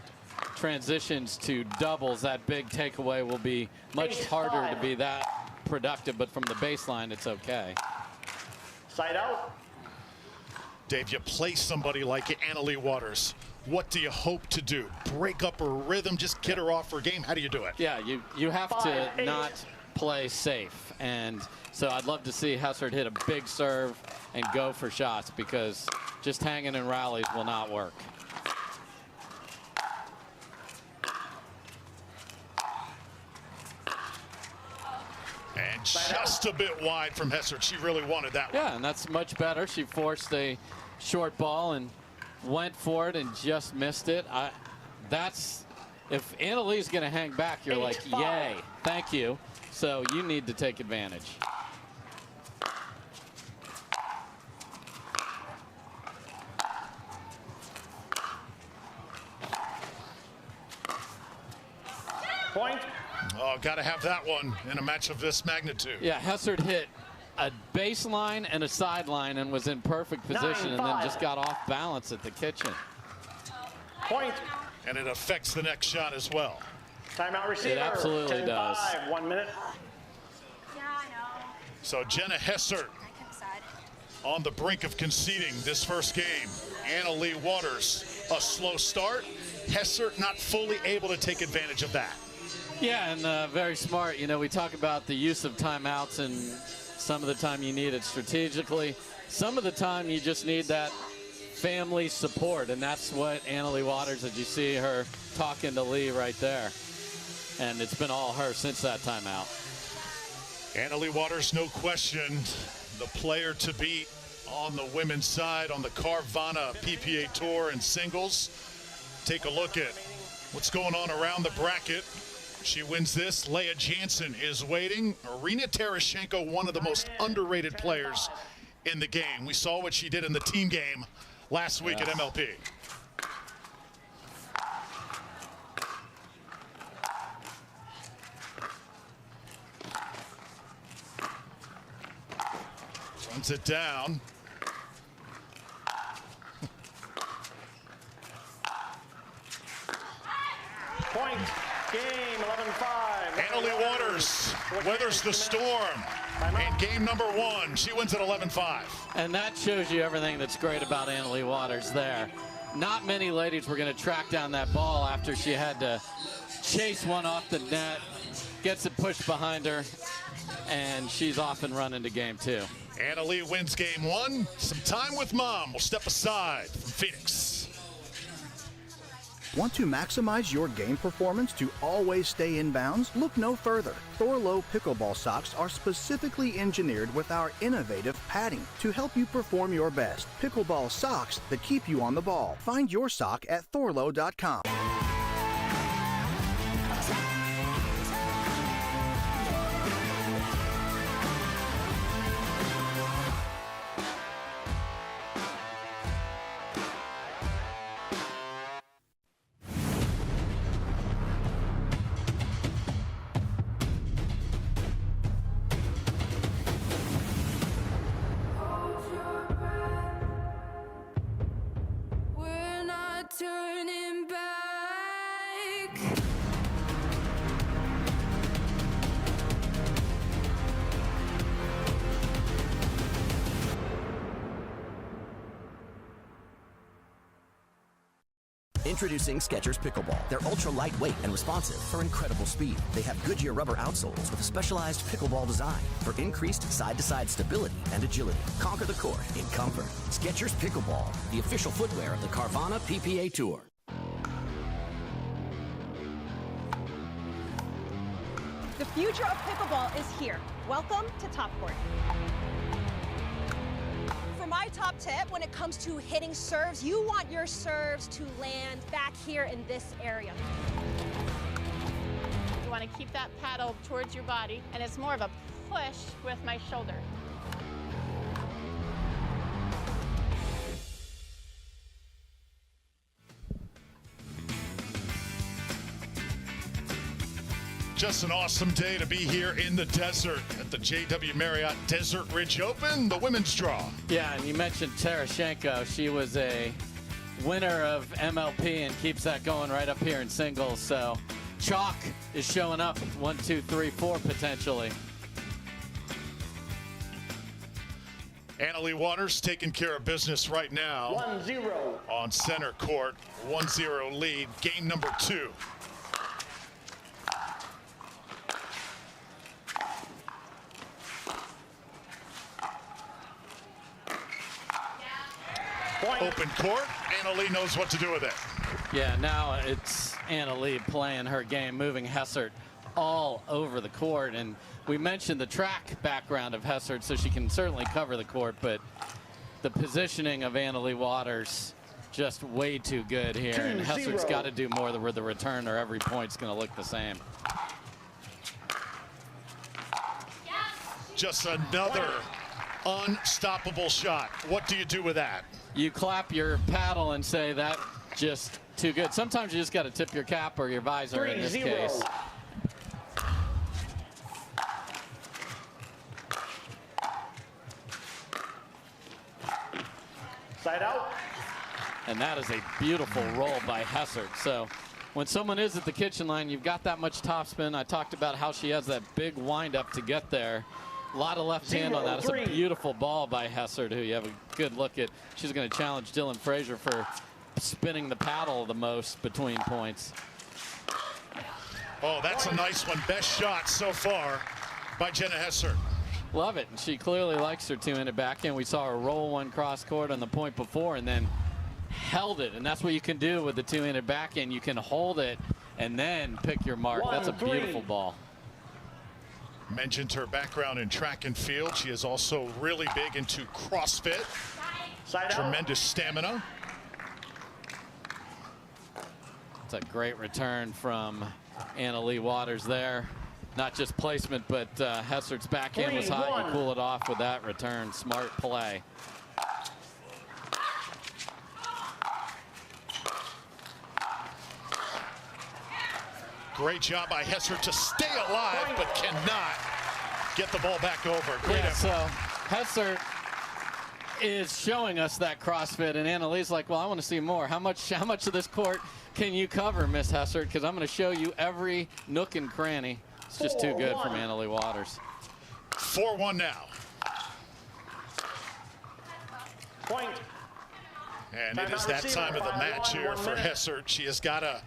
transitions to doubles, that big takeaway will be much harder to be that productive, but from the baseline, it's okay. Side out. Dave, you play somebody like Leigh Waters. What do you hope to do? Break up her rhythm, just get her off her game? How do you do it? Yeah, you have to not play safe. And so I'd love to see Hessert hit a big serve and go for shots, because just hanging in rallies will not work. And just a bit wide from Hessert. She really wanted that one. Yeah, and that's much better. She forced a short ball and went for it and just missed it. That's, if Lee's going to hang back, you're like, yay, thank you. So you need to take advantage. Point. Oh, got to have that one in a match of this magnitude. Yeah, Hessert hit a baseline and a sideline and was in perfect position, and then just got off balance at the kitchen. Point. And it affects the next shot as well. Timeout receiver. It absolutely does. 1 minute. Yeah, I know. So Jenna Hessert on the brink of conceding this first game. Leigh Waters, a slow start. Hessert not fully able to take advantage of that. Yeah, and very smart. You know, we talk about the use of timeouts, and some of the time you need it strategically. Some of the time you just need that family support, and that's what Leigh Waters, as you see her talking to Leigh right there. And it's been all her since that timeout. Leigh Waters, no question, the player to beat on the women's side on the Carvana PPA Tour and singles. Take a look at what's going on around the bracket. She wins this. Leah Jansen is waiting. Irina Tereschenko, one of the most underrated players in the game. We saw what she did in the team game last week at MLP. Runs it down. Point. Game 11-5. Leigh Waters weathers the storm in game number 1. She wins at 11-5. And that shows you everything that's great about Leigh Waters there. Not many ladies were going to track down that ball after she had to chase one off the net, gets it pushed behind her, and she's off and running to game 2. Leigh wins game 1. Some time with mom. We'll step aside from Phoenix. Want to maximize your game performance to always stay in bounds? Look no further. Thorlo pickleball socks are specifically engineered with our innovative padding to help you perform your best. Pickleball socks that keep you on the ball. Find your sock at thorlo.com. Turning back. Introducing Skechers Pickleball. They're ultra lightweight and responsive for incredible speed. They have Goodyear rubber outsoles with a specialized pickleball design for increased side-to-side stability and agility. Conquer the court in comfort. Skechers Pickleball, the official footwear of the Carvana PPA Tour. The future of pickleball is here. Welcome to Top Court. For my top tip, when it comes to hitting serves, you want your serves to land back here in this area. You want to keep that paddle towards your body, and it's more of a push with my shoulder. Just an awesome day to be here in the desert at the JW Marriott Desert Ridge Open, the women's draw. Yeah, and you mentioned Tereschenko. She was a winner of MLP and keeps that going right up here in singles. So chalk is showing up 1, 2, 3, 4 potentially. Leigh Waters taking care of business right now. 1-0. On center court, 1-0 lead, game number 2. Open court, Leigh knows what to do with it. Yeah, now it's Leigh playing her game, moving Hessert all over the court. And we mentioned the track background of Hessert, so she can certainly cover the court, but the positioning of Leigh Waters just way too good here. And Hessert's got to do more with the return or every point's going to look the same. Just another unstoppable shot. What do you do with that? You clap your paddle and say that just too good. Sometimes you just got to tip your cap or your visor in this case. Side out. And that is a beautiful roll by Hessert. So when someone is at the kitchen line, you've got that much topspin. I talked about how she has that big windup to get there. A lot of left hand on that. It's a beautiful ball by Hessert, who you have a good look at. She's going to challenge Dylan Frazier for spinning the paddle the most between points. Oh, that's a nice one. Best shot so far by Jenna Hessert. Love it. And she clearly likes her two-handed backhand. We saw her roll one cross court on the point before and then held it, and that's what you can do with the two-handed backhand. You can hold it and then pick your mark. That's a beautiful ball. Mentioned her background in track and field. She is also really big into CrossFit. Tremendous stamina. It's a great return from Leigh Waters there. Not just placement, but Hessert's backhand was high. You cool it off with that return. Smart play. Great job by Hessert to stay alive, but cannot get the ball back over. Great effort. So Hessert is showing us that CrossFit, and Leig's like, well, I want to see more. How much of this court can you cover, Miss Hessert? Because I'm going to show you every nook and cranny. It's just too good from Leigh Waters. 4-1 now. Point. And it is that time of the match here for Hessert. She has got to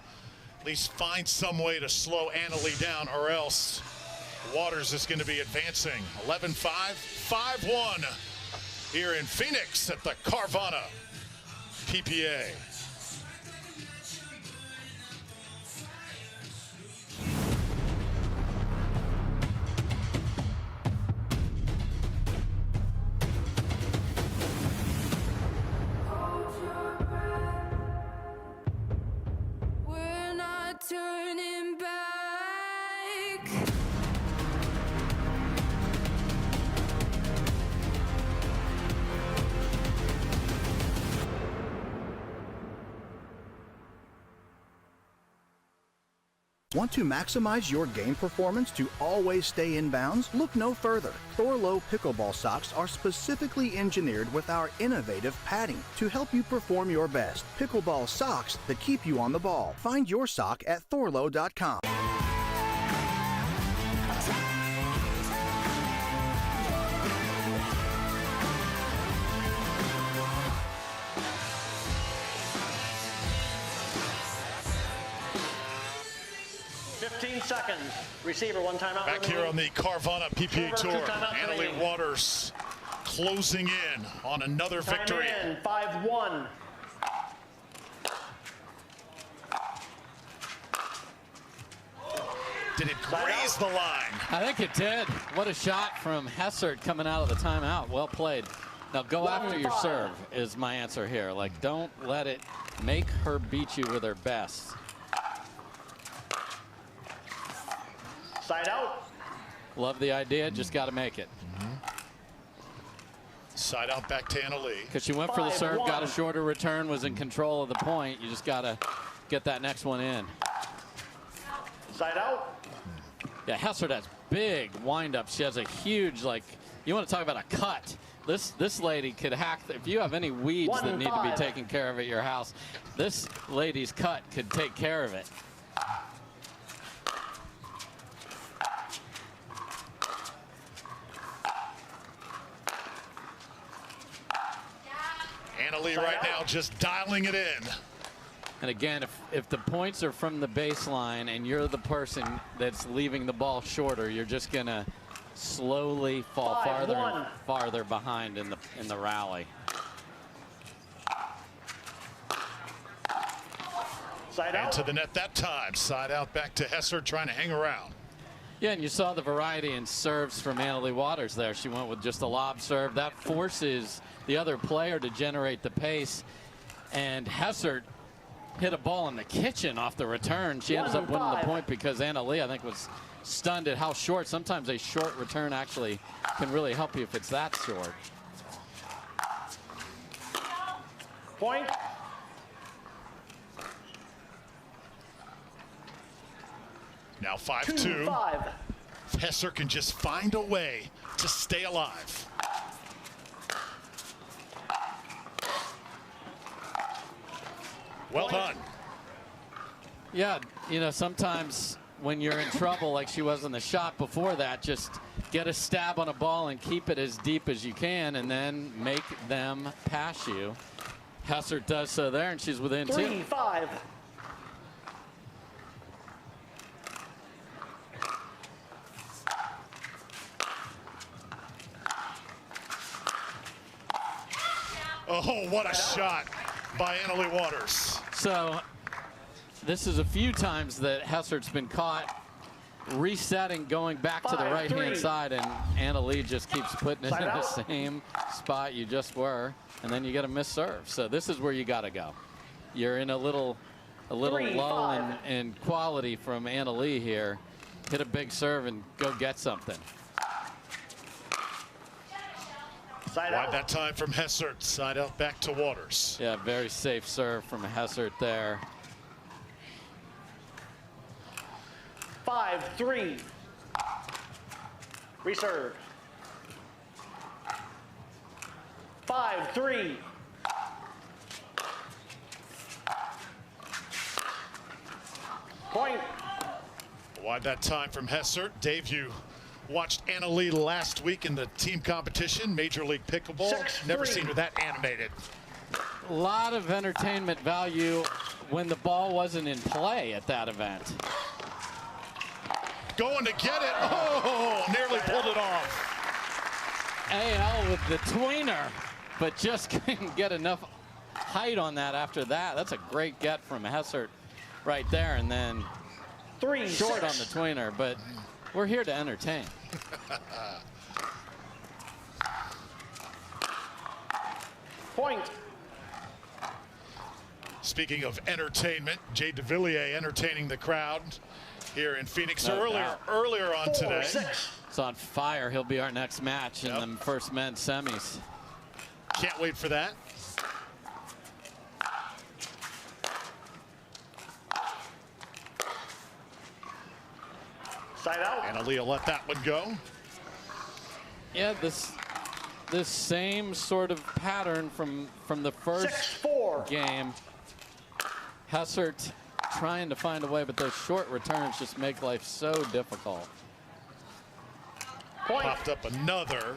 at least find some way to slow Leigh down, or else Waters is going to be advancing. 11-5, 5-1 here in Phoenix at the Carvana PPA. We're not turning back. Want to maximize your game performance to always stay in bounds? Look no further. Thorlo pickleball socks are specifically engineered with our innovative padding to help you perform your best. Pickleball socks that keep you on the ball. Find your sock at thorlo.com. Seconds. Receiver, one timeout. Back here on the Carvana PPA Tour, Leigh Waters closing in on another victory. 5-1. Did it graze the line? I think it did. What a shot from Hessert coming out of the timeout. Well played. Now go after your serve is my answer here. Like, don't let it make her beat you with her best. Side out. Love the idea, just got to make it. Side out back to Leigh. Because she went for the serve, got a shorter return, was in control of the point. You just got to get that next one in. Side out. Yeah, Hessert has big windups. She has a huge, like, you want to talk about a cut. This lady could hack, if you have any weeds that need to be taken care of at your house, this lady's cut could take care of it. Leigh right now just dialing it in. And again, if the points are from the baseline and you're the person that's leaving the ball shorter, you're just going to slowly fall farther and farther behind in the rally. Side out. To the net that time. Side out back to Hessert trying to hang around. Yeah, and you saw the variety in serves from Leigh Waters there. She went with just a lob serve. That forces the other player to generate the pace. And Hessert hit a ball in the kitchen off the return. She ends up winning the point because Leigh, I think, was stunned at how short. Sometimes a short return actually can really help you if it's that short. Point. Now 5-2. Hessert can just find a way to stay alive. Well done. Yeah, you know, sometimes when you're in trouble like she was in the shot before that, just get a stab on a ball and keep it as deep as you can and then make them pass you. Hessert does so there, and she's within 3-5. Oh, what a shot. by Leigh Waters. So this is a few times that Hessert's been caught resetting, going back to the right-hand side, and Leigh just keeps putting it in the same spot you just were, and then you get a missed serve. So this is where you got to go. You're in a little lull in quality from Leigh here. Hit a big serve and go get something. Wide that time from Hessert. Side out back to Waters. Yeah, very safe serve from Hessert there. 5-3. Reserve. 5-3. Point. Wide that time from Hessert. Dave, you watched Leigh last week in the team competition, Major League Pickleball. Never seen her that animated. A lot of entertainment value when the ball wasn't in play at that event. Going to get it. Oh, nearly pulled it off. AL with the tweener, but just couldn't get enough height on that after that. That's a great get from Hessert right there, and then short on the tweener, but we're here to entertain. Point. Speaking of entertainment, Jay Devilliers entertaining the crowd here in Phoenix earlier on today. It's on fire. He'll be our next match in the first men's semis. Can't wait for that. Side out. Leigh will let that one go. Yeah, this same sort of pattern from the first game. Hessert trying to find a way, but those short returns just make life so difficult. Popped up another,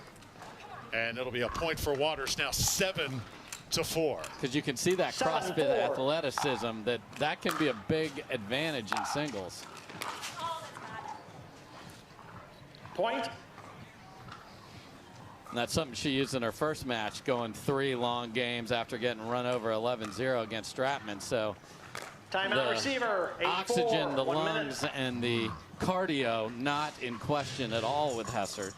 and it'll be a point for Waters now, 7-4. Because you can see that CrossFit athleticism, that can be a big advantage in singles. Point. And that's something she used in her first match, going 3 long games after getting run over 11-0 against Stratman. So timeout receiver. Oxygen, the lungs, and the cardio not in question at all with Hessert.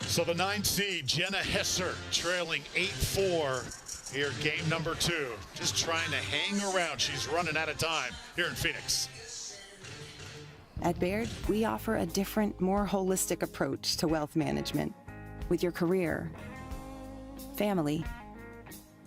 So the 9 seed, Jenna Hessert, trailing 8-4 here, game number 2. Just trying to hang around. She's running out of time here in Phoenix. At Baird, we offer a different, more holistic approach to wealth management. With your career, family,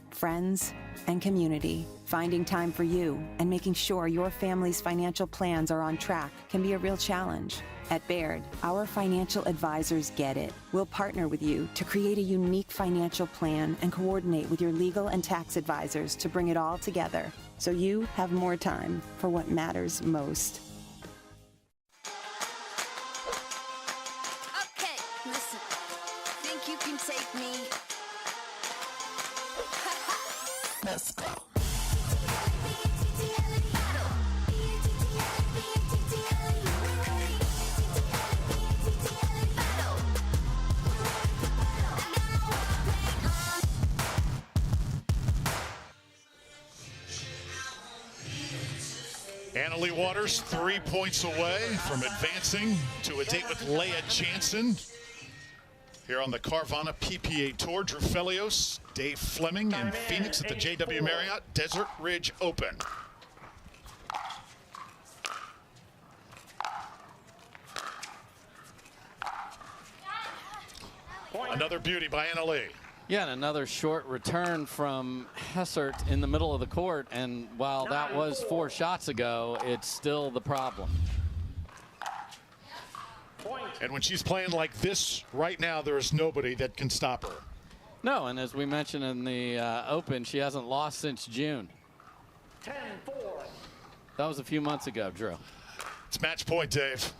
friends, and community, finding time for you and making sure your family's financial plans are on track can be a real challenge. At Baird, our financial advisors get it. We'll partner with you to create a unique financial plan and coordinate with your legal and tax advisors to bring it all together so you have more time for what matters most. Okay, listen. Think you can take me? Let's go. Leigh Waters 3 points away from advancing to a date with Leah Jansen here on the Carvana PPA Tour. Drew Felios, Dave Fleming in Phoenix at the JW Marriott Desert Ridge Open. Another beauty by Leigh. Yeah, and another short return from Hessert in the middle of the court, and while that was 4 shots ago, it's still the problem. And when she's playing like this right now, there is nobody that can stop her. No, and as we mentioned in the Open, she hasn't lost since June. 10-4. That was a few months ago, Drew. It's match point, Dave.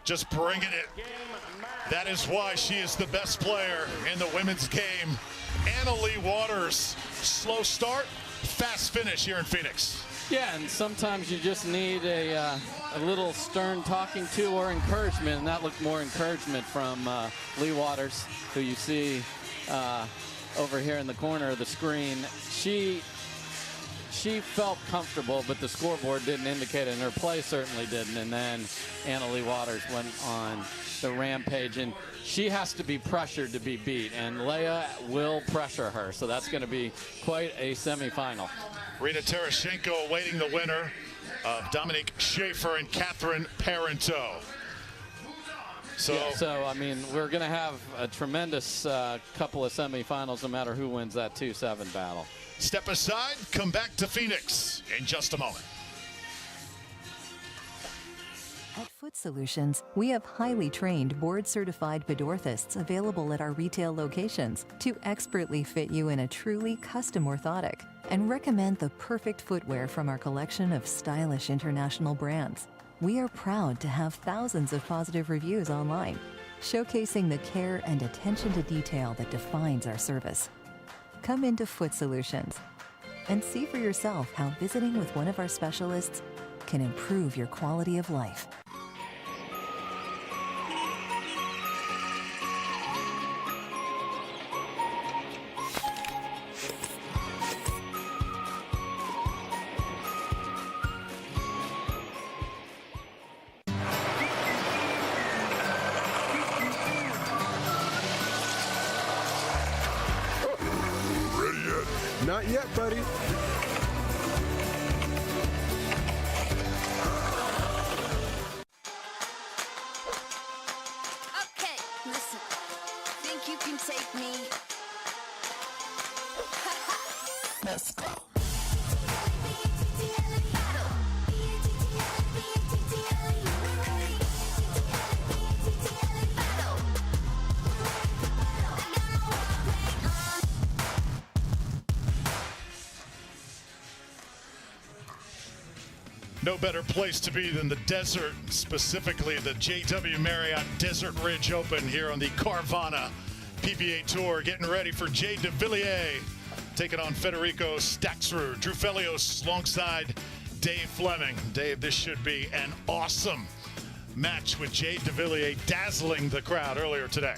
Just bringing it. That is why she is the best player in the women's game. Leigh Waters, slow start, fast finish here in Phoenix. Yeah, and sometimes you just need a little stern talking to or encouragement, and that looked more encouragement from Leigh Waters, who you see over here in the corner of the screen. She felt comfortable, but the scoreboard didn't indicate it, and her play certainly didn't. And then Leigh Waters went on the rampage, and she has to be pressured to be beat, and Leia will pressure her, so that's going to be quite a semifinal. Irina Tereschenko awaiting the winner of Dominique Schaefer and Catherine Parenteau. So I mean, we're going to have a tremendous couple of semifinals no matter who wins that 2-7 battle. Step aside, come back to Phoenix in just a moment. At Foot Solutions, we have highly trained, board-certified podorthists available at our retail locations to expertly fit you in a truly custom orthotic and recommend the perfect footwear from our collection of stylish international brands. We are proud to have thousands of positive reviews online, showcasing the care and attention to detail that defines our service. Come into Foot Solutions and see for yourself how visiting with one of our specialists can improve your quality of life. Not yet, buddy. Okay, listen. Think you can take me? Let's go. No better place to be than the desert, specifically the JW Marriott Desert Ridge Open here on the Carvana PBA Tour. Getting ready for Jay Devilliers taking on Federico Staksrud. Drew Felios alongside Dave Fleming. Dave, this should be an awesome match with Jay Devilliers dazzling the crowd earlier today.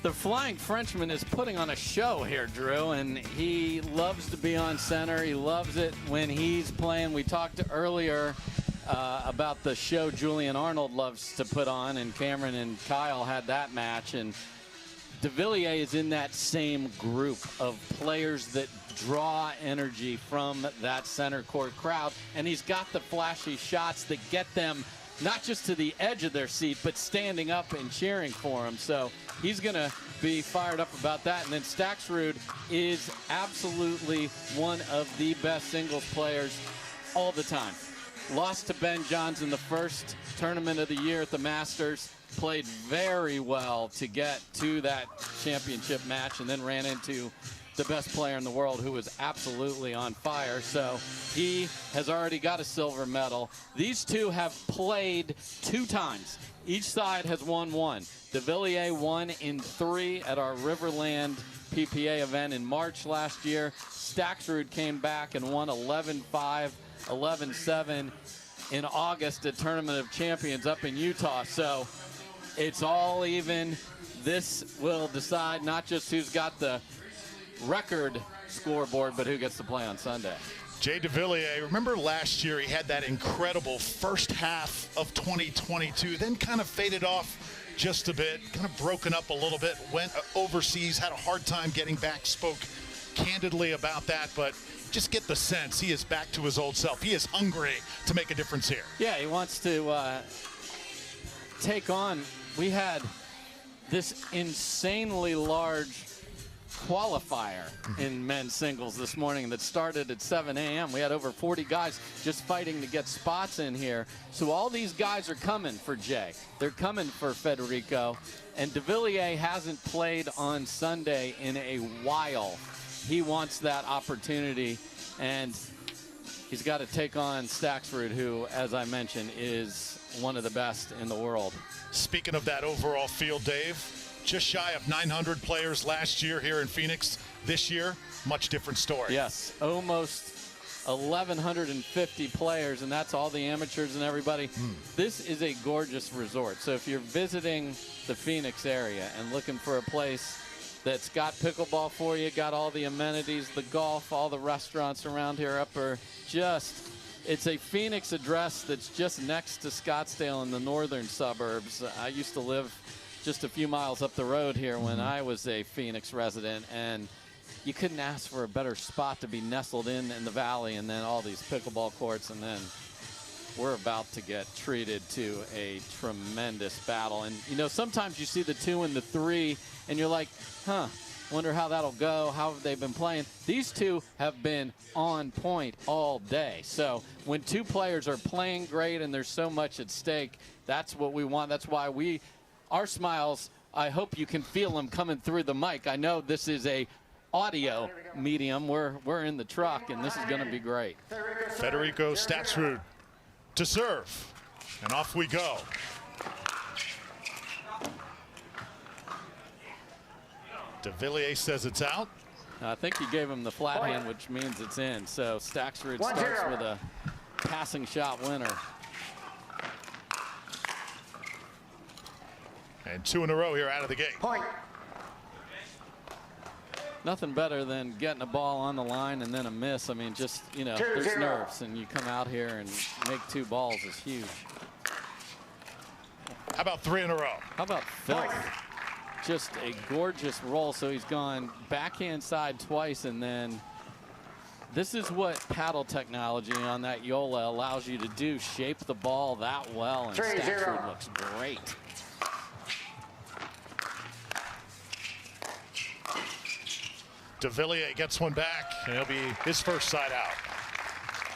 The Flying Frenchman is putting on a show here, Drew, and he loves to be on center. He loves it when he's playing. We talked earlier about the show Julian Arnold loves to put on, and Cameron and Kyle had that match. And Devilliers is in that same group of players that draw energy from that center court crowd, and he's got the flashy shots that get them not just to the edge of their seat, but standing up and cheering for him. So he's going to be fired up about that. And then Staksrud is absolutely one of the best singles players all the time. Lost to Ben Johns in the first tournament of the year at the Masters. Played very well to get to that championship match, and then ran into the best player in the world who was absolutely on fire. So he has already got a silver medal. These two have played 2 times. Each side has won 1. Devilliers won in 3 at our Riverland PPA event in March last year. Staksrud came back and won 11-5, 11-7 in August at Tournament of Champions up in Utah. So it's all even. This will decide not just who's got the record scoreboard, but who gets to play on Sunday. Jay Devilliers, remember last year he had that incredible first half of 2022, then kind of faded off just a bit, kind of broken up a little bit, went overseas, had a hard time getting back, spoke candidly about that, but just get the sense he is back to his old self. He is hungry to make a difference here. Yeah, he wants to take on, we had this insanely large qualifier in men's singles this morning that started at 7 a.m. We had over 40 guys just fighting to get spots in here. So all these guys are coming for Jay. They're coming for Federico. And Devilliers hasn't played on Sunday in a while. He wants that opportunity, and he's got to take on Staksrud, who, as I mentioned, is one of the best in the world. Speaking of that overall field, Dave, just shy of 900 players last year here in Phoenix. This year, much different story. Yes, almost 1,150 players, and that's all the amateurs and everybody. This is a gorgeous resort. So if you're visiting the Phoenix area and looking for a place that's got pickleball for you, got all the amenities, the golf, all the restaurants around here are just, it's a Phoenix address that's just next to Scottsdale in the northern suburbs. I used to live just a few miles up the road here when I was a Phoenix resident, and you couldn't ask for a better spot to be nestled in the valley, and then all these pickleball courts, and then we're about to get treated to a tremendous battle. And, you know, sometimes you see the 2 and the 3, and you're like, wonder how that'll go. How have they been playing? These two have been on point all day. So when 2 players are playing great and there's so much at stake, that's what we want. That's why our smiles, I hope you can feel them coming through the mic. I know this is a audio medium. We're in the truck, and this is going to be great. Federico Staksrud to serve, and off we go. Devillier says it's out. I think he gave him the flat hand, which means it's in. So Staksrud starts with a passing shot winner. And 2 in a row here out of the gate. Point. Nothing better than getting a ball on the line and then a miss. I mean, just, you know, there's nerves, and you come out here and make 2 balls is huge. How about 3 in a row? How about Phil? Just a gorgeous roll. So he's gone backhand side twice, and then this is what paddle technology on that Yola allows you to do, shape the ball that well, and Staksrud looks great. Devillier gets one back, and it'll be his first side out.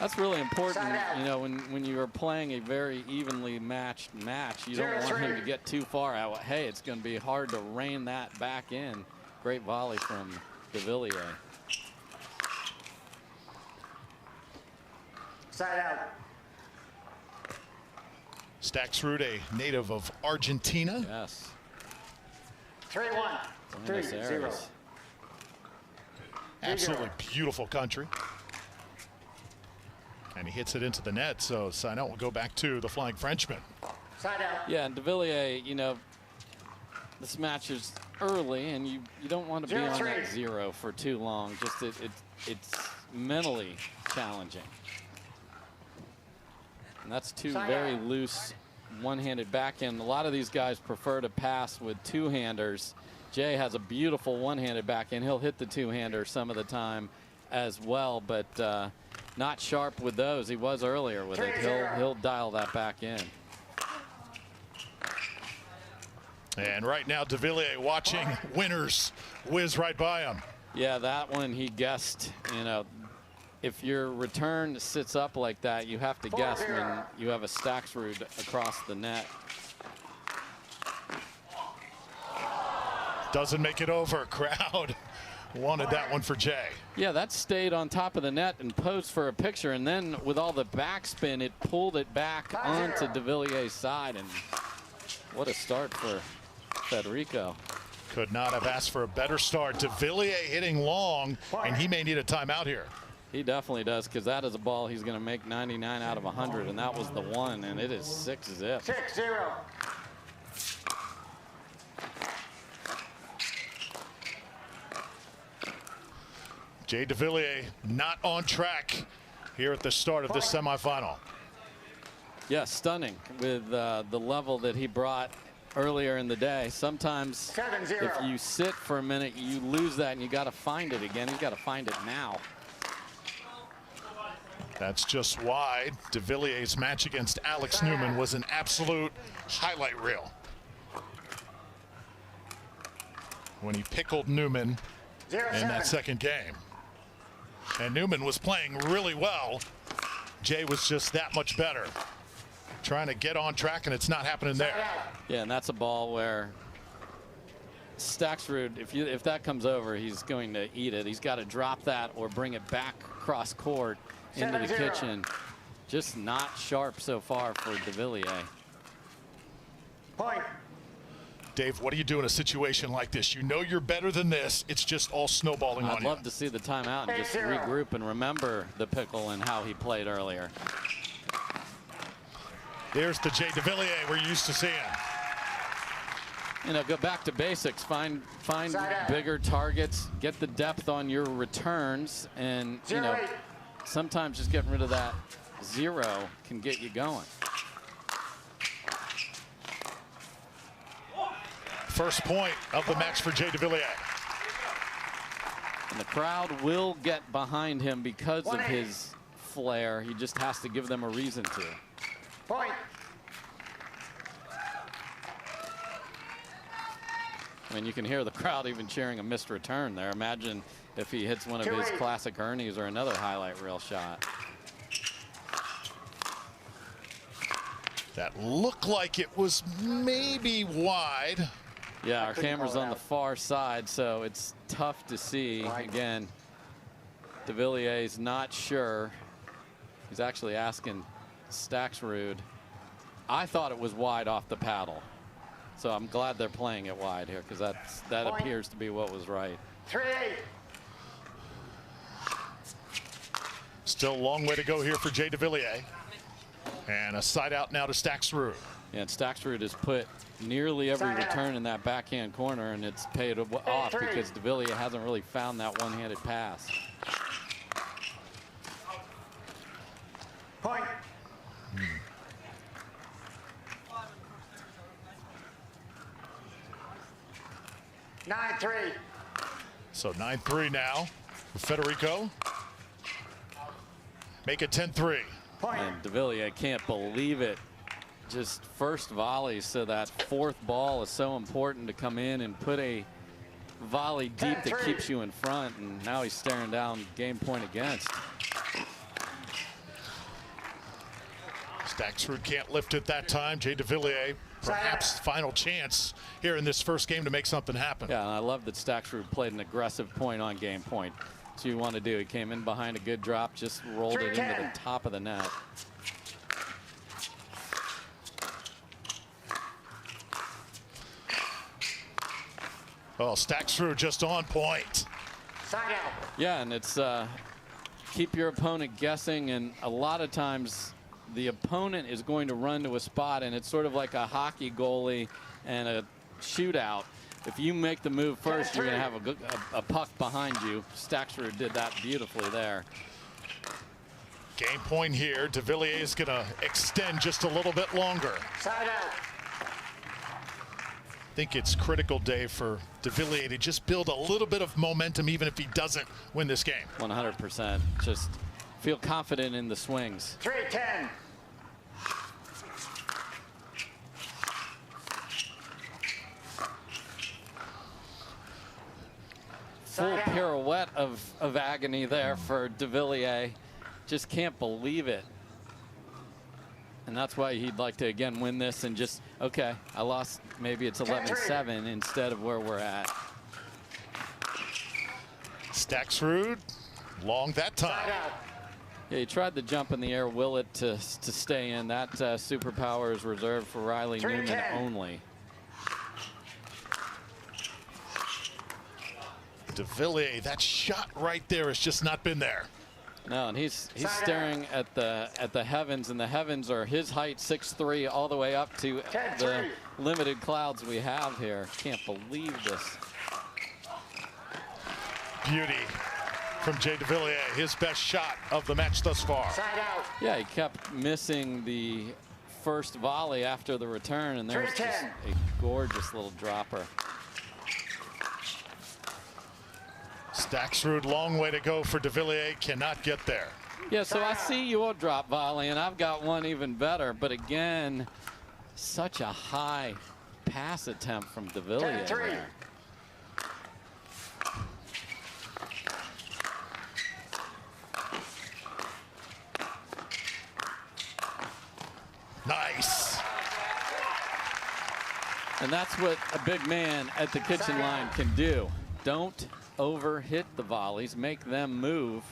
That's really important, you know, when you are playing a very evenly matched match, you don't want him to get too far out. Hey, it's going to be hard to rein that back in. Great volley from Devillier. Side out. Staksrud, a native of Argentina. Yes. 3-1. 3-0. Absolutely beautiful country. And he hits it into the net, so side out will go back to the Flying Frenchman. Side out. Yeah, and Devillier, you know, this match is early, and you don't want to be on that 0 for too long. Just it's mentally challenging. And that's 2 very loose one-handed backhand. A lot of these guys prefer to pass with 2-handers. Jay has a beautiful one-handed backhand. He'll hit the 2-hander some of the time as well, but not sharp with those. He was earlier with it. He'll dial that back in. And right now, Devillier watching winners whiz right by him. Yeah, that one he guessed. You know, if your return sits up like that, you have to guess when you have a Staksrud across the net. Doesn't make it over. Crowd wanted that one for Jay. Yeah, that stayed on top of the net and posed for a picture, and then with all the backspin, it pulled it back onto Devillier's side, and what a start for Federico. Could not have asked for a better start. Devillier hitting long, and he may need a timeout here. He definitely does, because that is a ball he's going to make 99 out of 100, and that was the one, and it is 6-zip. 6-0. Jay Devillier not on track here at the start of this semifinal. Yeah, stunning with the level that he brought earlier in the day. Sometimes if you sit for a minute, you lose that, and you got to find it again. You got to find it now. That's just why Devillier's match against Alex Newman was an absolute highlight reel. When he pickled Newman in that second game. And Newman was playing really well. Jay was just that much better. Trying to get on track, and it's not happening there. Yeah, and that's a ball where Staksrud, if that comes over, he's going to eat it. He's got to drop that or bring it back cross court into the kitchen. Just not sharp so far for Devillier. Point. Dave, what do you do in a situation like this? You know you're better than this. It's just all snowballing on you. I'd love to see the timeout and just regroup and remember the pickle and how he played earlier. There's the Jay Devilliers we're used to seeing. You know, go back to basics. Find bigger targets. Get the depth on your returns, and you know, sometimes just getting rid of that zero can get you going. First point of the match for Jay Devilliers. And the crowd will get behind him because of his flair. He just has to give them a reason to. Point. I mean, you can hear the crowd even cheering a missed return there. Imagine if he hits one of his classic Ernies or another highlight reel shot. That looked like it was maybe wide. Yeah, our camera's on the far side, so it's tough to see. Again, Devilliers not sure. He's actually asking Staksrud. I thought it was wide off the paddle. So I'm glad they're playing it wide here, because that appears to be what was right. 3-8. Still a long way to go here for Jay Devilliers. And a side out now to Staksrud. Yeah, and Staksrud has put nearly every return in that backhand corner, and it's paid off because Devilliers hasn't really found that one-handed pass. Point. 9-3. So 9-3 now for Federico. Make it 10-3. And Devilliers can't believe it. Just first volley, so that fourth ball is so important to come in and put a volley deep that keeps you in front, and now he's staring down game point against. Staksrud can't lift it that time. Jay Devilliers, perhaps final chance here in this first game to make something happen. Yeah, and I love that Staksrud played an aggressive point on game point. That's what you want to do. He came in behind a good drop, just rolled it into the top of the net. Oh, Staksrud just on point. Side out. Yeah, and it's keep your opponent guessing, and a lot of times the opponent is going to run to a spot, and it's sort of like a hockey goalie and a shootout. If you make the move first, you're going to have a puck behind you. Staksrud did that beautifully there. Game point here. Devilliers is going to extend just a little bit longer. Side out. I think it's critical, Dave, for Devilliers to just build a little bit of momentum, even if he doesn't win this game. 100%. Just feel confident in the swings. 3-10. Full pirouette of agony there for Devilliers. Just can't believe it. And that's why he'd like to, again, win this and just, okay, I lost, maybe it's 11-7 instead of where we're at. Staksrud, long that time. Yeah, he tried the jump in the air, will it to stay in. That superpower is reserved for Riley Newman only. Devilliers, that shot right there has just not been there. No, and he's staring at the heavens, and the heavens are his height, 6'3", all the way up to the limited clouds we have here. Can't believe this. Beauty from Jay Devilliers, his best shot of the match thus far. Yeah, he kept missing the first volley after the return, and there's just a gorgeous little dropper. Staksrud, long way to go for Devilliers, cannot get there. Yeah, so I see your drop volley, and I've got one even better. But again, such a high pass attempt from Devilliers there. Nice. And that's what a big man at the kitchen line can do. Don't over-hit the volleys, make them move,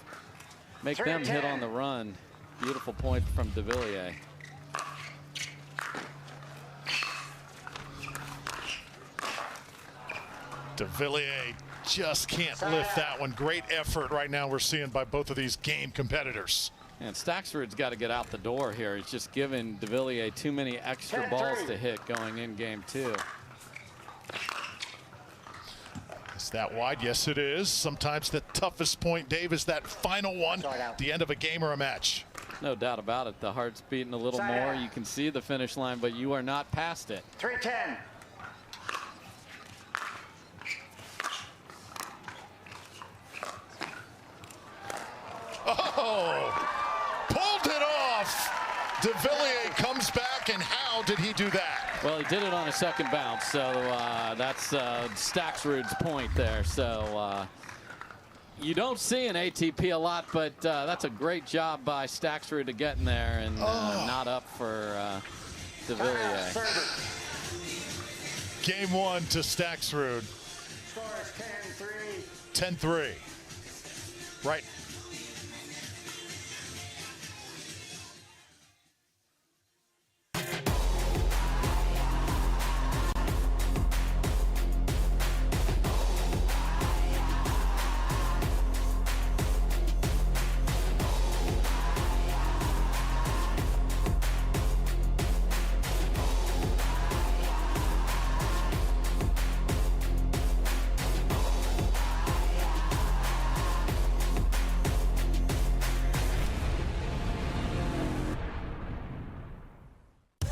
make them hit on the run. Beautiful point from Devilliers. Devillier just can't lift that one. Great effort right now we're seeing by both of these game competitors. And Staksrud's got to get out the door here. He's just giving Devillier too many extra balls to hit going in game 2. Is that wide? Yes, it is. Sometimes the toughest point, Dave, is that final one at the end of a game or a match. No doubt about it. The heart's beating a little more. You can see the finish line, but you are not past it. 310. Oh, pulled it off. Devillier comes back, and how did he do that? Well, he did it on a second bounce, so that's Staksrud's point there. So you don't see an ATP a lot, but that's a great job by Staksrud to get in there and not up for Devillier. Game 1 to Staksrud. Score is 10-3. Right.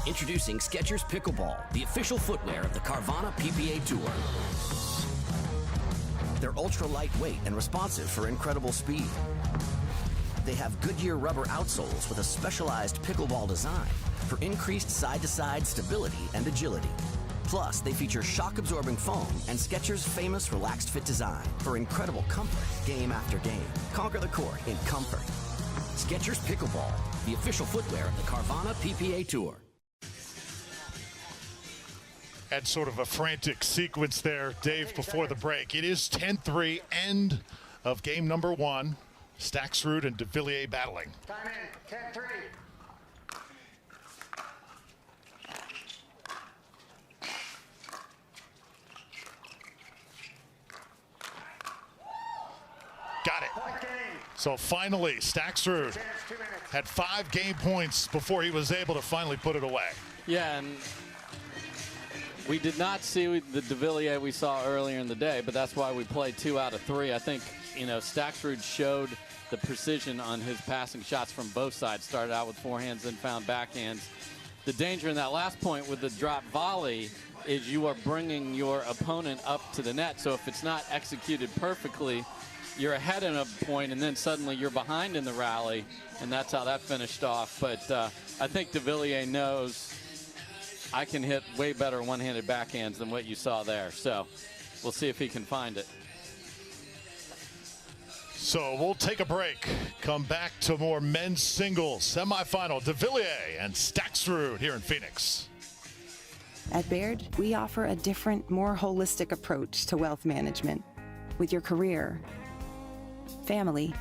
Introducing Skechers Pickleball, the official footwear of the Carvana PPA Tour. They're ultra lightweight and responsive for incredible speed. They have Goodyear rubber outsoles with a specialized pickleball design for increased side-to-side stability and agility. Plus, they feature shock-absorbing foam and Skechers' famous relaxed fit design for incredible comfort game after game. Conquer the court in comfort. Skechers Pickleball, the official footwear of the Carvana PPA Tour. Had sort of a frantic sequence there, Dave, before the break. It is 10-3, end of game number 1. Staksrud and Devillier battling. Time in, 10-3. Got it. So finally, Staksrud had 5 game points before he was able to finally put it away. Yeah, and we did not see the Devillier we saw earlier in the day, but that's why we played 2 out of 3. I think, Staksrud showed the precision on his passing shots from both sides. Started out with forehands and found backhands. The danger in that last point with the drop volley is you are bringing your opponent up to the net. So if it's not executed perfectly, you're ahead in a point, and then suddenly you're behind in the rally, and that's how that finished off. But I think Devillier knows I can hit way better one-handed backhands than what you saw there. So we'll see if he can find it. So we'll take a break. Come back to more men's singles semifinal. Devillier and Staksrud here in Phoenix. At Baird, we offer a different, more holistic approach to wealth management. With your career, family,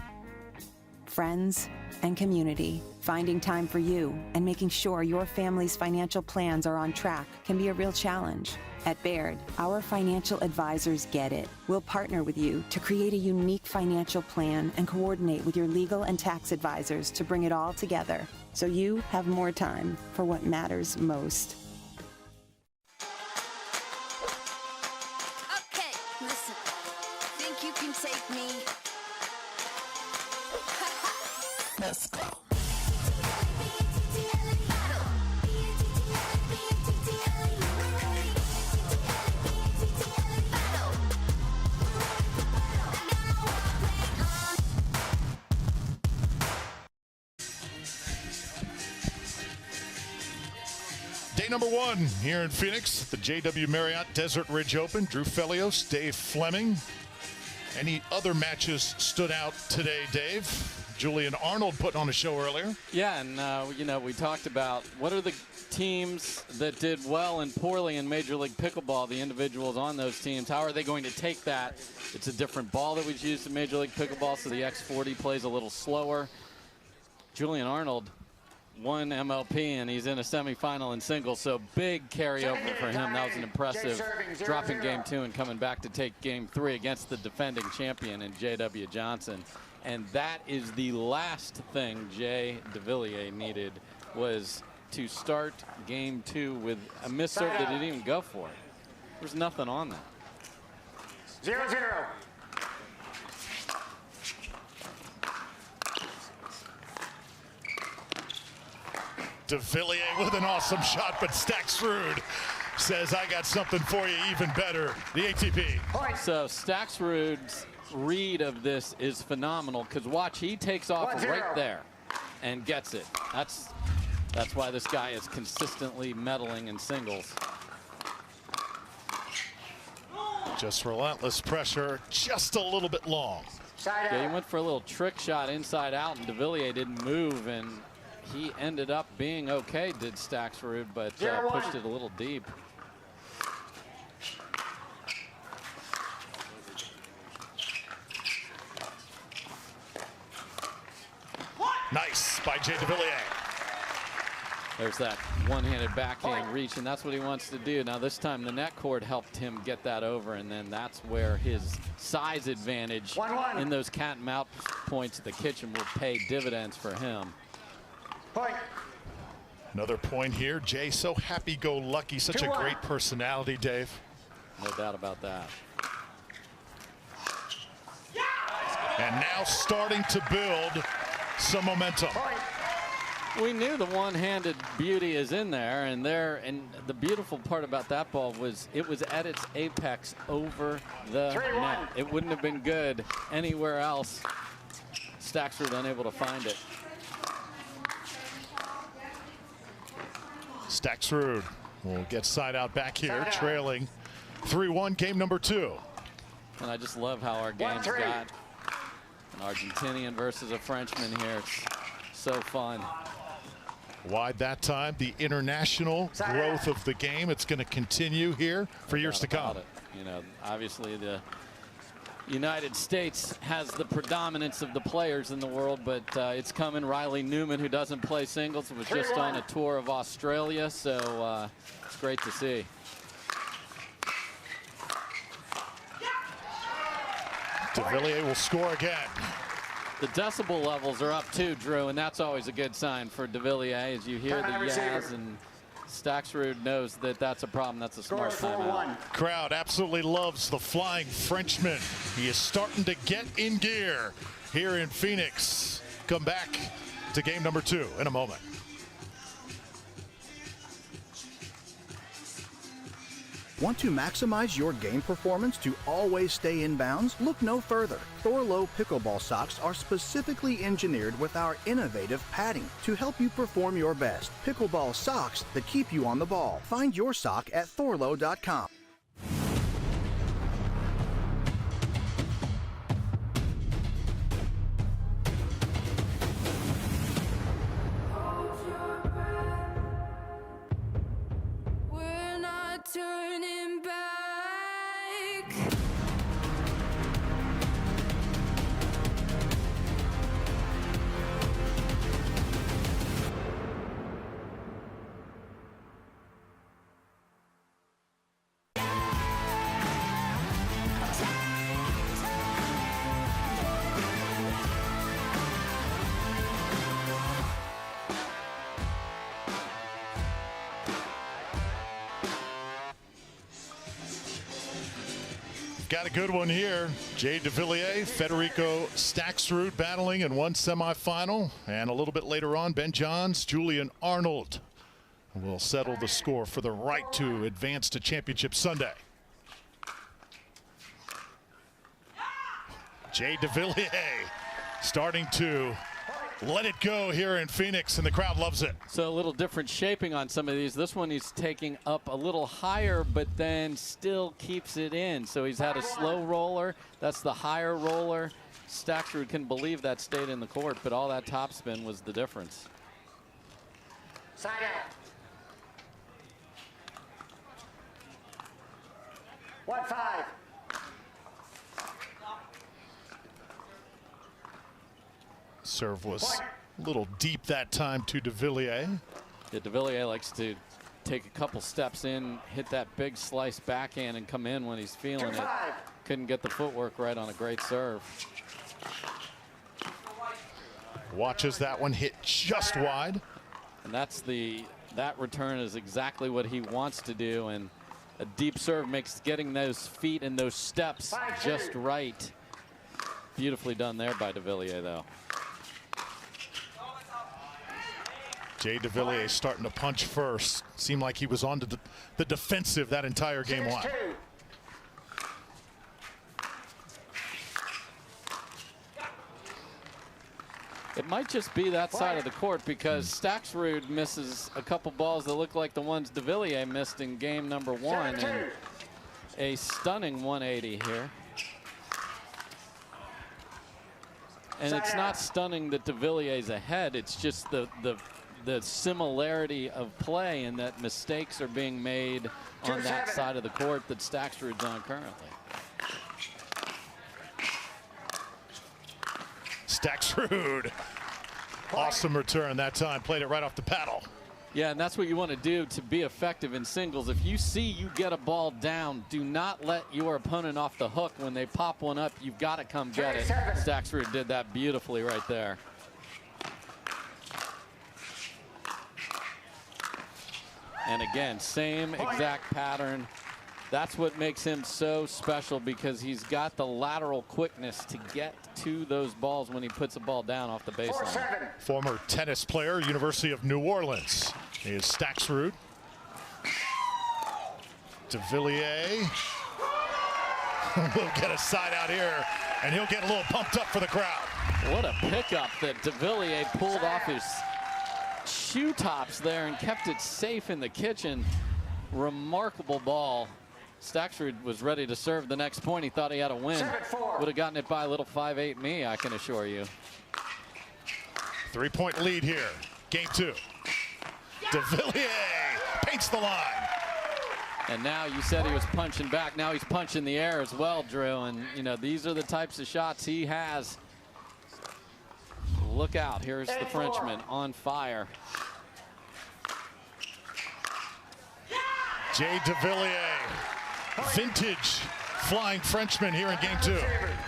friends, and community, finding time for you and making sure your family's financial plans are on track can be a real challenge. At Baird, our financial advisors get it. We'll partner with you to create a unique financial plan and coordinate with your legal and tax advisors to bring it all together so you have more time for what matters most. Okay, listen. Think you can take me? Let's go. Day number 1 here in Phoenix, the JW Marriott Desert Ridge Open. Drew Felios, Dave Fleming. Any other matches stood out today, Dave? Julian Arnold putting on a show earlier. Yeah, and we talked about what are the teams that did well and poorly in Major League Pickleball, the individuals on those teams. How are they going to take that? It's a different ball that was used in Major League Pickleball, so the X40 plays a little slower. Julian Arnold, won MLP, and he's in a semifinal in singles, so big carryover for him. That was an impressive dropping game 2 and coming back to take game 3 against the defending champion in J.W. Johnson. And that is the last thing Jay Devilliers needed, was to start game 2 with a miss serve that he didn't even go for. There's nothing on that. 0-0. Devillier with an awesome shot, but Staksrud says, I got something for you even better. The ATP. So Staksrud's read of this is phenomenal, because watch, he takes off right there and gets it. That's why this guy is consistently medaling in singles. Just relentless pressure, just a little bit long. Yeah, he went for a little trick shot inside out, and Devillier didn't move, and he ended up being okay, did Staksrud, but pushed it a little deep. Nice by Jay Devilliers. There's that one-handed backhand reach, and that's what he wants to do. Now this time the net cord helped him get that over, and then that's where his size advantage in those cat and mouse points at the kitchen will pay dividends for him. Another point here. Jay, so happy-go-lucky, such a great personality, Dave. No doubt about that. And now starting to build some momentum. We knew the one-handed beauty is in there, and the beautiful part about that ball was it was at its apex over the net. It wouldn't have been good anywhere else. Staksrud unable to find it. Staksrud will get side out back here, trailing 3-1, game number 2. And I just love how our game's got an Argentinian versus a Frenchman here. It's so fun. Wide that time, the international growth of the game. It's going to continue here for years to come. You know, obviously the United States has the predominance of the players in the world, but it's coming. Riley Newman, who doesn't play singles, was just on a tour of Australia, so it's great to see. Devillier will score again. The decibel levels are up too, Drew, and that's always a good sign for Devilliers. As you hear the yas, and Staksrud knows that that's a problem. That's a smart timeout. Crowd absolutely loves the flying Frenchman. He is starting to get in gear here in Phoenix. Come back to game number 2 in a moment. Want to maximize your game performance to always stay in bounds? Look no further. Thorlow pickleball socks are specifically engineered with our innovative padding to help you perform your best. Pickleball socks that keep you on the ball. Find your sock at thorlow.com. Turning back. Got a good one here. Jay Devilliers, Federico Staksrud battling in one semifinal. And a little bit later on, Ben Johns, Julian Arnold will settle the score for the right to advance to Championship Sunday. Jay Devilliers starting to let it go here in Phoenix, and the crowd loves it. So a little different shaping on some of these. This one he's taking up a little higher, but then still keeps it in. So he's had a slow roller. That's the higher roller. Staksrud can believe that stayed in the court, but all that topspin was the difference. Side out. 1-5. Serve was A little deep that time to Devillier. Yeah, Devillier likes to take a couple steps in, hit that big slice backhand, and come in when he's feeling it. Couldn't get the footwork right on a great serve. Watches that one hit just wide. And that return is exactly what he wants to do, and a deep serve makes getting those feet and those steps just right. Beautifully done there by Devillier, though. Jay Devilliers starting to punch first. Seemed like he was on to the defensive that entire game one. It might just be that side of the court because Staksrud misses a couple balls that look like the ones Devillier missed in game number one. And a stunning 180 here. And it's not stunning that Devillier's ahead. It's just the similarity of play and that mistakes are being made on that side of the court that Staksrud's on currently. Staksrud, awesome return that time. Played it right off the paddle. Yeah, and that's what you want to do to be effective in singles. If you see you get a ball down, do not let your opponent off the hook. When they pop one up, you've got to come get it. Staksrud did that beautifully right there. And again, same exact pattern. That's what makes him so special, because he's got the lateral quickness to get to those balls when he puts a ball down off the baseline. Former tennis player, University of New Orleans, is Staksrud. Devillier will get a side out here, and he'll get a little pumped up for the crowd. What a pickup that Devillier pulled off his shoe tops there and kept it safe in the kitchen. Remarkable ball. Staksrud was ready to serve the next point. He thought he had a win. Would have gotten it by a little 5-8 me, I can assure you. 3-point lead here. Game two. Devillier paints the line. And now you said he was punching back. Now he's punching the air as well, Drew. And, you know, these are the types of shots he has. Look out. Here's the Frenchman on fire. Jay Devillier, vintage flying Frenchman here in game two.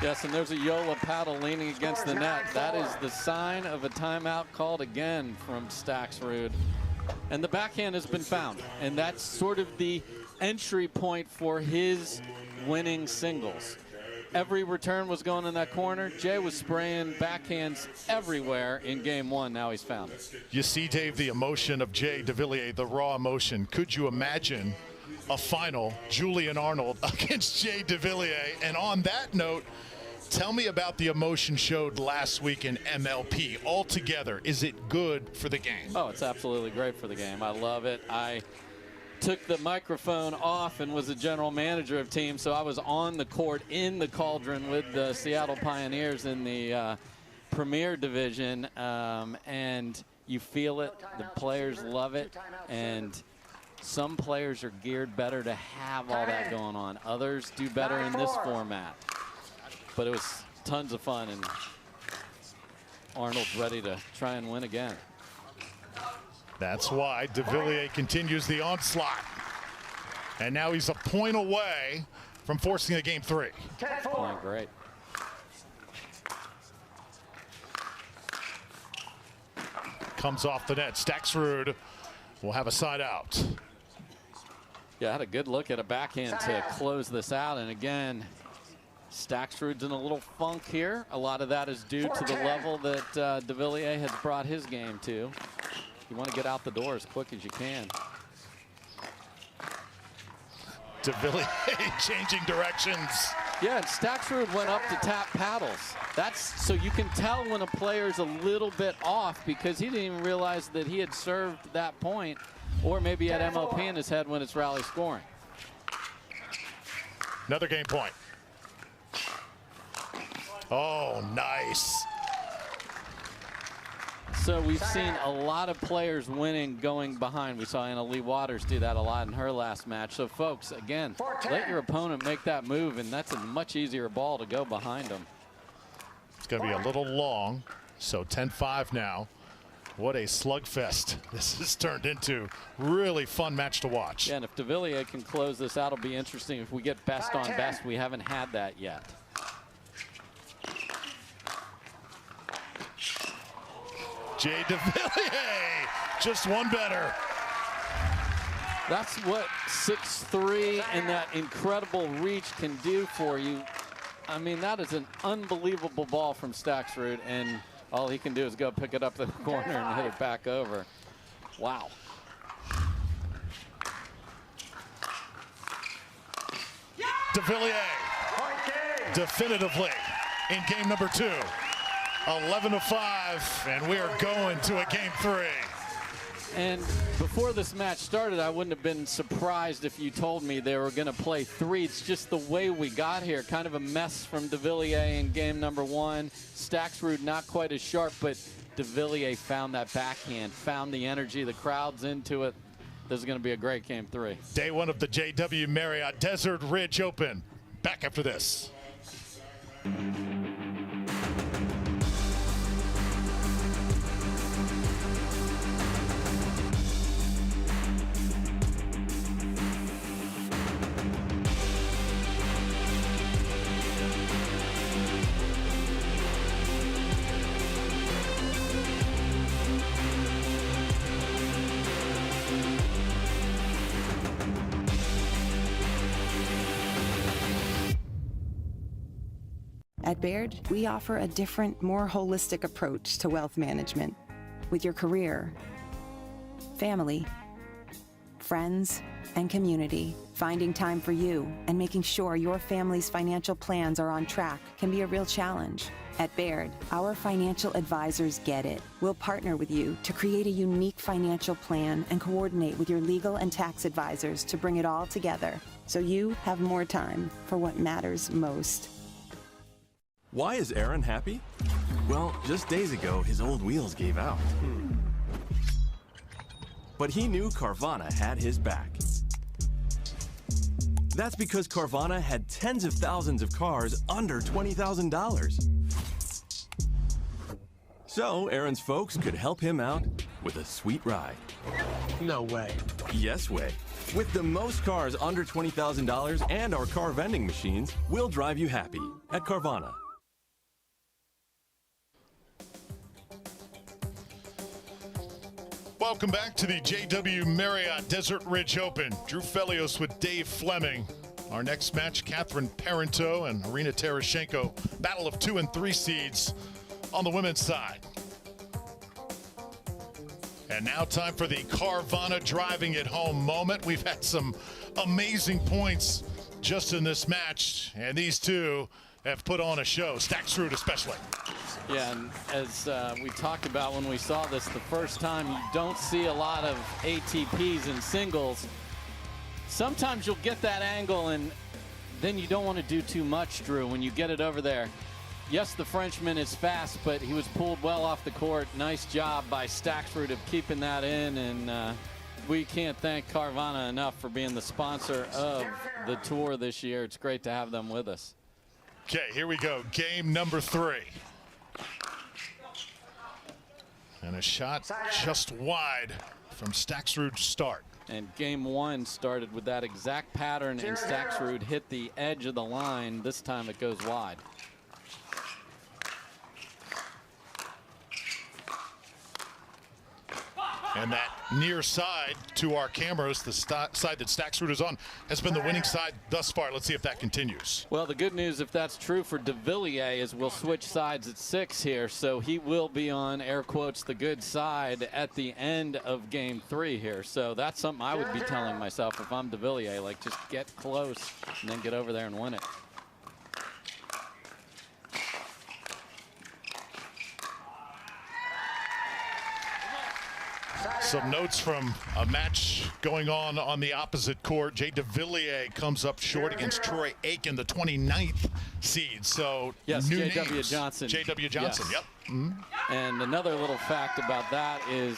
Yes, and there's a Yola paddle leaning against the net. That is the sign of a timeout called again from Staksrud. And the backhand has been found. And that's sort of the entry point for his winning singles. Every return was going in that corner. Jay was spraying backhands everywhere in game one. Now he's found it. You see, Dave, the emotion of Jay Devillier, the raw emotion. Could you imagine a final, Julian Arnold against Jay Devillier? And on that note, tell me about the emotion showed last week in MLP. Altogether, is it good for the game? Oh, it's absolutely great for the game. I love it. I took the microphone off and was the general manager of teams, so I was on the court in the cauldron with the Seattle Pioneers in the Premier Division, and you feel it. The players love it, and some players are geared better to have all that going on. Others do better in this format. But it was tons of fun, and Arnold's ready to try and win again. That's why Devillier continues the onslaught. And now he's a point away from forcing a game three. Playing great. Comes off the net. Staksrud will have a side out. Yeah, I had a good look at a backhand to close this out. And again, Staksrud's in a little funk here. A lot of that is due to the level that Devillier has brought his game to. You want to get out the door as quick as you can. Devillier changing directions. Yeah, and Staksrud went up to tap paddles. That's so you can tell when a player's a little bit off, because he didn't even realize that he had served that point, or maybe he had MLP in his head when it's rally scoring. Another game point. Oh, nice. So we've seen a lot of players winning going behind. We saw Leigh Waters do that a lot in her last match. So, folks, again, let your opponent make that move, and that's a much easier ball to go behind them. It's going to be a little long, so 10-5 now. What a slugfest this has turned into. Really fun match to watch. Yeah, and if Devillier can close this out, it'll be interesting. If we get best on best, we haven't had that yet. Jay Devilliers, just one better. That's what 6'3" and that incredible reach can do for you. I mean, that is an unbelievable ball from Staksrud, and all he can do is go pick it up the corner and hit it back over. Wow. Devillier, definitively in game number 2. 11-5, and we are going to a game 3. And before this match started, I wouldn't have been surprised if you told me they were going to play 3. It's just the way we got here. Kind of a mess from Devillier in game number 1. Staksrud not quite as sharp, but Devillier found that backhand, found the energy, the crowd's into it. This is going to be a great game 3. Day 1 of the JW Marriott Desert Ridge Open. Back after this. At Baird, we offer a different, more holistic approach to wealth management. With your career, family, friends, and community, finding time for you and making sure your family's financial plans are on track can be a real challenge. At Baird, our financial advisors get it. We'll partner with you to create a unique financial plan and coordinate with your legal and tax advisors to bring it all together so you have more time for what matters most. Why is Aaron happy? Well, just days ago, his old wheels gave out. But he knew Carvana had his back. That's because Carvana had tens of thousands of cars under $20,000. So Aaron's folks could help him out with a sweet ride. No way. Yes way. With the most cars under $20,000 and our car vending machines, we'll drive you happy at Carvana. Welcome back to the JW Marriott Desert Ridge Open. Drew Felios with Dave Fleming. Our next match, Catherine Parenteau and Irina Tereschenko. Battle of 2 and 3 seeds on the women's side. And now time for the Carvana driving it home moment. We've had some amazing points just in this match, and these two have put on a show, Staksrud especially. Yeah, and as we talked about when we saw this the first time, you don't see a lot of ATPs in singles. Sometimes you'll get that angle, and then you don't want to do too much, Drew, when you get it over there. Yes, the Frenchman is fast, but he was pulled well off the court. Nice job by Staksrud of keeping that in, and we can't thank Carvana enough for being the sponsor of the tour this year. It's great to have them with us. Okay, here we go. Game number 3. And a shot just wide from Staksrud's start. And game 1 started with that exact pattern, and Staksrud hit the edge of the line. This time it goes wide. And that near side to our cameras, the side that Staksrud is on, has been the winning side thus far. Let's see if that continues. Well, the good news, if that's true for Devillier, is we'll switch sides at 6 here. So he will be on, air quotes, the good side at the end of game 3 here. So that's something I would be telling myself if I'm Devillier, like just get close and then get over there and win it. Some notes from a match going on the opposite court. Jay Devilliers comes up short against Troy Aiken, the 29th seed. So yes, new J.W. names. Johnson. J.W. Johnson, yes. Yep. And another little fact about that is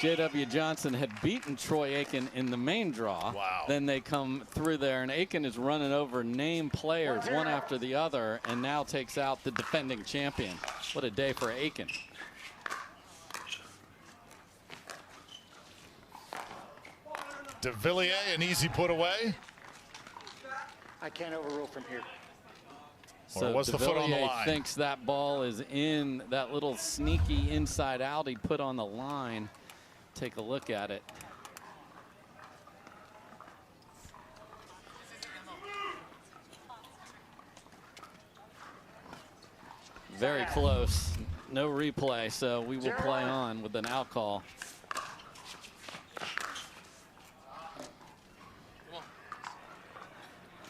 J.W. Johnson had beaten Troy Aiken in the main draw. Wow. Then they come through there, and Aiken is running over name players one after the other, and now takes out the defending champion. What a day for Aiken. Devillier, an easy put away. I can't overrule from here. So was the foot on the line? Thinks that ball is in that little sneaky inside out he put on the line. Take a look at it. Very close. No replay, so we will play on with an out call.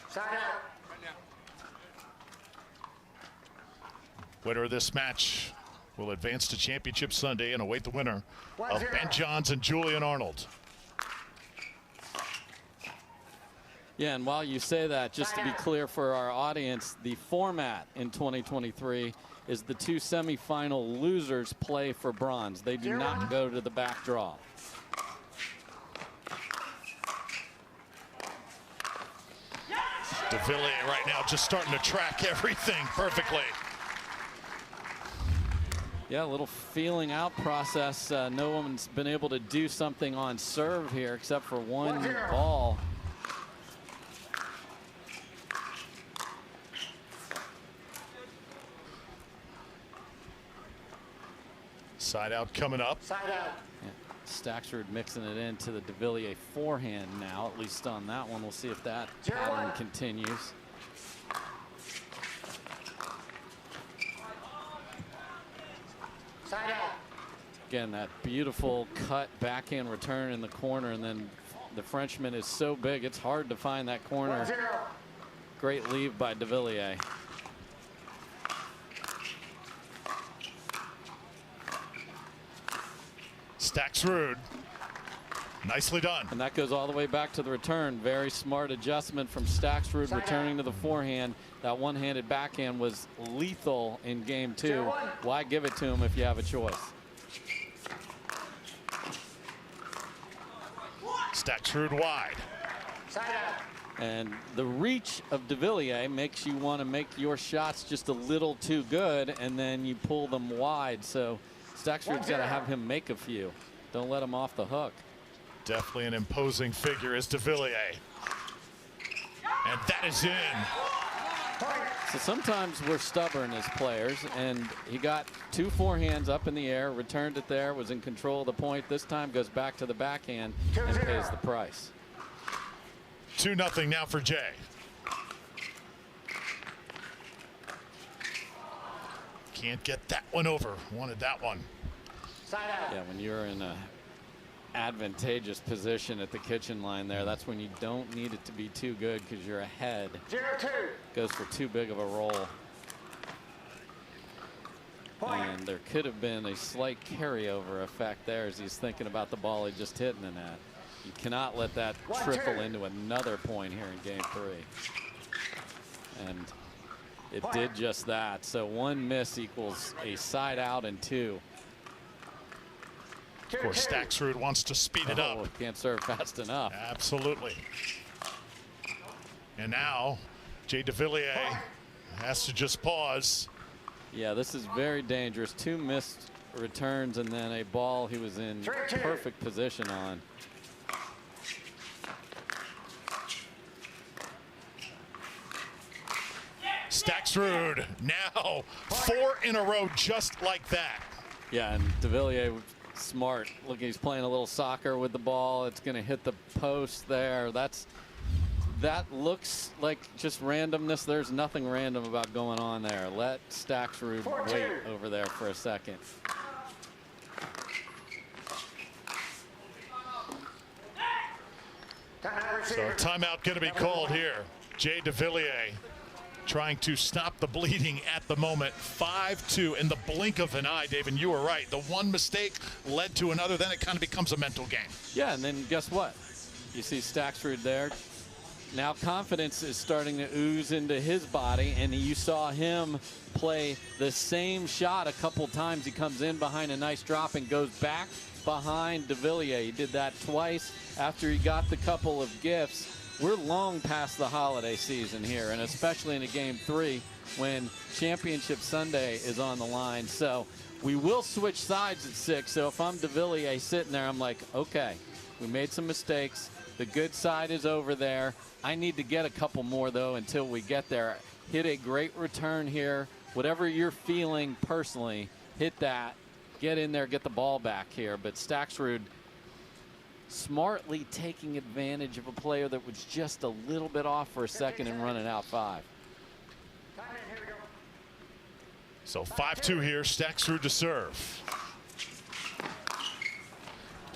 Side out. Winner of this match will advance to Championship Sunday and await the winner of Ben Johns and Julian Arnold. Yeah, and while you say that, just to be clear for our audience, the format in 2023 is the 2 semifinal losers play for bronze. They do not go to the back draw. Devillier right now just starting to track everything perfectly. Yeah, a little feeling out process. No one's been able to do something on serve here except for one ball. Side out coming up. Side out. Yeah. Staksrud mixing it into the Devillier forehand now, at least on that one. We'll see if that pattern continues. Side out. Again, that beautiful cut backhand return in the corner, and then the Frenchman is so big, it's hard to find that corner. Great leave by Devillier. Staksrud. Nicely done. And that goes all the way back to the return. Very smart adjustment from Staksrud returning to the forehand. That one-handed backhand was lethal in game 2. Why give it to him if you have a choice? Staksrud wide. Side out. And the reach of Devillier makes you want to make your shots just a little too good, and then you pull them wide. So Staksrud's got to have him make a few. Don't let him off the hook. Definitely an imposing figure is Devillier. And that is in. So sometimes we're stubborn as players, and he got 2 forehands up in the air, returned it there, was in control of the point. This time goes back to the backhand and pays the price. 2-0 now for Jay. Can't get that one over. Wanted that one. Side out. Yeah, when you're in a advantageous position at the kitchen line there, that's when you don't need it to be too good because you're ahead. 0-2. Goes for too big of a roll. And there could have been a slight carryover effect there as he's thinking about the ball he just hit in the net. You cannot let that trickle into another point here in game 3. And it did just that. So 1 miss equals a side out and 2. Of course, Staksrud wants to speed it up. Can't serve fast enough. Absolutely. And now, Jay Devillier has to just pause. Yeah, this is very dangerous. 2 missed returns and then a ball he was in perfect position on. Staksrud now 4 in a row just like that. Yeah, and Devillier smart. Look, he's playing a little soccer with the ball. It's going to hit the post there. That looks like just randomness. There's nothing random about going on there. Let Staksrud wait over there for a second. So a timeout going to be called here. Jay Devillier trying to stop the bleeding at the moment. 5-2 in the blink of an eye, Dave, and you were right. The one mistake led to another, then it kind of becomes a mental game. Yeah, and then guess what? You see Staksrud there. Now confidence is starting to ooze into his body, and you saw him play the same shot a couple times. He comes in behind a nice drop and goes back behind Devillier. He did that twice after he got the couple of gifts. We're long past the holiday season here, and especially in a game 3 when Championship Sunday is on the line. So we will switch sides at 6. So if I'm Devillier sitting there, I'm like, okay, We made some mistakes. The good side is over there. I need to get a couple more, though, until we get there. Hit a great return here. Whatever you're feeling personally, hit that. Get in there, get the ball back here. But Staksrud smartly taking advantage of a player that was just a little bit off for a second and running out 5. So 5-2 here, Staksrud to serve.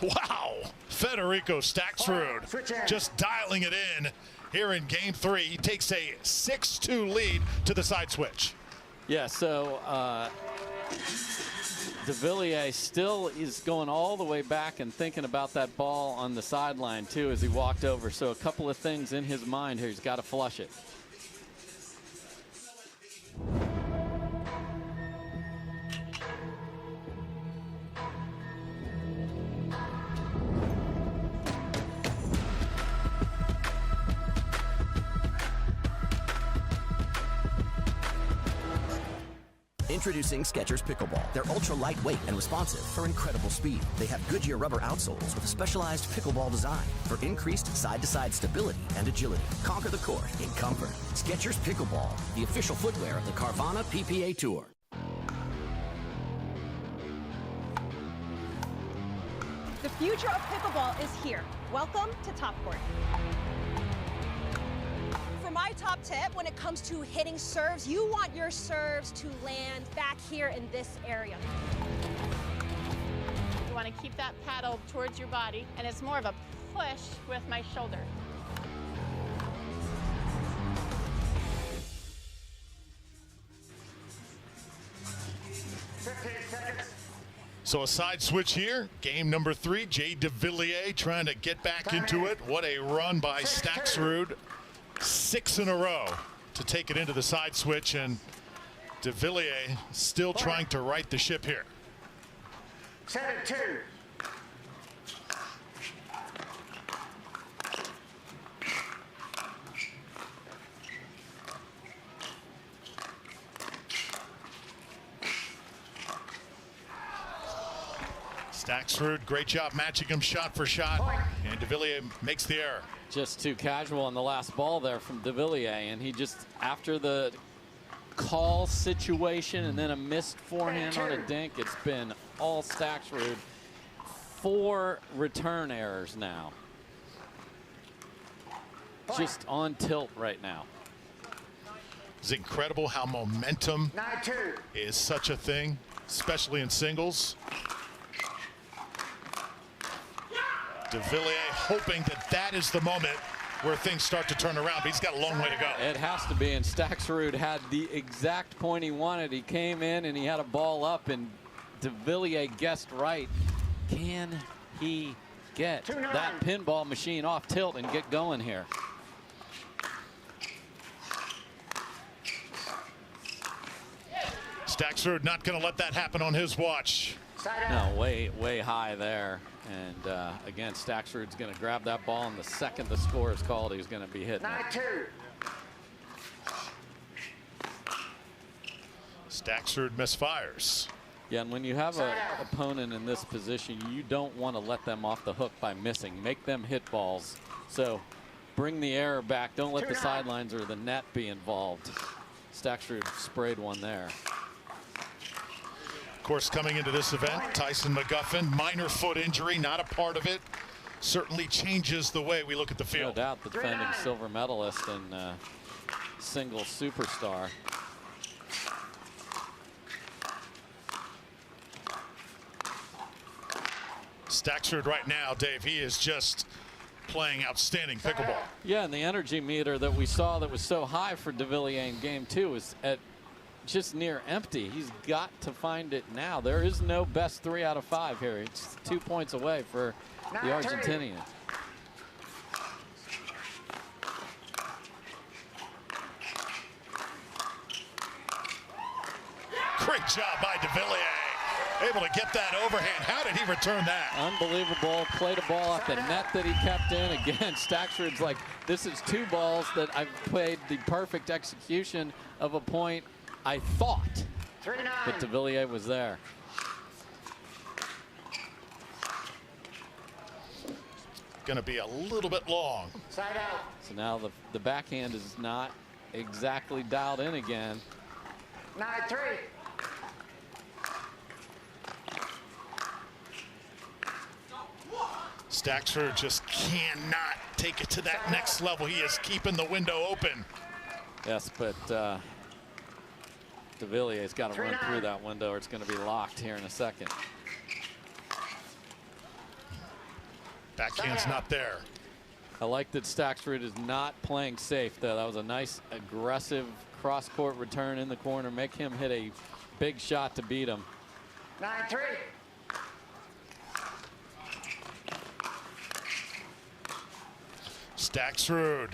Wow, Federico Staksrud just dialing it in here in game 3. He takes a 6-2 lead to the side switch. Yeah, so Devillier still is going all the way back and thinking about that ball on the sideline too as he walked over. So a couple of things in his mind here. He's got to flush it. Introducing Skechers Pickleball. They're ultra lightweight and responsive for incredible speed. They have Goodyear rubber outsoles with a specialized pickleball design for increased side-to-side stability and agility. Conquer the court in comfort. Skechers Pickleball, the official footwear of the Carvana PPA Tour. The future of pickleball is here. Welcome to Top Court. For my top tip, when it comes to hitting serves, you want your serves to land back here in this area. You want to keep that paddle towards your body, and it's more of a push with my shoulder. So a side switch here. Game number 3, Jay Devilliers trying to get back into it. What a run by Staksrud. 6 in a row to take it into the side switch, and Devilliers still trying to right the ship here. 7-2. Staksrud, great job matching him shot for shot, and Devilliers makes the error. Just too casual on the last ball there from Devillier, and he just, after the call situation and then a missed forehand on a dink, it's been all Staksrud. 4 return errors now. Just on tilt right now. It's incredible how momentum is such a thing, especially in singles. Devillier hoping that that is the moment where things start to turn around, but he's got a long way to go. It has to be, and Staksrud had the exact point he wanted. He came in and he had a ball up, and Devillier guessed right. Can he get that pinball machine off tilt and get going here? Staksrud not going to let that happen on his watch. No, way high there. And again, Staksrud's going to grab that ball, and the second the score is called, he's going to be hitting it. Staksrud misfires. Yeah, and when you have an opponent in this position, you don't want to let them off the hook by missing. Make them hit balls. So bring the error back. Don't let the sidelines or the net be involved. Staksrud sprayed one there. Of course, coming into this event, Tyson McGuffin, minor foot injury, not a part of it. Certainly changes the way we look at the field. No doubt, the defending silver medalist and single superstar. Staksrud right now, Dave, he is just playing outstanding pickleball. Yeah, and the energy meter that we saw that was so high for Devillier in game 2 is at just near empty. He's got to find it now. There is no best 3 out of 5 here. It's 2 points away for the Argentinian. Great job by Devillier. Able to get that overhand. How did he return that? Unbelievable. Played a ball off the net that he kept in. Again, Staksrud's like, this is 2 balls that I've played the perfect execution of a point I thought, but Devillier was there. going to be a little bit long. Side out. So now the backhand is not exactly dialed in again. 9-3. Staksrud just cannot take it to that next level. He is keeping the window open. Yes, but Devillier's got to run through that window or it's going to be locked here in a second. Backhand's not there. I like that Staksrud is not playing safe, though. That was a nice, aggressive cross-court return in the corner. Make him hit a big shot to beat him. 9-3. Staksrud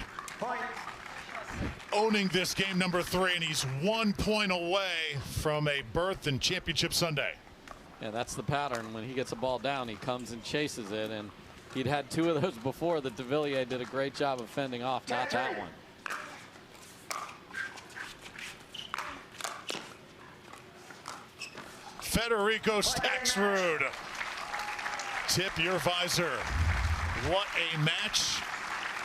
owning this game number 3, and he's 1 point away from a berth in Championship Sunday. Yeah, that's the pattern. When he gets a ball down, he comes and chases it, and he'd had 2 of those before that Devillier did a great job of fending off, not that one. Federico Staksrud. Tip your visor. What a match.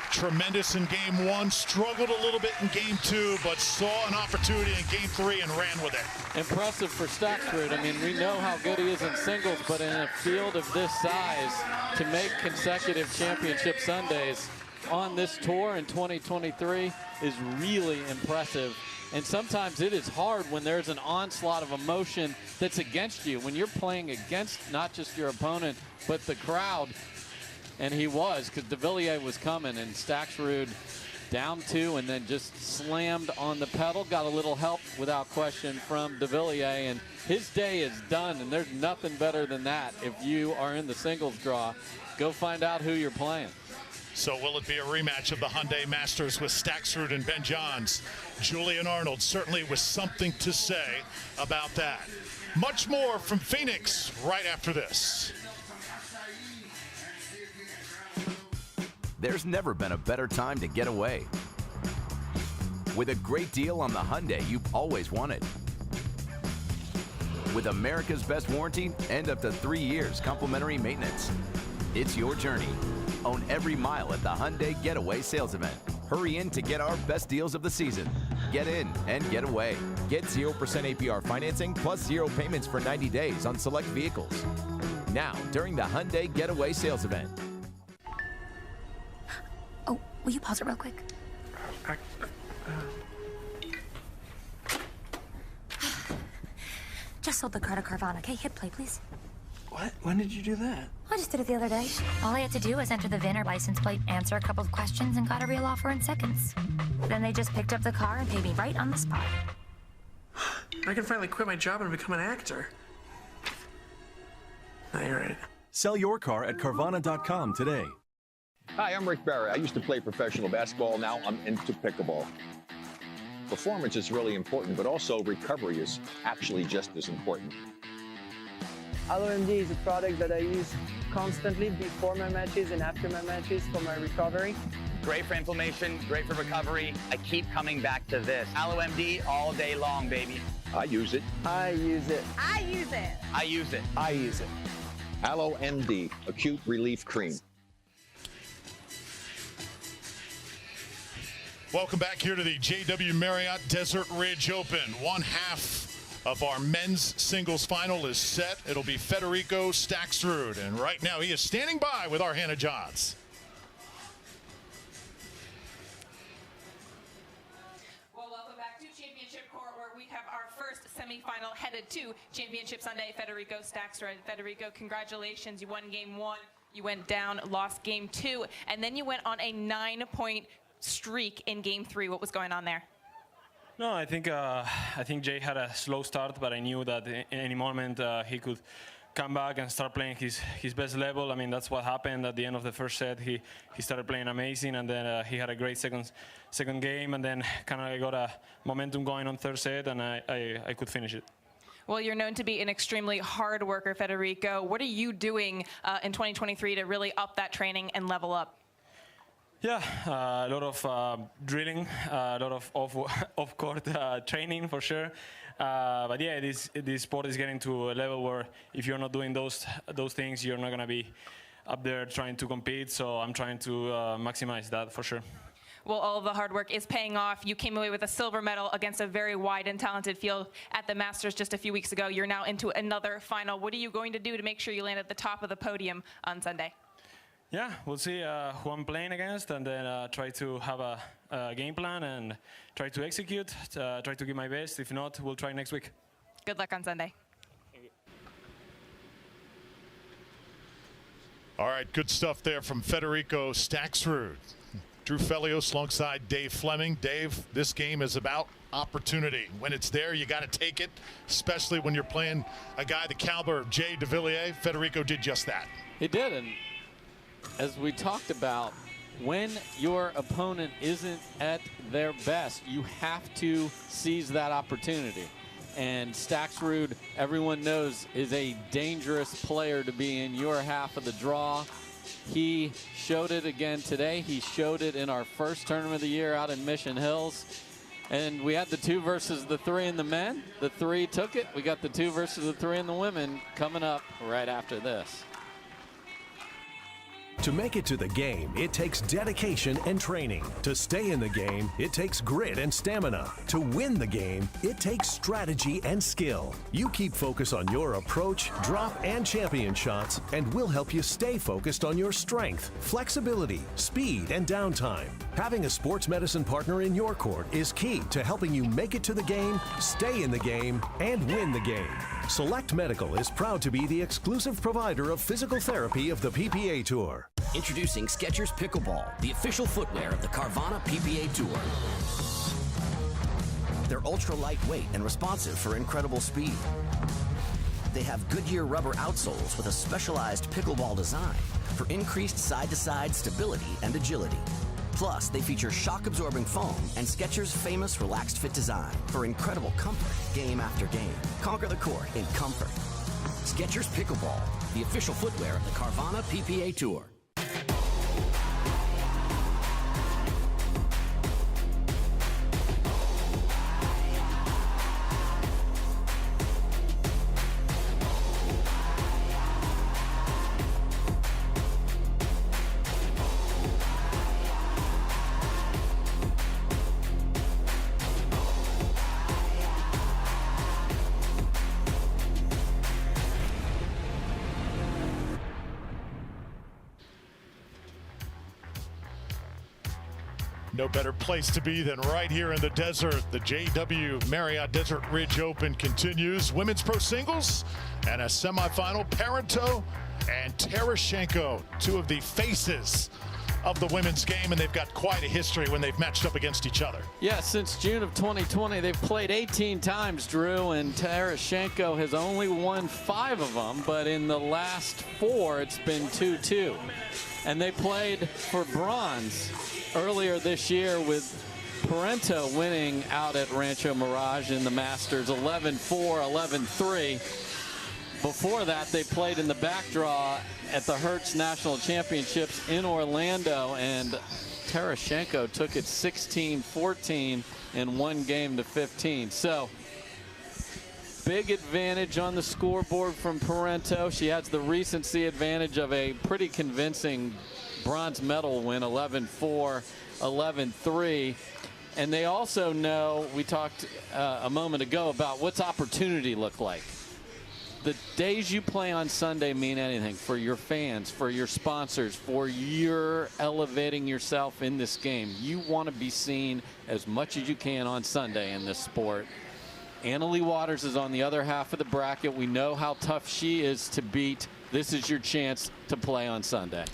Tremendous in game 1, struggled a little bit in game 2, but saw an opportunity in game 3 and ran with it. Impressive for Staksrud. I mean, we know how good he is in singles, but in a field of this size, to make consecutive championship Sundays on this tour in 2023 is really impressive. And sometimes it is hard when there's an onslaught of emotion that's against you, when you're playing against not just your opponent, but the crowd. And he was, because Devillier was coming, and Staksrud down 2 and then just slammed on the pedal. Got a little help without question from Devillier, and his day is done, and there's nothing better than that. If you are in the singles draw, go find out who you're playing. So will it be a rematch of the Hyundai Masters with Staksrud and Ben Johns? Julian Arnold certainly with something to say about that. Much more from Phoenix right after this. There's never been a better time to get away. With a great deal on the Hyundai you've always wanted. With America's best warranty and up to 3 years complimentary maintenance. It's your journey. Own every mile at the Hyundai Getaway Sales Event. Hurry in to get our best deals of the season. Get in and get away. Get 0% APR financing plus 0 payments for 90 days on select vehicles. Now, during the Hyundai Getaway Sales Event. Oh, will you pause it real quick? Just sold the car to Carvana. Okay, hit play, please. What? When did you do that? I just did it the other day. All I had to do was enter the VIN or license plate, answer a couple of questions, and got a real offer in seconds. Then they just picked up the car and paid me right on the spot. I can finally quit my job and become an actor. No, you're right. Sell your car at Carvana.com today. Hi, I'm Rick Barry. I used to play professional basketball. Now I'm into pickleball. Performance is really important, but also recovery is actually just as important. LMD is a product that I use constantly before my matches and after my matches for my recovery. Great for inflammation, great for recovery. I keep coming back to this. AlloMD all day long, baby. I use it. I use it. I use it. I use it. I use it. AlloMD, Acute Relief Cream. Welcome back here to the JW Marriott Desert Ridge Open. One half of our men's singles final is set. It'll be Federico Staksrud, and right now he is standing by with our Hannah Johns. Well, welcome back to Championship Court, where we have our first semifinal headed to Championship Sunday. Federico Staksrud. Federico, congratulations. You won game 1. You went down, lost game 2, and then you went on a 9-point streak in game 3. What was going on there? No, I think Jay had a slow start, but I knew that in any moment he could come back and start playing his best level. I mean, that's what happened at the end of the first set. He started playing amazing, and then he had a great second game, and then kind of got a momentum going on third set, and I could finish it. Well, you're known to be an extremely hard worker, Federico. What are you doing in 2023 to really up that training and level up? Yeah, a lot of drilling, a lot of off-court training for sure. But yeah, this sport is getting to a level where if you're not doing those things, you're not going to be up there trying to compete, so I'm trying to maximize that for sure. Well, all of the hard work is paying off. You came away with a silver medal against a very wide and talented field at the Masters just a few weeks ago. You're now into another final. What are you going to do to make sure you land at the top of the podium on Sunday? Yeah, we'll see who I'm playing against, and then try to have a game plan and try to execute, try to give my best. If not, we'll try next week. Good luck on Sunday. All right, good stuff there from Federico Staksrud. Drew Felios alongside Dave Fleming. Dave, this game is about opportunity. When it's there, you got to take it, especially when you're playing a guy the caliber of Jay Devilliers. Federico did just that. He did, and as we talked about, when your opponent isn't at their best, you have to seize that opportunity. And Staksrud, everyone knows, is a dangerous player to be in your half of the draw. He showed it again today. He showed it in our first tournament of the year out in Mission Hills. And we had the 2 versus the 3 in the men. The 3 took it. We got the 2 versus the 3 in the women coming up right after this. To make it to the game, it takes dedication and training. To stay in the game, it takes grit and stamina. To win the game, it takes strategy and skill. You keep focus on your approach, drop, and champion shots, and we'll help you stay focused on your strength, flexibility, speed, and downtime. Having a sports medicine partner in your court is key to helping you make it to the game, stay in the game, and win the game. Select Medical is proud to be the exclusive provider of physical therapy of the PPA Tour. Introducing Skechers Pickleball, the official footwear of the Carvana PPA Tour. They're ultra lightweight and responsive for incredible speed. They have Goodyear rubber outsoles with a specialized pickleball design for increased side-to-side stability and agility. Plus, they feature shock-absorbing foam and Skechers' famous relaxed fit design for incredible comfort game after game. Conquer the court in comfort. Skechers Pickleball, the official footwear of the Carvana PPA Tour. No better place to be than right here in the desert. The JW Marriott Desert Ridge Open continues. Women's Pro Singles and a semifinal. Parenteau and Tereschenko, 2 of the faces of the women's game, and they've got quite a history when they've matched up against each other. Yeah, since June of 2020, they've played 18 times, Drew, and Tereschenko has only won 5 of them, but in the last 4, it's been 2-2. And they played for bronze earlier this year with Parenteau winning out at Rancho Mirage in the Masters 11-4, 11-3. Before that, they played in the backdraw at the Hertz National Championships in Orlando, and Tereschenko took it 16-14 in 1 game to 15. So big advantage on the scoreboard from Parenteau. She has the recency advantage of a pretty convincing bronze medal win, 11-4, 11-3. And they also know, we talked a moment ago about what's opportunity look like. The days you play on Sunday mean anything for your fans, for your sponsors, for your elevating yourself in this game. You want to be seen as much as you can on Sunday in this sport. Leigh Waters is on the other half of the bracket. We know how tough she is to beat. This is your chance to play on Sunday.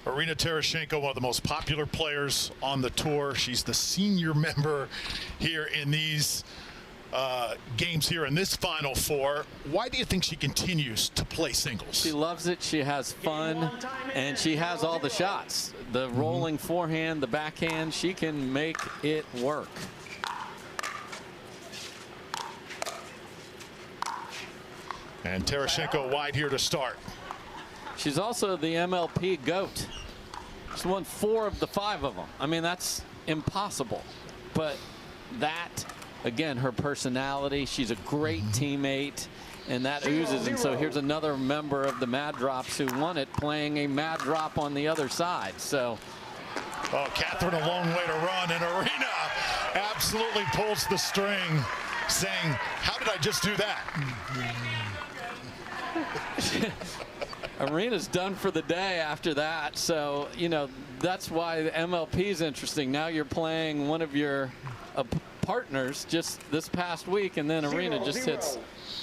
Irina Tereschenko, one of the most popular players on the tour. She's the senior member here in these games here in this Final Four. Why do you think she continues to play singles? She loves it. She has fun, and she has all the shots. The rolling forehand, the backhand, she can make it work. And Tereschenko wide here to start. She's also the MLP GOAT. She's won 4 of the 5 of them. I mean, that's impossible. But that, again, her personality, she's a great teammate. and that oozes. And so here's another member of the Mad Drops who won it, playing a Mad Drop on the other side. So. Oh, Catherine, a long way to run, and Irina absolutely pulls the string, saying, how did I just do that? Irina's done for the day after that. So, you know, that's why the MLP is interesting. Now you're playing one of your partners just this past week, and then Irina just hits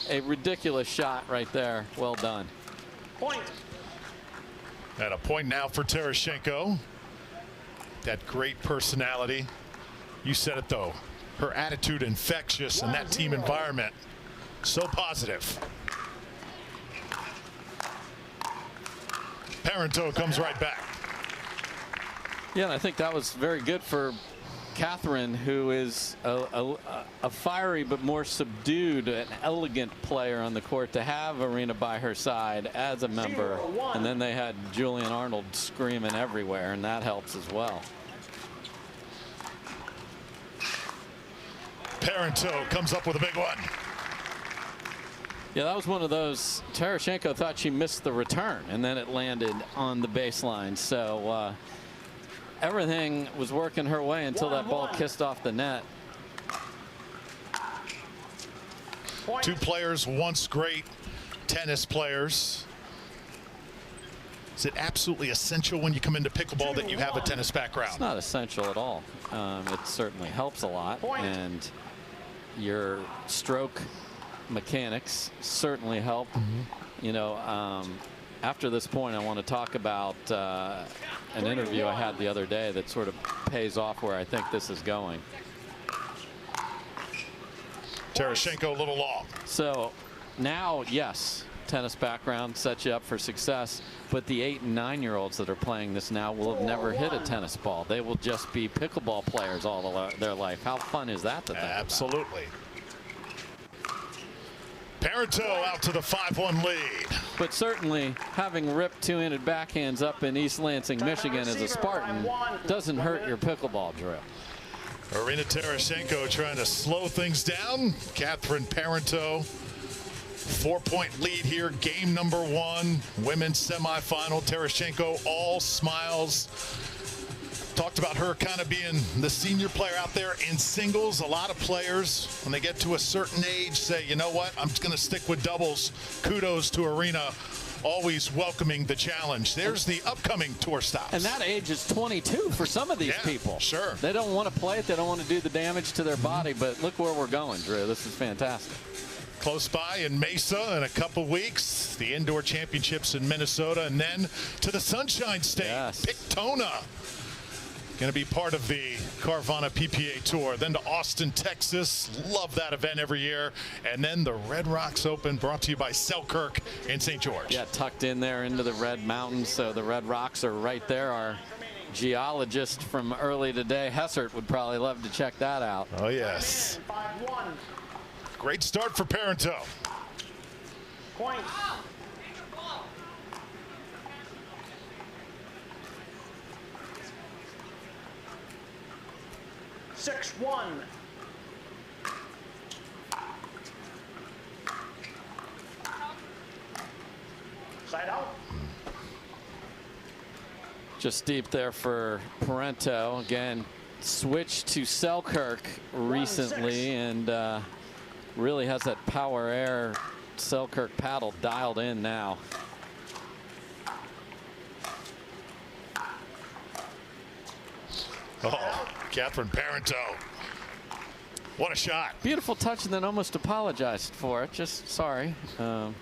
a ridiculous shot right there. Well done. Point. And a point now for Tereschenko. That great personality. You said it, though. Her attitude infectious in that team environment. So positive. Parenteau comes right back. Yeah, and I think that was very good for Catherine, who is a fiery but more subdued and elegant player on the court, to have Irina by her side as a member. And then they had Julian Arnold screaming everywhere, and that helps as well. Parenteau comes up with a big one. Yeah, that was one of those. Tereschenko thought she missed the return, and then it landed on the baseline. So everything was working her way until that ball kissed off the net. Two players, once great tennis players. Is it absolutely essential when you come into pickleball that you have a tennis background? It's not essential at all. It certainly helps a lot, and your stroke mechanics certainly help. You know, after this point, I want to talk about an interview I had the other day that sort of pays off where I think this is going. Tereschenko a little long. So now, yes, tennis background sets you up for success, but the 8- and 9-year-olds that are playing this now will have never hit a tennis ball. They will just be pickleball players all their life. How fun is that to think about? Absolutely. Parenteau out to the 5-1 lead. But certainly having ripped two-handed backhands up in East Lansing, Michigan as a Spartan doesn't hurt your pickleball drill. Irina Tereschenko trying to slow things down. Catherine Parenteau, 4-point lead here. Game number 1, women's semifinal. Tereschenko all smiles. Talked about her kind of being the senior player out there in singles. A lot of players, when they get to a certain age, say, you know what, I'm just going to stick with doubles. Kudos to Irina, always welcoming the challenge. There's the upcoming tour stops. And that age is 22 for some of these people. Sure. They don't want to play it. They don't want to do the damage to their body. But look where we're going, Drew. This is fantastic. Close by in Mesa in a couple weeks, the indoor championships in Minnesota, and then to the Sunshine State, Pictona. Going to be part of the Carvana PPA Tour. Then to Austin, Texas. Love that event every year. And then the Red Rocks Open, brought to you by Selkirk in St. George. Yeah, tucked in there into the Red Mountains. So the Red Rocks are right there. Our geologist from early today, Hessert, would probably love to check that out. Oh, yes. Great start for Parenteau. Point. 6-1. Side out. Just deep there for Parenteau. Again, switched to Selkirk recently, and really has that power air Selkirk paddle dialed in now. Oh, Catherine Parenteau. What a shot. Beautiful touch, and then almost apologized for it. Just sorry.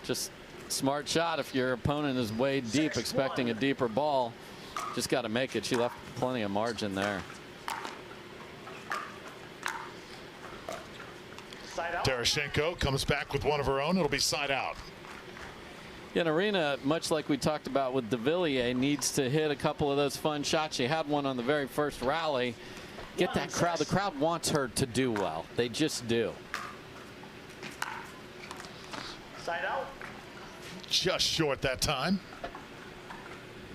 Just smart shot. If your opponent is way deep, expecting a deeper ball, just got to make it. She left plenty of margin there. Tereschenko comes back with one of her own. It'll be side out. Yeah, and Irina, much like we talked about with Devillier, needs to hit a couple of those fun shots. She had one on the very first rally. Get that crowd. The crowd wants her to do well. They just do. Side out. Just short that time.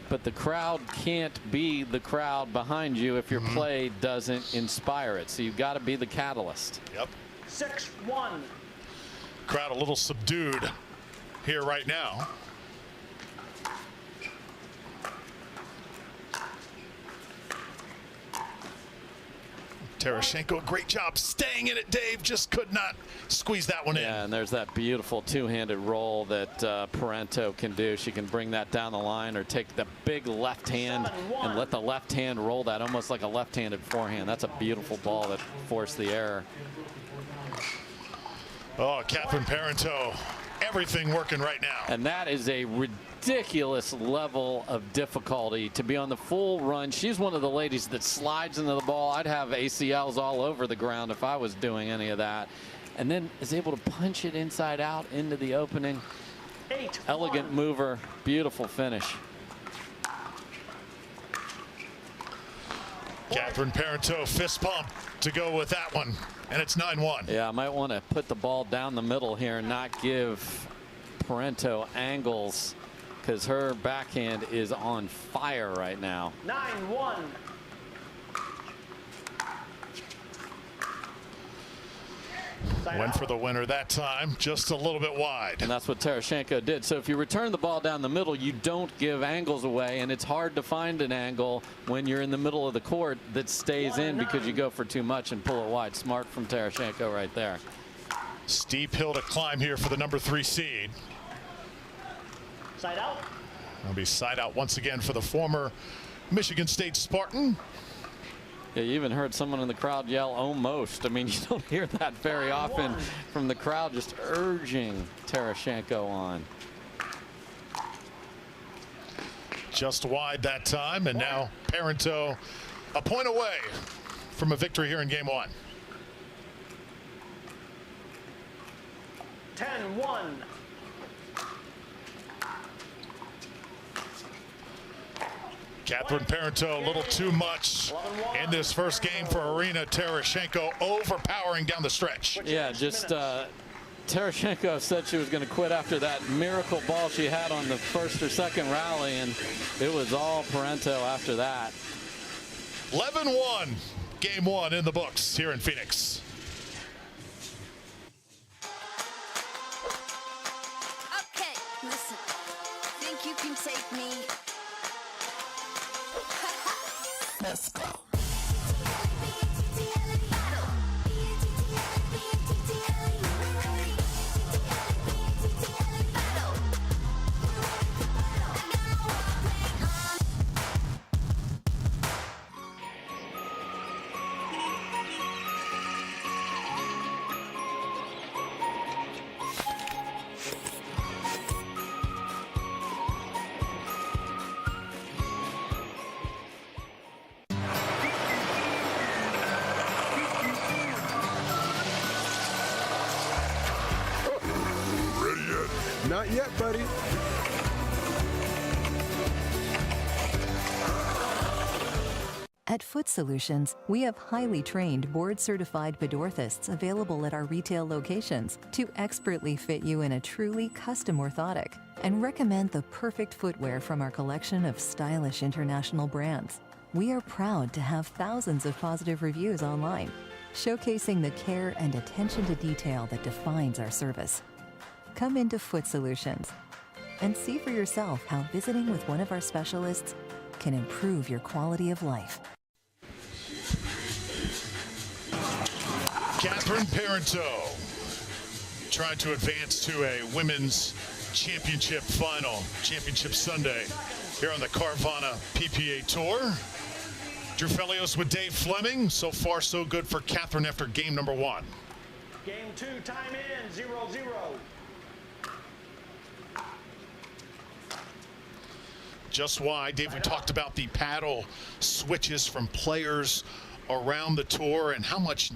But the crowd can't be the crowd behind you if your play doesn't inspire it. So you've got to be the catalyst. Yep. 6-1. crowd a little subdued here right now. Tereschenko, great job staying in it, Dave. Just could not squeeze that one in. Yeah, and there's that beautiful two-handed roll that Parenteau can do. She can bring that down the line or take the big left hand and let the left hand roll that almost like a left-handed forehand. That's a beautiful ball that forced the error. Oh, Catherine Parenteau, everything working right now. And that is a ridiculous level of difficulty to be on the full run. She's one of the ladies that slides into the ball. I'd have ACLs all over the ground if I was doing any of that. And then is able to punch it inside out into the opening. Elegant mover, beautiful finish. Catherine Parenteau, fist pump to go with that one. And it's 9-1. Yeah, I might want to put the ball down the middle here and not give Parenteau angles, because her backhand is on fire right now. 9-1. Went for the winner that time, just a little bit wide. And that's what Tereschenko did. So if you return the ball down the middle, you don't give angles away, and it's hard to find an angle when you're in the middle of the court that stays in because you go for too much and pull it wide. Smart from Tereschenko right there. Steep hill to climb here for the number 3 seed. Side out. It'll be side out once again for the former Michigan State Spartan. Yeah, you even heard someone in the crowd yell almost. I mean, you don't hear that very often from the crowd, just urging Tereschenko on. Just wide that time, and now Parenteau a point away from a victory here in game 1. 10-1. Catherine Parenteau, a little too much in this first game for Irina Tereschenko, overpowering down the stretch. Yeah, just Tereschenko said she was going to quit after that miracle ball she had on the first or second rally, and it was all Parenteau after that. 11-1, game 1 in the books here in Phoenix. Okay, listen. Think you can take me? Let's go. Not yet, buddy. At Foot Solutions, we have highly trained, board-certified podorthists available at our retail locations to expertly fit you in a truly custom orthotic and recommend the perfect footwear from our collection of stylish international brands. We are proud to have thousands of positive reviews online, showcasing the care and attention to detail that defines our service. Come into Foot Solutions and see for yourself how visiting with one of our specialists can improve your quality of life. Catherine Parenteau trying to advance to a women's championship final, championship Sunday here on the Carvana PPA Tour. Drew Felios with Dave Fleming. So far, so good for Catherine after game number 1. Game 2, time in, 0-0. Just wide. Dave, we talked about the paddle switches from players around the tour and how much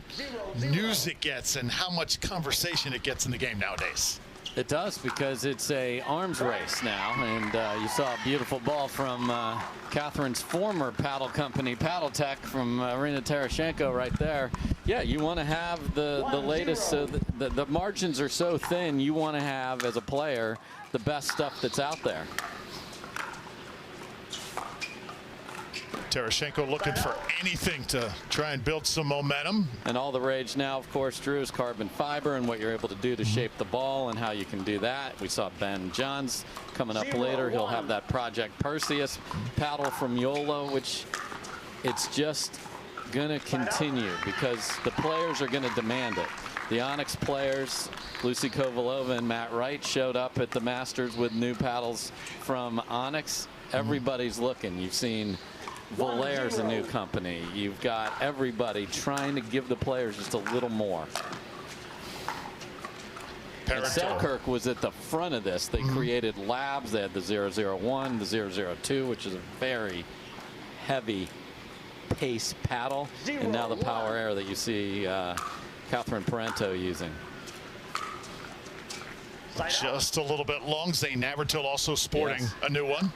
news it gets and how much conversation it gets in the game nowadays. It does, because it's a arms race now, and you saw a beautiful ball from Catherine's former paddle company, Paddle Tech, from Irina Tereschenko right there. Yeah, you want to have the latest, so the margins are so thin, you want to have, as a player, the best stuff that's out there. Tereschenko looking for anything to try and build some momentum. And all the rage now, of course, Drew, is carbon fiber and what you're able to do to shape the ball and how you can do that. We saw Ben Johns coming up later. He'll have that Project Perseus paddle from Yola, which it's just going to continue because the players are going to demand it. The Onyx players, Lucy Kovalova and Matt Wright, showed up at the Masters with new paddles from Onyx. Everybody's looking. You've seen Valaire's a new company. You've got everybody trying to give the players just a little more. And Selkirk was at the front of this. They created labs. They had the 001, the 002, which is a very heavy pace paddle. And now the Power Air that you see Catherine Parenteau using. Just a little bit long. Zane Navratil also sporting a new one.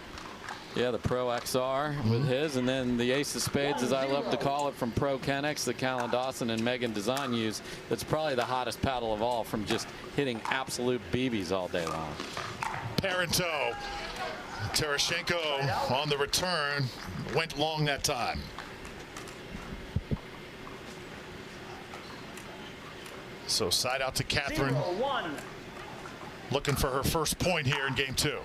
Yeah, the Pro XR with his, and then the Ace of Spades, as I love to call it, from Pro Kennex that Callan Dawson and Megan Dazan use. That's probably the hottest paddle of all from just hitting absolute BBs all day long. Parenteau. Tereschenko on the return. Went long that time. So side out to Catherine. 0-1. Looking for her first point here in game 2.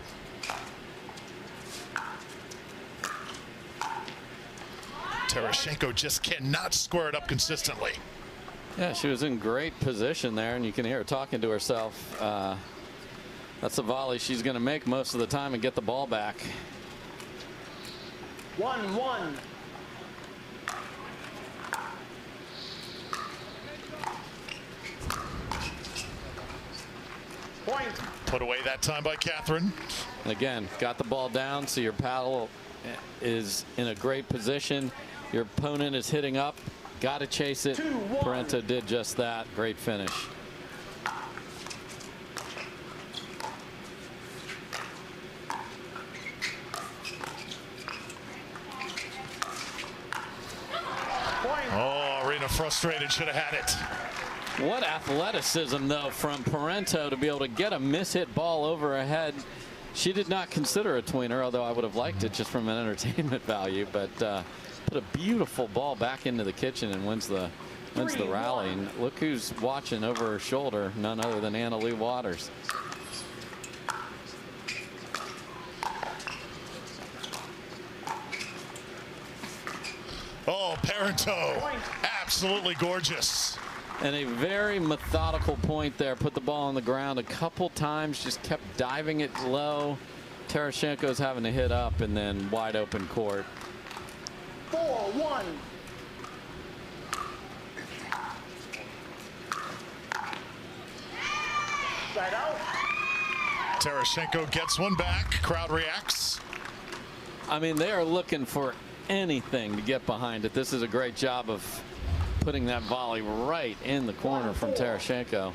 Tereschenko just cannot square it up consistently. Yeah, she was in great position there, and you can hear her talking to herself. That's a volley she's going to make most of the time and get the ball back. 1-1. Point. Put away that time by Catherine. And again, got the ball down, so your paddle is in a great position. Your opponent is hitting up. Got to chase it. Parenteau did just that. Great finish. Oh, Irina frustrated. Should have had it. What athleticism, though, from Parenteau to be able to get a mishit ball over her head. She did not consider a tweener, although I would have liked it just from an entertainment value. But put a beautiful ball back into the kitchen and wins the rally. And look who's watching over her shoulder, none other than Leigh Waters. Oh, Parenteau, absolutely gorgeous. And a very methodical point there. Put the ball on the ground a couple times, just kept diving it low. Tereschenko's having to hit up, and then wide open court. 4-1. Side out. Tereschenko gets one back. Crowd reacts. I mean, they are looking for anything to get behind it. This is a great job of putting that volley right in the corner from Tereschenko.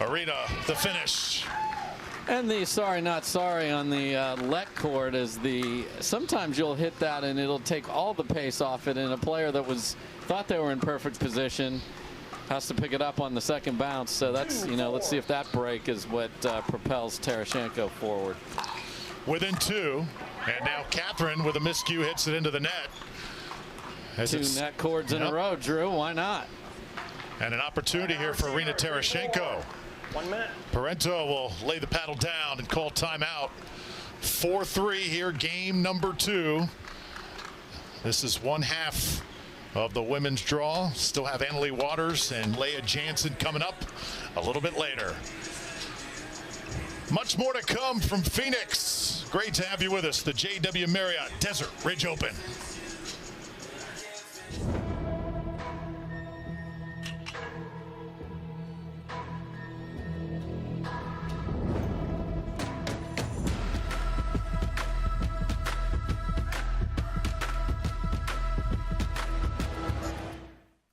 Irina, the finish. And the sorry not sorry on the let court is sometimes you'll hit that and it'll take all the pace off it, and a player that thought they were in perfect position has to pick it up on the second bounce. So that's, let's see if that break is what propels Tereschenko forward. Within 2, and now Catherine with a miscue hits it into the net. Two net cords in a row, Drew. Why not? And an opportunity here for Irina Tereschenko. 1 minute. Parenteau will lay the paddle down and call timeout. 4-3 here, game number 2. This is one half of the women's draw. Still have Leigh Waters and Leah Jansen coming up a little bit later. Much more to come from Phoenix. Great to have you with us. The JW Marriott Desert Ridge Open.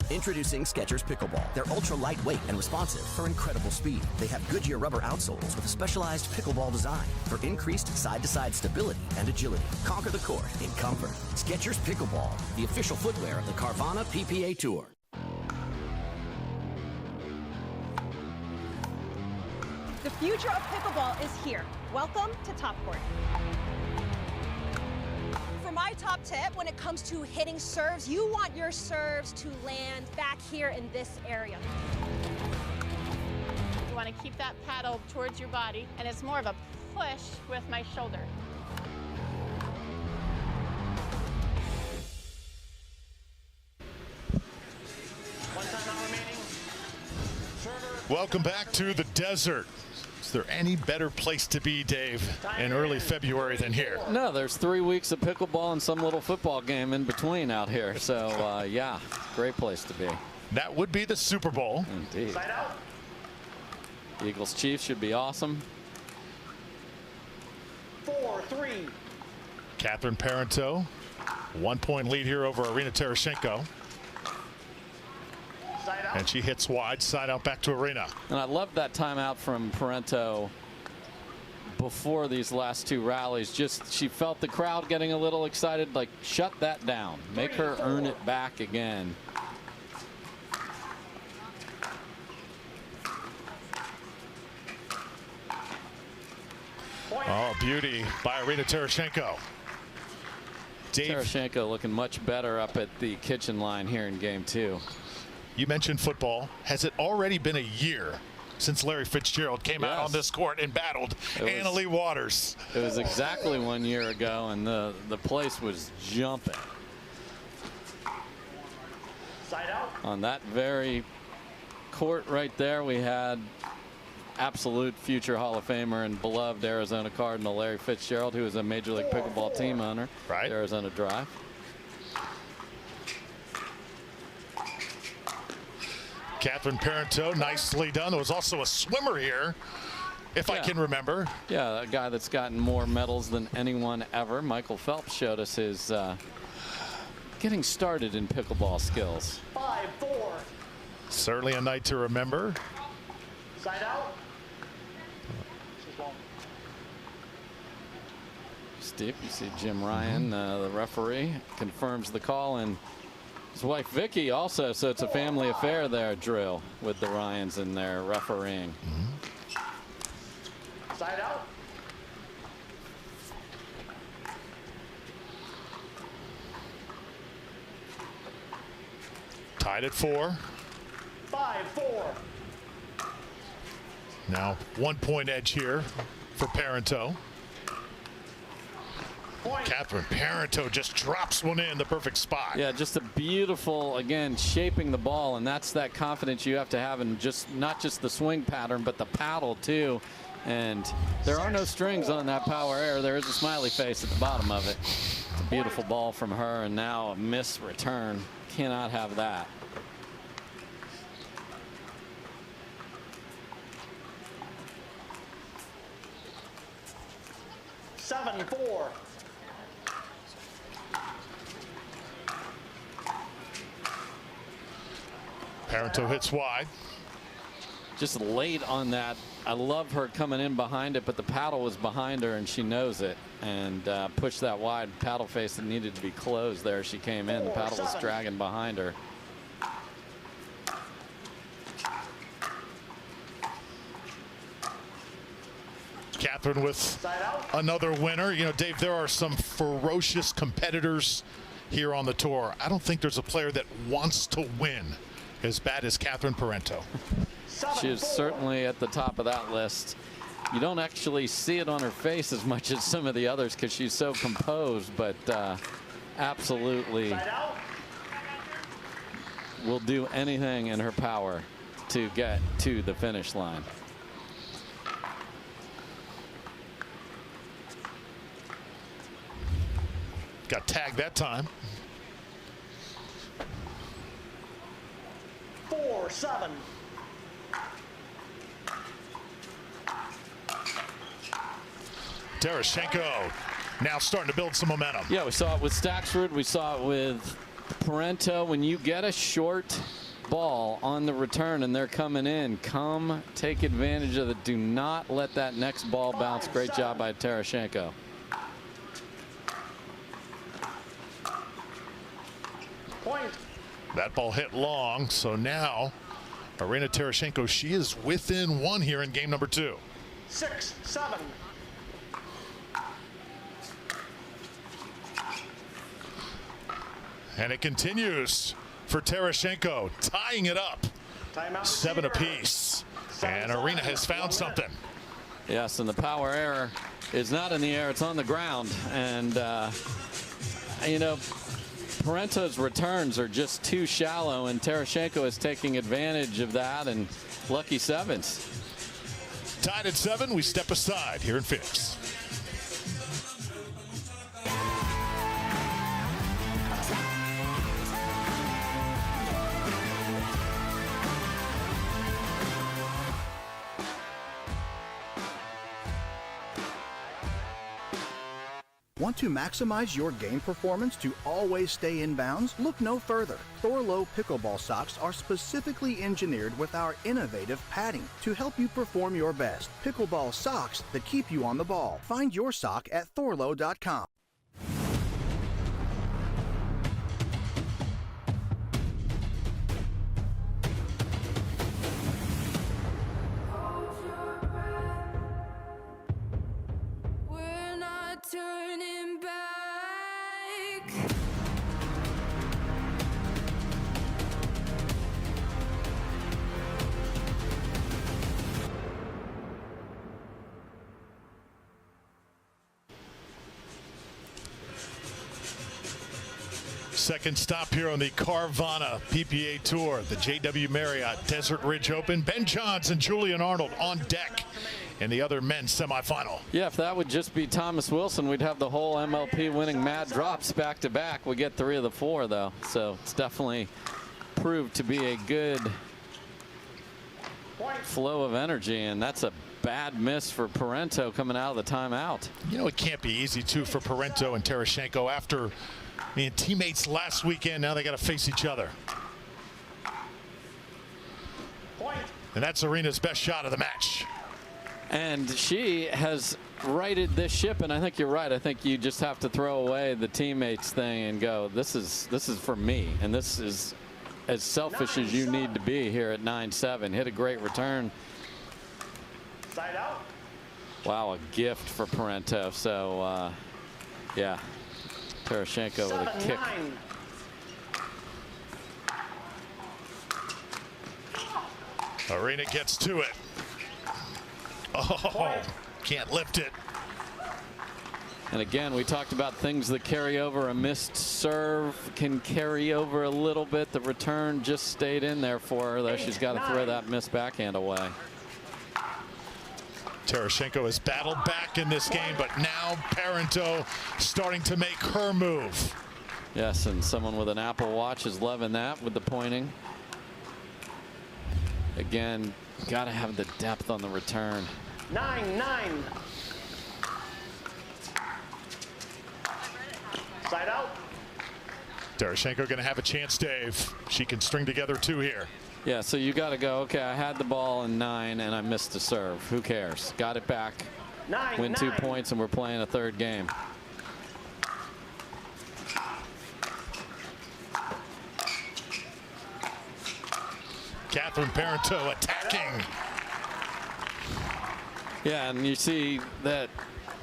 Introducing Skechers Pickleball. They're ultra lightweight and responsive for incredible speed. They have Goodyear rubber outsoles with a specialized pickleball design for increased side-to-side stability and agility. Conquer the court in comfort. Skechers Pickleball, the official footwear of the Carvana PPA Tour. The future of pickleball is here. Welcome to Top Court. For my top tip, when it comes to hitting serves, you want your serves to land back here in this area. You want to keep that paddle towards your body, and it's more of a push with my shoulder. Welcome back to the desert. Is there any better place to be, Dave, in early February than here? No, there's 3 weeks of pickleball and some little football game in between out here. So, yeah, great place to be. That would be the Super Bowl. Indeed. Eagles Chiefs should be awesome. 4-3. Catherine Parenteau, 1 point lead here over Irina Tereschenko. And she hits wide, side out back to Irina. And I love that timeout from Parenteau before these last two rallies. Just she felt the crowd getting a little excited, like shut that down, make her earn it back again. Oh, beauty by Irina Tereschenko. Tereschenko looking much better up at the kitchen line here in game 2. You mentioned football. Has it already been a year since Larry Fitzgerald came out on this court and battled Leigh Waters? It was exactly 1 year ago, and the place was jumping. Side out. On that very court right there, we had absolute future Hall of Famer and beloved Arizona Cardinal Larry Fitzgerald, who was a Major League Pickleball team owner. Right. Arizona Drive. Catherine Parenteau, nicely done. There was also a swimmer here, if I can remember. Yeah, a guy that's gotten more medals than anyone ever. Michael Phelps showed us his getting started in pickleball skills. 5-4. Certainly a night to remember. Side out. Steep, you see Jim Ryan, the referee, confirms the call, and his wife Vicky also, so it's a family affair there, Drill, with the Ryans and their refereeing. Side out. Tied at 4. 5-4. Now 1 point edge here for Parenteau. Catherine Parenteau just drops one in the perfect spot. Yeah, just a beautiful, again, shaping the ball, and that's that confidence you have to have in just not just the swing pattern, but the paddle too. And there are no strings on that power air. There is a smiley face at the bottom of it. It's a beautiful ball from her, and now a miss return. Cannot have that. Seven, 4. Parenteau hits wide. Just late on that. I love her coming in behind it, but the paddle was behind her and she knows it, and pushed that wide paddle face that needed to be closed there. She came in, the paddle was dragging behind her. Catherine with another winner. You know, Dave, there are some ferocious competitors here on the tour. I don't think there's a player that wants to win as bad as Catherine Parenteau. She is certainly at the top of that list. You don't actually see it on her face as much as some of the others because she's so composed, but absolutely will do anything in her power to get to the finish line. Got tagged that time. 4-7. Tereschenko now starting to build some momentum. Yeah, we saw it with Staksrud. We saw it with Parenteau. When you get a short ball on the return and they're coming in, come take advantage of it. Do not let that next ball bounce. Great job by Tereschenko. Point. That ball hit long, so now Irina Tereschenko, she is within 1 here in game number 2. 6-7. And it continues for Tereschenko, tying it up. Timeout 7 here. apiece. And Irina has found something. Yes, and the power error is not in the air, it's on the ground. And, you know, Parenteau's returns are just too shallow, and Tereschenko is taking advantage of that, and lucky sevens. Tied at 7, we step aside here in Phoenix. Want to maximize your game performance to always stay in bounds? Look no further. Thorlo pickleball socks are specifically engineered with our innovative padding to help you perform your best. Pickleball socks that keep you on the ball. Find your sock at thorlo.com. Turning back. Second stop here on the Carvana PPA Tour, the JW Marriott Desert Ridge Open. Ben Johns and Julian Arnold on deck in the other men's semifinal. Yeah, if that would just be Thomas Wilson, we'd have the whole MLP winning mad drops back to back. We get 3 of the 4 though, so it's definitely proved to be a good flow of energy, and that's a bad miss for Parenteau coming out of the timeout. You know, it can't be easy too for Parenteau and Tereschenko after being teammates last weekend. Now they got to face each other. And that's Irina's best shot of the match. And she has righted this ship, and I think you're right. I think you just have to throw away the teammates thing and go, this is for me, and this is as selfish as you need to be here at 9-7. Hit a great return. Side out. Wow, a gift for Parenteau. So yeah, Tereschenko with a kick. 7-9. Irina gets to it. Oh, can't lift it. And again, we talked about things that carry over. A missed serve can carry over a little bit. The return just stayed in there for her, though. She's got to throw that missed backhand away. Tereschenko has battled back in this game, but now Parenteau starting to make her move. Yes, and someone with an Apple Watch is loving that with the pointing. Again, got to have the depth on the return. 9-9. Side out. Tereschenko going to have a chance, Dave. She can string together 2 here. Yeah, so you got to go, okay, I had the ball in 9 and I missed the serve. Who cares? Got it back. 9-9. Win 2 points and we're playing a 3rd game. Catherine Parenteau attacking. Yeah, and you see that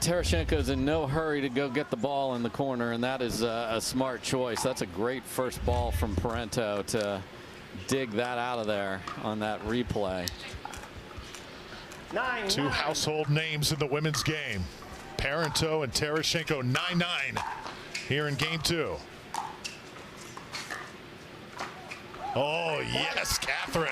Tereschenko's in no hurry to go get the ball in the corner, and that is a smart choice. That's a great first ball from Parenteau to dig that out of there on that replay. 9-9. 2 household names in the women's game. Parenteau and Tereschenko 9-9 here in game 2. Oh, yes, Catherine.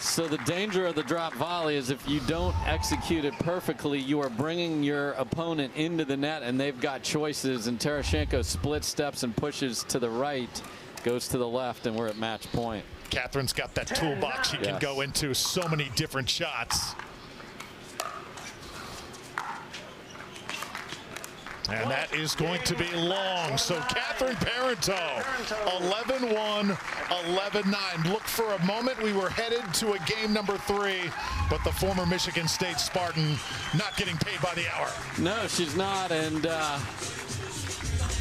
So the danger of the drop volley is if you don't execute it perfectly, you are bringing your opponent into the net, and they've got choices, and Tereschenko split steps and pushes to the right, goes to the left, and we're at match point. Catherine's got that toolbox she can go into so many different shots. And that is going to be long. So Catherine Parenteau, 11-1, 11-9. Look, for a moment we were headed to a game number 3, but the former Michigan State Spartan not getting paid by the hour. No, she's not, and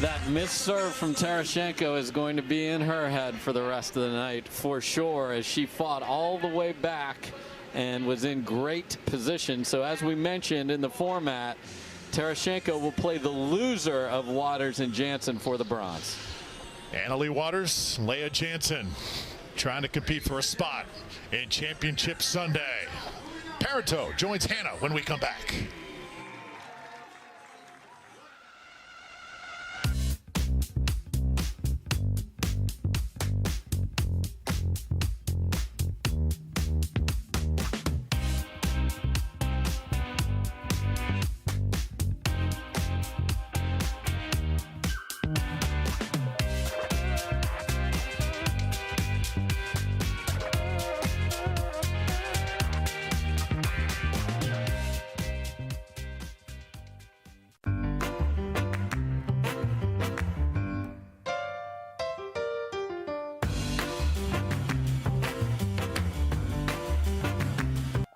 that missed serve from Tereschenko is going to be in her head for the rest of the night for sure, as she fought all the way back and was in great position. So as we mentioned in the format, Tereschenko will play the loser of Waters and Jansen for the bronze. Leigh Waters, Leah Jansen trying to compete for a spot in Championship Sunday. Parenteau joins Hannah when we come back.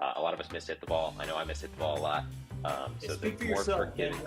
A lot of us mishit the ball. I know I mishit the ball a lot. So Speak for more yourself, forgiving.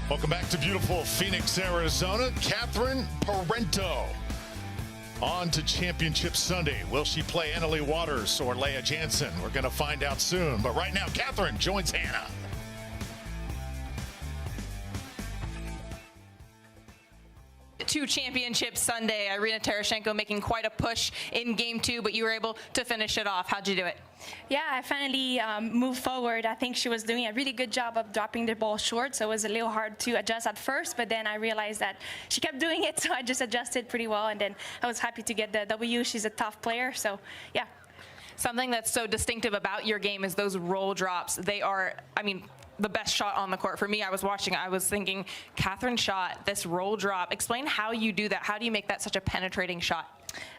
Welcome back to beautiful Phoenix, Arizona. Catherine Parenteau on to Championship Sunday. Will she play Leigh Waters or Leah Jansen? We're going to find out soon. But right now, Catherine joins Hannah. To Championship Sunday, Irina Tereschenko making quite a push in game 2, but you were able to finish it off. How'd you do it? Yeah, I finally moved forward. I think she was doing a really good job of dropping the ball short, so it was a little hard to adjust at first, but then I realized that she kept doing it, so I just adjusted pretty well, and then I was happy to get the W. She's a tough player, so yeah. Something that's so distinctive about your game is those roll drops. They are, I mean, the best shot on the court. For me, I was watching, I was thinking, Catherine shot this roll drop. Explain how you do that. How do you make that such a penetrating shot?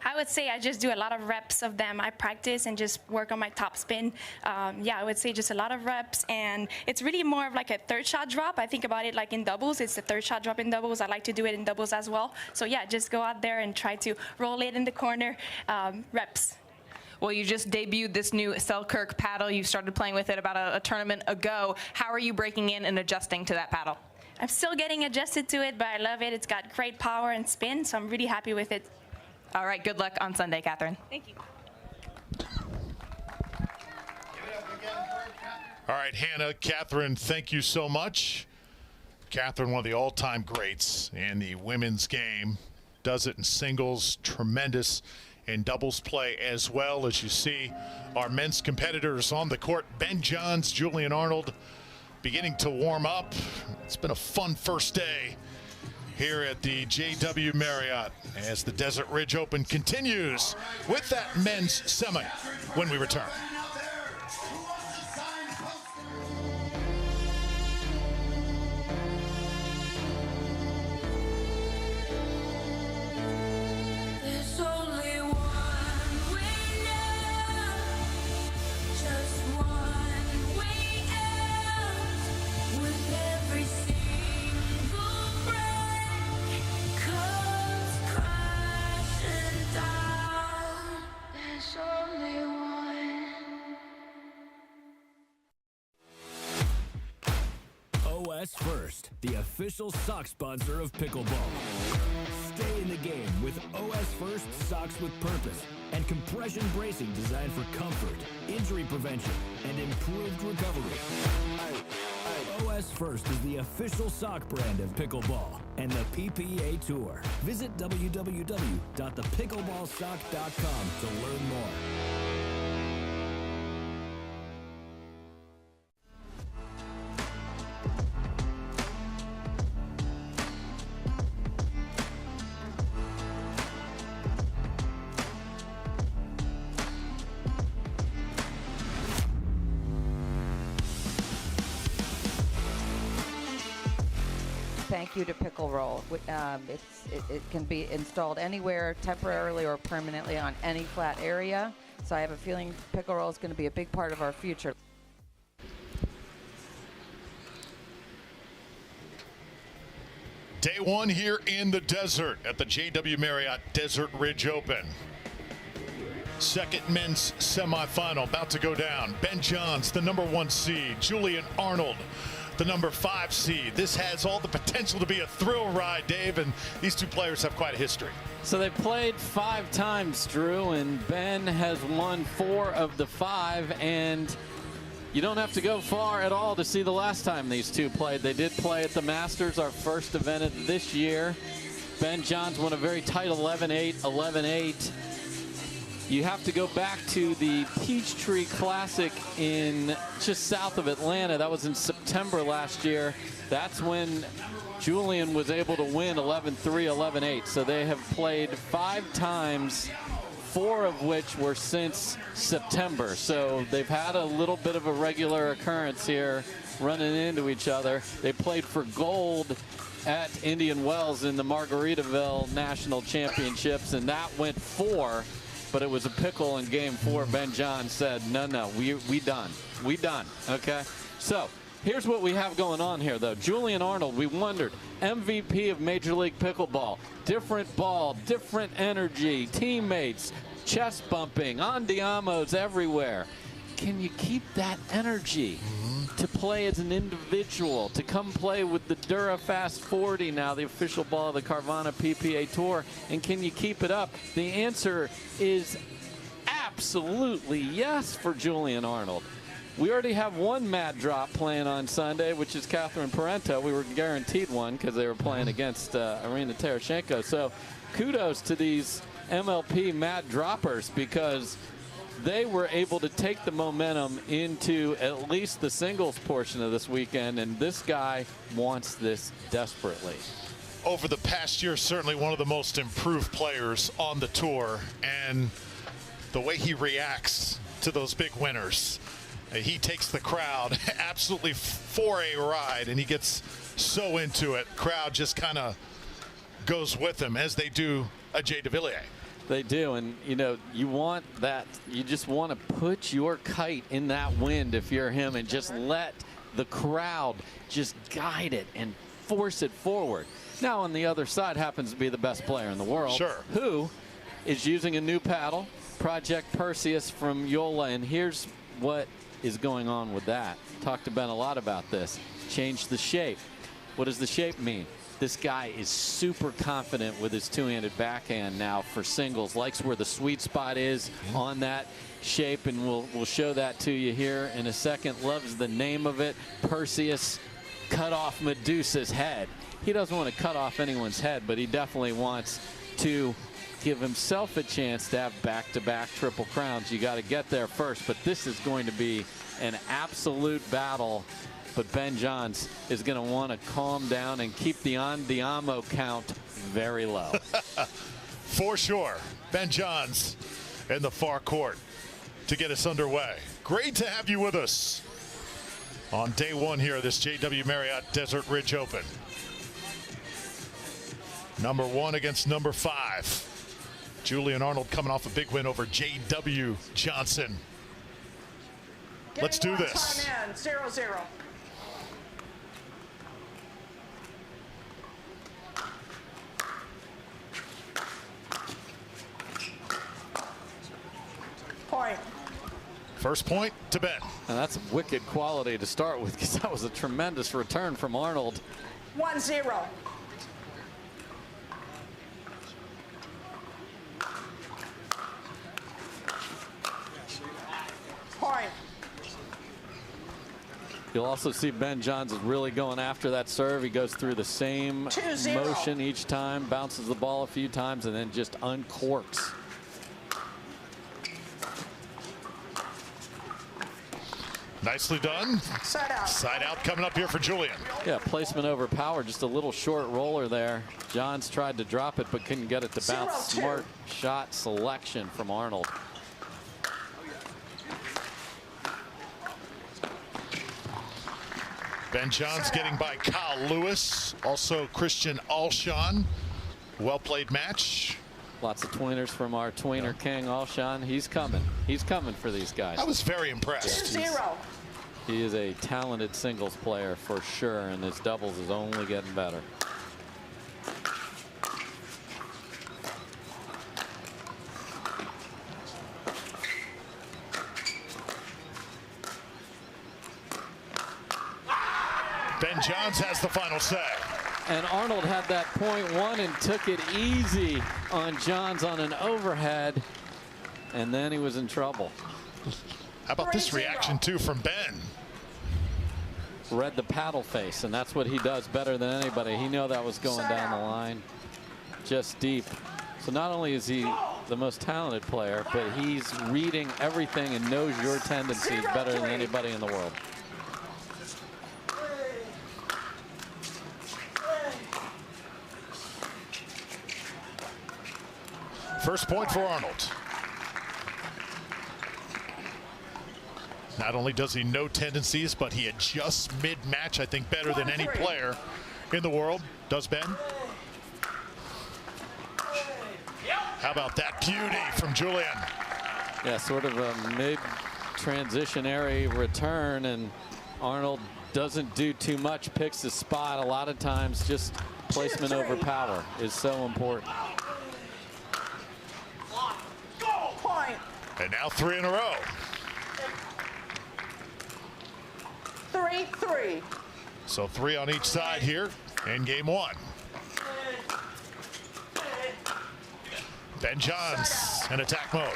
I would say I just do a lot of reps of them. I practice and just work on my top spin. Yeah, I would say just a lot of reps, and it's really more of like a third shot drop. I think about it like in doubles. It's the third shot drop in doubles. I like to do it in doubles as well. So yeah, just go out there and try to roll it in the corner, reps. Well, you just debuted this new Selkirk paddle. You started playing with it about a tournament ago. How are you breaking in and adjusting to that paddle? I'm still getting adjusted to it, but I love it. It's got great power and spin, so I'm really happy with it. All right, good luck on Sunday, Catherine. Thank you. All right, Hannah, Catherine, thank you so much. Catherine, one of the all-time greats in the women's game. Does it in singles, tremendous in doubles play as well. As you see our men's competitors on the court, Ben Johns, Julian Arnold beginning to warm up. It's been a fun first day here at the JW Marriott as the Desert Ridge Open continues with that men's semi when we return. OS First, the official sock sponsor of pickleball. Stay in the game with OS First socks with purpose and compression bracing designed for comfort, injury prevention, and improved recovery. OS First is the official sock brand of pickleball and the PPA Tour. Visit www.thepickleballsock.com to learn more. thank you to pickle roll. It can be installed anywhere, temporarily or permanently on any flat area. So I have a feeling pickle roll is going to be a big part of our future. Day one here in the desert at the JW Marriott Desert Ridge Open. Second men's semifinal about to go down. Ben Johns, the #1 seed. Julian Arnold, the #5 seed. This has all the potential to be a thrill ride, Dave, and these two players have quite a history. So they played 5 times, Drew, and Ben has won 4 of the 5, and you don't have to go far at all to see the last time these two played. They did play at the Masters, our first event of this year. Ben Johns won a very tight 11-8, 11-8. You have to go back to the Peachtree Classic in just south of Atlanta. That was in September last year. That's when Julian was able to win 11-3, 11-8. So they have played 5 times, 4 of which were since September. So they've had a little bit of a regular occurrence here, running into each other. They played for gold at Indian Wells in the Margaritaville National Championships, and that went 4. But it was a pickle in game 4. Ben Johns said, no, we done. We done, okay? So here's what we have going on here, though. Julian Arnold, we wondered, MVP of Major League Pickleball. Different ball, different energy, teammates, chest bumping, andiamos everywhere. Can you keep that energy to play as an individual, to come play with the DuraFast 40 now, the official ball of the Carvana PPA Tour, and can you keep it up? The answer is absolutely yes for Julian Arnold. We already have one mad drop playing on Sunday, which is Catherine Parenteau. We were guaranteed one because they were playing against Irina Tereschenko. So kudos to these MLP mad droppers, because they were able to take the momentum into at least the singles portion of this weekend, and this guy wants this desperately. Over the past year, certainly one of the most improved players on the tour, and the way he reacts to those big winners. He takes the crowd absolutely for a ride, and he gets so into it. Crowd just kind of goes with him, as they do a Jay Devilliers. They do, and you know, you want that. You just want to put your kite in that wind if you're him, and just let the crowd just guide it and force it forward. Now on the other side happens to be the best player in the world, sure, who is using a new paddle, Project Perseus from Yola, and here's what is going on with that. Talked to Ben a lot about this. Change the shape. What does the shape mean? This guy is super confident with his two-handed backhand now for singles. Likes where the sweet spot is on that shape, and we'll show that to you here in a second. Loves the name of it. Perseus cut off Medusa's head. He doesn't want to cut off anyone's head, but he definitely wants to give himself a chance to have back-to-back triple crowns. You got to get there first, but this is going to be an absolute battle. But Ben Johns is going to want to calm down and keep the andiamo count very low. For sure. Ben Johns in the far court to get us underway. Great to have you with us on day one here of this JW Marriott Desert Ridge Open. #1 against #5. Julian Arnold coming off a big win over J.W. Johnson. Let's do this. Time in, 0-0. Point. First point to Ben. And that's wicked quality to start with, because that was a tremendous return from Arnold. 1-0. Point. You'll also see Ben Johns is really going after that serve. He goes through the same 2-0. motion each time, bounces the ball a few times, and then just uncorks. Nicely done. Side out. Side out coming up here for Julian. Yeah, placement over power, just a little short roller there. Johns tried to drop it, but couldn't get it to bounce. 0-2. Smart shot selection from Arnold. Ben Johns getting by Kyle Lewis, also Christian Alshon. Well played match. Lots of tweeners from our tweener king Alshon. He's coming. He's coming for these guys. I was very impressed. 2-0. He is a talented singles player for sure, and his doubles is only getting better. Ben Johns has the final say. And Arnold had that .1 and took it easy on Johns on an overhead, and then he was in trouble. How about this reaction too from Ben? Read the paddle face, and that's what he does better than anybody. He knew that was going down the line just deep. So not only is he the most talented player, but he's reading everything and knows your tendencies better than anybody in the world. First point for Arnold. Not only does he know tendencies, but he adjusts mid-match, I think, better than any player in the world. Does Ben? How about that beauty from Julian? Yeah, sort of a mid-transitionary return, and Arnold doesn't do too much, picks his spot. A lot of times just placement over power is so important. And now 3 in a row. 3-3. So 3 on each side here in game 1. Ben Johns in attack mode.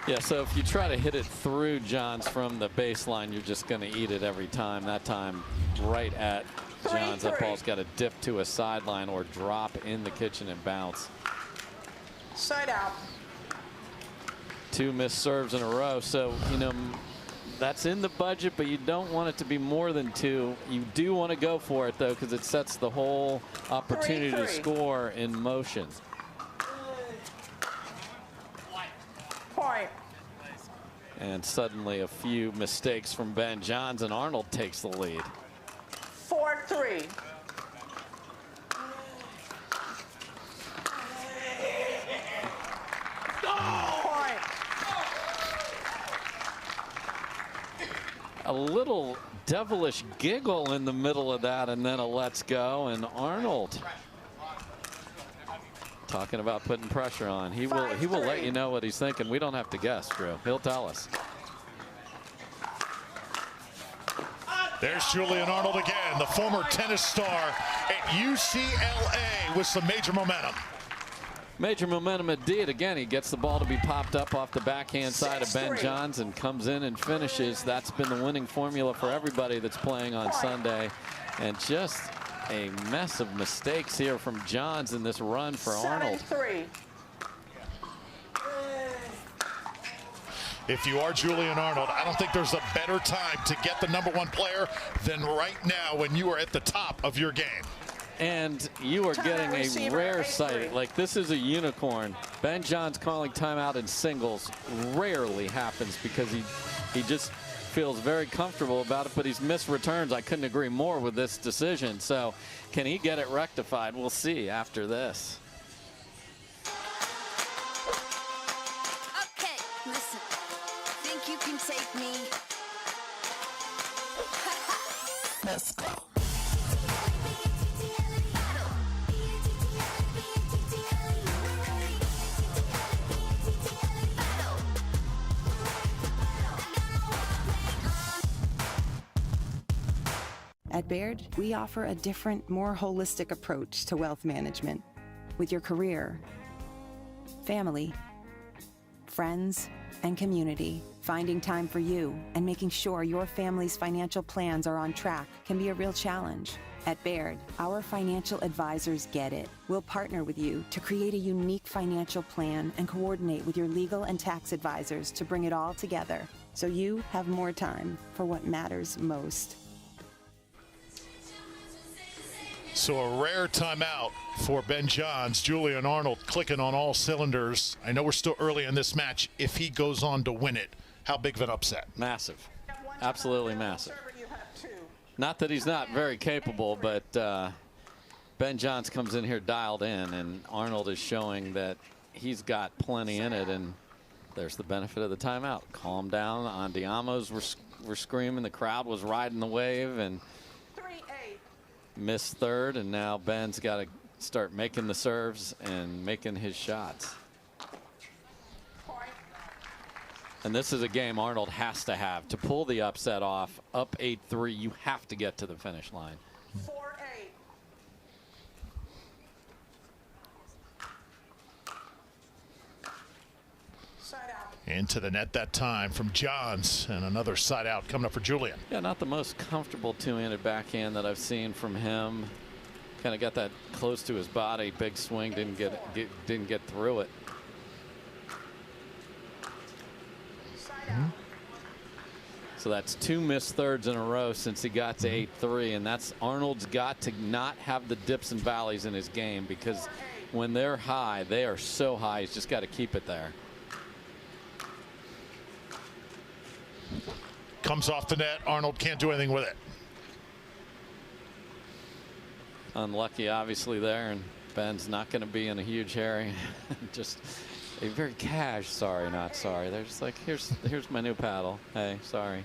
Yeah, so if you try to hit it through Johns from the baseline, you're just going to eat it every time. That time right at Johns. That ball's got to dip to a sideline or drop in the kitchen and bounce. Side out. 2 missed serves in a row, so you know that's in the budget, but you don't want it to be more than 2. You do want to go for it though, because it sets the whole opportunity to score in motion. Point. And suddenly a few mistakes from Ben Johns, and Arnold takes the lead. 4-3. A little devilish giggle in the middle of that, and then a let's go, and Arnold talking about putting pressure on. He will let you know what he's thinking. We don't have to guess, Drew. He'll tell us. There's Julian Arnold again, the former tennis star at UCLA with some major momentum. Major momentum indeed. Again, he gets the ball to be popped up off the backhand side of Ben Johns and comes in and finishes. That's been the winning formula for everybody that's playing on Sunday. And just a mess of mistakes here from Johns in this run for Arnold. 7-3. If you are Julian Arnold, I don't think there's a better time to get the #1 player than right now when you are at the top of your game. And you are getting a rare sight. Like, this is a unicorn. Ben Johns calling timeout in singles rarely happens because he just feels very comfortable about it, but he's missed returns. I couldn't agree more with this decision. So can he get it rectified? We'll see after this. Okay, listen. Think you can take me? Let's go. At Baird, we offer a different, more holistic approach to wealth management. With your career, family, friends, and community, finding time for you and making sure your family's financial plans are on track can be a real challenge. At Baird, our financial advisors get it. We'll partner with you to create a unique financial plan and coordinate with your legal and tax advisors to bring it all together so you have more time for what matters most. So a rare timeout for Ben Johns. Julian Arnold clicking on all cylinders. I know we're still early in this match. If he goes on to win it, how big of an upset? Massive. Absolutely massive. Not that he's not very capable, but Ben Johns comes in here dialed in, and Arnold is showing that he's got plenty in it, and there's the benefit of the timeout. Calm down. Andiamos were screaming. The crowd was riding the wave, and missed third, and now Ben's got to start making the serves and making his shots. And this is a game Arnold has to have. To pull the upset off, up 8-3, you have to get to the finish line. 4-8. Side out. Into the net that time from Johns, and another side out coming up for Julian. Yeah, not the most comfortable two-handed backhand that I've seen from him. Kind of got that close to his body. Big swing, didn't get through it. So that's 2 missed thirds in a row since he got to 8-3, and that's Arnold's got to not have the dips and valleys in his game, because when they're high, they are so high. He's just got to keep it there. Comes off the net. Arnold can't do anything with it. Unlucky, obviously, there, and Ben's not going to be in a huge hurry. Just a very cash, sorry, not sorry. They're just like, here's my new paddle. Hey, sorry.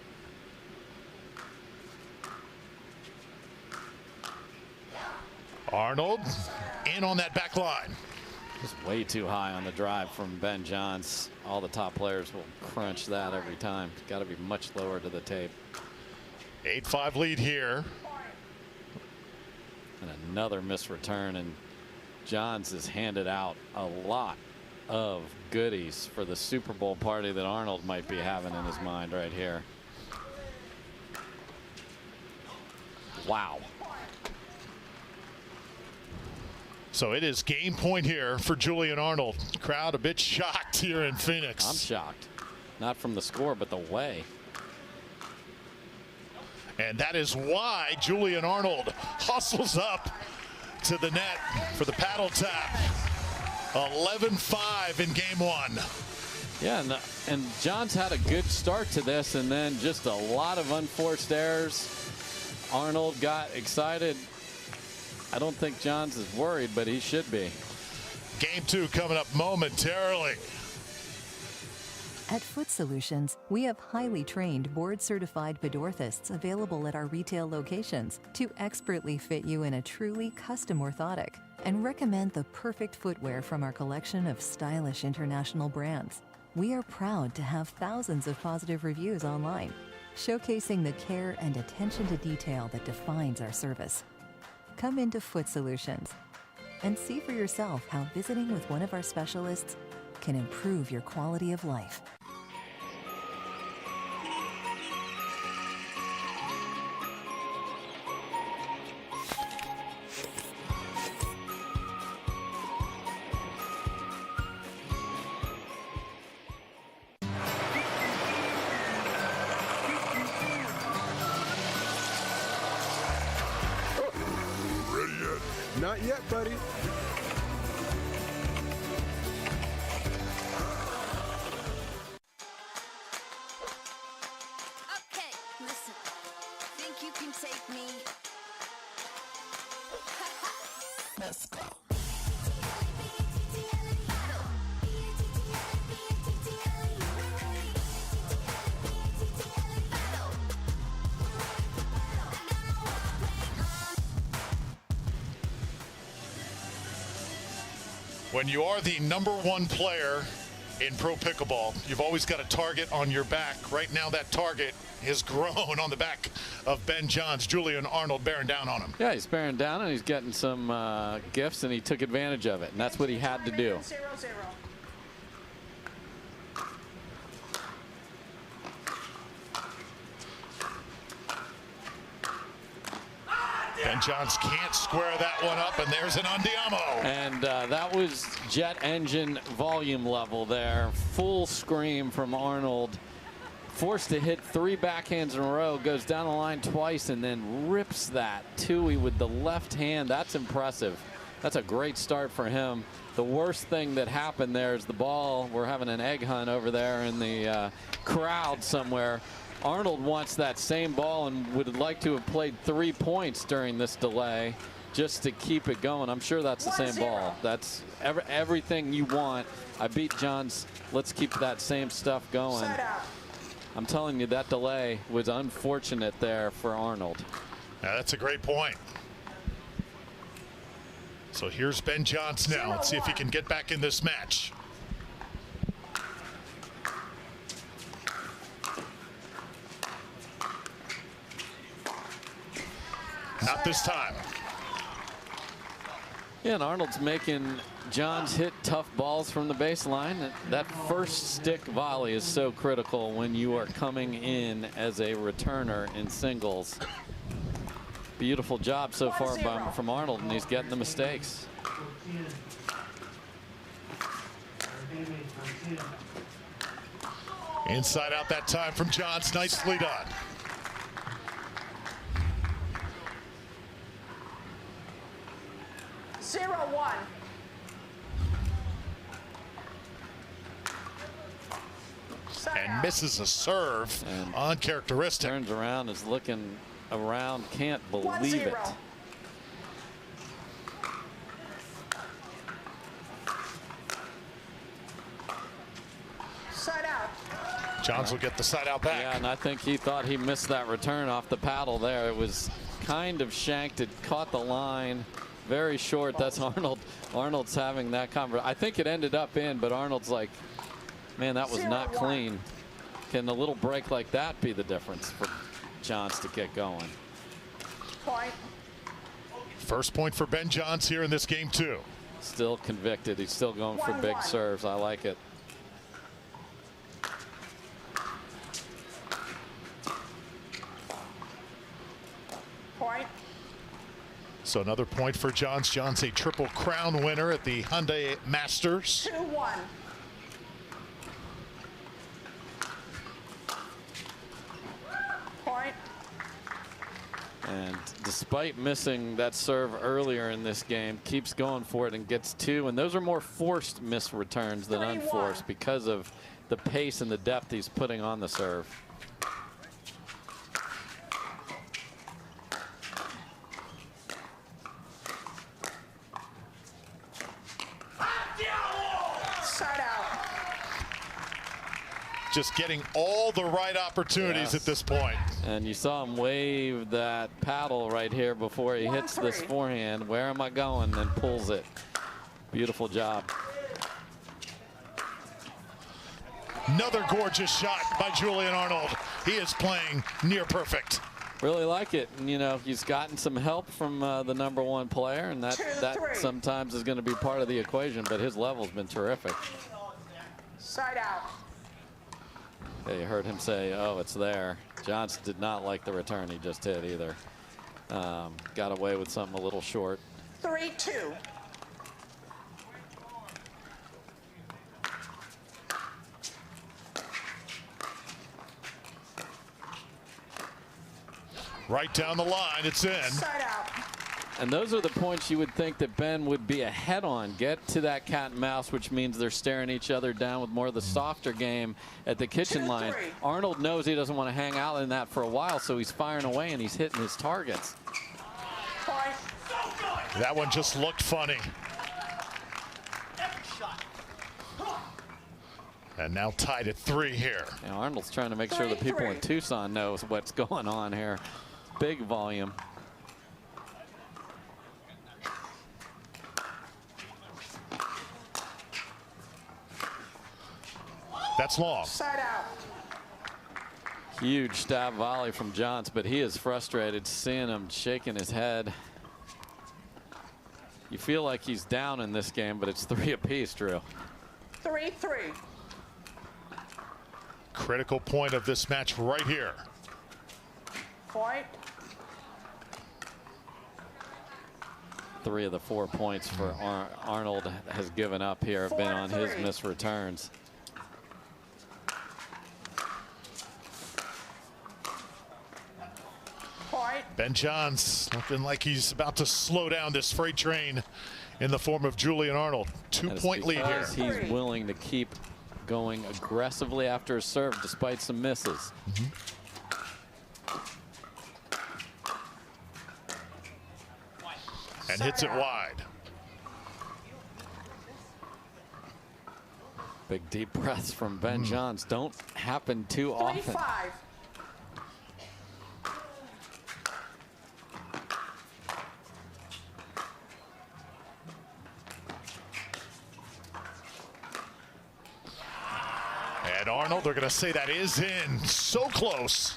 Arnold in on that back line. Just way too high on the drive from Ben Johns. All the top players will crunch that every time. It's got to be much lower to the tape. 8-5 lead here. And another missed return, and Johns has handed out a lot of goodies for the Super Bowl party that Arnold might be having in his mind right here. Wow. So it is game point here for Julian Arnold. Crowd a bit shocked here in Phoenix. I'm shocked. Not from the score, but the way. And that is why Julian Arnold hustles up to the net for the paddle tap. 11-5 in game one. Yeah, and Johns had a good start to this, and then just a lot of unforced errors. Arnold got excited. I don't think Johns is worried, but he should be. Game two coming up momentarily. At Foot Solutions, we have highly trained, board-certified pedorthists available at our retail locations to expertly fit you in a truly custom orthotic and recommend the perfect footwear from our collection of stylish international brands. We are proud to have thousands of positive reviews online, showcasing the care and attention to detail that defines our service. Come into Foot Solutions and see for yourself how visiting with one of our specialists can improve your quality of life. Not yet, buddy. Okay, listen. Think you can take me? Let's go. When you are the #1 player in pro pickleball, you've always got a target on your back. Right now that target has grown on the back of Ben Johns. Julian Arnold bearing down on him. Yeah, he's bearing down, and he's getting some gifts, and he took advantage of it, and that's what he had to do. 0-0. Ben Johns can't square that one up, and there's an Andiamo. And that was jet engine volume level there. Full scream from Arnold. Forced to hit 3 backhands in a row, goes down the line twice, and then rips that Tui with the left hand. That's impressive. That's a great start for him. The worst thing that happened there is the ball. We're having an egg hunt over there in the crowd somewhere. Arnold wants that same ball and would like to have played 3 points during this delay just to keep it going. I'm sure that's the same ball. That's everything you want. I beat John's. Let's keep that same stuff going. I'm telling you, that delay was unfortunate there for Arnold. Now, that's a great point. So here's Ben Johns now. Let's see if he can get back in this match. Not this time. Yeah, and Arnold's making Johns hit tough balls from the baseline. That first stick volley is so critical when you are coming in as a returner in singles. Beautiful job so far from Arnold, and he's getting the mistakes. Inside out that time from Johns. Nicely done. And misses a serve. And uncharacteristic. Turns around, is looking around, can't believe it. Side out. Johns will get the side out back. Yeah, and I think he thought he missed that return off the paddle there. It was kind of shanked. It caught the line. Very short. That's Arnold. Arnold's having that conversation. I think it ended up in, but Arnold's like, man, that was not clean. Can a little break like that be the difference for Johns to get going? Point. First point for Ben Johns here in this game, too. Still convicted. He's still going for big serves. I like it. Point. So another point for Johns. Johns, a Triple Crown winner at the Hyundai Masters. 2-1. Point. And despite missing that serve earlier in this game, keeps going for it and gets 2. And those are more forced missed returns than unforced because of the pace and the depth he's putting on the serve. Just getting all the right opportunities at this point. And you saw him wave that paddle right here before he hits this forehand. Where am I going? And pulls it. Beautiful job. Another gorgeous shot by Julian Arnold. He is playing near perfect. Really like it. And, you know, he's gotten some help from the #1 player, and that sometimes is going to be part of the equation, but his level's been terrific. Side out. Yeah, you heard him say, oh, it's there. Johns did not like the return he just hit either. Got away with something a little short. 3-2. Right down the line, it's in. Side out. And those are the points you would think that Ben would be ahead on. Get to that cat and mouse, which means they're staring each other down with more of the softer game at the kitchen line. Arnold knows he doesn't want to hang out in that for a while, so he's firing away and he's hitting his targets. That one just looked funny. And now tied at 3 here. And Arnold's trying to make sure the people in Tucson knows what's going on here. Big volume. That's long. Side out. Huge stab volley from Johns, but he is frustrated seeing him shaking his head. You feel like he's down in this game, but it's 3 apiece, Drew. 3-3. Critical point of this match right here. Point. 3 of the 4 points for Arnold has given up here have been on his missed returns. Ben Johns looking like he's about to slow down this freight train in the form of Julian Arnold. 2-point lead here. He's willing to keep going aggressively after his serve despite some misses. And hits it wide. Big deep breaths from Ben Johns don't happen too often. 3-5. And Arnold, they're going to say that is in. So close.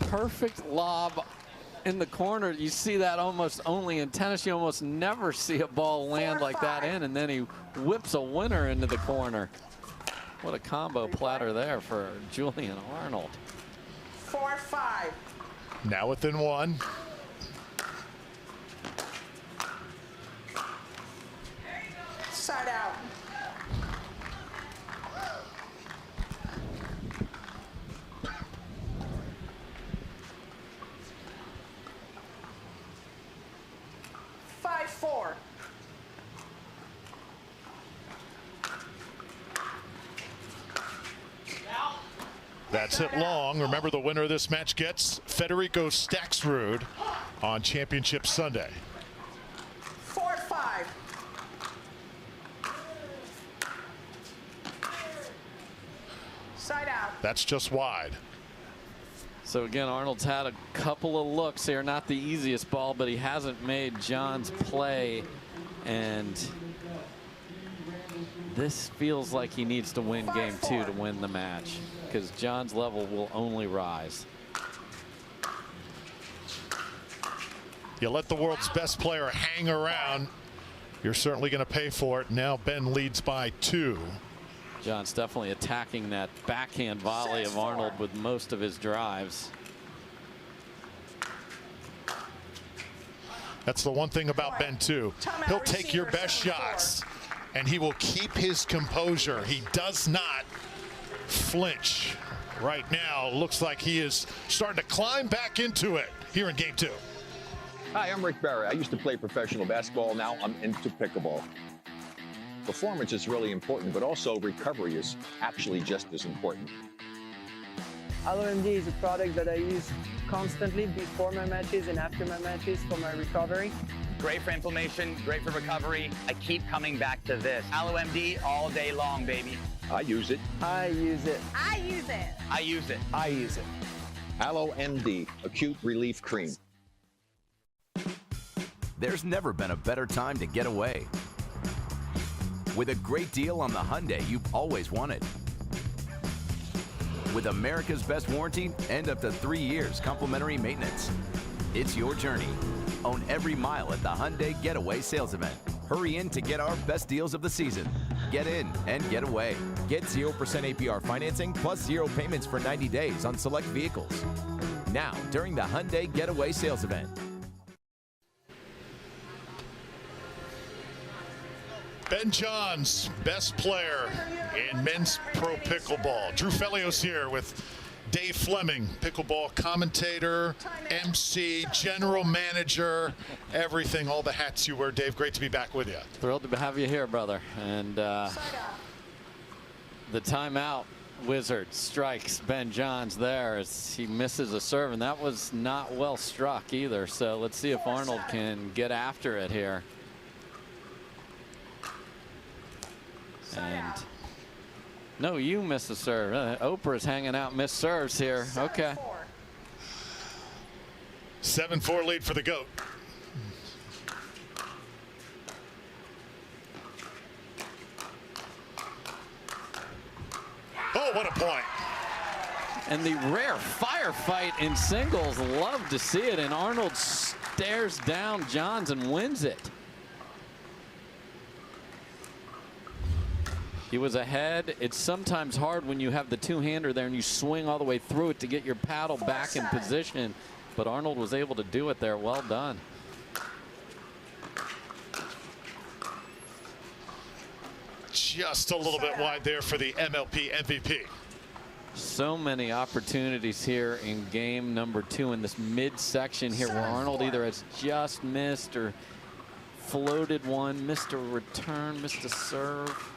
Perfect lob in the corner. You see that almost only in tennis. You almost never see a ball land like that in, and then he whips a winner into the corner. What a combo platter there for Julian Arnold. 4-5. Now within one. Side out. That's it long. Remember, the winner of this match gets Federico Staksrud on Championship Sunday. 4-5. Side out. That's just wide. So again, Arnold's had a couple of looks here. Not the easiest ball, but he hasn't made John's play. And this feels like he needs to win game 2 to win the match, because John's level will only rise. You let the world's best player hang around, you're certainly going to pay for it. Now Ben leads by 2. John's definitely attacking that backhand volley of Arnold with most of his drives. That's the one thing about Ben too. He'll take your best shots and he will keep his composure. He does not flinch. Right now, looks like he is starting to climb back into it here in game 2. Hi, I'm Rick Barry. I used to play professional basketball. Now I'm into pickleball. Performance is really important, but also recovery is actually just as important. AlloMD is a product that I use constantly before my matches and after my matches for my recovery. Great for inflammation, great for recovery. I keep coming back to this. AlloMD all day long, baby. I use it. I use it. I use it. I use it. I use it. AlloMD, Acute Relief Cream. There's never been a better time to get away. With a great deal on the Hyundai you've always wanted. With America's best warranty and up to 3 years complimentary maintenance. It's your journey. Own every mile at the Hyundai Getaway Sales Event. Hurry in to get our best deals of the season. Get in and get away. Get 0% APR financing plus 0 payments for 90 days on select vehicles. Now, during the Hyundai Getaway Sales Event. Ben Johns, best player in men's pro pickleball. Drew Felios here with Dave Fleming, pickleball commentator, MC, general manager, everything, all the hats you wear. Dave, great to be back with you. Thrilled to have you here, brother. And the timeout wizard strikes Ben Johns there as he misses a serve, and that was not well struck either. So let's see if Arnold can get after it here. And no, you miss a serve. Oprah's hanging out missed serves here. Okay. 7-4 lead for the GOAT. Oh, what a point. And the rare firefight in singles. Love to see it. And Arnold stares down Johns and wins it. He was ahead. It's sometimes hard when you have the two-hander there and you swing all the way through it to get your paddle back in position. But Arnold was able to do it there. Well done. Just a little bit wide there for the MLP MVP. So many opportunities here in game number 2 in this midsection here where Arnold either has just missed or floated one, missed a return, missed a serve.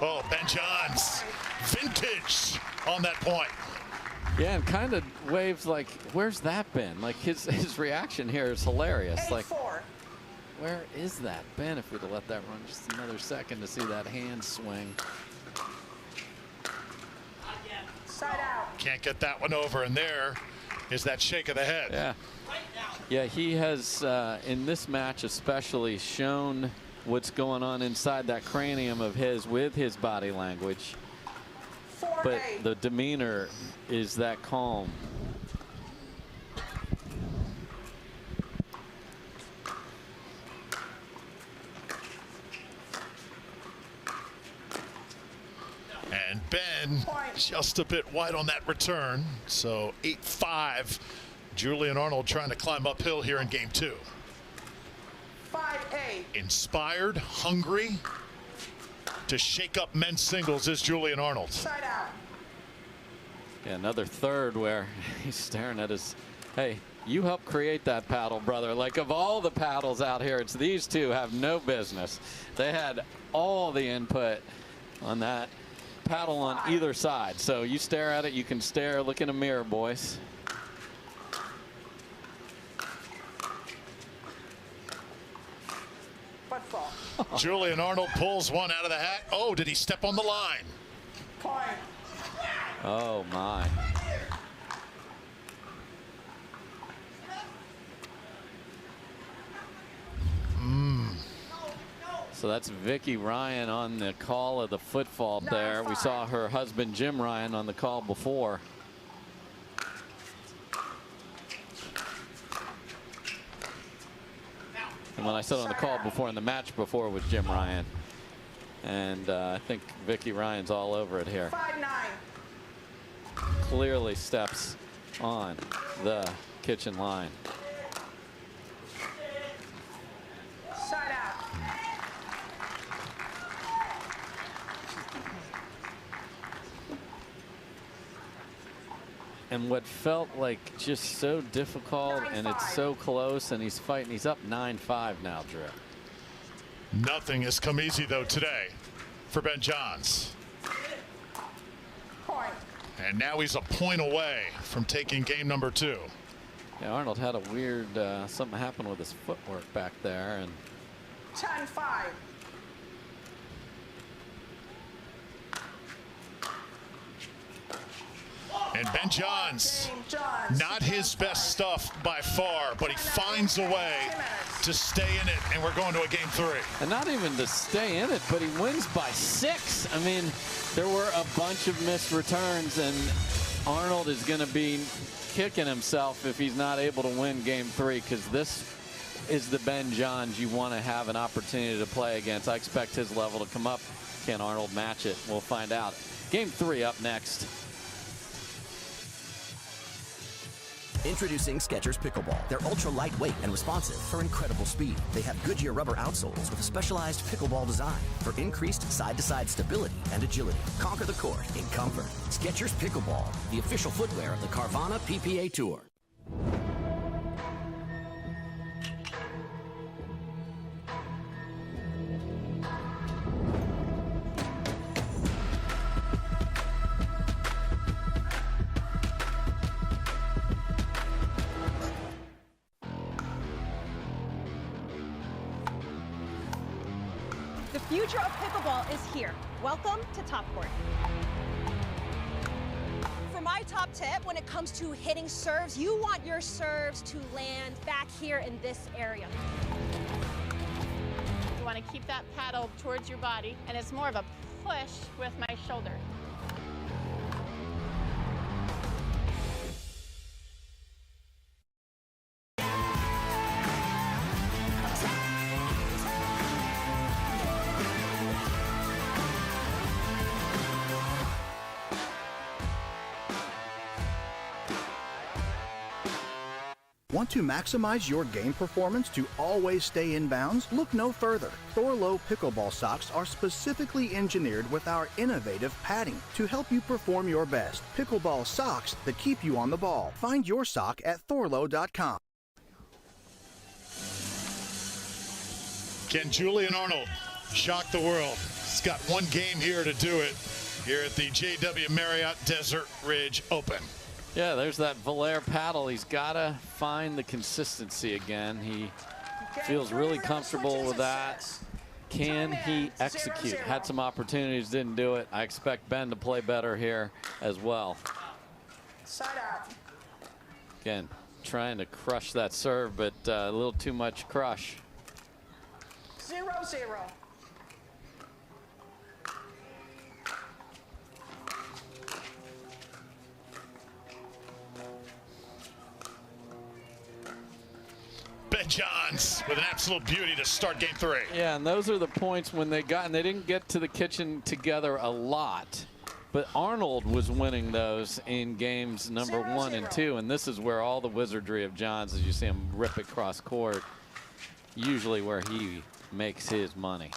Oh, Ben Johns, vintage on that point. Yeah, and kind of waves like, where's that been? Like his reaction here is hilarious. Like, where is that been? If we'd have let that run just another second to see that hand swing. Side out. Can't get that one over, and there is that shake of the head. Yeah. Yeah, he has, in this match especially, shown what's going on inside that cranium of his with his body language. But the demeanor is that calm. And Ben just a bit wide on that return. So 8-5. Julian Arnold trying to climb uphill here in game 2. 5-8. Inspired, hungry to shake up men's singles is Julian Arnold. Side out. Yeah, another third where he's staring at his, hey, you helped create that paddle, brother. Like, of all the paddles out here, it's these two have no business. They had all the input on that paddle on either side. So you stare at it, you can stare, look in a mirror, boys. Julian Arnold pulls one out of the hat. Oh, did he step on the line? Point. Oh, my. So that's Vicky Ryan on the call of the foot fault there. We saw her husband Jim Ryan on the call before. And when I said on the call before in the match before with Jim Ryan. And I think Vicky Ryan's all over it here. 5-9. Clearly steps on the kitchen line. Side out. And what felt like just so difficult, and it's so close, and he's fighting. He's up 9-5 now, Drew. Nothing has come easy, though, today for Ben Johns. Point. And now he's a point away from taking game number 2. Yeah, Arnold had a weird, something happened with his footwork back there. And 10-5. And Ben Johns, not his best stuff by far, but he finds a way to stay in it, and we're going to a game 3. And not even to stay in it, but he wins by 6. I mean, there were a bunch of missed returns, and Arnold is going to be kicking himself if he's not able to win game 3, because this is the Ben Johns you want to have an opportunity to play against. I expect his level to come up. Can Arnold match it? We'll find out. Game 3 up next. Introducing Skechers Pickleball. They're ultra lightweight and responsive for incredible speed. They have Goodyear rubber outsoles with a specialized pickleball design for increased side-to-side stability and agility. Conquer the court in comfort. Skechers Pickleball, the official footwear of the Carvana PPA Tour. The future of pickleball is here. Welcome to Top Court. For my top tip, when it comes to hitting serves, you want your serves to land back here in this area. You want to keep that paddle towards your body, and it's more of a push with my shoulder. Want to maximize your game performance to always stay in bounds? Look no further. Thorlow pickleball socks are specifically engineered with our innovative padding to help you perform your best. Pickleball socks that keep you on the ball. Find your sock at thorlow.com. Can Julian Arnold shock the world? He's got one game here to do it here at the JW Marriott Desert Ridge Open. Yeah, there's that Devillier paddle. He's got to find the consistency again. He feels really comfortable with that. Can he execute? Had some opportunities, didn't do it. I expect Ben to play better here as well. Side out. Again, trying to crush that serve, but a little too much crush. 0-0. Ben Johns with an absolute beauty to start game 3. Yeah, and those are the points when they didn't get to the kitchen together a lot. But Arnold was winning those in games number 1 and 2, and this is where all the wizardry of Johns, as you see him rip it cross court, usually where he makes his money.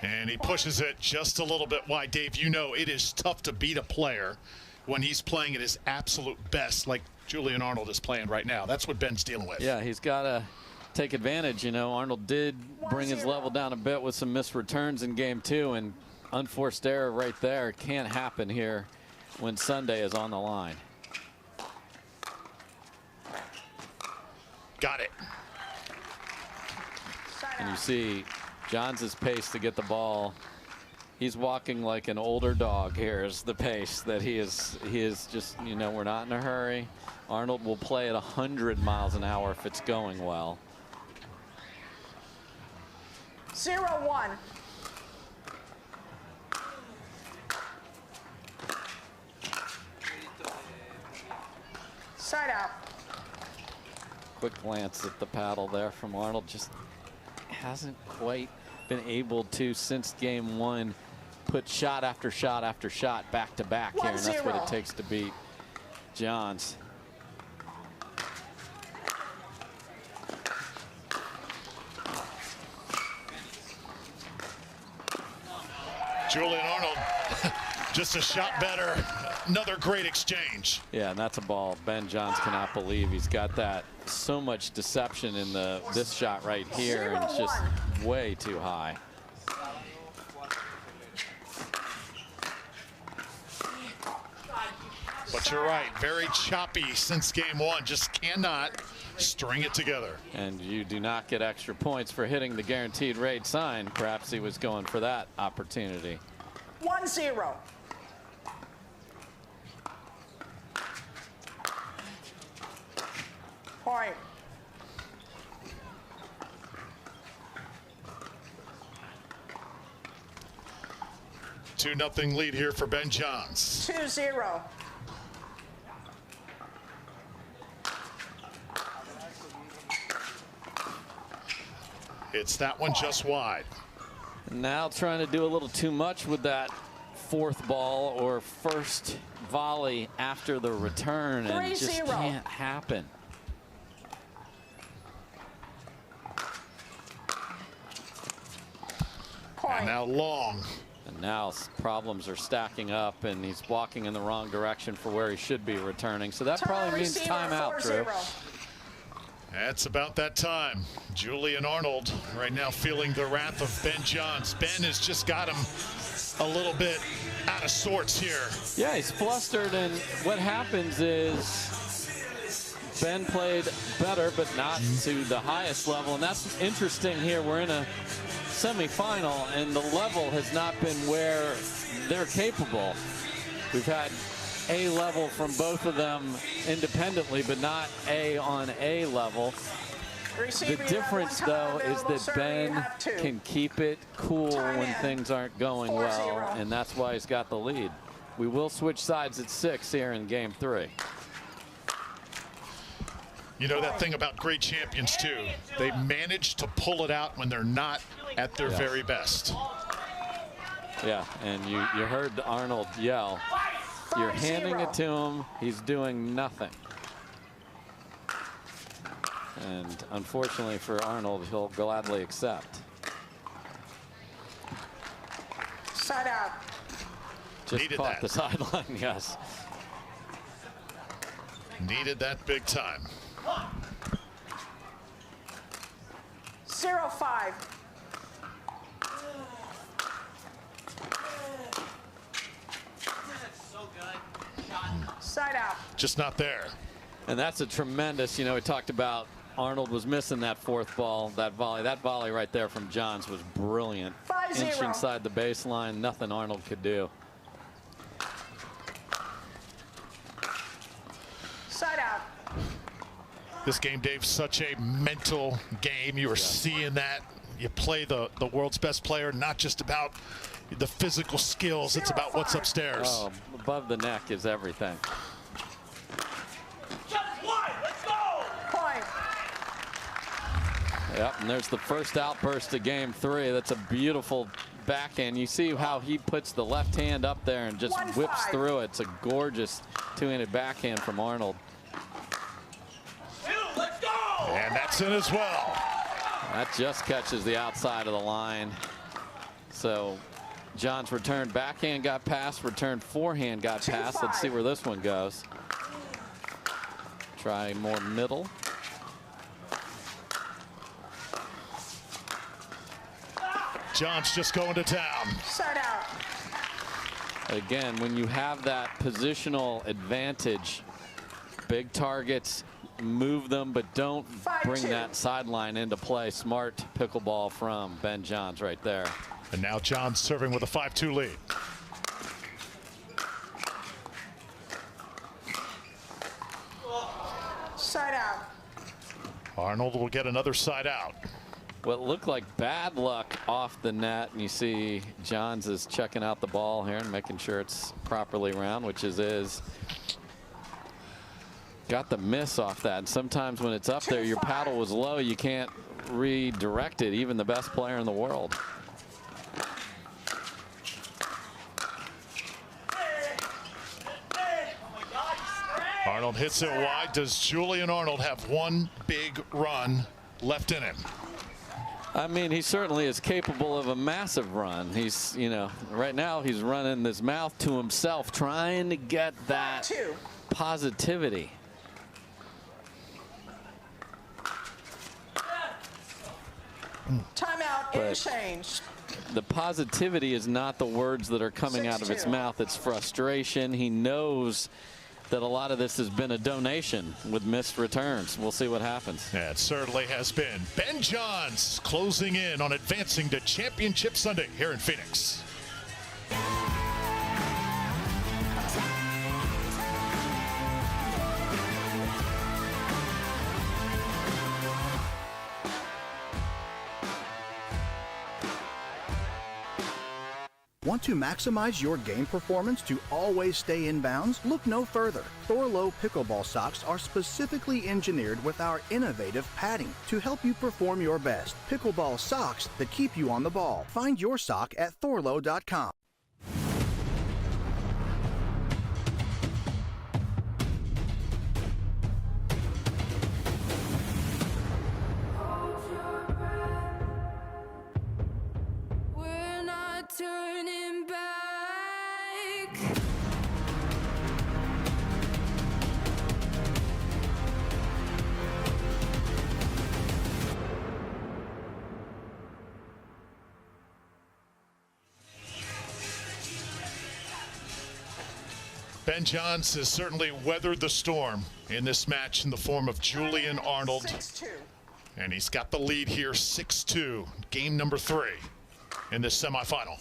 And he pushes it just a little bit wide. Dave, you know it is tough to beat a player when he's playing at his absolute best, like Julian Arnold is playing right now. That's what Ben's dealing with. Yeah, he's got to take advantage. You know, Arnold did bring his level down a bit with some missed returns in game 2, and unforced error right there can't happen here when Sunday is on the line. Got it. And you see Johns' pace to get the ball. He's walking like an older dog. Here's the pace that he is just, you know, we're not in a hurry. Arnold will play at 100 miles an hour if it's going well. 0-1. Side out. Quick glance at the paddle there from Arnold. Just hasn't quite been able to, since game 1, put shot after shot after shot back to back here, and that's what it takes to beat Johns. Julian Arnold, just a shot better. Another great exchange. Yeah, and that's a ball Ben Johns cannot believe. He's got that so much deception in this shot right here, and it's just way too high. But you're right, very choppy since game 1. Just cannot string it together. And you do not get extra points for hitting the guaranteed rate sign. Perhaps he was going for that opportunity. 1-0. Point. Two 2-0 lead here for Ben Johns. 2-0. It's that one just wide. Now trying to do a little too much with that fourth ball or first volley after the return, and it just can't happen. And now long. And now problems are stacking up, and he's walking in the wrong direction for where he should be returning. So that probably means timeout, Drew. That's about that time. Julian Arnold right now feeling the wrath of Ben Johns. Ben has just got him a little bit out of sorts here. Yeah, he's flustered, and what happens is Ben played better, but not to the highest level, and that's interesting here. We're in a semifinal, and the level has not been where they're capable. We've had A level from both of them independently, but not A on A level. The difference, though, is that Ben can keep it cool when things aren't going well, and that's why he's got the lead. We will switch sides at 6 here in game 3. You know that thing about great champions, too. They manage to pull it out when they're not at their very best. Yeah, and you heard Arnold yell. You're handing it to him. He's doing nothing. And unfortunately for Arnold, he'll gladly accept. Side out. Just Needed caught that. the sideline, yes. Needed that big time. 0-5. Side out. Just not there. And that's a tremendous, we talked about Arnold was missing that fourth ball, that volley right there from Johns was brilliant. 5-0. Inch inside the baseline, nothing Arnold could do. Side out. This game, Dave, such a mental game. You are seeing that. You play the world's best player, not just about the physical skills. It's about what's upstairs. Oh, above the neck is everything. Yep, and there's the first outburst of game 3. That's a beautiful backhand. You see how he puts the left hand up there and just whips through it. It's a gorgeous two-handed backhand from Arnold. And that's in as well. That just catches the outside of the line. So John's return backhand got past, return forehand got past. Let's see where this one goes. Try more middle. John's just going to town. Side out. Again, when you have that positional advantage, big targets, move them, but don't bring that sideline into play. Smart pickleball from Ben Johns right there. And now Johns serving with a 5-2 lead. Side out. Arnold will get another side out. What looked like bad luck off the net, and you see Johns is checking out the ball here and making sure it's properly round, which is. Got the miss off that. And sometimes when it's up there, your paddle was low, you can't redirect it, even the best player in the world. Arnold hits it wide. Does Julian Arnold have one big run left in him? I mean, he certainly is capable of a massive run. He's, right now he's running his mouth to himself, trying to get that positivity. Timeout, interchange. The positivity is not the words that are coming out of his mouth. It's frustration. He knows that a lot of this has been a donation with missed returns. We'll see what happens. Yeah, it certainly has been. Ben Johns closing in on advancing to Championship Sunday here in Phoenix. Want to maximize your game performance to always stay in bounds? Look no further. Thorlow pickleball socks are specifically engineered with our innovative padding to help you perform your best. Pickleball socks that keep you on the ball. Find your sock at thorlow.com. Turning back. Ben Johns has certainly weathered the storm in this match in the form of Julian Arnold. 6-2. And he's got the lead here, 6-2, game number 3 in this semifinal.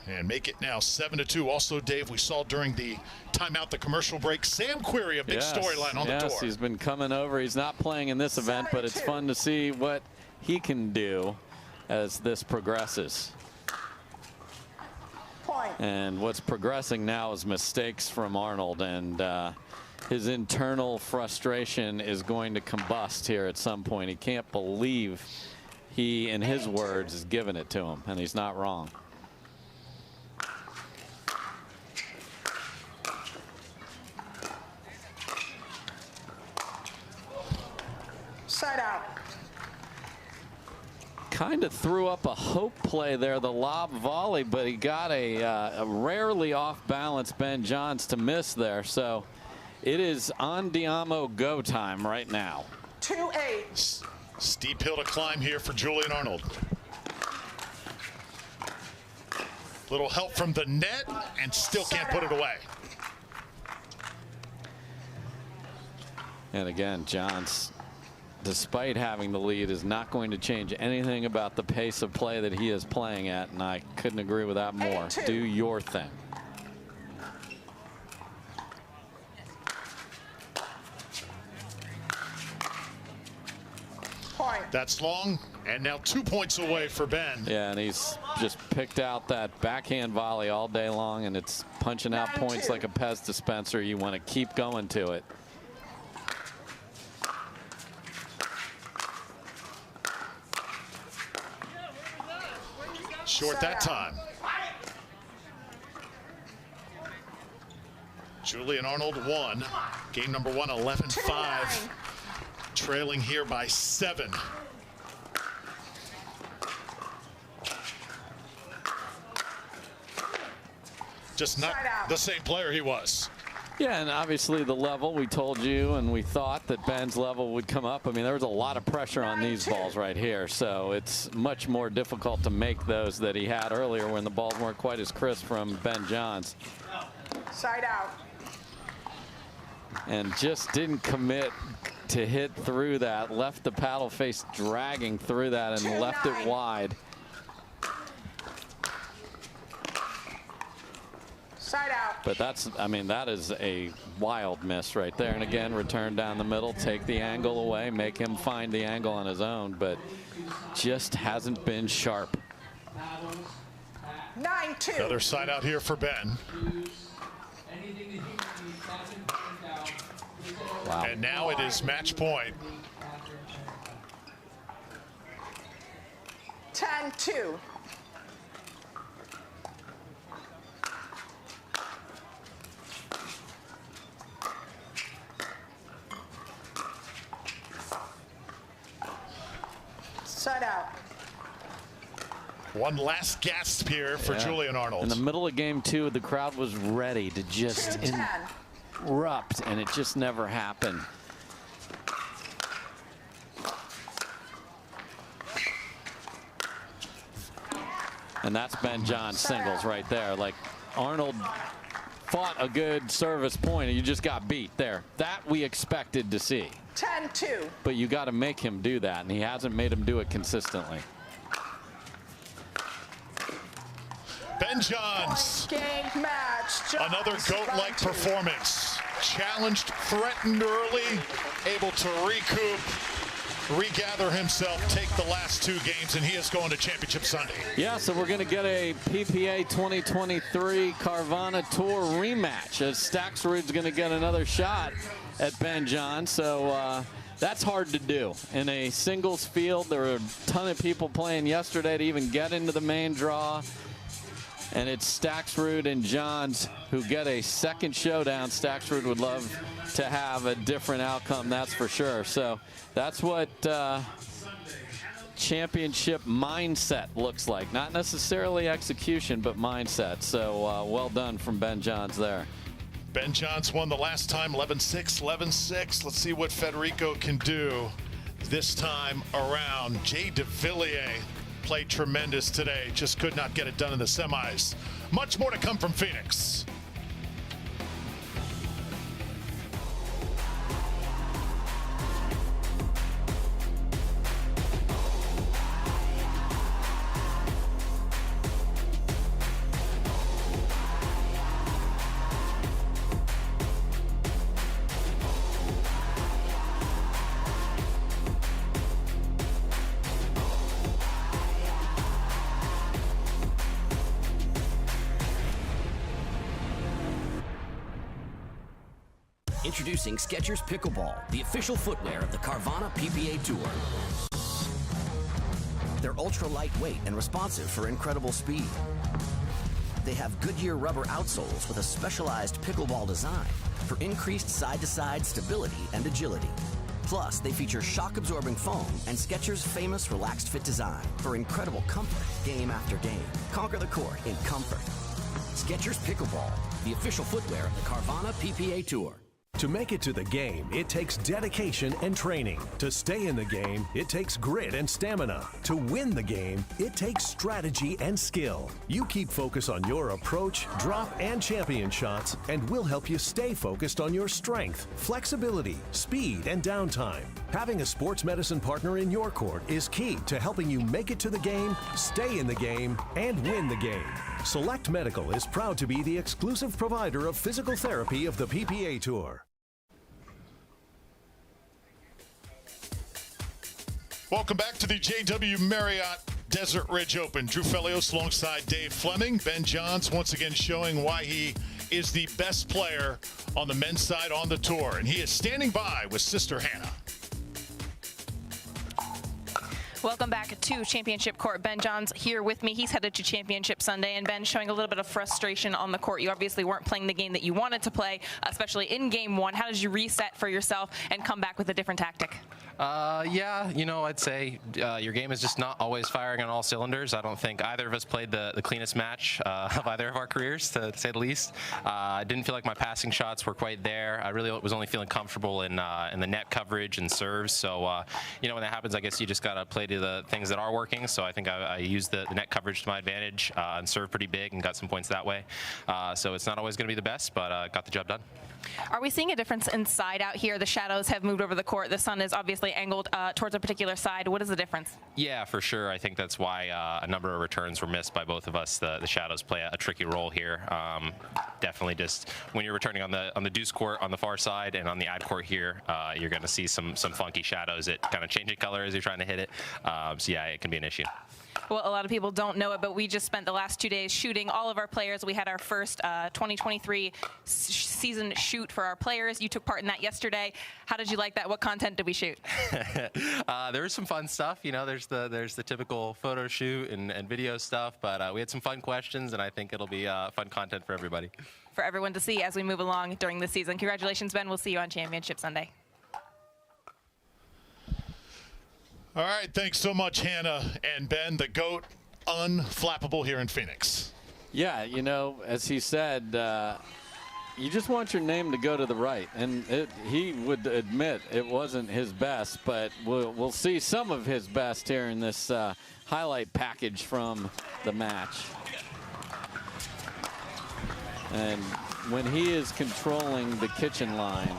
And make it now 7-2. Also, Dave, we saw during the timeout, the commercial break, Sam Querrey, a big storyline on the tour. Yes, he's been coming over. He's not playing in this event, but it's fun to see what he can do as this progresses. And what's progressing now is mistakes from Arnold, and his internal frustration is going to combust here at some point. He can't believe he, in his words, is giving it to him, and he's not wrong. Side out. Kind of threw up a hope play there, the lob volley, but he got a rarely off balance Ben Johns to miss there. So it is on Diamo go time right now. 2-8. Steep hill to climb here for Julian Arnold. Little help from the net, and still can't put it away. And again, Johns, despite having the lead, is not going to change anything about the pace of play that he is playing at, and I couldn't agree with that more. Do your thing. Point. That's long, and now 2 points away for Ben. Yeah, and he's just picked out that backhand volley all day long, and it's punching out points like a Pez dispenser. You want to keep going to it. Short that time. Julian Arnold won. Game number 1, 11-5. Trailing here by 7. Just not the same player he was. Yeah, and obviously the level, we told you and we thought that Ben's level would come up. I mean, there was a lot of pressure on these balls right here, so it's much more difficult to make those that he had earlier when the balls weren't quite as crisp from Ben Johns. Side out. And just didn't commit to hit through that, left the paddle face dragging through that and left it wide. Side out. But that's, I mean, that is a wild miss right there. And again, return down the middle, take the angle away, make him find the angle on his own, but just hasn't been sharp. 9-2. Another side out here for Ben. Wow. And now it is match point. 10-2. Side out. One last gasp here for Julian Arnold. In the middle of game 2, the crowd was ready to just erupt, and it just never happened. And that's Ben Johns' singles right there. Like, Arnold fought a good service point, and you just got beat there. That we expected to see. 10-2. But you got to make him do that, and he hasn't made him do it consistently. Ben Johns. Game match. Another GOAT-like performance. Challenged, threatened early, able to recoup, regather himself, take the last 2 games, and he is going to Championship Sunday. Yeah, so we're going to get a PPA 2023 Carvana Tour rematch as Staksrud's going to get another shot at Ben Johns. So that's hard to do in a singles field. There were a ton of people playing yesterday to even get into the main draw. And it's Staksrud and Johns who get a second showdown. Staksrud would love to have a different outcome, that's for sure. So that's what championship mindset looks like. Not necessarily execution, but mindset. So well done from Ben Johns there. Ben Johns won the last time, 11-6, 11-6. Let's see what Federico can do this time around. Jay Devilliers played tremendous today, just could not get it done in the semis. Much more to come from Phoenix. Introducing Skechers Pickleball, the official footwear of the Carvana PPA Tour. They're ultra lightweight and responsive for incredible speed. They have Goodyear rubber outsoles with a specialized pickleball design for increased side-to-side stability and agility. Plus, they feature shock-absorbing foam and Skechers' famous relaxed fit design for incredible comfort game after game. Conquer the court in comfort. Skechers Pickleball, the official footwear of the Carvana PPA Tour. To make it to the game, it takes dedication and training. To stay in the game, it takes grit and stamina. To win the game, it takes strategy and skill. You keep focus on your approach, drop, and champion shots, and we'll help you stay focused on your strength, flexibility, speed, and downtime. Having a sports medicine partner in your court is key to helping you make it to the game, stay in the game, and win the game. Select Medical is proud to be the exclusive provider of physical therapy of the PPA Tour. Welcome back to the JW Marriott Desert Ridge Open. Drew Felios alongside Dave Fleming. Ben Johns once again showing why he is the best player on the men's side on the tour. And he is standing by with sister Hannah. Welcome back to Championship Court. Ben Johns here with me. He's headed to Championship Sunday, and Ben showing a little bit of frustration on the court. You obviously weren't playing the game that you wanted to play, especially in game one. How did you reset for yourself and come back with a different tactic? Yeah, I'd say your game is just not always firing on all cylinders. I don't think either of us played the cleanest match of either of our careers, to say the least. I didn't feel like my passing shots were quite there. I really was only feeling comfortable in the net coverage and serves. So, when that happens, I guess you just got to play to the things that are working. So I think I used the net coverage to my advantage and served pretty big and got some points that way. So it's not always going to be the best, but got the job done. Are we seeing a difference inside out here? The shadows have moved over the court. The sun is obviously angled towards a particular side. What is the difference? Yeah, for sure. I think that's why a number of returns were missed by both of us. The shadows play a tricky role here. Definitely just when you're returning on the deuce court on the far side and on the ad court here, you're going to see some funky shadows that kind of changing color as you're trying to hit it. So yeah, it can be an issue. Well, a lot of people don't know it, but we just spent the last 2 days shooting all of our players. We had our first 2023 season shoot for our players. You took part in that yesterday. How did you like that? What content did we shoot? There was some fun stuff. There's the typical photo shoot and video stuff, but we had some fun questions, and I think it'll be fun content for everybody. For everyone to see as we move along during the season. Congratulations, Ben. We'll see you on Championship Sunday. All right, thanks so much, Hannah and Ben, the GOAT, unflappable here in Phoenix. Yeah, as he said, you just want your name to go to the right. And he would admit it wasn't his best, but we'll see some of his best here in this highlight package from the match. And when he is controlling the kitchen line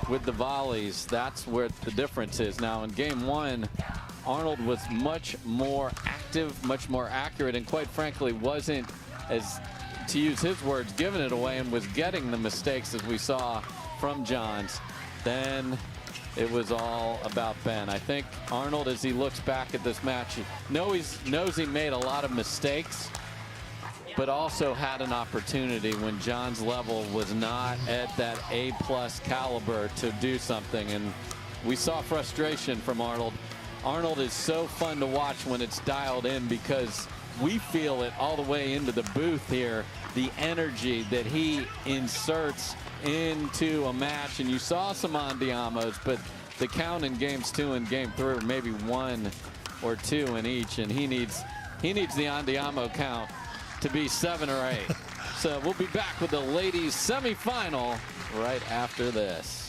with the volleys, that's where the difference is. Now in game one, Arnold was much more active, much more accurate, and quite frankly wasn't, as to use his words, giving it away and was getting the mistakes as we saw from Johns. Then it was all about Ben. I think Arnold, as he looks back at this match, knows he made a lot of mistakes, but also had an opportunity when John's level was not at that A+ caliber to do something. And we saw frustration from Arnold. Arnold is so fun to watch when it's dialed in because we feel it all the way into the booth here, the energy that he inserts into a match. And you saw some Andiamos, but the count in games 2 and game 3 were maybe 1 or 2 in each, and he needs the Andiamo count to be 7 or 8. So we'll be back with the ladies semifinal right after this.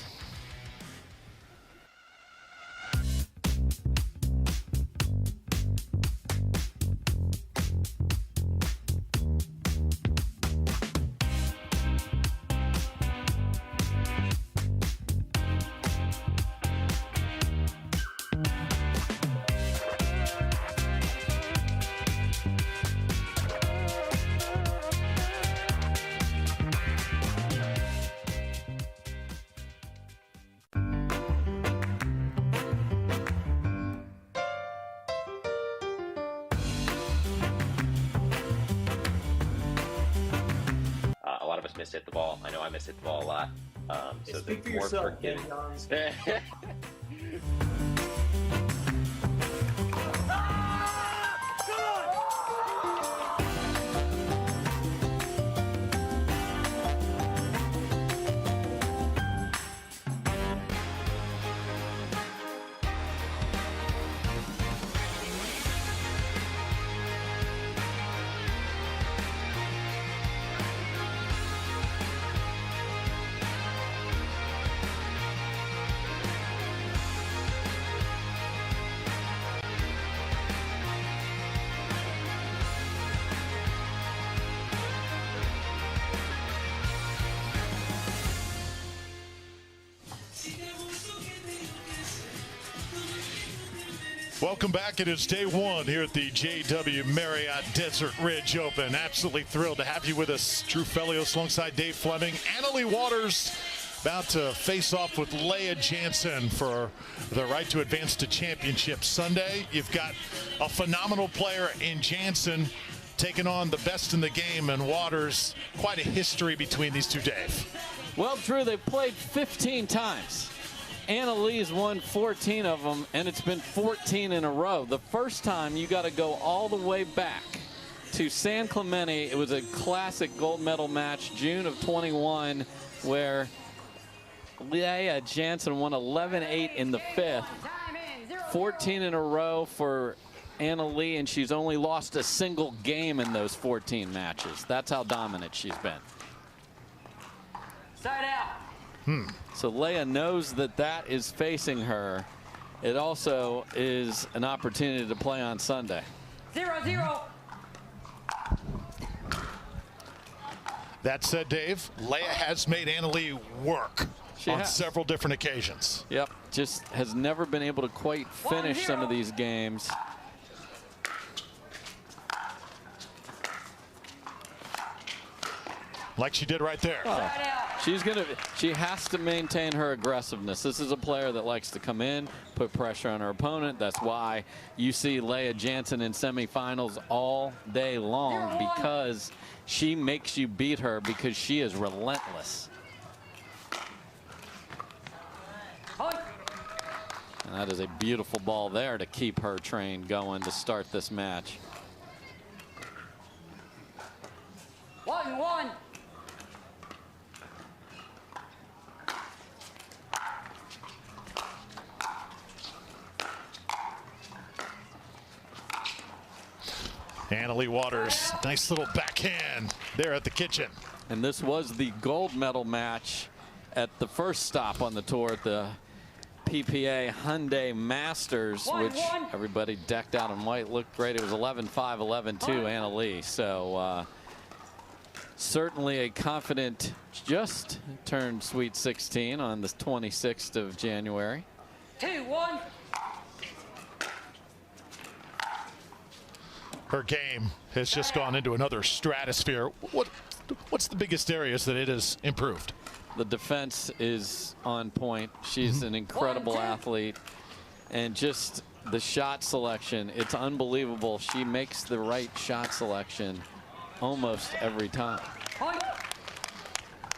Mishit the ball. I know I mishit the ball a lot. So speak for more yourself, forgiving. Welcome back. It is day one here at the JW Marriott Desert Ridge Open. Absolutely thrilled to have you with us. Drew Felios alongside Dave Fleming. Leigh Waters about to face off with Leah Jansen for the right to advance to Championship Sunday. You've got a phenomenal player in Jansen taking on the best in the game and Waters. Quite a history between these two, Dave. Well, Drew, they've played 15 times. Lee's won 14 of them, and it's been 14 in a row. The first time, you got to go all the way back to San Clemente. It was a classic gold medal match, June of 21, where Leah Jansen won 11-8 in the fifth. 14 in a row for Leigh, and she's only lost a single game in those 14 matches. That's how dominant she's been. Side out. So Leah knows that that is facing her. It also is an opportunity to play on Sunday. 0-0. That said, Dave, Leah has made Leigh work on several different occasions. Yep, just has never been able to quite finish some of these games. Like she did right there. Oh, she has to maintain her aggressiveness. This is a player that likes to come in, put pressure on her opponent. That's why you see Leah Jansen in semifinals all day long, because she makes you beat her because she is relentless. And that is a beautiful ball there to keep her train going to start this match. 1-1. Leigh Waters, nice little backhand there at the kitchen. And this was the gold medal match at the first stop on the tour at the PPA Hyundai Masters, which everybody decked out in white, looked great. It was 11-5, 11-2, Leigh. So certainly a confident, just turned Sweet 16 on the 26th of January. 2-1. Her game has just gone into another stratosphere. What's the biggest areas that it has improved? The defense is on point. She's an incredible athlete, and just the shot selection, it's unbelievable. She makes the right shot selection almost every time.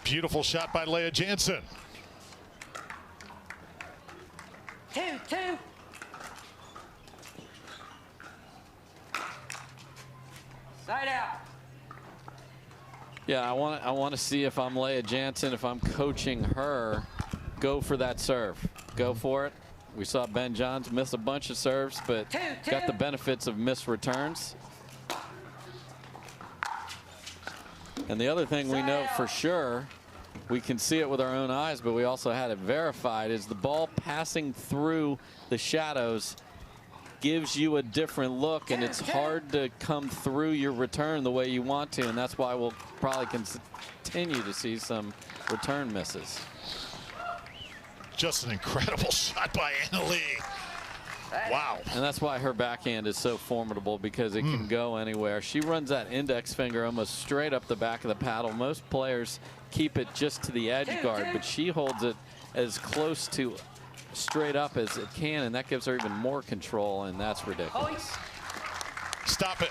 Beautiful shot by Leah Jansen. 2-2. Side out. Yeah, I want to see if I'm Leah Jansen, if I'm coaching her, go for that serve. Go for it. We saw Ben Johns miss a bunch of serves, but got the benefits of missed returns. And the other thing we know for sure, we can see it with our own eyes, but we also had it verified, is the ball passing through the shadows gives you a different look, and it's hard to come through your return the way you want to, and that's why we'll probably continue to see some return misses. Just an incredible shot by Leigh. Wow. And that's why her backhand is so formidable, because it can go anywhere. She runs that index finger almost straight up the back of the paddle. Most players keep it just to the edge guard, but she holds it as close to straight up as it can, and that gives her even more control, and that's ridiculous. Stop it.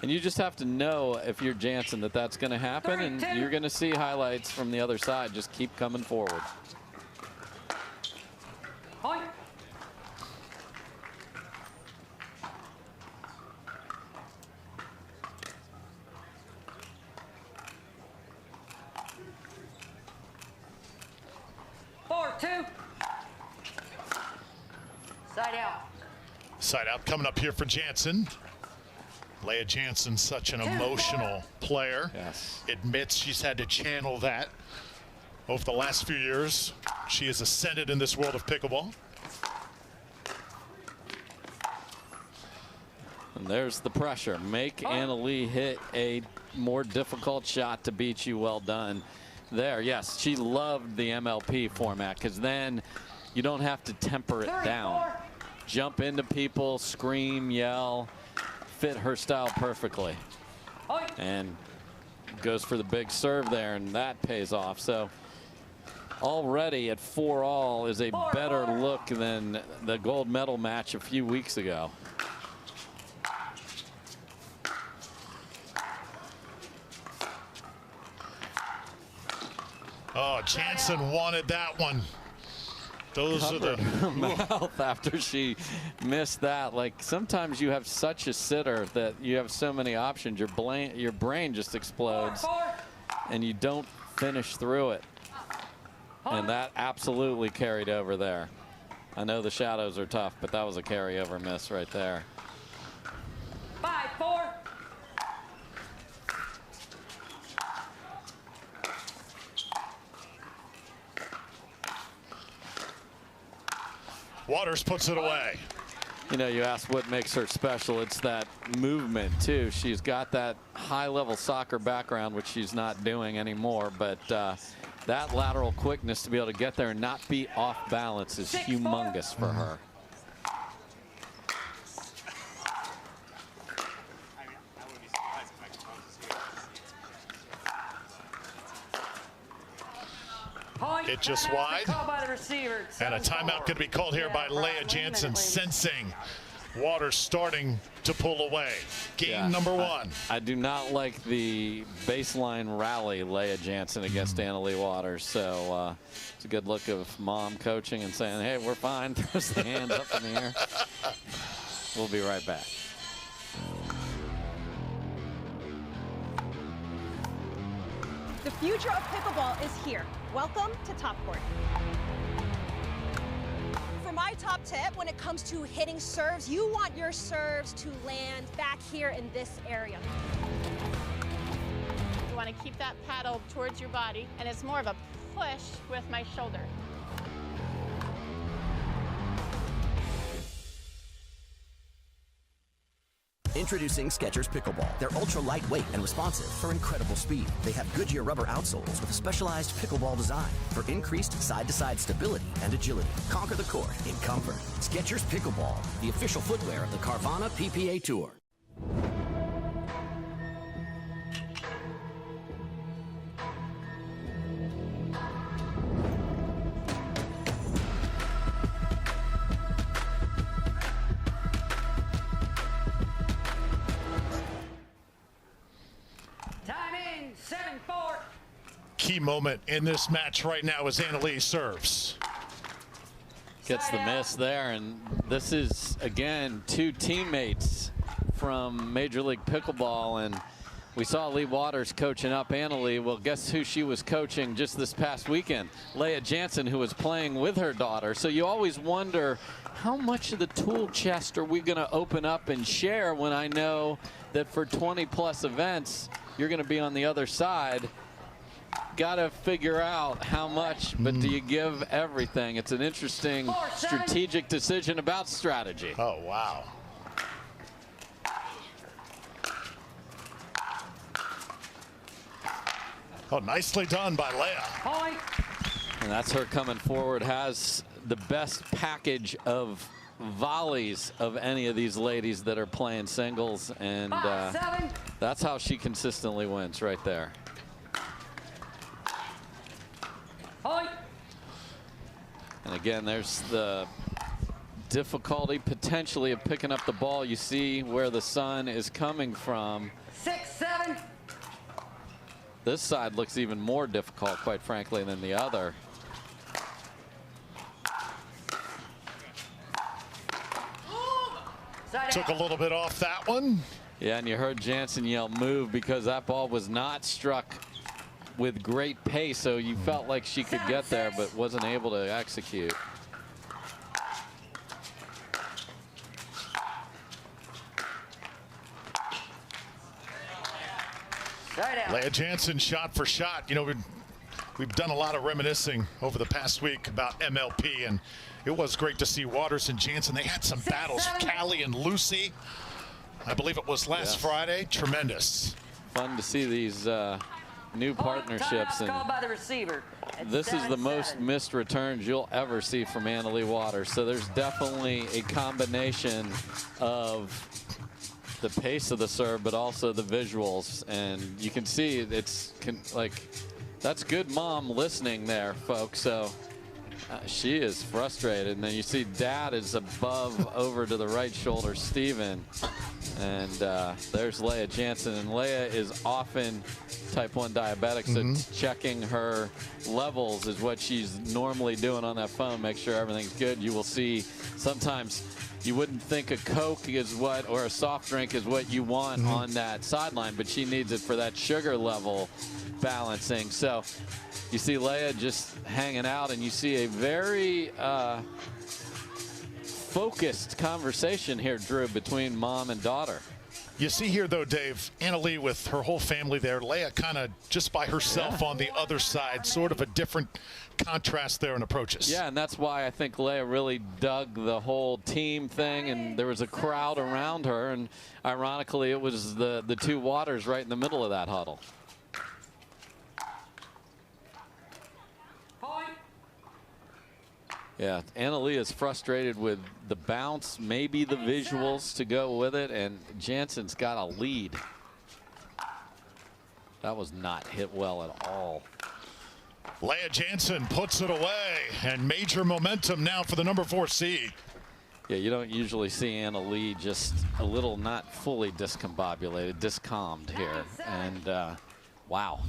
And you just have to know, if you're Jansen, that that's going to happen, and you're going to see highlights from the other side. Just keep coming forward. Point. Side out. Side out coming up here for Jansen. Leah Jansen, such an emotional player. Yes. Admits she's had to channel that over the last few years. She has ascended in this world of pickleball. And there's the pressure. Make Anna-Leigh hit a more difficult shot to beat you. Well done there. Yes, she loved the MLP format because then you don't have to temper it down. Jump into people, scream, yell, fit her style perfectly. And goes for the big serve there, and that pays off. So already at 4-all is a better look than the gold medal match a few weeks ago. Oh, Jansen wanted that one. Those are the mouth after she missed that. Like sometimes you have such a sitter that you have so many options. Your brain just explodes, and you don't finish through it. And that absolutely carried over there. I know the shadows are tough, but that was a carryover miss right there. 5-4. Waters puts it away. You know, you ask what makes her special. It's that movement, too. She's got that high-level soccer background, which she's not doing anymore. But that lateral quickness to be able to get there and not be off balance is humongous for her. It just wide. And a timeout could be called here by Leigh Jansen, sensing Waters starting to pull away. Game number one. I do not like the baseline rally Leigh Jansen against Anna-Leigh Waters. So it's a good look of mom coaching and saying, hey, we're fine. Throws the hands up in the air. We'll be right back. The future of pickleball is here. Welcome to Top Court. For my top tip, when it comes to hitting serves, you want your serves to land back here in this area. You want to keep that paddle towards your body, and it's more of a push with my shoulder. Introducing Skechers Pickleball. They're ultra lightweight and responsive for incredible speed. They have Goodyear rubber outsoles with a specialized pickleball design for increased side-to-side stability and agility. Conquer the court in comfort. Skechers Pickleball, the official footwear of the Carvana PPA Tour. Key moment in this match right now as Anna-Leigh serves. Gets the miss there, and this is, again, two teammates from Major League Pickleball, and we saw Leigh Waters coaching up Anna-Leigh. Well, guess who she was coaching just this past weekend? Leigh Jansen, who was playing with her daughter. So you always wonder, how much of the tool chest are we going to open up and share when I know that for 20-plus events, you're going to be on the other side? Got to figure out how much, but do you give everything? It's an interesting strategic decision about strategy. Oh, wow. Oh, nicely done by Leigh. And that's her coming forward, has the best package of volleys of any of these ladies that are playing singles, and that's how she consistently wins right there. And again, there's the difficulty potentially of picking up the ball. You see where the sun is coming from. 6-7. This side looks even more difficult, quite frankly, than the other. Took a little bit off that one. Yeah, and you heard Jansen yell move because that ball was not struck with great pace, so you felt like she could get there but wasn't able to execute. Leigh Jansen shot for shot. You know, we've done a lot of reminiscing over the past week about MLP, and it was great to see Waters and Jansen. They had some battles, Callie and Lucy. I believe it was last Friday. Tremendous. Fun to see these new partnerships. And called by the receiver. this is the most missed returns you'll ever see from Leigh Waters. So there's definitely a combination of the pace of the serve, but also the visuals. And you can see it's like, that's good mom listening there, folks. So she is frustrated. And then you see dad is above over to the right shoulder, Steven. And there's Leigh Jansen. And Leigh is often type 1 diabetic, so checking her levels is what she's normally doing on that phone. Make sure everything's good. You will see sometimes you wouldn't think a Coke is what, or a soft drink is what you want on that sideline, but she needs it for that sugar level balancing. So you see Leigh just hanging out, and you see a very focused conversation here, Drew, between mom and daughter. You see here, though, Dave, Leigh with her whole family there. Leigh kind of just by herself on the other side, sort of a different contrast there in approaches. Yeah, and that's why I think Leigh really dug the whole team thing, and there was a crowd around her, and ironically, it was the two Waters right in the middle of that huddle. Yeah, Leigh is frustrated with the bounce, maybe the visuals to go with it, and Jansen's got a lead. That was not hit well at all. Leigh Jansen puts it away, and major momentum now for the number 4 seed. Yeah, you don't usually see Leigh just a little not fully discombobulated, discalmed here, and wow.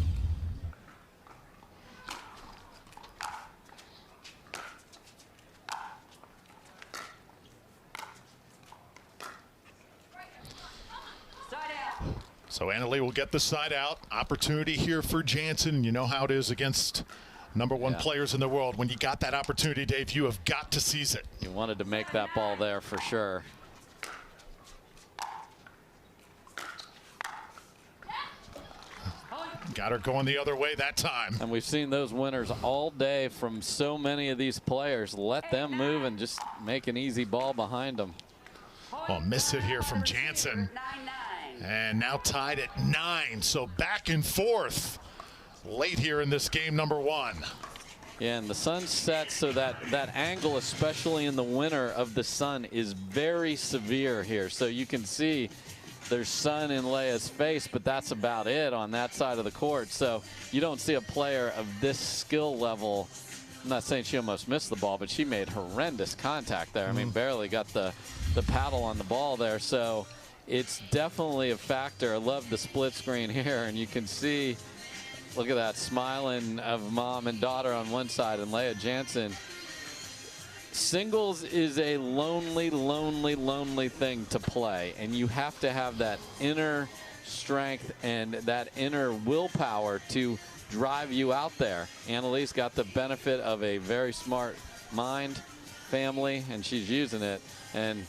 So Leigh will get the side out. Opportunity here for Jansen. You know how it is against number 1 players in the world. When you got that opportunity, Dave, you have got to seize it. You wanted to make that ball there for sure. Got her going the other way that time. And we've seen those winners all day from so many of these players. Let them move and just make an easy ball behind them. Well, miss it here from Jansen. And now tied at 9, so back and forth late here in this game number 1. Yeah, and the sun sets, so that angle, especially in the winter of the sun, is very severe here. So you can see there's sun in Leigh's face, but that's about it on that side of the court. So you don't see a player of this skill level. I'm not saying she almost missed the ball, but she made horrendous contact there. I mean, barely got the paddle on the ball there. So it's definitely a factor. I love the split screen here, and you can see, look at that, smiling of mom and daughter on one side and Leigh Jansen. Singles is a lonely, lonely, lonely thing to play, and you have to have that inner strength and that inner willpower to drive you out there. Leig's got the benefit of a very smart mind, family, and she's using it. And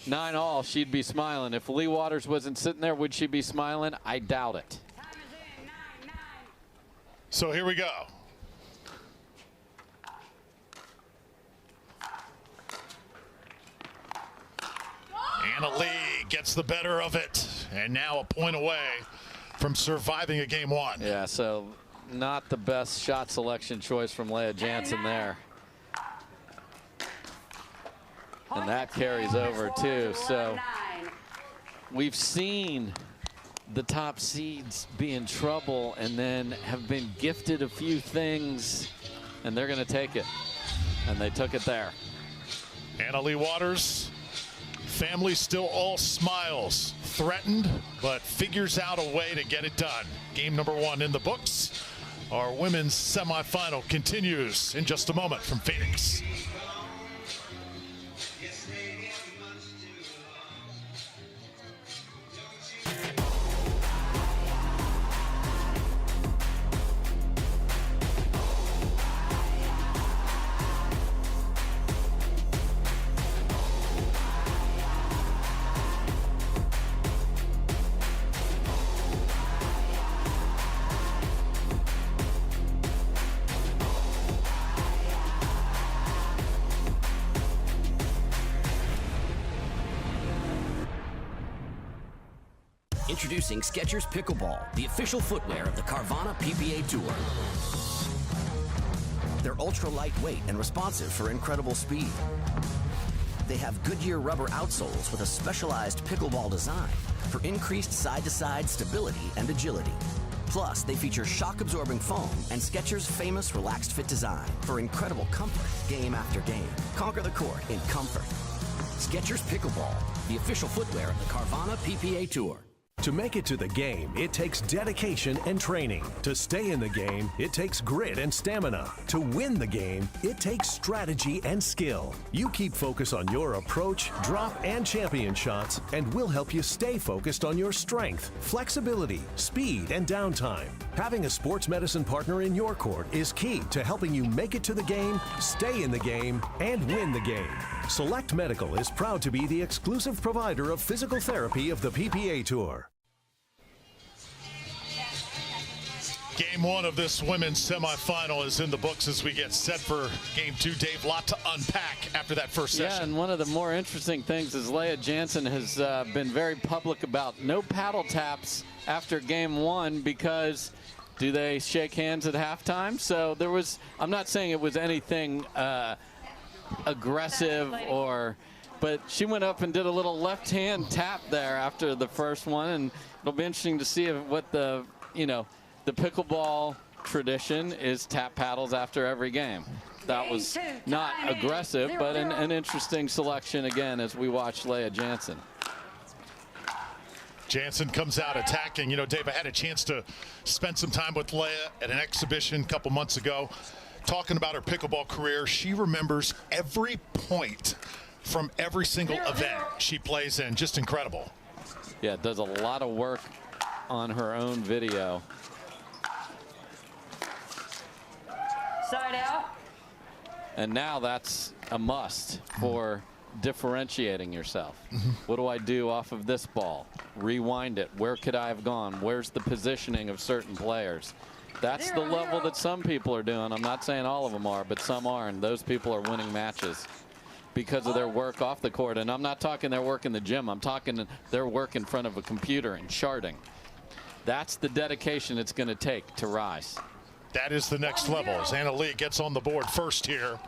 9-all, she'd be smiling. If Leigh Waters wasn't sitting there, would she be smiling? I doubt it. So here we go. Leigh gets the better of it, and now a point away from surviving a game 1. Yeah, so not the best shot selection choice from Leigh Jansen there. And that carries over too. So we've seen the top seeds be in trouble and then have been gifted a few things, and they're going to take it. And they took it there. Leigh Waters, family still all smiles, threatened, but figures out a way to get it done. Game number 1 in the books. Our women's semifinal continues in just a moment from Phoenix. Introducing Skechers Pickleball, the official footwear of the Carvana PPA Tour. They're ultra lightweight and responsive for incredible speed. They have Goodyear rubber outsoles with a specialized pickleball design for increased side-to-side stability and agility. Plus, they feature shock-absorbing foam and Skechers' famous relaxed fit design for incredible comfort game after game. Conquer the court in comfort. Skechers Pickleball, the official footwear of the Carvana PPA Tour. To make it to the game, it takes dedication and training. To stay in the game, it takes grit and stamina. To win the game, it takes strategy and skill. You keep focus on your approach, drop, and champion shots, and we'll help you stay focused on your strength, flexibility, speed, and downtime. Having a sports medicine partner in your court is key to helping you make it to the game, stay in the game, and win the game. Select Medical is proud to be the exclusive provider of physical therapy of the PPA Tour. Game one of this women's semifinal is in the books as we get set for game two. Dave, lot to unpack after that first session. Yeah, and one of the more interesting things is Leigh Jansen has been very public about no paddle taps after game one because do they shake hands at halftime? So there was, I'm not saying it was anything aggressive but she went up and did a little left hand tap there after the first one, and it'll be interesting to see what the pickleball tradition is tap paddles after every game. That was not aggressive, but an interesting selection again as we watch Leigh Jansen. Jansen comes out attacking. You know, Dave, I had a chance to spend some time with Leigh at an exhibition a couple months ago, talking about her pickleball career. She remembers every point from every single event she plays in. Just incredible. Yeah, does a lot of work on her own video. Side out. And now that's a must for differentiating yourself. What do I do off of this ball? Rewind it. Where could I have gone? Where's the positioning of certain players? That's the level that some people are doing. I'm not saying all of them are, but some are, and those people are winning matches because of their work off the court. And I'm not talking their work in the gym. I'm talking their work in front of a computer and charting. That's the dedication it's going to take to rise. That is the next level as Anna Leigh gets on the board first here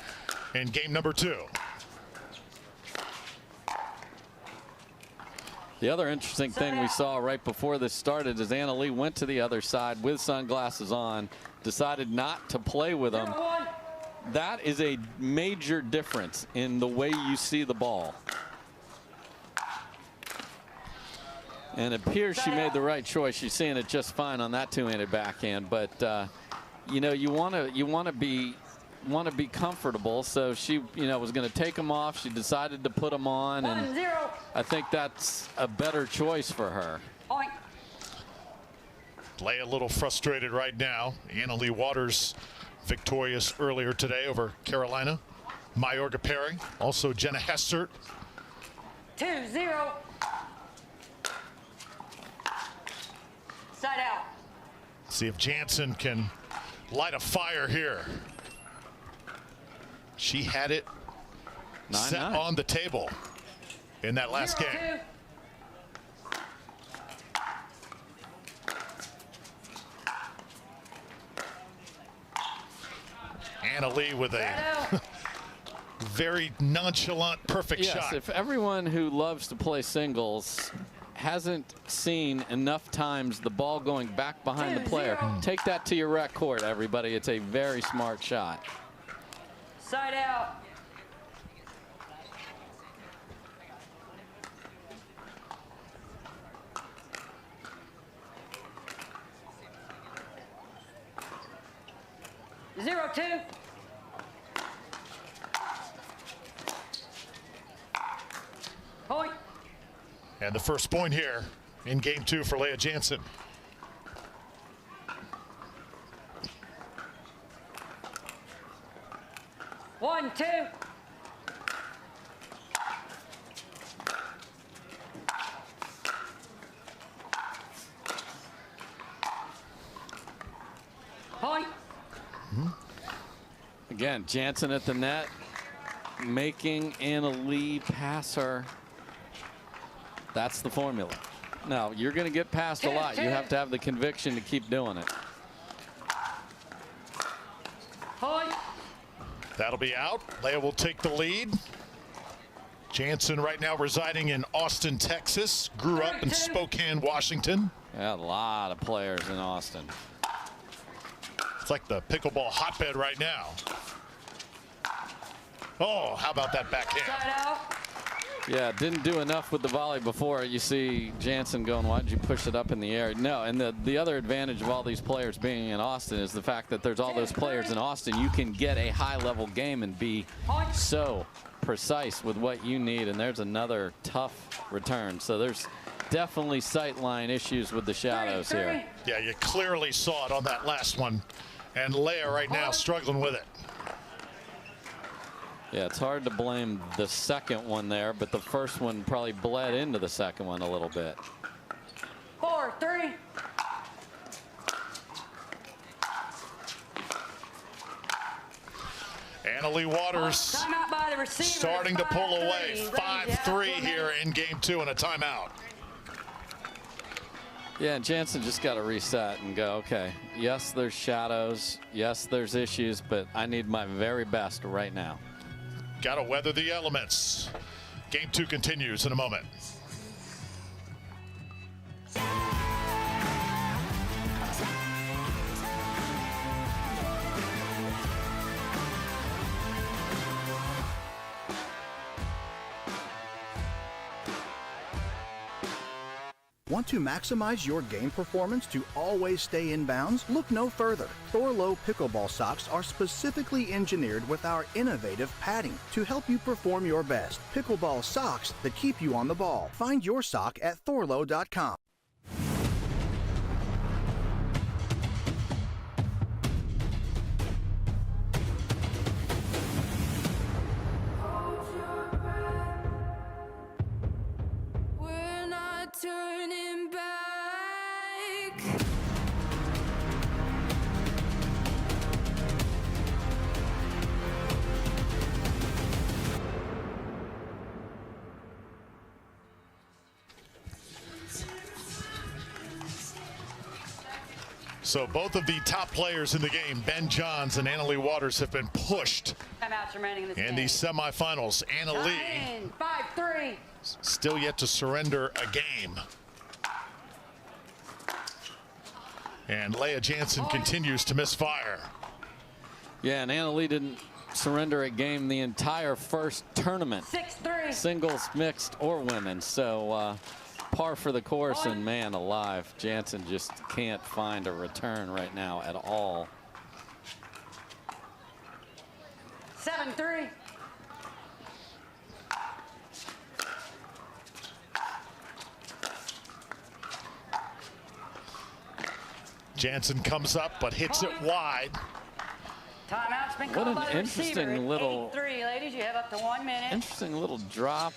in game number two. The other interesting thing we saw right before this started is Anna Leigh went to the other side with sunglasses on, decided not to play with them. That is a major difference in the way you see the ball. And it appears she made the right choice. She's seeing it just fine on that two-handed backhand, but you know, you want to be comfortable. So she, was going to take them off. She decided to put them on, and I think that's a better choice for her. Leigh a little frustrated right now. Anna Leigh Waters victorious earlier today over Carolina Mayorga pairing. Also Jenna Hessert. 2-0. Side out. See if Jansen can light a fire here. She had it set on the table in that last game. Anna Leigh with a very nonchalant, perfect shot. Yes, if everyone who loves to play singles hasn't seen enough times the ball going back behind the player, take that to your rec court, everybody. It's a very smart shot. Side out. Zero, 2. Point. And the first point here in game two for Leigh Jansen. One, 2. Point. Again, Jansen at the net, making Anna Leigh pass her. That's the formula. No, you're going to get past a lot. You have to have the conviction to keep doing it. That'll be out. Leigh will take the lead. Jansen right now residing in Austin, Texas. Grew up in Spokane, Washington. Yeah, a lot of players in Austin. It's like the pickleball hotbed right now. Oh, how about that backhand? Yeah, didn't do enough with the volley before. You see Jansen going, why did you push it up in the air? No, and the other advantage of all these players being in Austin is the fact that there's all those players in Austin. You can get a high-level game and be so precise with what you need, and there's another tough return. So there's definitely sight line issues with the shadows here. Yeah, you clearly saw it on that last one. And Leigh right now struggling with it. Yeah, it's hard to blame the second one there, but the first one probably bled into the second one a little bit. 4-3. Leigh Waters starting to pull away. 5-3 here in game 2 and a timeout. Yeah, and Jansen just got to reset and go, okay, yes, there's shadows. Yes, there's issues, but I need my very best right now. Got to weather the elements. Game 2 continues in a moment. Want to maximize your game performance to always stay in bounds? Look no further. Thorlow pickleball socks are specifically engineered with our innovative padding to help you perform your best. Pickleball socks that keep you on the ball. Find your sock at thorlow.com. Turning back. So both of the top players in the game, Ben Johns and Leigh Waters, have been pushed Timeouts remaining in this in game. the semifinals. Leigh 5-3. still yet to surrender a game. And Leigh Jansen continues to misfire. Yeah, and Leigh didn't surrender a game the entire first tournament. 6-3. Singles, mixed, or women. So par for the course, and man alive, Jansen just can't find a return right now at all. 7-3. Jansen comes up but hits it wide. Timeout's been What called an by the interesting receiver. little- 8-3, ladies. You have up to 1 minute. Interesting little drop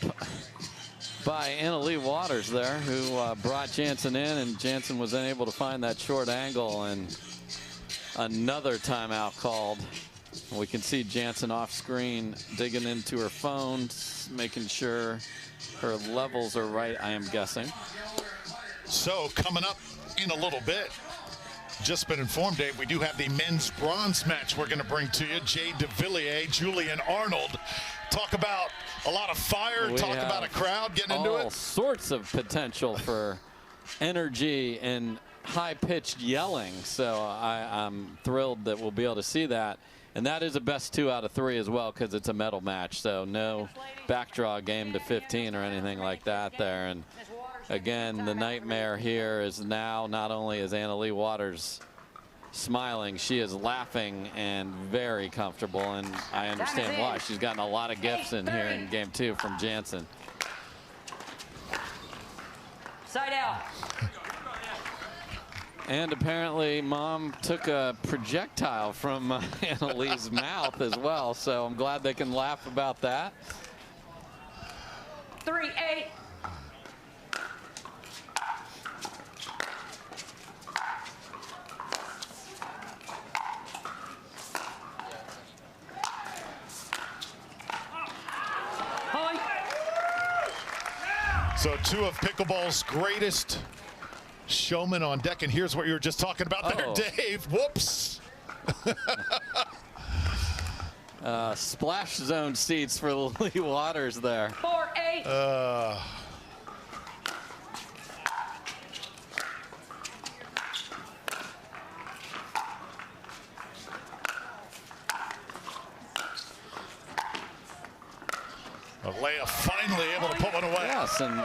by Leigh Waters there, who brought Jansen in, and Jansen was unable to find that short angle, and another timeout called. We can see Jansen off screen digging into her phone, making sure her levels are right, I am guessing. So coming up in a little bit, just been informed, Dave, we do have the men's bronze match we're going to bring to you. Jay Devilliers, Julian Arnold. Talk about a lot of fire. Talk about a crowd getting into it. All sorts of potential for energy and high-pitched yelling. So I'm thrilled that we'll be able to see that. And that is a best 2 out of 3 as well, because it's a medal match. So no backdraw game to 15 or anything like that there. And again, the nightmare here is now not only is Leigh Waters smiling, she is laughing and very comfortable, and I understand why. She's gotten a lot of gifts in here in game 2 from Jansen. Side out. And apparently Mom took a projectile from Leigh's mouth as well, so I'm glad they can laugh about that. 3-8. So two of pickleball's greatest showmen on deck, and here's what you were just talking about there, Dave. Whoops. Splash zone seats for Leigh Waters there. 4-8. Leigh finally able to put one away. Yes, and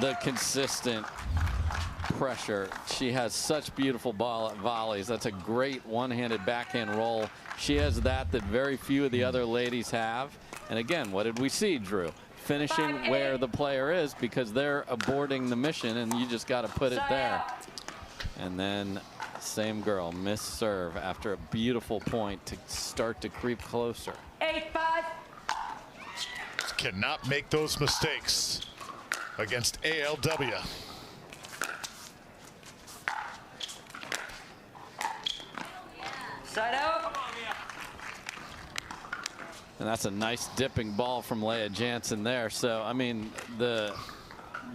the consistent pressure. She has such beautiful volleys. That's a great one-handed backhand roll. She has that very few of the other ladies have. And again, what did we see, Drew? Finishing where the player is, because they're aborting the mission, and you just got to put it there. And then same girl, miss serve after a beautiful point to start to creep closer. 8-5. Cannot make those mistakes against ALW. Side out. And that's a nice dipping ball from Leigh Jansen there. So, I mean, the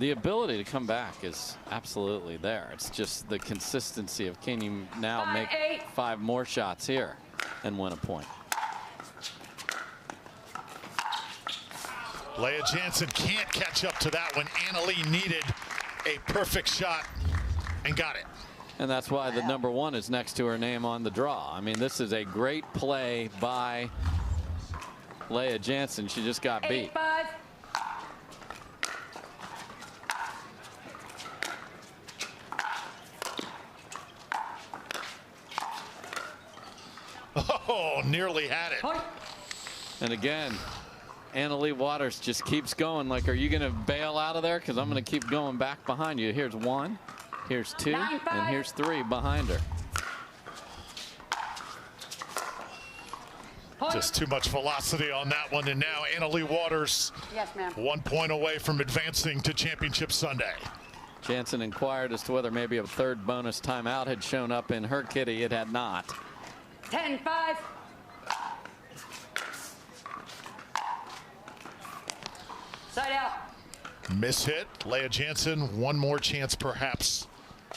ability to come back is absolutely there. It's just the consistency of can you now make 5 more shots here and win a point. Leigh Jansen can't catch up to that when Anna-Leigh needed a perfect shot and got it. And that's why the number 1 is next to her name on the draw. I mean, this is a great play by Leigh Jansen. She just got beat. 8-5. Oh, nearly had it. And again, Anna-Leigh Waters just keeps going. Like, are you going to bail out of there? Because I'm going to keep going back behind you. Here's 1, here's 2, and here's 3 behind her. Just too much velocity on that one. And now Anna-Leigh Waters, yes, ma'am, 1 point away from advancing to Championship Sunday. Jansen inquired as to whether maybe a 3rd bonus timeout had shown up in her kitty. It had not. 10-5. Side out. Miss hit. Leigh Jansen, 1 more chance perhaps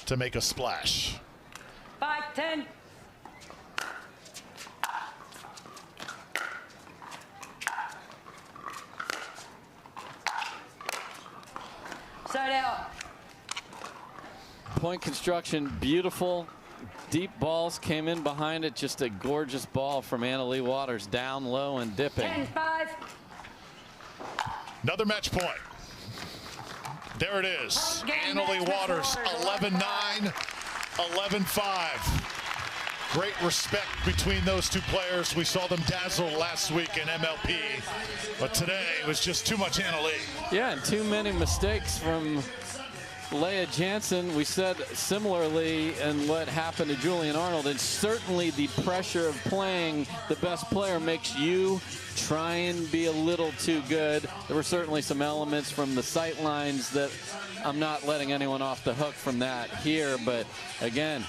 to make a splash. 5-10. Side out. Point construction, beautiful. Deep balls came in behind it. Just a gorgeous ball from Anna-Leigh Waters, down low and dipping. 10-5. Another match point. There it is. Anna-Leigh Waters, 11-9, 11-5. Great respect between those two players. We saw them dazzle last week in MLP, but today it was just too much Anna-Leigh. Yeah, and too many mistakes from Leigh Jansen. We said similarly in what happened to Julian Arnold, and certainly the pressure of playing the best player makes you try and be a little too good. There were certainly some elements from the sight lines that I'm not letting anyone off the hook from that here, but again,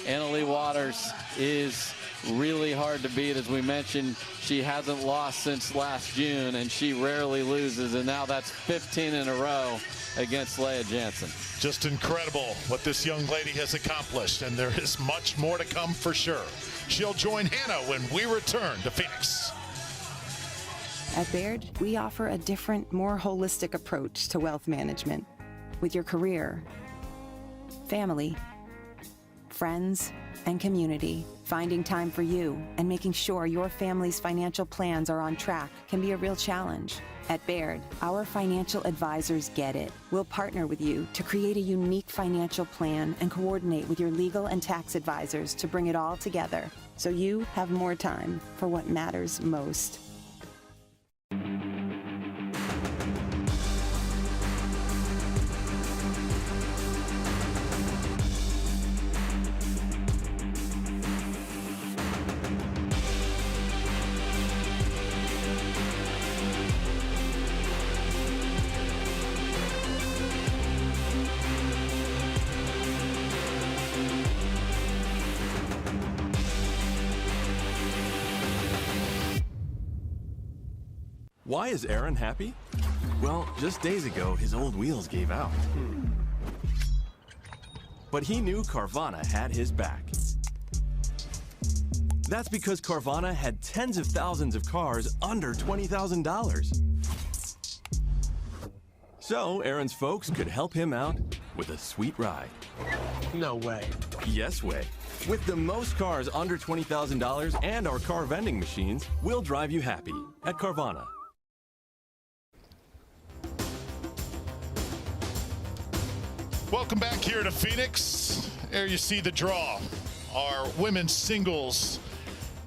Anna-Leigh Waters is really hard to beat. As we mentioned, she hasn't lost since last June, and she rarely loses, and now that's 15 in a row against Leigh Jansen. Just incredible what this young lady has accomplished, and there is much more to come for sure. She'll join Hannah when we return to Phoenix. At Baird, we offer a different, more holistic approach to wealth management. With your career, family, friends, and community, finding time for you and making sure your family's financial plans are on track can be a real challenge. At Baird, our financial advisors get it. We'll partner with you to create a unique financial plan and coordinate with your legal and tax advisors to bring it all together so you have more time for what matters most. Why is Aaron happy? Well, just days ago, his old wheels gave out. But he knew Carvana had his back. That's because Carvana had tens of thousands of cars under $20,000. So Aaron's folks could help him out with a sweet ride. No way. Yes way. With the most cars under $20,000 and our car vending machines, we'll drive you happy at Carvana. Welcome back here to Phoenix. There you see the draw. Our women's singles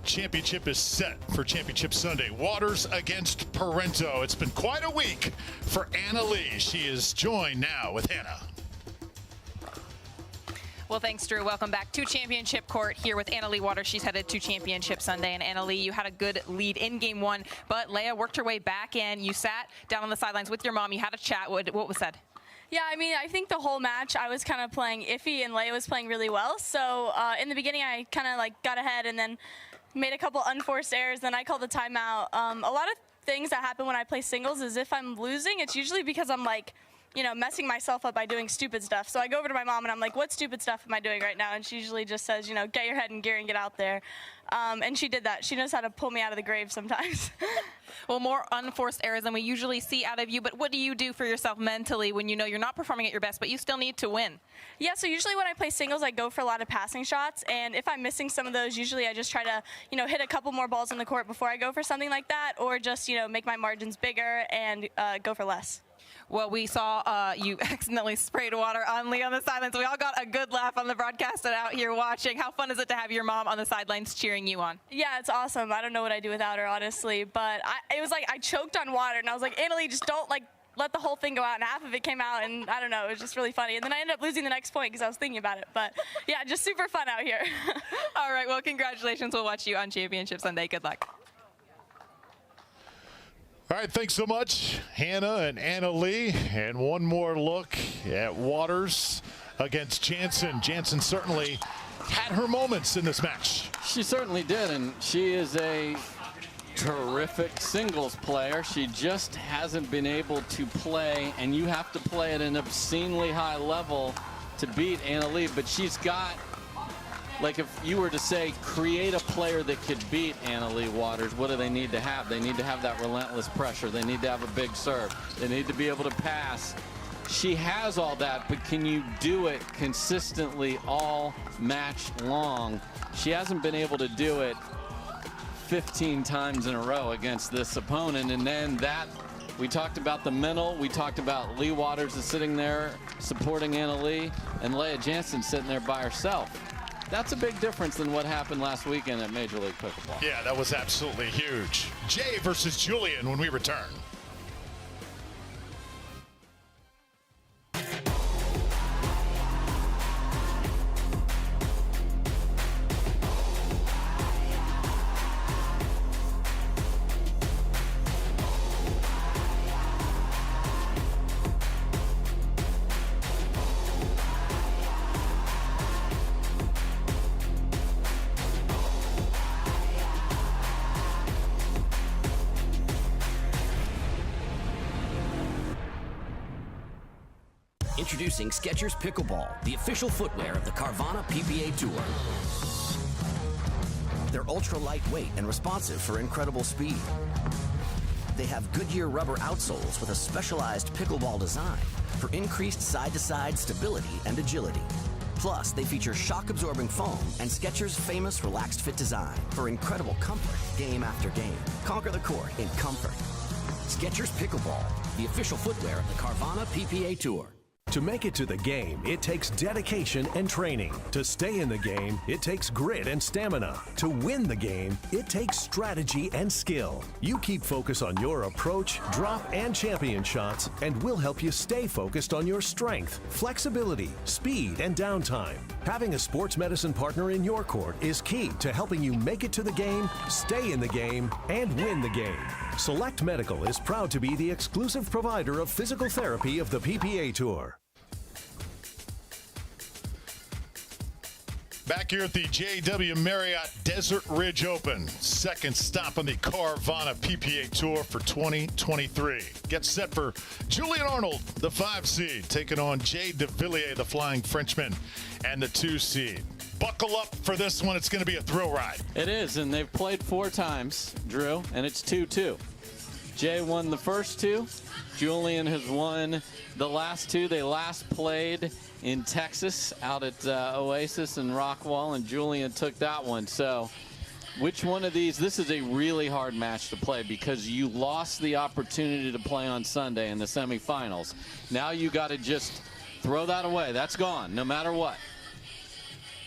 championship is set for Championship Sunday. Waters against Parenteau. It's been quite a week for Anna Leigh. She is joined now with Hannah. Well, thanks, Drew. Welcome back to Championship Court here with Anna Leigh Waters. She's headed to Championship Sunday. And Anna Leigh, you had a good lead in game one, but Leia worked her way back in. You sat down on the sidelines with your mom. You had a chat. What was said? Yeah, I mean, I think the whole match I was kind of playing iffy and Leia was playing really well. So in the beginning, I kind of like got ahead and then made a couple unforced errors. Then I called the timeout. A lot of things that happen when I play singles is if I'm losing, it's usually because I'm like, you know, messing myself up by doing stupid stuff. So I go over to my mom and I'm like, what stupid stuff am I doing right now? And she usually just says, you know, get your head in gear and get out there. And she did that. She knows how to pull me out of the grave sometimes. Well, more unforced errors than we usually see out of you, but what do you do for yourself mentally when you know you're not performing at your best, but you still need to win? Yeah, so usually when I play singles, I go for a lot of passing shots, and if I'm missing some of those, usually I just try to, you know, hit a couple more balls on the court before I go for something like that, or just, you know, make my margins bigger and go for less. Well, we saw you accidentally sprayed water on Leigh on the sidelines. We all got a good laugh on the broadcast and out here watching. How fun is it to have your mom on the sidelines cheering you on? Yeah, it's awesome. I don't know what I'd do without her, honestly. But it was like I choked on water, and I was like, Anna Leigh, just don't like let the whole thing go out. And half of it came out, and I don't know. It was just really funny. And then I ended up losing the next point because I was thinking about it. But yeah, just super fun out here. All right. Well, congratulations. We'll watch you on Championship Sunday. Good luck. All right, thanks so much, Hannah and Anna Leigh. And one more look at Waters against Jansen. Jansen certainly had her moments in this match. She certainly did, and she is a terrific singles player. She just hasn't been able to play, and you have to play at an obscenely high level to beat Anna Leigh. But she's got, like if you were to say, create a player that could beat Anna Leigh Waters, what do they need to have? They need to have that relentless pressure. They need to have a big serve. They need to be able to pass. She has all that, but can you do it consistently all match long? She hasn't been able to do it 15 times in a row against this opponent. And then that, we talked about the mental. We talked about Leigh Waters is sitting there supporting Anna Leigh, and Leah Jansen sitting there by herself. That's a big difference than what happened last weekend at Major League Pickleball. Yeah, that was absolutely huge. Jay versus Julian when we return. Introducing Skechers Pickleball, the official footwear of the Carvana PPA Tour. They're ultra lightweight and responsive for incredible speed. They have Goodyear rubber outsoles with a specialized pickleball design for increased side-to-side stability and agility. Plus, they feature shock-absorbing foam and Skechers' famous relaxed fit design for incredible comfort game after game. Conquer the court in comfort. Skechers Pickleball, the official footwear of the Carvana PPA Tour. To make it to the game, it takes dedication and training. To stay in the game, it takes grit and stamina. To win the game, it takes strategy and skill. You keep focus on your approach, drop, and champion shots, and we'll help you stay focused on your strength, flexibility, speed, and downtime. Having a sports medicine partner in your court is key to helping you make it to the game, stay in the game, and win the game. Select Medical is proud to be the exclusive provider of physical therapy of the PPA Tour. Back here at the JW Marriott Desert Ridge Open, second stop on the Carvana PPA Tour for 2023. Get set for Julian Arnold, the 5 seed, taking on Jay Devilliers, the Flying Frenchman, and the 2 seed. Buckle up for this one. It's going to be a thrill ride. It is, and they've played 4 times, Drew, and it's 2-2. Jay won the first 2. Julian has won the last 2. They last played in Texas out at Oasis and Rockwall, and Julian took that one. So which one of these? This is a really hard match to play because you lost the opportunity to play on Sunday in the semifinals. Now you got to just throw that away. That's gone, no matter what.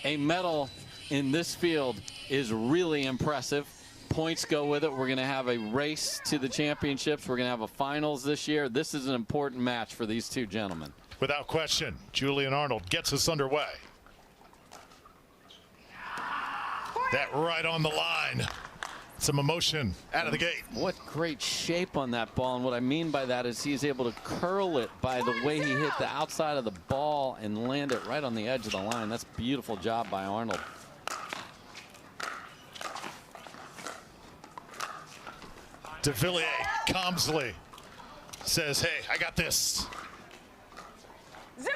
A medal in this field is really impressive. Points go with it. We're going to have a race to the championships. We're going to have a finals this year. This is an important match for these 2 gentlemen. Without question, Julian Arnold gets us underway. That right on the line. Some emotion out of the gate. What great shape on that ball. And what I mean by that is he's able to curl it by the way he hit the outside of the ball and land it right on the edge of the line. That's a beautiful job by Arnold. Devillier, Comsley says, hey, I got this. 0-1.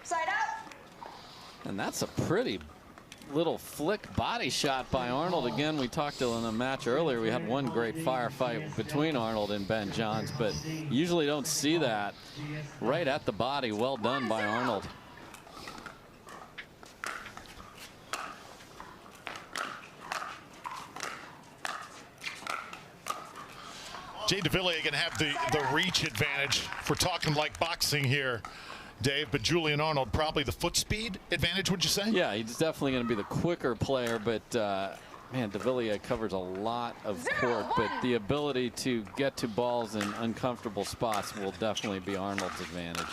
Side out. And that's a pretty little flick body shot by Arnold. Again, we talked in a match earlier. We had one great firefight between Arnold and Ben Johns, but usually don't see that right at the body. Well done by Arnold. Jay Devilliers going to have the reach advantage. If we're talking like boxing here, Dave, but Julian Arnold probably the foot speed advantage, would you say? Yeah, he's definitely going to be the quicker player, but man, Devilliers covers a lot of court, but the ability to get to balls in uncomfortable spots will definitely be Arnold's advantage.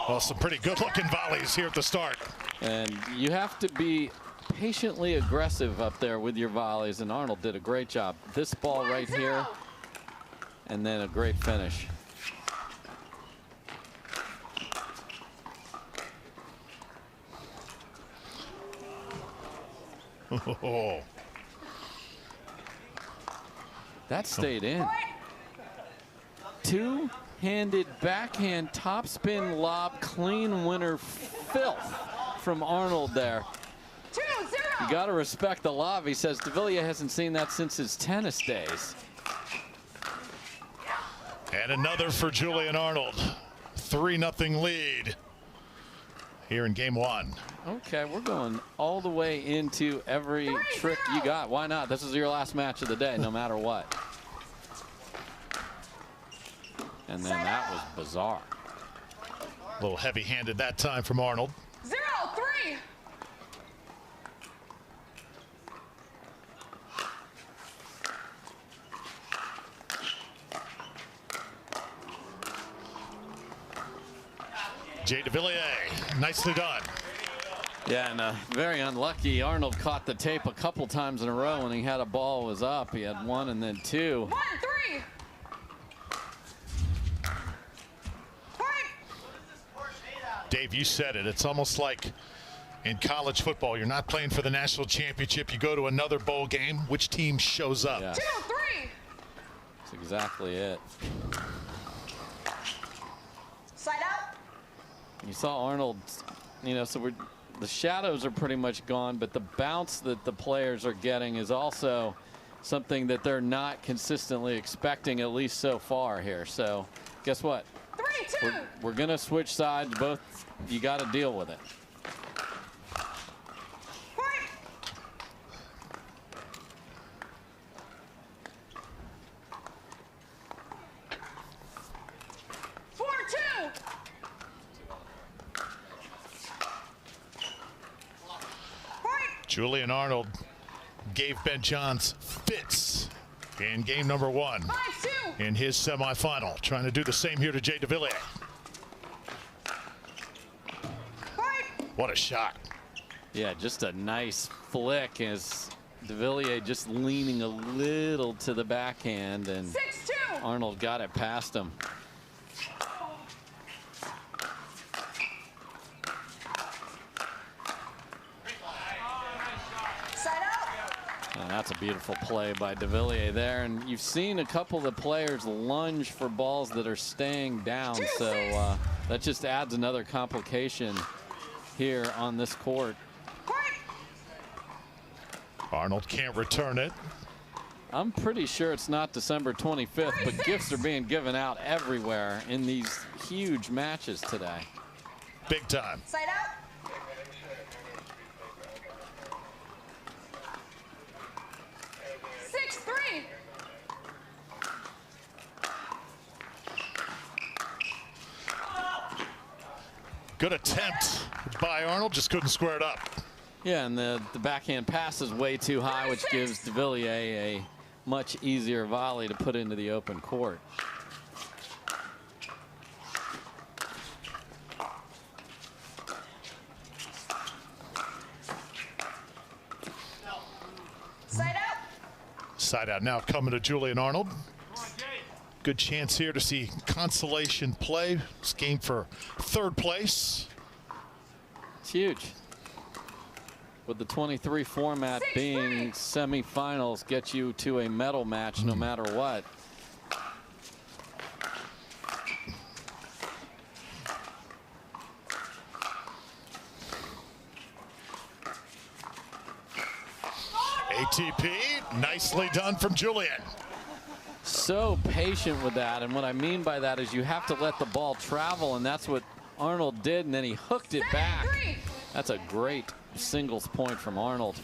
Well, some pretty good looking volleys here at the start. And you have to be patiently aggressive up there with your volleys, and Arnold did a great job. This ball right here, and then a great finish. Oh. That stayed in. Two-handed backhand topspin lob, clean winner filth from Arnold there. 2-0. You got to respect the lob. He says Devilliers hasn't seen that since his tennis days. And another for Julian Arnold. 3-0 lead here in game 1. Okay, we're going all the way into every trick you got. Why not? This is your last match of the day, no matter what. And then that was bizarre. A little heavy-handed that time from Arnold. 0-3. Jay Devilliers, nicely done. Yeah, and very unlucky. Arnold caught the tape a couple times in a row when he had a ball was up. He had 1 and then 2. 1-3. Dave, you said it. It's almost like in college football, you're not playing for the national championship. You go to another bowl game. Which team shows up? Yeah. 2-3. That's exactly it. Side out. You saw Arnold, you know, so the shadows are pretty much gone, but the bounce that the players are getting is also something that they're not consistently expecting, at least so far here. So guess what? 3-2. We're going to switch sides. Both, you got to deal with it. Julian Arnold gave Ben Johns fits in game number 1 in his semifinal. Trying to do the same here to Jay Devilliers. What a shot. Yeah, just a nice flick as Devillier just leaning a little to the backhand, and 6-2. Arnold got it past him. And that's a beautiful play by Devillier there. And you've seen a couple of the players lunge for balls that are staying down. So that just adds another complication here on this court. Arnold can't return it. I'm pretty sure it's not December 25th, but gifts are being given out everywhere in these huge matches today. Big time. Side out. Good attempt by Arnold, just couldn't square it up. Yeah, and the backhand pass is way too high, which gives Devillier a much easier volley to put into the open court. Side out. Side out now coming to Julian Arnold. Good chance here to see consolation play. This game for third place. It's huge. With the 23 format being semifinals, gets you to a medal match no matter what. ATP, nicely done from Julian. So patient with that, and what I mean by that is you have to let the ball travel, and that's what Arnold did, and then he hooked it back. That's a great singles point from Arnold.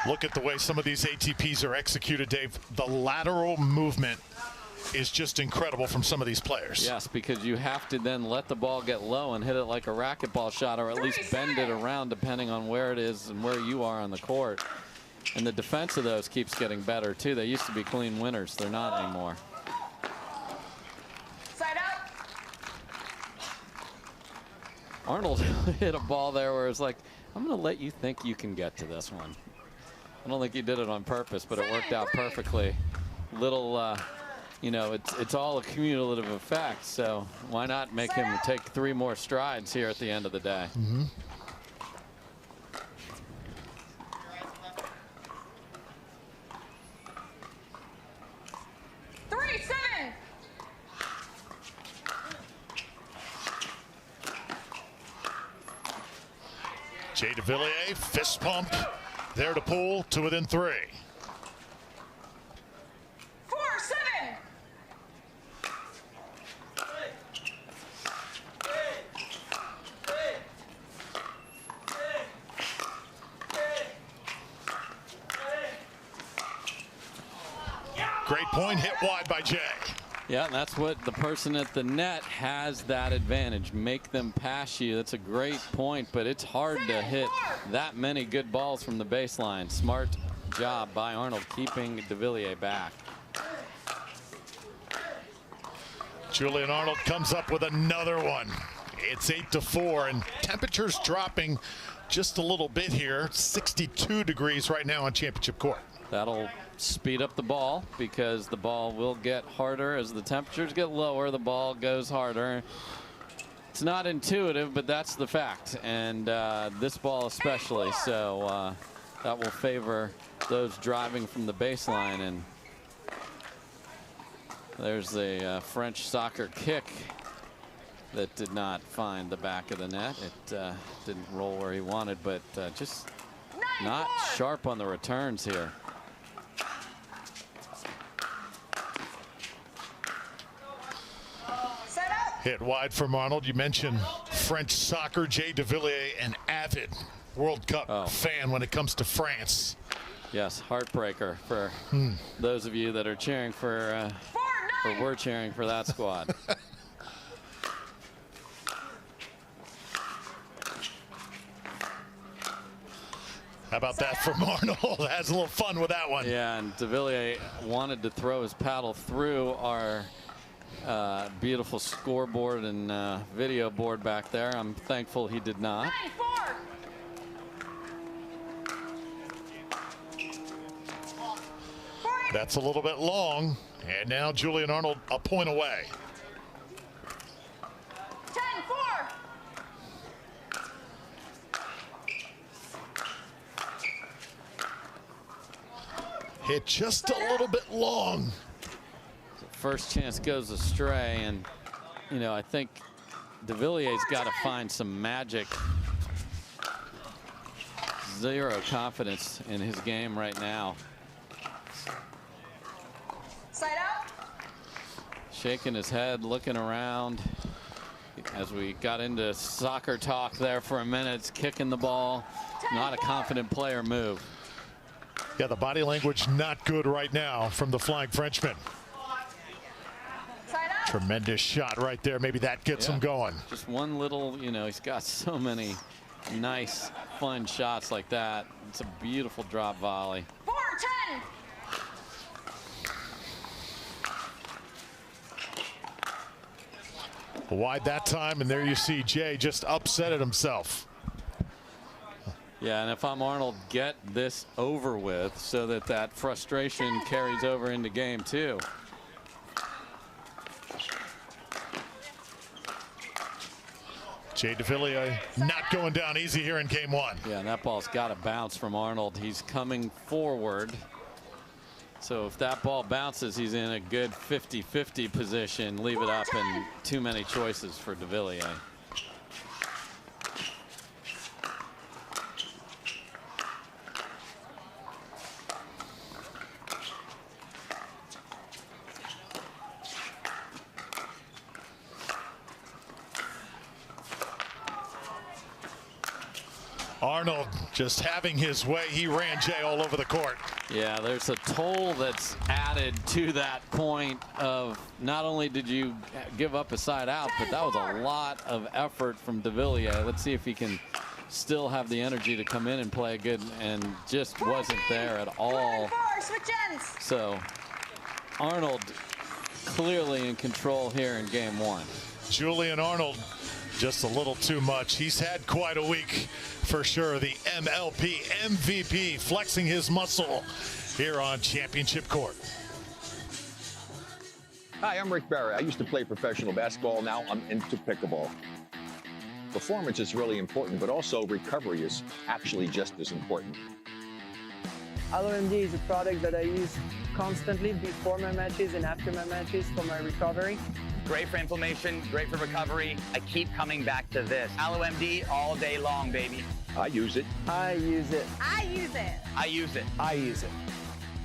Look at the way some of these ATPs are executed, Dave. The lateral movement is just incredible from some of these players. Yes, because you have to then let the ball get low and hit it like a racquetball shot, or at least bend it around depending on where it is and where you are on the court. And the defense of those keeps getting better too. They used to be clean winners. They're not anymore. Side out. Arnold hit a ball there where it's like, I'm going to let you think you can get to this one. I don't think he did it on purpose, but it worked out perfectly. Little, you know, it's all a cumulative effect, so why not make him take 3 more strides here at the end of the day? Mm-hmm. Jay Devilliers, fist pump, there to pull to within 3. 4-7. Great point, hit wide by Jay. Yeah, and that's what the person at the net has, that advantage. Make them pass you. That's a great point, but it's hard to hit that many good balls from the baseline. Smart job by Arnold keeping Devillier back. Julian Arnold comes up with another one. It's 8-4, and temperatures dropping just a little bit here. 62 degrees right now on championship court. That'll speed up the ball because the ball will get harder as the temperatures get lower. The ball goes harder. It's not intuitive, but that's the fact, and this ball especially. So that will favor those driving from the baseline. And there's a French soccer kick that did not find the back of the net. It didn't roll where he wanted, but just not sharp on the returns here. Hit wide from Arnold. You mentioned French soccer. Jay Devilliers, an avid World Cup fan when it comes to France. Yes, heartbreaker for those of you that are cheering for, or were cheering for that squad. How about that from Arnold? Has a little fun with that one. Yeah, and Devillier wanted to throw his paddle through our Beautiful scoreboard and video board back there. I'm thankful he did not. 9-4. That's a little bit long. And now Julian Arnold a point away. 10-4. Hit just a little bit long. First chance goes astray, and you know, I think Devillier's got to find some magic. Zero confidence in his game right now. Side out. Shaking his head, looking around. As we got into soccer talk there for a minute, kicking the ball. Not a confident player move. Yeah, the body language not good right now from the Flying Frenchman. Tremendous shot right there. Maybe that gets him going. Just one little, you know, he's got so many nice, fun shots like that. It's a beautiful drop volley. 4-10. Wide that time, and there you see Jay just upset at himself. Yeah, and if I'm Arnold, get this over with so that that frustration carries over into game 2. Jay Devilliers not going down easy here in game 1. Yeah, and that ball's got to bounce from Arnold. He's coming forward. So if that ball bounces, he's in a good 50-50 position. Leave it up, and too many choices for Devilliers. Arnold just having his way. He ran Jay all over the court. Yeah, there's a toll that's added to that point of not only did you give up a side out, but that was a lot of effort from Devillier. Let's see if he can still have the energy to come in and play good, and just wasn't there at all. So Arnold clearly in control here in game 1. Julian Arnold just a little too much. He's had quite a week for sure. The MLP MVP flexing his muscle here on championship court. Hi, I'm Rick Barry. I used to play professional basketball. Now I'm into pickleball. Performance is really important, but also recovery is actually just as important. LOMD is a product that I use constantly before my matches and after my matches for my recovery. Great for inflammation, great for recovery. I keep coming back to this. LOMD all day long, baby. I use it. I use it. I use it. I use it. I use it.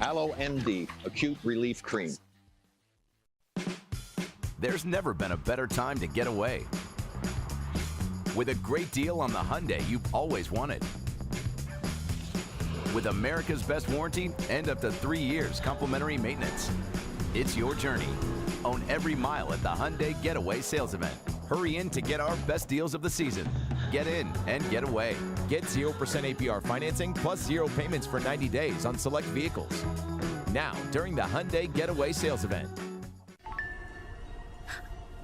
LOMD, Acute Relief Cream. There's never been a better time to get away. With a great deal on the Hyundai you've always wanted. With America's best warranty and up to 3 years complimentary maintenance. It's your journey. Own every mile at the Hyundai Getaway Sales Event. Hurry in to get our best deals of the season. Get in and get away. Get 0% APR financing plus 0 payments for 90 days on select vehicles. Now, during the Hyundai Getaway Sales Event.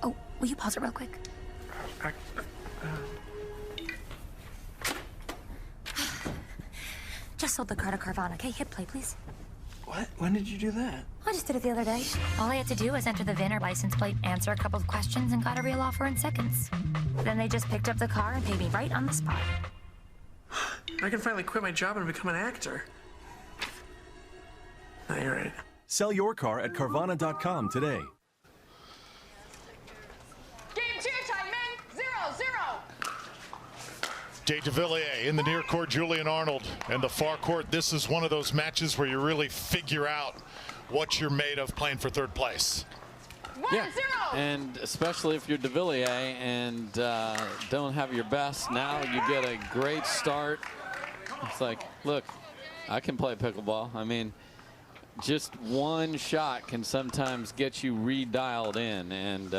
Oh, will you pause it real quick? Just sold the car to Carvana. Okay, hit play, please. What? When did you do that? I just did it the other day. All I had to do was enter the VIN or license plate, answer a couple of questions, and got a real offer in seconds. Then they just picked up the car and paid me right on the spot. I can finally quit my job and become an actor. No, you're right. Sell your car at Carvana.com today. Game 2, time in. 0-0. Jay Devilliers in the near court, Julian Arnold in the far court. This is one of those matches where you really figure out what you're made of playing for third place. 1-0. And especially if you're Devillier and don't have your best, now you get a great start. It's like, look, I can play pickleball. I mean, just one shot can sometimes get you redialed in, and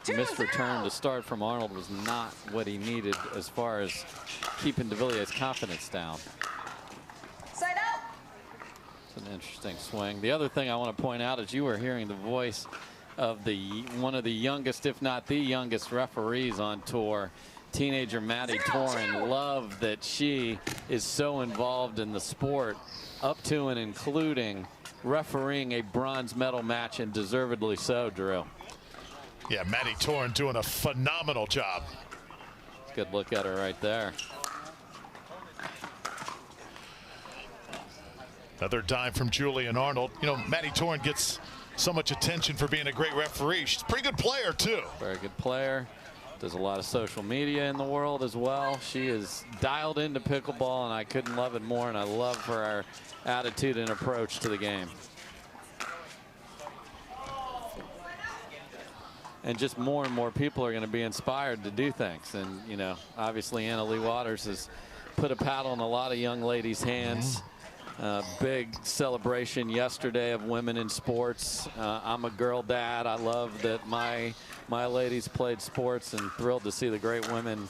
missed return to start from Arnold was not what he needed as far as keeping Devillier's confidence down. Side out. It's an interesting swing. The other thing I want to point out is you were hearing the voice of one of the youngest, if not the youngest, referees on tour. Teenager Maddie Torin. Love that she is so involved in the sport, up to and including refereeing a bronze medal match, and deservedly so, Drew. Yeah, Maddie Torin doing a phenomenal job. Good look at her right there. Another dime from Julian Arnold. You know, Maddie Torin gets so much attention for being a great referee. She's a pretty good player, too. Very good player. Does a lot of social media in the world as well. She is dialed into pickleball, and I couldn't love it more, and I love her attitude and approach to the game. And just more and more people are going to be inspired to do things. And, you know, obviously Leigh Waters has put a paddle in a lot of young ladies' hands. Big celebration yesterday of women in sports. I'm a girl dad. I love that my ladies played sports, and thrilled to see the great women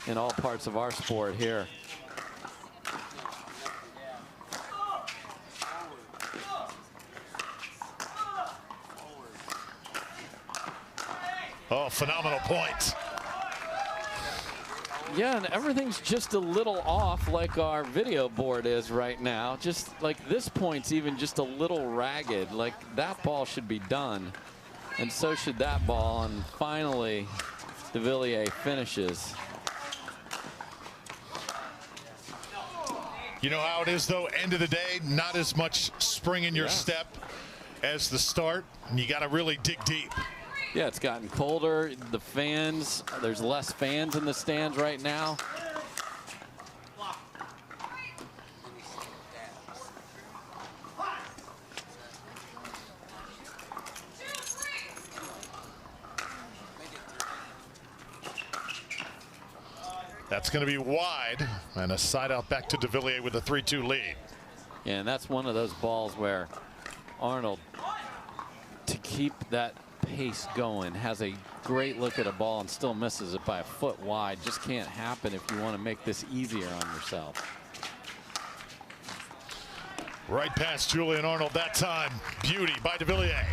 in all parts of our sport here. Oh, phenomenal points. Yeah, and everything's just a little off, like our video board is right now. Just like this point's even just a little ragged. Like that ball should be done, and so should that ball. And finally, Devillier finishes. You know how it is, though, end of the day, not as much spring in your step as the start, and you got to really dig deep. Yeah, it's gotten colder. The fans, there's less fans in the stands right now. That's going to be wide, and a side out back to Devillier with a 3-2 lead. Yeah, and that's one of those balls where Arnold, to keep that pace going, has a great look at a ball and still misses it by a foot wide. Just can't happen if you want to make this easier on yourself. Right past Julian Arnold that time. Beauty by Devillier.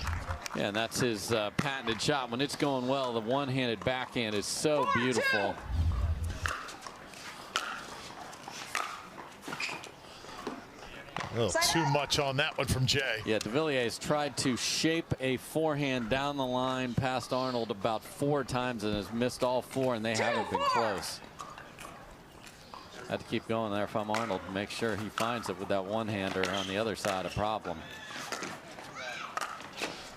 Yeah, and that's his patented shot. When it's going well, the one-handed backhand is so beautiful. A little too much on that one from Jay. Yeah, Devillier has tried to shape a forehand down the line past Arnold about 4 times and has missed all 4, and they haven't been close. Had to keep going there if I'm Arnold to make sure he finds it with that one-hander on the other side, a problem.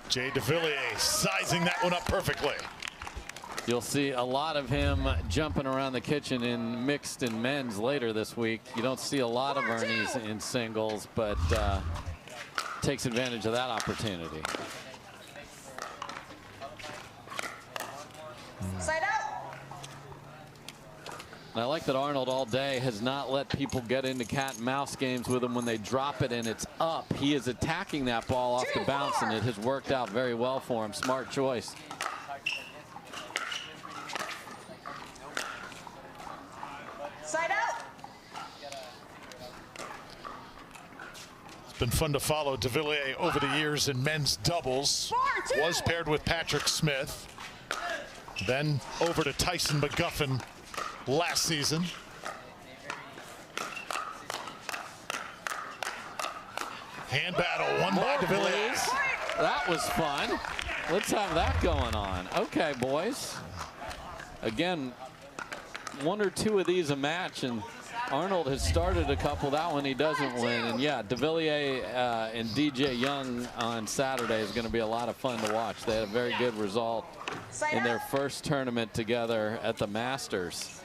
Jay Devillier sizing that one up perfectly. You'll see a lot of him jumping around the kitchen in mixed and men's later this week. You don't see a lot of Ernie's in singles, but takes advantage of that opportunity. Side out. And I like that Arnold all day has not let people get into cat and mouse games with him when they drop it and it's up. He is attacking that ball off the bounce, and it has worked out very well for him. Smart choice. Side out. It's been fun to follow Devillier over the years in men's doubles. Was paired with Patrick Smith. Then over to Tyson McGuffin last season. Hand battle won by Devilliers. That was fun. Let's have that going on. Okay, boys. Again, 1 or 2 of these a match, and Arnold has started a couple. That one he doesn't win. And yeah, Devillier and DJ Young on Saturday is going to be a lot of fun to watch. They had a very good result in their first tournament together at the Masters.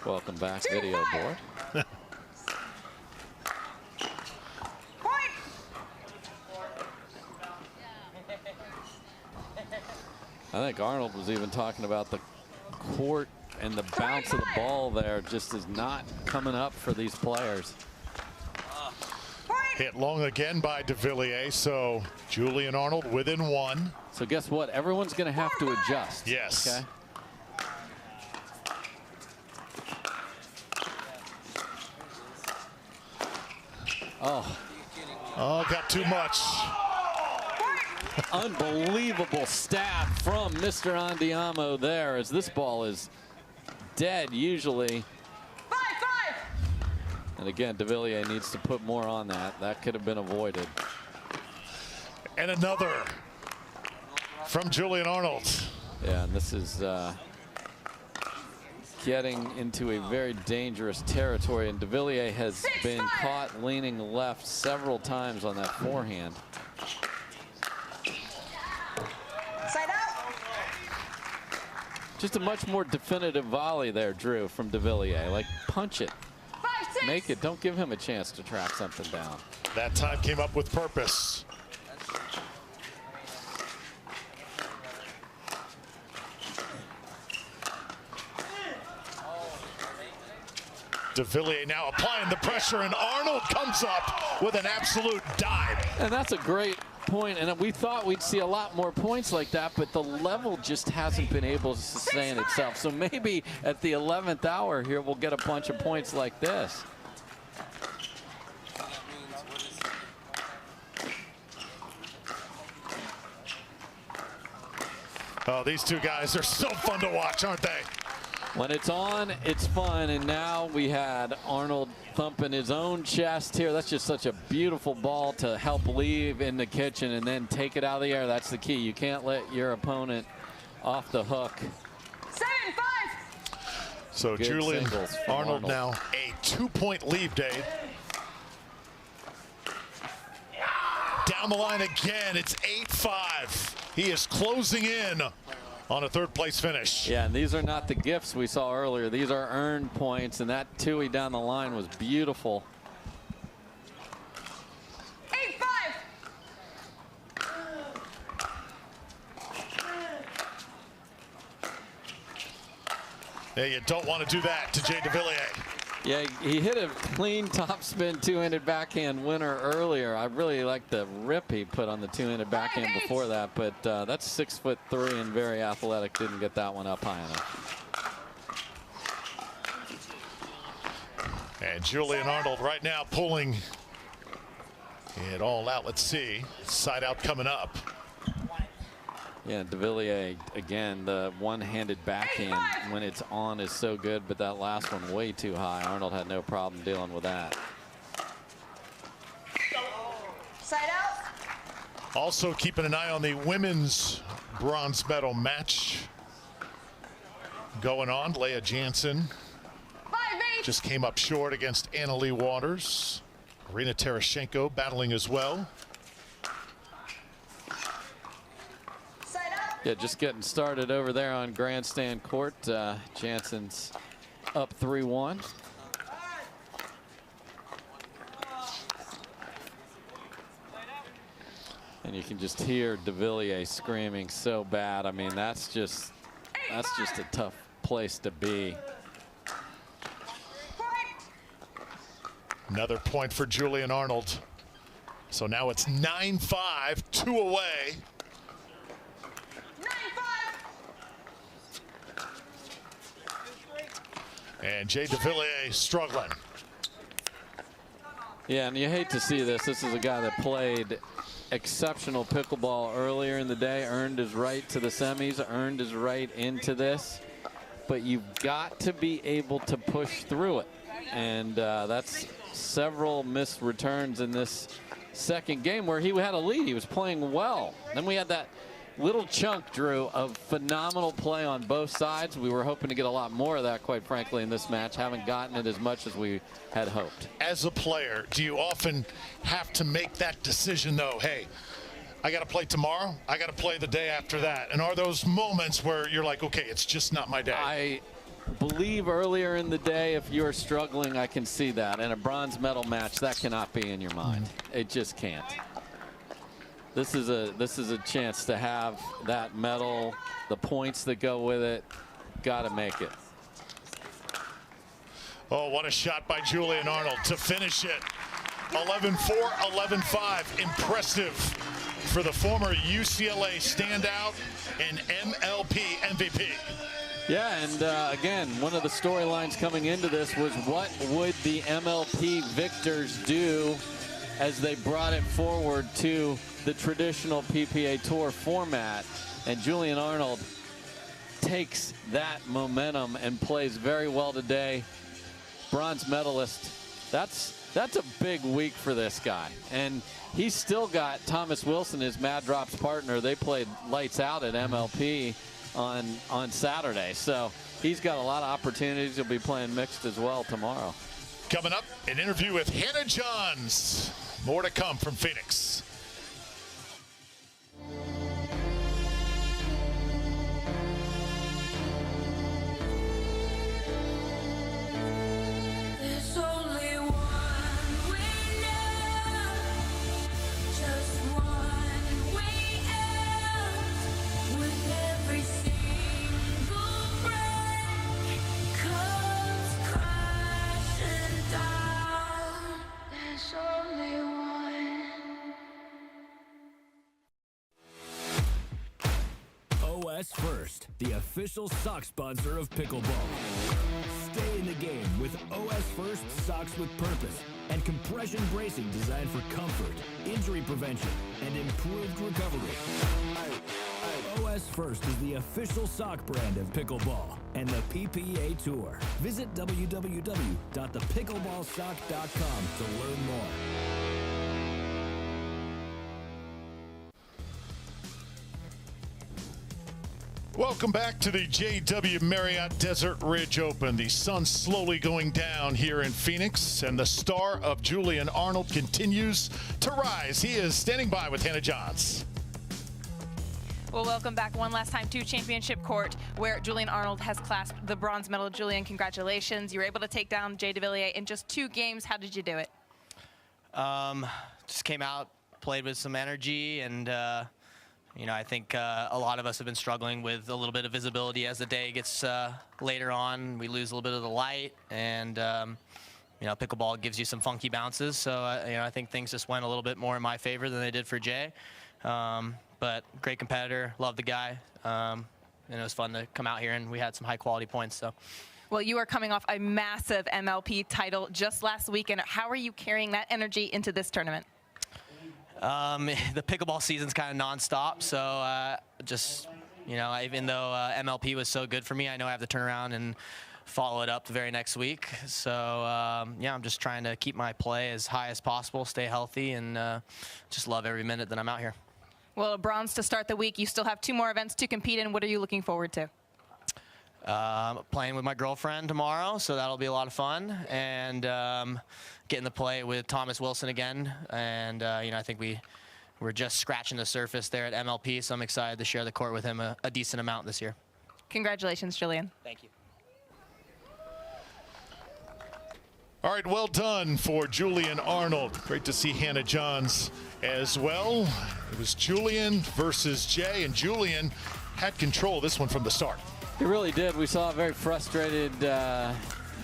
Welcome back, video board. I think Arnold was even talking about the court and the bounce of the ball there just is not coming up for these players. Hit long again by Devillier, so Julian Arnold within 1. So guess what? Everyone's going to have to adjust. Yes. Okay. Oh, got too much. Unbelievable stab from Mr. Andiamo there, as this ball is dead usually. 5-5. And again, Devillier needs to put more on that. That could have been avoided. And another from Julian Arnold. Yeah, and this is getting into a very dangerous territory, and Devillier has been caught leaning left several times on that forehand. Side out. Just a much more definitive volley there, Drew, from Devillier. Like, punch it. 5-6. Make it. Don't give him a chance to track something down. That time came up with purpose. Devillier now applying the pressure, and Arnold comes up with an absolute dive. And that's a great point, and we thought we'd see a lot more points like that, but the level just hasn't been able to sustain itself. So maybe at the 11th hour here, we'll get a bunch of points like this. Oh, these two guys are so fun to watch, aren't they? When it's on, it's fun, and now we had Arnold thumping his own chest here. That's just such a beautiful ball to help leave in the kitchen and then take it out of the air. That's the key. You can't let your opponent off the hook. 7-5. So Good Julian Arnold now a 2-point lead, Dave. Down the line again, it's 8-5. He is closing in on a third-place finish. Yeah, and these are not the gifts we saw earlier. These are earned points, and that Tui down the line was beautiful. 8-5. Yeah, you don't want to do that to Jay Devilliers. Yeah, he hit a clean topspin two-handed backhand winner earlier. I really like the rip he put on the two-handed backhand before that, but that's 6'3" and very athletic. Didn't get that one up high enough. And Julian Arnold right now pulling it all out. Let's see. Side out coming up. Yeah, Devillier, again, the one-handed backhand when it's on is so good, but that last one way too high. Arnold had no problem dealing with that. Side out. Also keeping an eye on the women's bronze medal match going on. Leigh Jansen just came up short against Leigh Waters. Irina Tereschenko battling as well. Yeah, just getting started over there on grandstand court. Jansen's up 3-1. And you can just hear Devillier screaming so bad. I mean, that's just a tough place to be. Another point for Julian Arnold. So now it's 9-5, 2 away. And Jay Devilliers struggling. Yeah, and you hate to see this. This is a guy that played exceptional pickleball earlier in the day, earned his right to the semis, earned his right into this. But you've got to be able to push through it. And that's several missed returns in this second game where he had a lead. He was playing well. Then we had that little chunk, Drew, of phenomenal play on both sides. We were hoping to get a lot more of that, quite frankly, in this match. Haven't gotten it as much as we had hoped. As a player, do you often have to make that decision, though? Hey, I got to play tomorrow. I got to play the day after that. And are those moments where you're like, okay, it's just not my day? I believe earlier in the day, if you're struggling, I can see that. In a bronze medal match, that cannot be in your mind. It just can't. This is a chance to have that medal, the points that go with it. Got to make it. Oh, what a shot by Julian Arnold to finish it. 11-4, 11-5. Impressive for the former UCLA standout and MLP MVP. Yeah, and again, one of the storylines coming into this was what would the MLP victors do as they brought it forward to the traditional PPA Tour format. And Julian Arnold takes that momentum and plays very well today. Bronze medalist. That's a big week for this guy. And he's still got Thomas Wilson, his Mad Drops partner. They played lights out at MLP on Saturday. So he's got a lot of opportunities. He'll be playing mixed as well tomorrow. Coming up, an interview with Hannah Johns. More to come from Phoenix. There's only one way now, just one way out. With every single breath comes crashing down. There's only one. OS First, the official sock sponsor of pickleball. Stay in the game with OS First socks with purpose and compression bracing designed for comfort, injury prevention, and improved recovery. OS First is the official sock brand of pickleball and the PPA Tour. Visit www.thepickleballsock.com to learn more. Welcome back to the JW Marriott Desert Ridge Open. The sun's slowly going down here in Phoenix, and the star of Julian Arnold continues to rise. He is standing by with Hannah Johns. Well, welcome back one last time to Championship Court, where Julian Arnold has clasped the bronze medal. Julian, congratulations. You were able to take down Jay Devilliers in just 2 games. How did you do it? Just came out, played with some energy, and you know, I think a lot of us have been struggling with a little bit of visibility as the day gets later on. We lose a little bit of the light, and you know, pickleball gives you some funky bounces. So you know, I think things just went a little bit more in my favor than they did for Jay. But great competitor, love the guy, and it was fun to come out here, and we had some high quality points. So. Well, you are coming off a massive MLP title just last weekend. How are you carrying that energy into this tournament? The pickleball season's kind of nonstop, so just, you know, even though MLP was so good for me, I know I have to turn around and follow it up the very next week. So yeah, I'm just trying to keep my play as high as possible, stay healthy, and just love every minute that I'm out here. Well, a bronze to start the week. You still have 2 more events to compete in. What are you looking forward to? Playing with my girlfriend tomorrow, so that'll be a lot of fun, and getting to play with Thomas Wilson again. And you know, I think we're just scratching the surface there at MLP, so I'm excited to share the court with him a decent amount this year. Congratulations, Julian. Thank you. All right, well done for Julian Arnold. Great to see Hannah Johns as well. It was Julian versus Jay, and Julian had control of this one from the start. He really did. We saw a very frustrated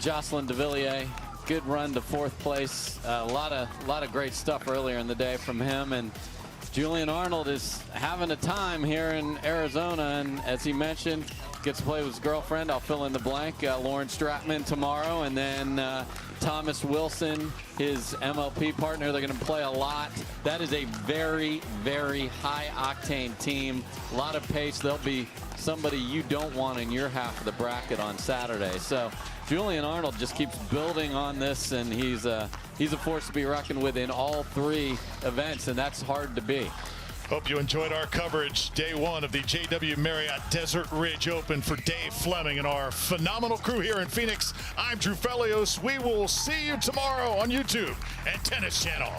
Jocelyn Devillier. Good run to 4th place. A lot of great stuff earlier in the day from him. And Julian Arnold is having a time here in Arizona. And as he mentioned, gets to play with his girlfriend. I'll fill in the blank. Lauren Stratman tomorrow. And then Thomas Wilson, his MLP partner. They're going to play a lot. That is a very, very high-octane team. A lot of pace. They'll be somebody you don't want in your half of the bracket on Saturday. So Julian Arnold just keeps building on this, and he's a force to be reckoned with in all 3 events, and that's hard to be. Hope you enjoyed our coverage. Day 1 of the JW Marriott Desert Ridge Open for Dave Fleming and our phenomenal crew here in Phoenix. I'm Drew Felios. We will see you tomorrow on YouTube and Tennis Channel.